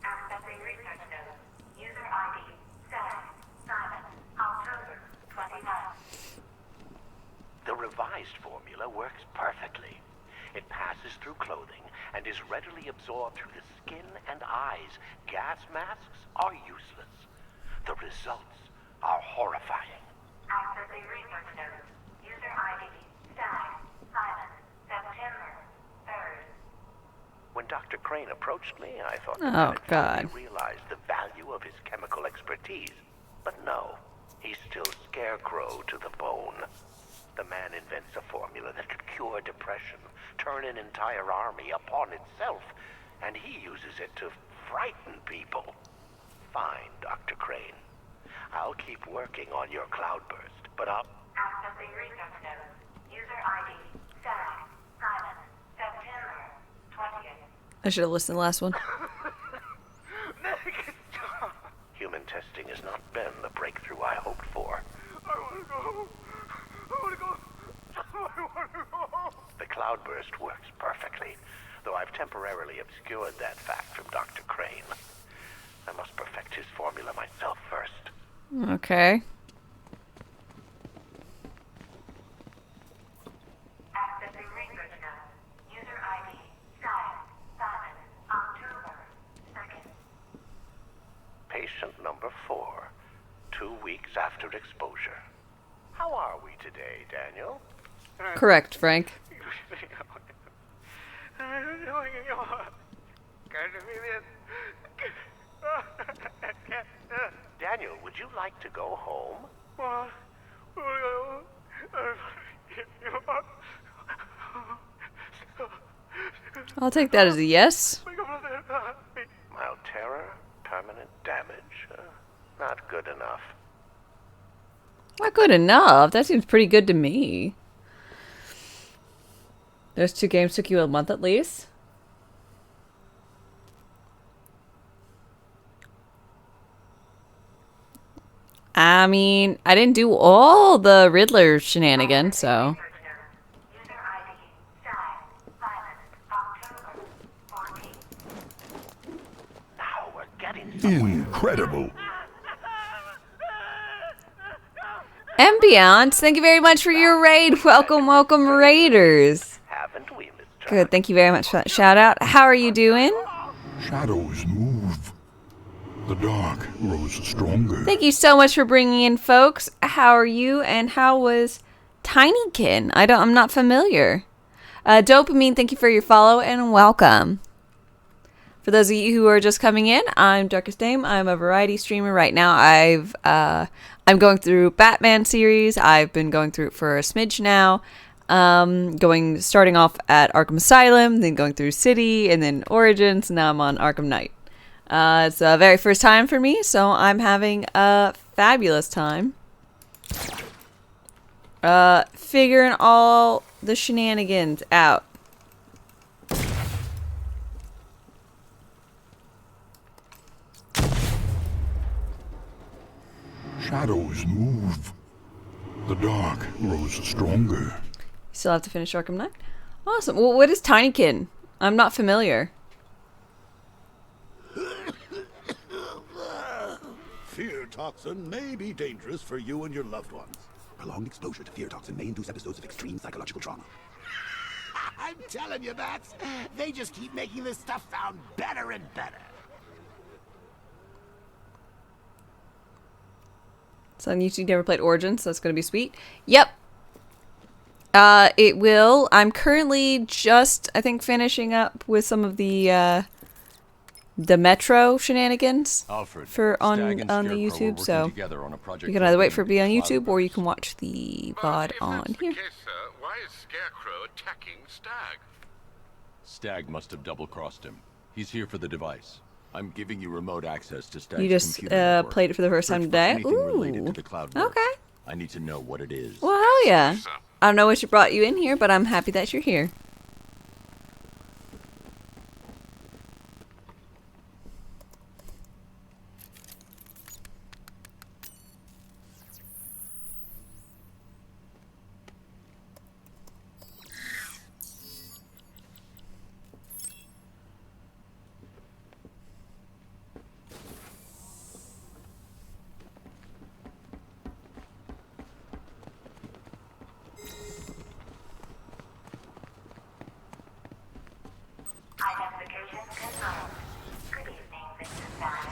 Accessing research node. User ID, Stag, Simon, October 29th. The revised formula works perfectly. It passes through clothing and is readily absorbed through the skin and eyes. Gas masks are useless. The results are horrifying. Accessing research node. User ID, Stag, Simon, September 3rd. When Dr. Crane approached me, I thought Oh, that he God. realized the value of his chemical expertise. But no, he's still scarecrow to the bone. The man invents a formula that could cure depression, turn an entire army upon itself, and he uses it to frighten people. Fine, Dr. Crane. I'll keep working on your cloudburst, but I'll... Accessing research node. User ID, Stag, Simon, September 20th. I should have listened to the last one. Human testing has not been the breakthrough I hoped for. I want to go home. I want to go. I want to go home. The cloudburst works perfectly, though I've temporarily obscured that fact from Dr. Crane. I must perfect his formula myself first. Okay. Accessing research node. User ID, Stag, Simon, October 2nd. Patient number 4, 2 weeks after exposure. How are we today, Daniel? Correct, Frank. Daniel, would you like to go home? I'll take that as a yes. Mild terror, permanent damage. Not good enough. Not good enough. That seems pretty good to me. Those 2 games took you a month at least. I mean, I didn't do all the Riddler shenanigans, so. User ID, Stag, Simon, October 14th. Now we're getting somewhere. Incredible. Ambiance, thank you very much for your raid. Welcome, welcome, Raiders. Haven't we, Mr. Good, thank you very much for that shout out. How are you doing? Shadows move. The dark grows stronger. Thank you so much for bringing in, folks. How are you? And how was Tinykin? I'm not familiar. Dopamine, thank you for your follow and welcome. For those of you who are just coming in, I'm Darkest Dame. I'm a variety streamer right now. I'm going through Batman series. I've been going through it for a smidge now. Starting off at Arkham Asylum, then going through City, and then Origins. Now I'm on Arkham Knight. It's the very first time for me, so I'm having a fabulous time figuring all the shenanigans out. Shadows move. The dark grows stronger. Still have to finish Arkham Knight? Awesome. Well, what is Tinykin? I'm not familiar. Fear toxin may be dangerous for you and your loved ones. Prolonged exposure to fear toxin may induce episodes of extreme psychological trauma. I'm telling you, Bats. They just keep making this stuff sound better and better. So on YouTube, never played Origins, so that's going to be sweet. Yep. It will. I'm currently just, I think, finishing up with some of the Metro shenanigans for on the YouTube. So you can either wait for it to be on YouTube or you can watch the VOD on here. Why is Scarecrow attacking Stag? Stag must have double-crossed him. He's here for the device. I'm giving you remote access to Stag's You just computer network. played it for the first time today. Anything related to the cloud burst. Okay. I need to know what it is. Well, hell yeah. I don't know what brought you in here, but I'm happy that you're here. Identification confirmed. Good evening, Mr. Stang.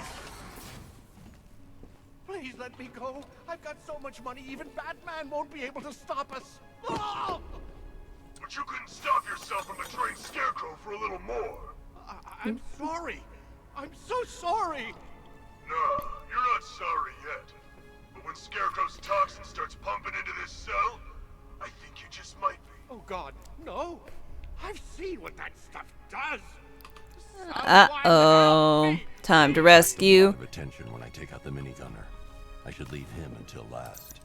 Please let me go. I've got so much money, even Batman won't be able to stop us. Oh! But you couldn't stop yourself from betraying Scarecrow for a little more. I'm sorry. I'm so sorry. No, you're not sorry yet. But when Scarecrow's toxin starts pumping into this cell, I think you just might be. Oh God, no. I've seen what that stuff does. Uh-oh. Time to rescue. A lot of attention when I take out the minigunner. I should leave him until last.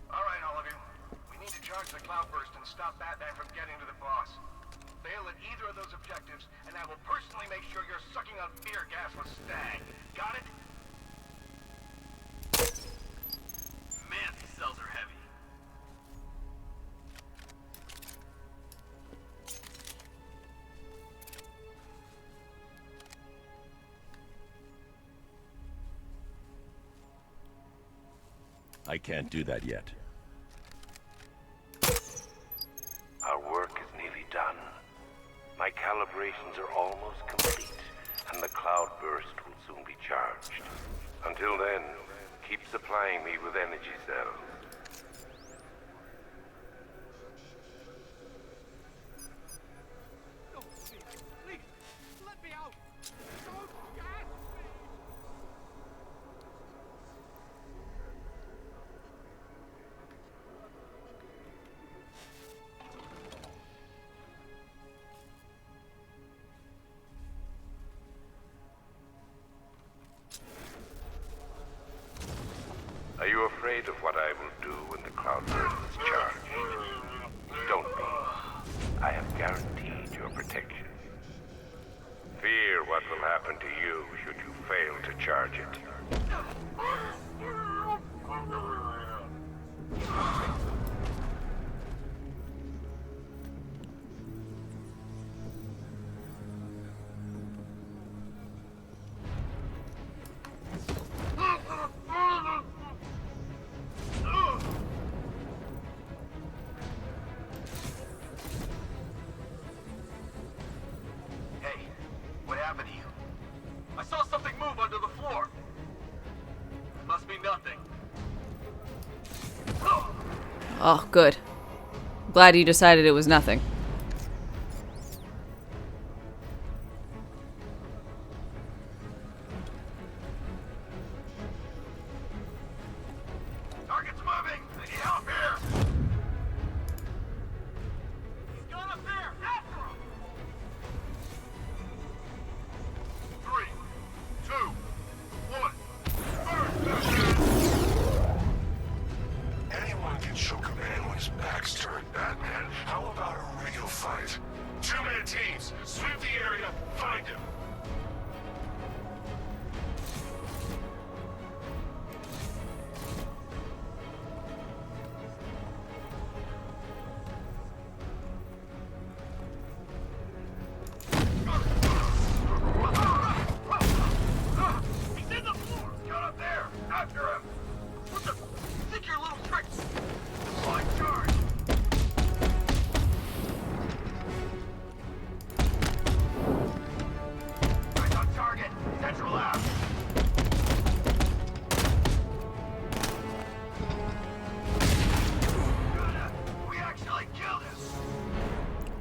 All right, all of you. We need to charge the cloudburst and stop Batman from getting to the boss. Fail at either of those objectives, and I will personally make sure you're sucking on fear gas with Stag. Got it? Man, these cells are heavy. I can't do that yet. Our work is nearly done. My calibrations are almost complete, and the cloudburst will soon be charged. Until then, keep supplying me with energy cells. Please, let me out. Don't gas me. Are you afraid of what I will do when the cloudburst is charged? Don't be. I have guaranteed your protection. Fear what will happen to you should you fail to charge it. Hey, what happened to you? I saw something move under the floor. Must be nothing. Oh, good. Glad you decided it was nothing. Target's moving! I need help here! He's gone up there! After him! 3, 2, 1.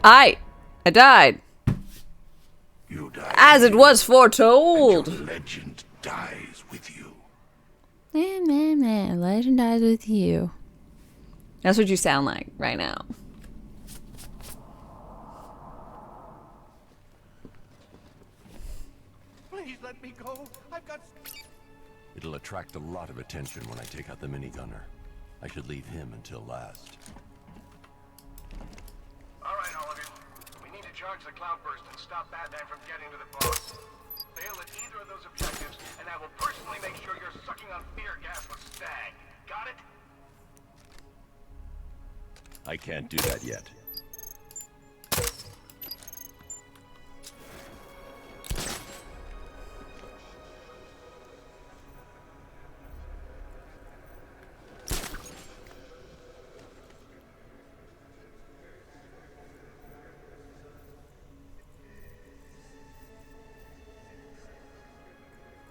I died. You died. As it was foretold. And your legend dies with you. Man, legend dies with you. That's what you sound like right now. Please let me go. I've got... It'll attract a lot of attention when I take out the minigunner. I should leave him until last. All right, all of you. We need to charge the cloudburst and stop Batman from getting to the boss. Fail at either of those objectives, and I will personally make sure you're sucking on fear gas with Stag. Got it? I can't do that yet.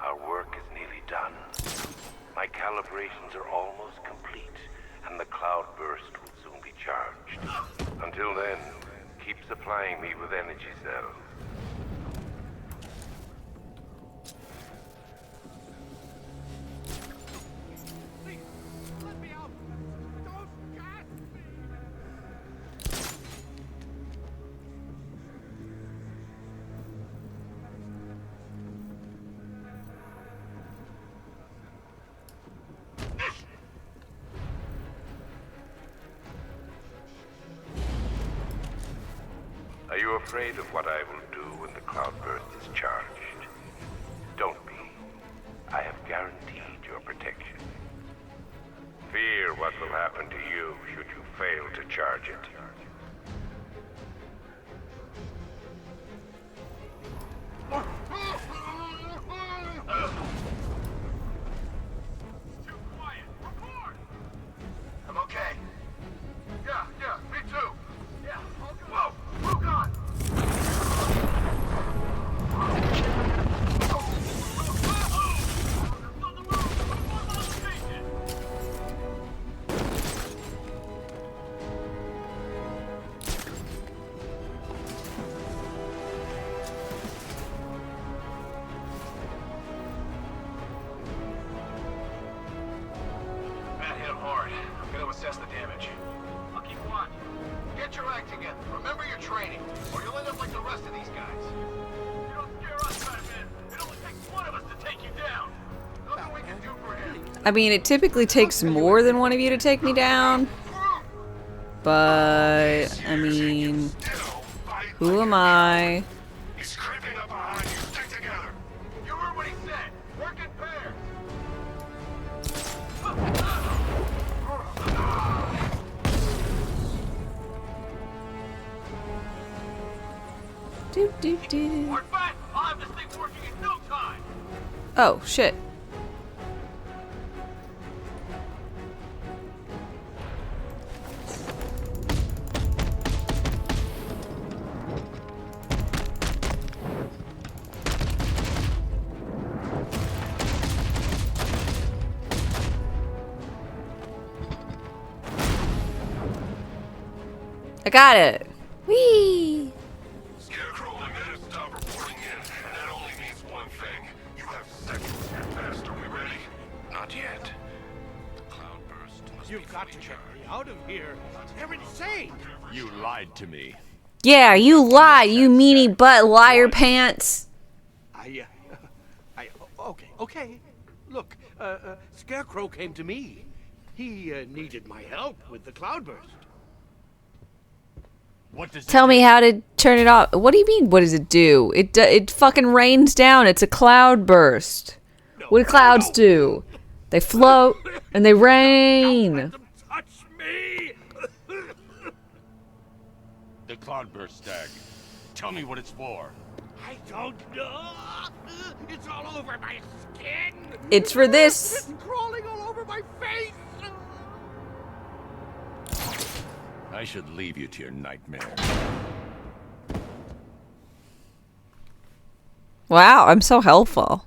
Our work is nearly done. My calibrations are almost complete, and the cloudburst will soon be charged. Until then, keep supplying me with energy cells. Are you afraid of what I will do when the cloudburst is charged? Don't be. I have guaranteed your protection. Fear what will happen to you should you fail to charge it. Too quiet. Report! I'm okay. Yeah, me too. Yeah, whoa, who gone? Matt hit him hard. I'm gonna assess the damage. I'll keep watch. Get your act together. Remember your training, or you'll end up like the rest of these guys. You don't scare us, Batman. It only takes one of us to take you down. Nothing we can do for him. I mean, it typically takes more than one of you to take me down. But, I mean, who am I? He's creeping up behind you. Stick together. You heard what he said. Work in pairs. Hard fight. I'll have this thing working in no time. Oh, shit. I got it. Whee! Scarecrow and Menace stop reporting in, and that only means one thing. You have seconds at best. Are we ready? Not yet. The cloudburst must You've got to get me out of here. They're insane. You lied to me. Yeah, you lie, you meanie butt liar pants. Okay. Look, Scarecrow came to me. He needed my help with the cloudburst. What does Tell me how to turn it off. What do you mean, what does it do? It fucking rains down. It's a cloud burst. What do clouds do? They float and they rain. Touch me! The cloudburst, Stag. Tell me what it's for. I don't know. It's all over my skin. It's for this. It's crawling all over my face. I should leave you to your nightmare. Wow, I'm so helpful.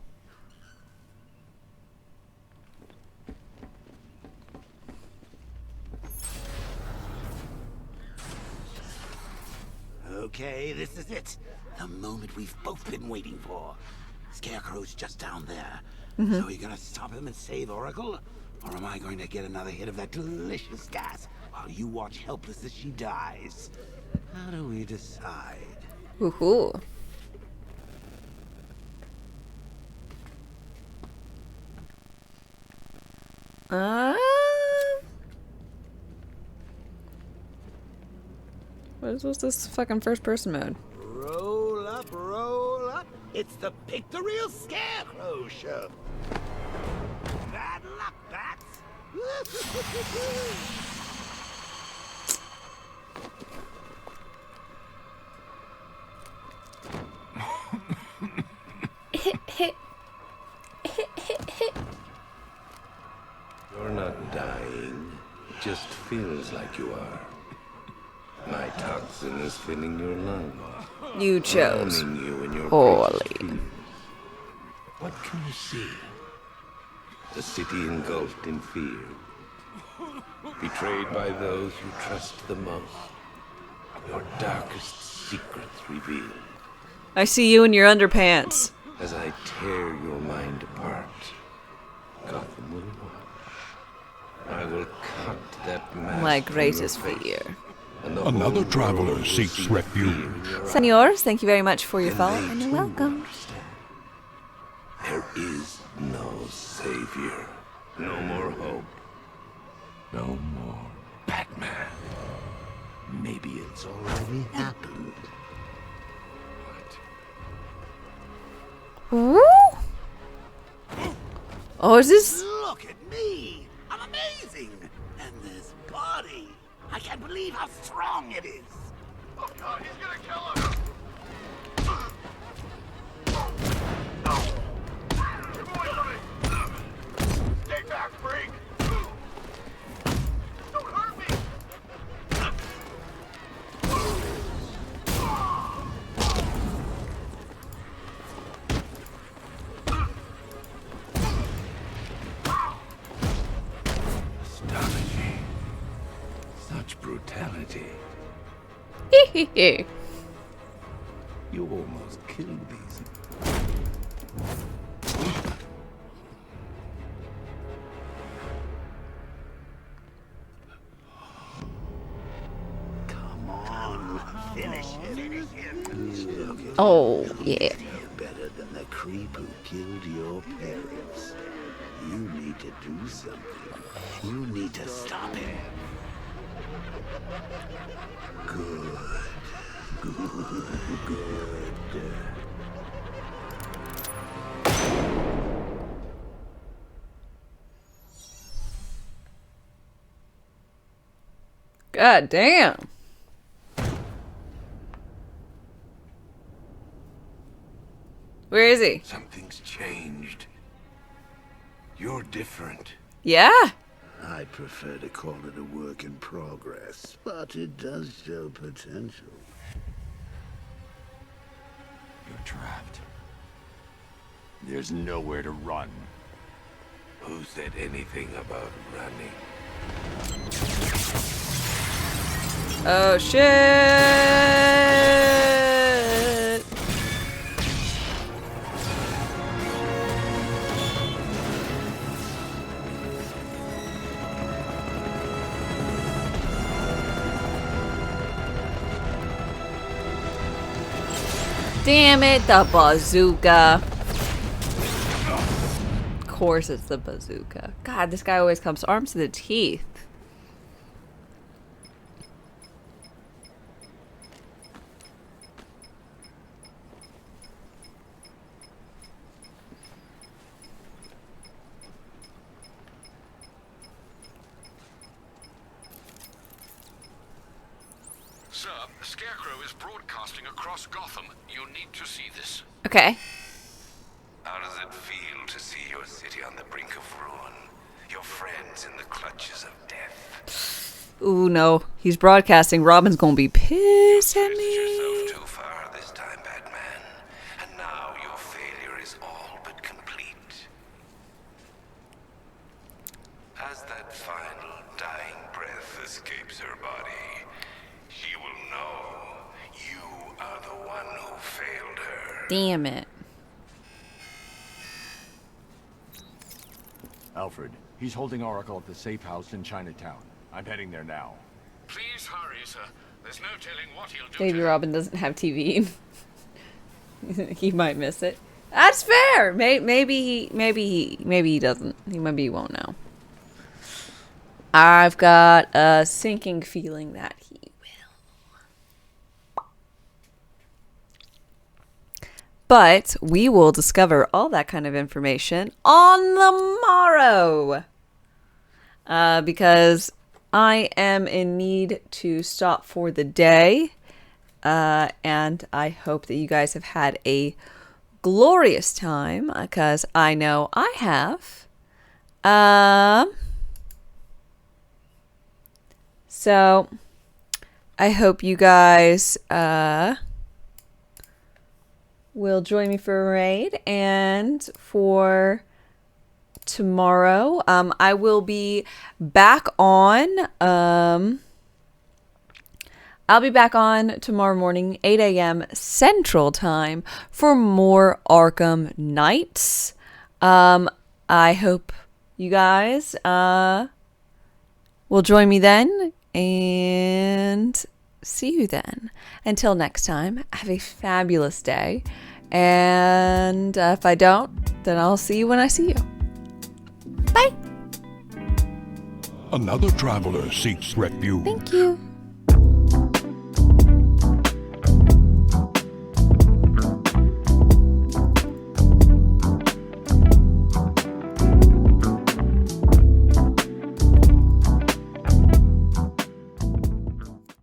The moment we've both been waiting for. Scarecrow's just down there. Mhm. So are you gonna stop him and save Oracle? Or am I going to get another hit of that delicious gas while you watch helpless as she dies? How do we decide? Woohoo. What's this fucking first person mode? Roll up, roll up. It's the Pick the Real Scarecrow show. Bad luck, bats. You're not dying. It just feels like you are. My toxin is filling your lungs. You chose drowning you in your poorly. greatest fears. What can you see? A city engulfed in fear. Betrayed by those you trust the most. Your darkest secrets revealed. I see you in your underpants. As I tear your mind apart, Gotham will watch. I will cut that mask My from greatest your face, fear. and the Another whole traveler world will seeks see the refuge. fear in your eyes. Senors, thank you very much for your And follow, they and you're too welcome. understand. There is no savior, no more hope, no more Batman. Maybe it's already happened. Ooh. Oh, is this? Look at me! I'm amazing! And this body! I can't believe how strong it is! Oh God, he's gonna kill him! Get away from me! Stay back, freak! Don't hurt me! Astonishing. Such brutality. You almost killed these. Come on, finish him. Look at Oh, him. yeah. You're better than the creep who killed your parents. You need to do something. You need to stop him. Good. Good. God damn. Where is he? Something's changed. You're different. Yeah? I prefer to call it a work in progress, but it does show potential. You're trapped. There's nowhere to run. Who said anything about running? Oh, shit. Damn it, the bazooka. Of course it's the bazooka. God, this guy always comes armed to the teeth. Sir, the Scarecrow is broadcasting across Gotham. You need to see this. Okay. How does it feel to see your city on the brink of ruin? Your friends in the clutches of death? Ooh, no. He's broadcasting. Robin's gonna be pissed at me. Yourself too far this time, Batman. And now your failure is all but complete. As that final dying breath escapes her body, she will know you are the one who failed her. Damn it. Alfred, he's holding Oracle at the safe house in Chinatown. I'm heading there now. Please hurry, sir. There's no telling what he'll do. Baby Robin doesn't have TV. He might miss it. That's fair. Maybe he doesn't. Maybe he won't know. I've got a sinking feeling that he will. But we will discover all that kind of information on the morrow. Because I am in need to stop for the day. And I hope that you guys have had a glorious time, because I know I have. So I hope you guys will join me for a raid, and for tomorrow I will be back on I'll be back on tomorrow morning, 8 a.m. Central Time, for more Arkham Nights. I hope you guys will join me then, and see you then. Until next time, have a fabulous day. And if I don't, then I'll see you when I see you. Bye! Another traveler seeks refuge. Thank you.